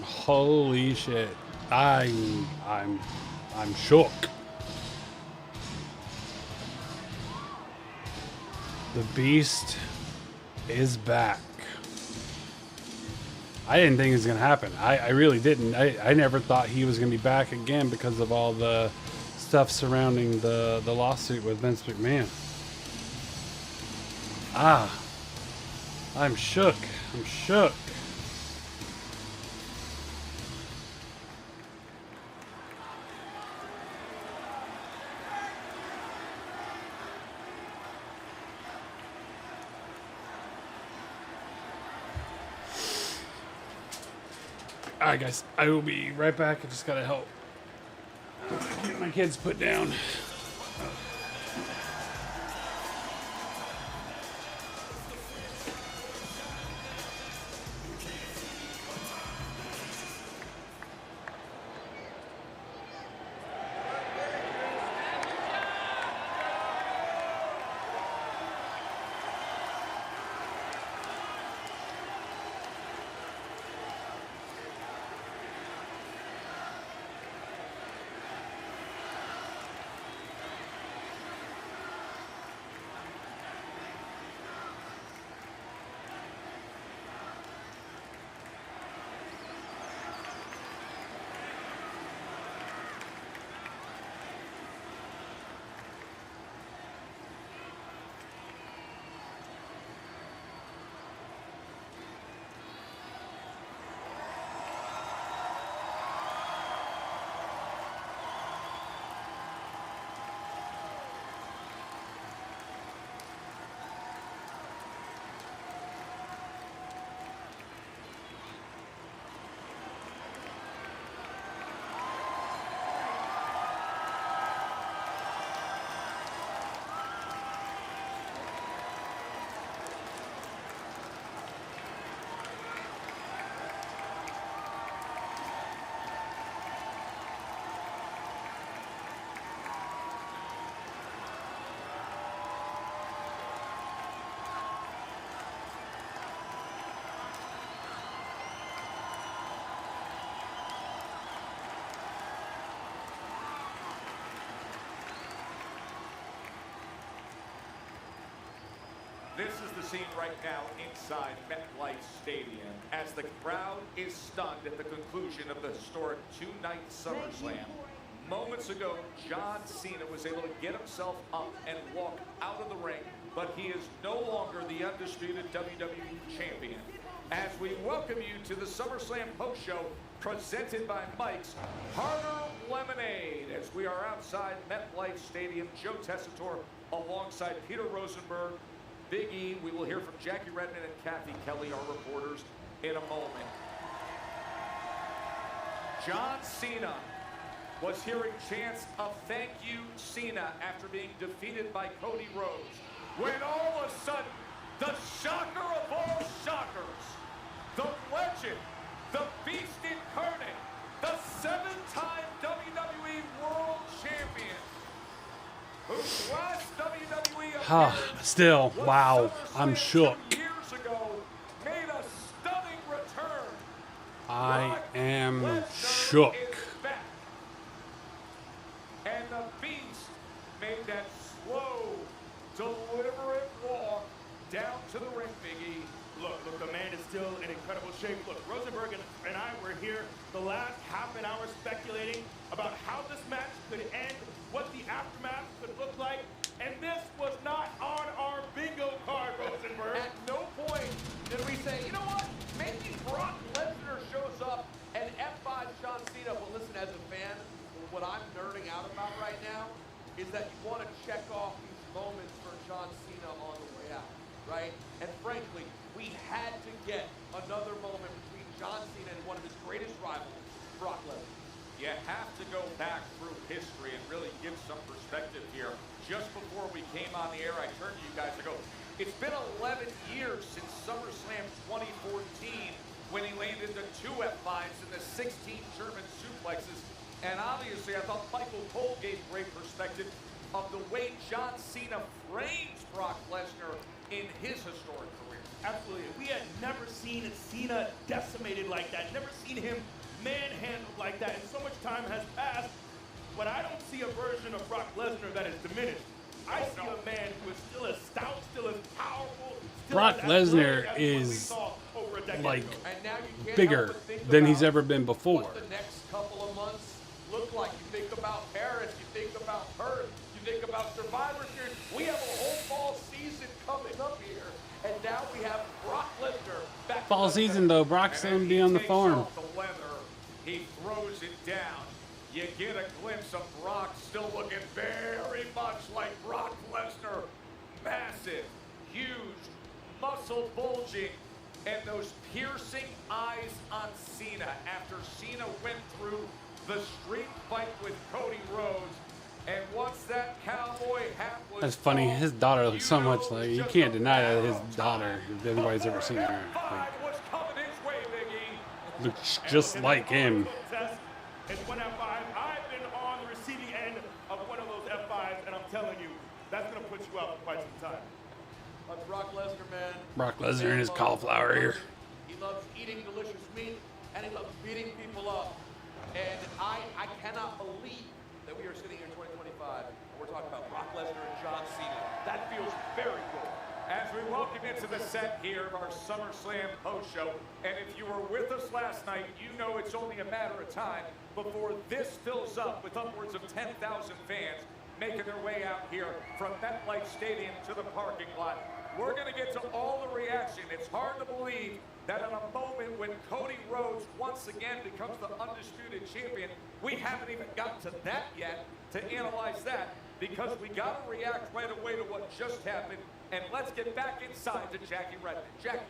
Holy shit. I'm shook. The Beast is back. I didn't think it was going to happen. I really didn't. I never thought he was going to be back again because of all the stuff surrounding the lawsuit with Vince McMahon. I'm shook. I'm shook. Alright guys, I will be right back. I just gotta help get my kids put down. This is the scene right now inside MetLife Stadium as the crowd is stunned at the conclusion of the historic two-night SummerSlam. Moments ago, John Cena was able to get himself up and walk out of the ring, but he is no longer the undisputed WWE Champion. As we welcome you to the SummerSlam post-show presented by Mike's Harder Lemonade, as we are outside MetLife Stadium, Joe Tessitore alongside Peter Rosenberg, Big E. We will hear from Jackie Redmond and Kathy Kelly, our reporters, in a moment. John Cena was hearing chants of "Thank you, Cena," after being defeated by Cody Rhodes, when all of a sudden, the shocker of all shockers, the legend, the Beast incarnate, the 7-time WWE World Champion, whose last WWE Still, wow, I'm shook. years ago made a stunning I am shook. And the Beast made that slow, deliberate walk down to the ring, Biggie. Look, the man is still in incredible shape. Look, Rosenberg and I were here the last half an hour speculating about how this match could end, what the aftermath could look like, and this was not on our bingo card, Rosenberg. At no point did we say, you know what, maybe Brock Lesnar shows up and F5 John Cena. But listen, as a fan, what I'm nerding out about right now is that you want to check off these moments for John Cena on the way out, right? And frankly, we had to get another moment between John Cena and one of his greatest rivals, Brock Lesnar. You have to go back through history and really give some perspective here. Just before we came on the air, I turned to you guys and go, it's been 11 years since SummerSlam 2014 when he landed the 2 F5s and the 16 German suplexes. And obviously, I thought Michael Cole gave great perspective of the way John Cena frames Brock Lesnar in his historic career. Absolutely. We had never seen Cena decimated like that, never seen him manhandled like that, and so much time has passed, but I don't see a version of Brock Lesnar that is diminished. I see a man who is still as stout, still as powerful. Brock Lesnar is like bigger than he's ever been before. What the next couple of months look like. You think about Paris, you think about Perth, you think about Survivor Series. We have a whole fall season coming up here, and now we have Brock Lesnar back. Fall season though, Brock's gonna be on the farm. The leather, he throws it down. You get a glimpse of Brock still looking very much like Brock Lesnar. Massive, huge, muscle bulging, and those piercing eyes on Cena after Cena went through the street fight with Cody Rhodes. And once that cowboy hat was That's funny. His daughter looks so much like, you can't deny that his daughter, if anybody's ever seen her, like, looks just like him. It's one F5. I've been on the receiving end of one of those F5s, and I'm telling you, that's going to put you out for quite some time. But Brock Lesnar, man. Brock Lesnar and his cauliflower ear. He loves eating delicious meat, and he loves beating people up. And I cannot believe that we are sitting here in 2025, and we're talking about Brock Lesnar and John Cena. That feels very good. As we welcome into the set here of our SummerSlam post-show, and if you were with us last night, you know it's only a matter of time before this fills up with upwards of 10,000 fans making their way out here from MetLife Stadium to the parking lot. We're going to get to all the reaction. It's hard to believe that in a moment when Cody Rhodes once again becomes the undisputed champion, we haven't even gotten to that yet to analyze that, because we got to react right away to what just happened. And let's get back inside to Jackie Redmond. Jackie.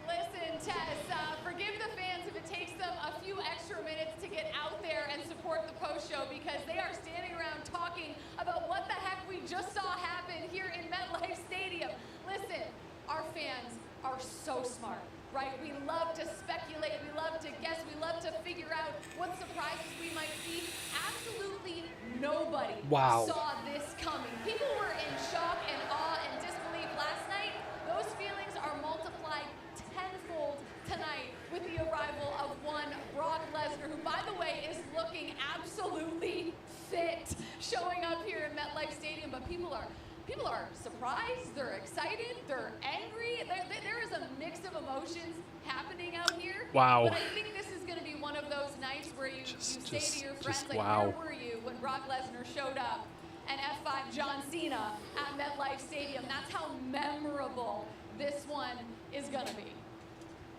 Listen, Tess, forgive the fans if it takes them a few extra minutes to get out there and support the post-show, because they are standing around talking about what the heck we just saw happen here in MetLife Stadium. Listen, our fans are so smart, right? We love to speculate, we love to guess, we love to figure out what surprises we might see. Absolutely nobody saw this coming. People were in shock and awe and disbelief last night. Those feelings are multiplied tenfold tonight with the arrival of one Brock Lesnar, who, by the way, is looking absolutely fit, showing up here in MetLife Stadium. But people are surprised, they're excited, they're angry. There is a mix of emotions happening out here. Wow. But I think this is going to be one of those nights where you say to your friends, like, wow. where were you when Brock Lesnar showed up and F5 John Cena at MetLife Stadium? That's how memorable this one is going to be.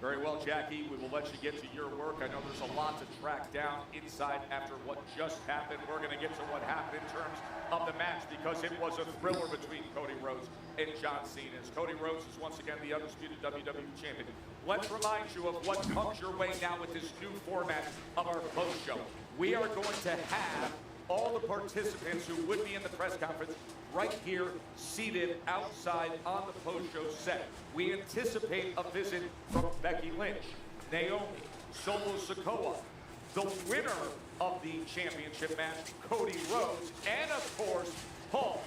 Very well, Jackie. We will let you get to your work. I know there's a lot to track down inside after what just happened. We're going to get to what happened in terms of the match, because it was a thriller between Cody Rhodes and John Cena. As Cody Rhodes is once again the undisputed WWE champion. Let's remind you of what comes your way now with this new format of our post show. We are going to have all the participants who would be in the press conference right here, seated outside on the post-show set. We anticipate a visit from Becky Lynch, Naomi, Solo Sikoa, the winner of the championship match, Cody Rhodes, and of course, Paul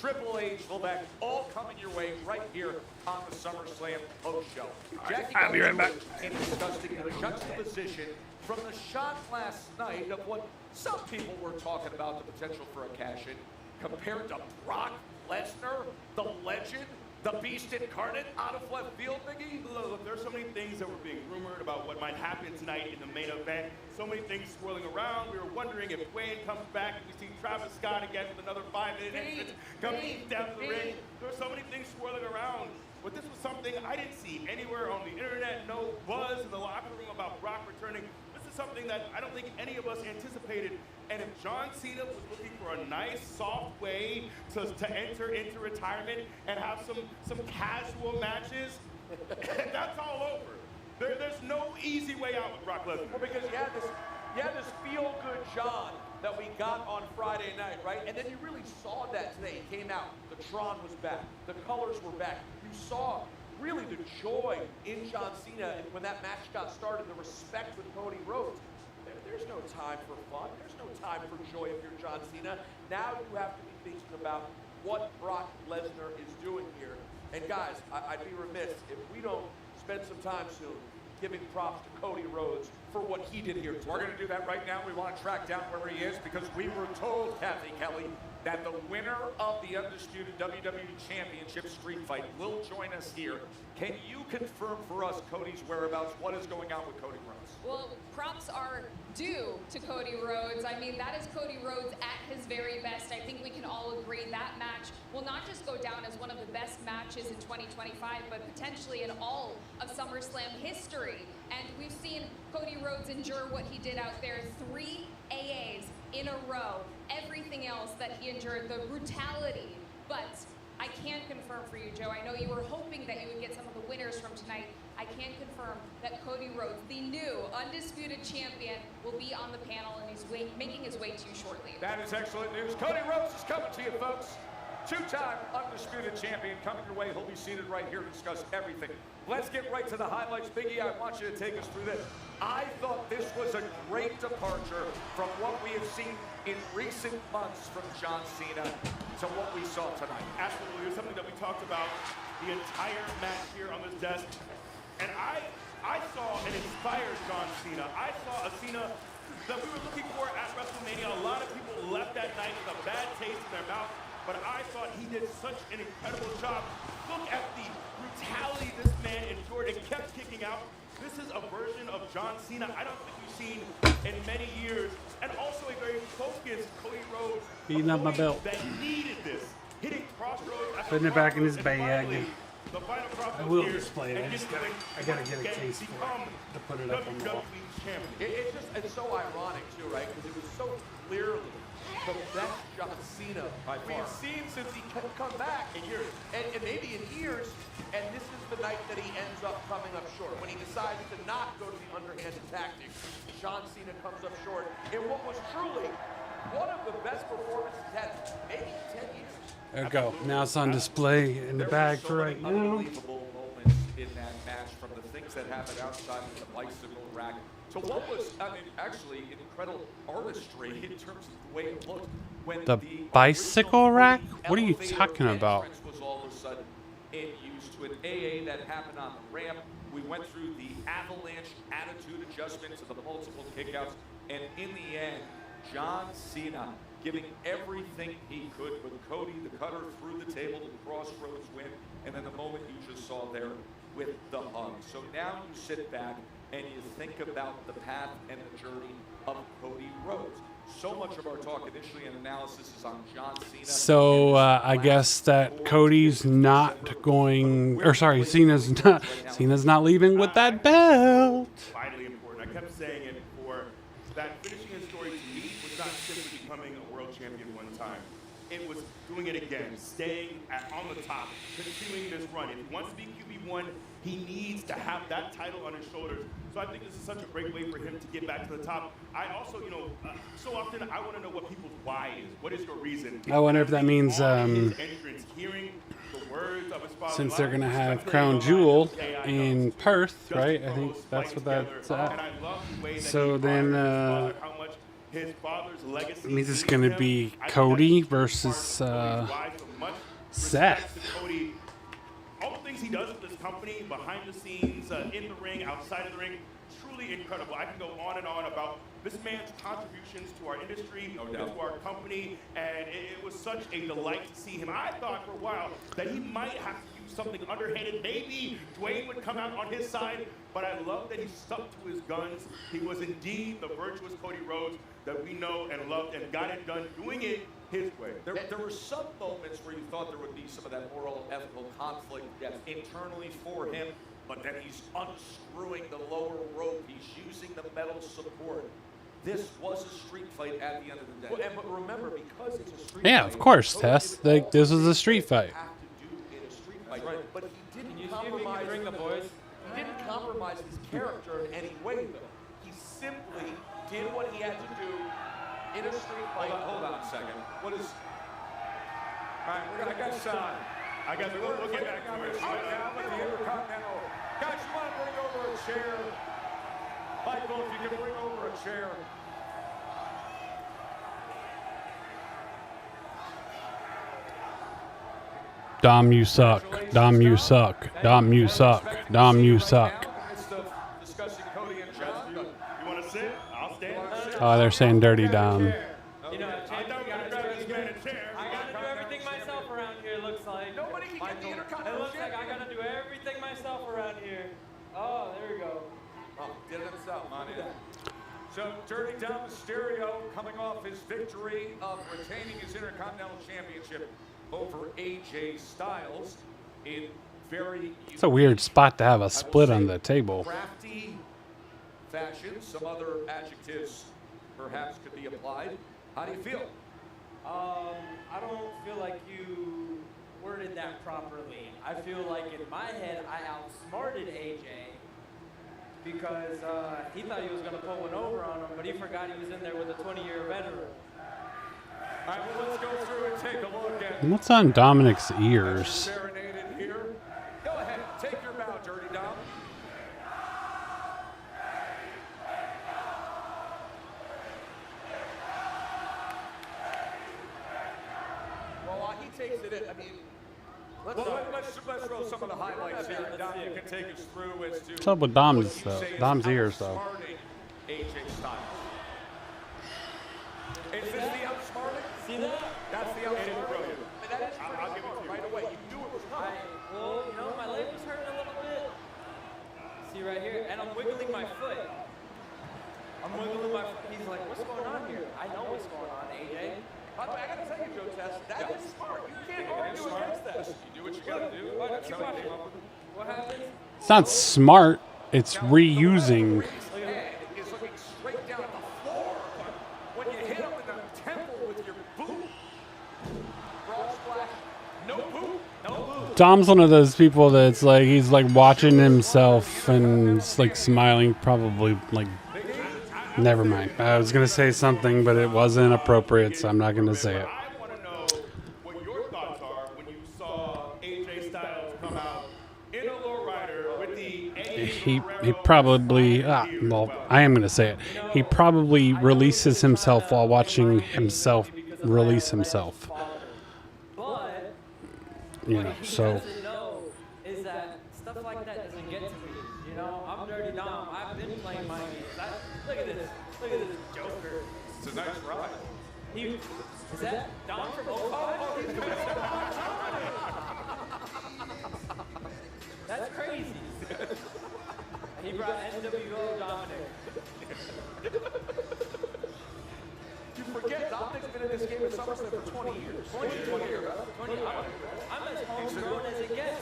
Triple H, Levesque, all coming your way right here on the SummerSlam post show. Jackie, I'll be right back. In discussing the juxtaposition from the shot last night of what some people were talking about, the potential for a cash-in, compared to Brock Lesnar, the legend, the beast incarnate, out of left field, Biggie. Look, there's so many things that were being rumored about what might happen tonight in the main event. So many things swirling around. We were wondering if Wayne comes back, and we see Travis Scott again with another 5-minute entrance coming down the ring. There were so many things swirling around. But this was something I didn't see anywhere on the internet. No buzz in the locker room about Brock returning. This is something that I don't think any of us anticipated. And if John Cena was looking for a nice, soft way to enter into retirement and have some casual matches, that's all over. There's no easy way out with Brock Lesnar. Well, because you had this feel-good John that we got on Friday night, right? And then you really saw that today. He came out. The Tron was back. The colors were back. You saw really the joy in John Cena when that match got started, the respect with Cody Rhodes. There's no time for fun. There's no time for joy if you're John Cena. Now you have to be thinking about what Brock Lesnar is doing here. And guys, I'd be remiss if we don't spend some time soon giving props to Cody Rhodes for what he did here today. We're going to do that right now. We want to track down where he is because we were told, Kathy Kelly, that the winner of the undisputed WWE Championship street fight will join us here. Can you confirm for us Cody's whereabouts? What is going on with Cody Rhodes? Well, props are due to Cody Rhodes. I mean, that is Cody Rhodes at his very best. I think we can all agree that match will not just go down as one of the best matches in 2025, but potentially in all of SummerSlam history. And we've seen Cody Rhodes endure what he did out there, 3 AAs in a row, everything else that he endured, the brutality. But I can confirm for you, Joe, I know you were hoping that you would get some of the winners from tonight. I can confirm that Cody Rhodes, the new undisputed champion, will be on the panel and he's making his way to you shortly. That is excellent news. Cody Rhodes is coming to you, folks. 2-time undisputed champion coming your way. He'll be seated right here to discuss everything. Let's get right to the highlights. Biggie, I want you to take us through this. I thought this was a great departure from what we have seen in recent months from John Cena to what we saw tonight. Absolutely. It was something that we talked about the entire match here on this desk. And I saw an inspired John Cena. I saw a Cena that we were looking for at WrestleMania. A lot of people left that night with a bad taste in their mouth, but I thought he did such an incredible job. Look at the brutality this man endured and kept kicking out. This is a version of John Cena I don't think we've seen in many years, and also a very focused Cody Rhodes. Beating up my belt. That needed this. Hitting crossroads. Putting it back in his bag. The final I will display it. I gotta get a case for it to put it up on the wall. It's so ironic too, right? Because it was so clearly the best John Cena by far. We've seen since he come back in years, and maybe in years. And this is the night that he ends up coming up short. When he decides to not go to the underhanded tactics, John Cena comes up short in what was truly one of the best performances he's had maybe 10 years. There we go. Now it's on display in the bag for right now. Unbelievable moments in that match, from the things that happened outside of the bicycle rack to what was, I mean, actually incredible artistry in terms of the way it looked. When The bicycle rack? What are you talking about? Was all of a sudden in use to an AA that happened on the ramp. We went through the avalanche attitude adjustment to the multiple kickouts, and in the end, John Cena giving everything he could with Cody, the cutter through the table, the crossroads win, and then the moment you just saw there with the hug. So now you sit back and you think about the path and the journey of Cody Rhodes. So much of our talk initially and analysis is on John Cena. So I guess that Cody's not going, or sorry, Cena's not leaving with that belt. Vitally important. I kept saying it before, that finishing his story to me was not simply becoming a world champion one time. It was doing it again, staying on the top, continuing this run. If he wants to be QB1, he needs to have that title on his shoulders. So I think this is such a great way for him to get back to the top. I also, so often I want to know what people's why is. What is your reason? I wonder if that means, his entrance, hearing the words of his father, since they're going to have Crown Jewel in Perth, right? I think that's what that's at. So then, I mean, this is going to be Cody versus Seth. to Cody. All the things he does with this company, behind the scenes, in the ring, outside of the ring, truly incredible. I can go on and on about this man's contributions to our industry, to our company, and it was such a delight to see him. I thought for a while that he might have to do something underhanded. Maybe Dwayne would come out on his side, but I love that he stuck to his guns. He was indeed the virtuous Cody Rhodes that we know and loved, and got it done doing it his way. There were some moments where you thought there would be some of that moral, ethical conflict internally for him, but then he's unscrewing the lower rope. He's using the metal support. This was a street fight at the end of the day. Well, but remember, because it's a street Yeah, fight, of course, Tess. Like, this was a street fight. Right. But he didn't compromise. He didn't compromise his character in any way, though. He simply did what he had to do in a street fight. Hold on a second. What is? All right, I got Sean. I got we'll get back to it. Guys, you want to bring over a chair? Michael, if you can bring over a chair. Dom, you suck. Dom, you suck. Dom, you suck. Dom, you suck. Discussing Cody and John. You want to sit? I'll stand. Oh, they're saying dirty Dom. You know, I gotta do everything myself around here, looks like. Nobody can get the Intercontinental It looks like I gotta do everything myself around here. Oh, there we go. Oh, did it himself, man. So, Dirty Dom Mysterio coming off his victory of retaining his Intercontinental Championship over AJ Styles in very It's a weird spot to have a split on the table. Crafty fashion. Some other adjectives perhaps could be applied. How do you feel? I don't feel like you worded that properly. I feel like in my head I outsmarted AJ because he thought he was going to pull one over on him, but he forgot he was in there with a 20-year veteran. All right, well, let's go through and take a look at What's on Dominic's ears? serenaded here. Go ahead, take your bow, Dirty Dom. Well, while he takes it in, I mean, let's throw some of the highlights here. Dom, you can take us through as to What's up with Dom's ears, though? AJ Styles. Is this the outsmarting? See that? That's the outsmarting. That is I'll give it to you right away. You knew it was coming. Well, you know, my leg was hurting a little bit. See right here? And I'm wiggling my foot. I'm wiggling my foot. He's like, what's going on here? I know what's going on, AJ. By the way, I gotta tell you, Joe Tess, that is smart. You can't argue against that. you do what you gotta do. What happened? It's not smart. It's reusing. Is looking straight down at the floor. When you hit him in the temple with your boot, broad splash, no boot, no boot. Dom's one of those people that's like, he's like watching himself and it's like smiling, probably like, never mind. I was going to say something, but it wasn't appropriate, so I'm not going to say it. I want to know what your thoughts are when you saw AJ Styles come out in a lowrider with the He probably, well, I am going to say it. He probably releases himself while watching himself release himself. But You know, what he so. doesn't know is that stuff like that doesn't get to me. You know, I'm Dirty Dom. I've been playing my games. Look at this. Look at this Joker. It's a nice ride. Is that Dom from 05? That's crazy. He brought NWO Dominic. You forget, Dominic's been in this game at SummerSlam for 20 years. 20 years. I'm as homegrown as it gets.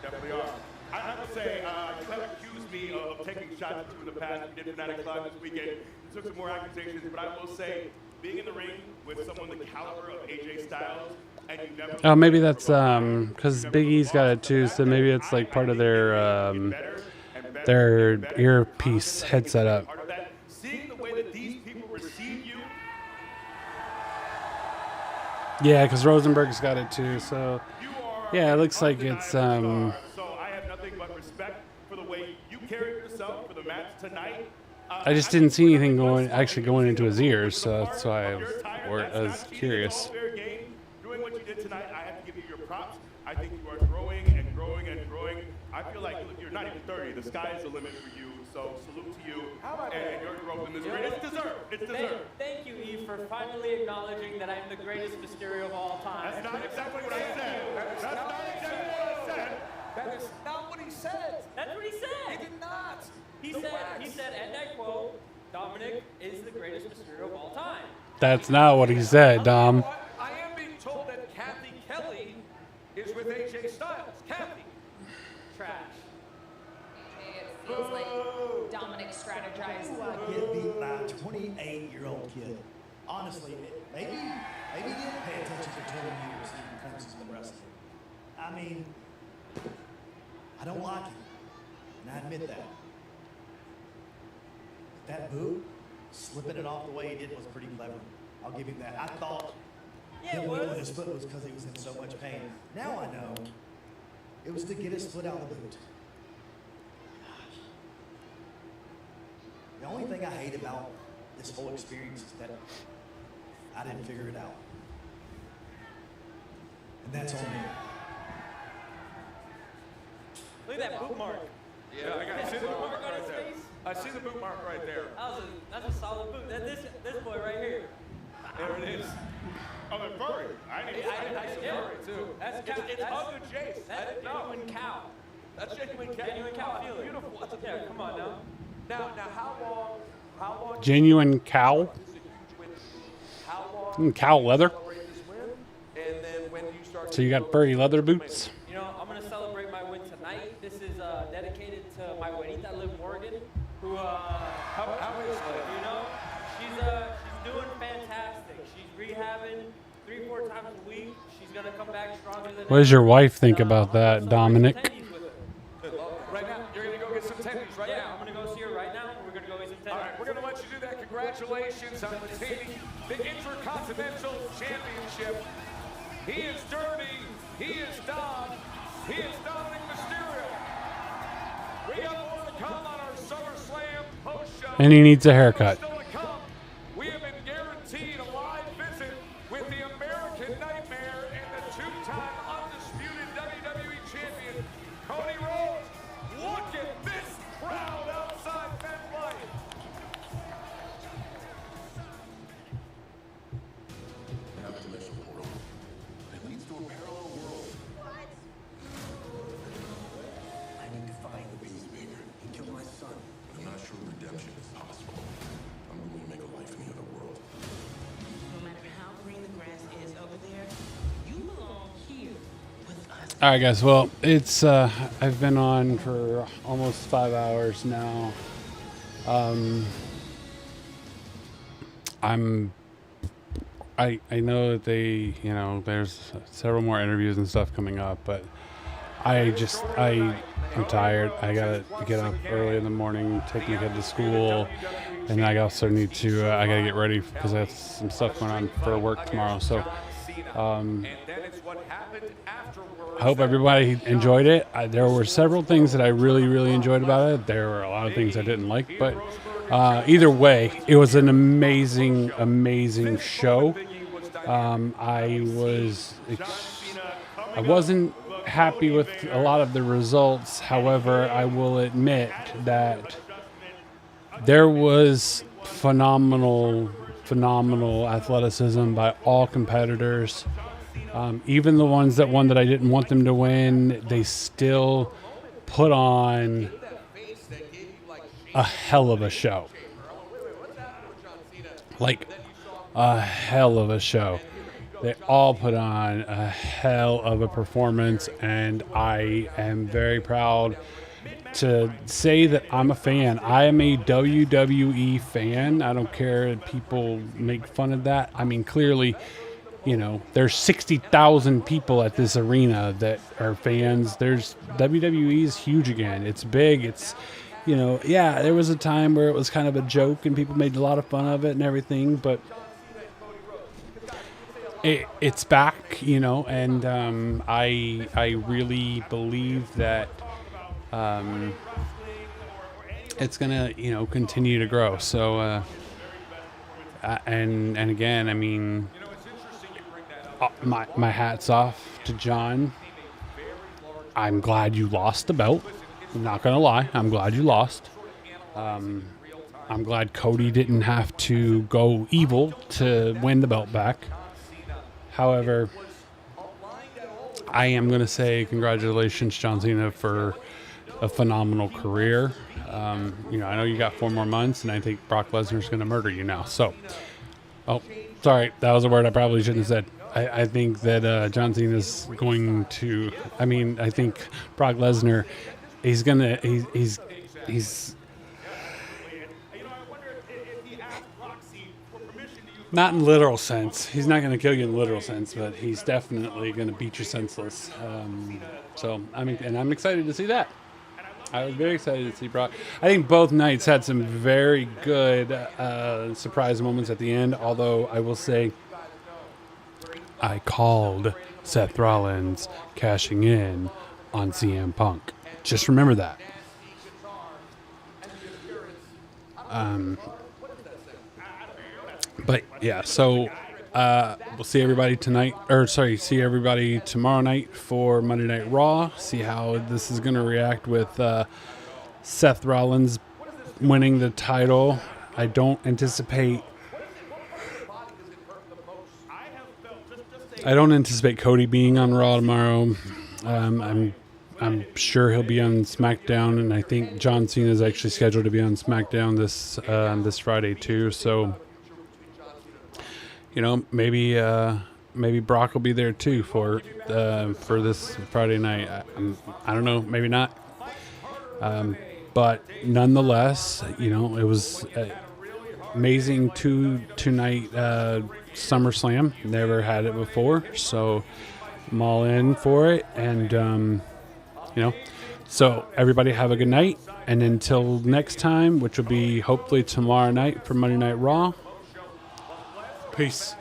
Definitely are. I have to say, you have accused me of taking shots in the past. We did Fanatic Club this weekend. We took some more accusations, but I will say, being in the ring with someone the caliber of AJ Styles, and you never... Oh, maybe that's because Big E's got it too, so maybe it's like part of their earpiece headset up. Seeing the way that these people receive you. Yeah, because Rosenberg's got it too, so yeah, it looks like it's So I have nothing but respect for the way you carried yourself for the match tonight. I just didn't see anything actually going into his ears, so that's why I was curious. Doing what you did tonight, I have to give you I think you are growing and growing and growing. I feel like you're not even 30. The sky is the limit for you. So salute to you and your growth in this ring. It's deserved. It's deserved. Thank you, Eve, for finally acknowledging that I'm the greatest Mysterio of all time. That's not exactly what I said. That's not exactly what I said. That is not what he said. That's what he said. He did not. He said, and I quote, Dominic is the greatest Mysterio of all time. That's not what he said, Dom. I am being told that Kathy Kelly is with AJ Styles. Kathy. Trash. It feels like Dominic strategized. Get beat by a 28-year-old kid. Honestly, maybe he didn't pay attention for 20 years and becomes the wrestling. I mean, I don't like it, and I admit that. That boot, slipping it off the way he did was pretty clever. I'll give him that. I thought him wiggling his foot was because he was in so much pain. Now I know it was to get his foot out of the boot. The only thing I hate about this whole experience is that I didn't figure it out. And that's on me. Look at that boot mark. Yeah, I see the boot mark right there. I see the boot mark right there. That's a solid boot. This boy right here. There it is. Oh, the furry. I need furry too. That's it's Uncle Jace. That's genuine cow. That's genuine cow. Genuine cow feeling. Beautiful. That's Yeah, come on now. Now, how long? Genuine cow. Cow leather. And then when you start. So you got furry leather boots. You know, I'm gonna celebrate my win tonight. This is dedicated to my abuelita, Liv Morgan, who how is Liv? You know, she's doing fantastic. She's rehabbing 3-4 times a week. She's gonna come back stronger than. What does your wife think about that, Dominic? Right now, you're gonna go get some tennies right now. I'm gonna go see her right now. We're gonna go get some tennies. All right, we're gonna let you do that. Congratulations on retaining the Intercontinental Championship. He is dirty. He is Dom. He is Dominic Mysterio. We got more to come on our SummerSlam post-show. And he needs a haircut. Still to come. We have been guaranteed a live visit with the American Nightmare and the two-time undisputed WWE champion, Cody Rhodes. Look at this crowd outside MetLife. Have a dimensional portal. It leads to a parallel world. I need to find the Peacemaker. He killed my son. I'm not sure redemption is possible. I'm going to make a life in the other world. No matter how green the grass is over there, you belong here with us. All right, guys. Well, it's I've been on for almost 5 hours now. I know that they, there's several more interviews and stuff coming up, but I'm tired. I gotta get up early in the morning, take my kid to school, and I also need to, I gotta get ready because I have some stuff going on for work tomorrow. So, I hope everybody enjoyed it. There were several things that I really, really enjoyed about it. There were a lot of things I didn't like, but either way, it was an amazing, amazing show. I wasn't happy with a lot of the results. However, I will admit that there was phenomenal athleticism by all competitors. Even the ones that won that I didn't want them to win, they still put on a hell of a show. Like a hell of a show. They all put on a hell of a performance, and I am very proud to say that I'm a fan. I am a WWE fan. I don't care if people make fun of that. I mean, clearly, there's 60,000 people at this arena that are fans. WWE is huge again. It's big. It's, there was a time where it was kind of a joke and people made a lot of fun of it and everything, but it's back, and I really believe that it's gonna, continue to grow. So, and again, I mean, my hat's off to John I'm glad you lost the belt. I'm not going to lie. I'm glad you lost. I'm glad Cody didn't have to go evil to win the belt back. However, I am going to say congratulations, John Cena, for a phenomenal career. I know you got 4 more months, and I think Brock Lesnar's going to murder you now. So, sorry, that was a word I probably shouldn't have said. I think that John Cena is going to. I think Brock Lesnar, he's not in literal sense. He's not going to kill you in literal sense, but he's definitely going to beat you senseless. I'm excited to see that. I was very excited to see Brock. I think both nights had some very good surprise moments at the end, although I will say I called Seth Rollins cashing in on CM Punk. Just remember that. But yeah, so we'll see everybody see everybody tomorrow night for Monday Night Raw. See how this is going to react with Seth Rollins winning the title. I don't anticipate Cody being on Raw tomorrow. I'm sure he'll be on SmackDown, and I think John Cena is actually scheduled to be on SmackDown this Friday too. So, maybe Brock will be there too for this Friday night. I don't know, maybe not. But nonetheless, it was amazing two-night SummerSlam. Never had it before, so I'm all in for it. And so everybody have a good night. And until next time, which will be hopefully tomorrow night for Monday Night Raw. Peace.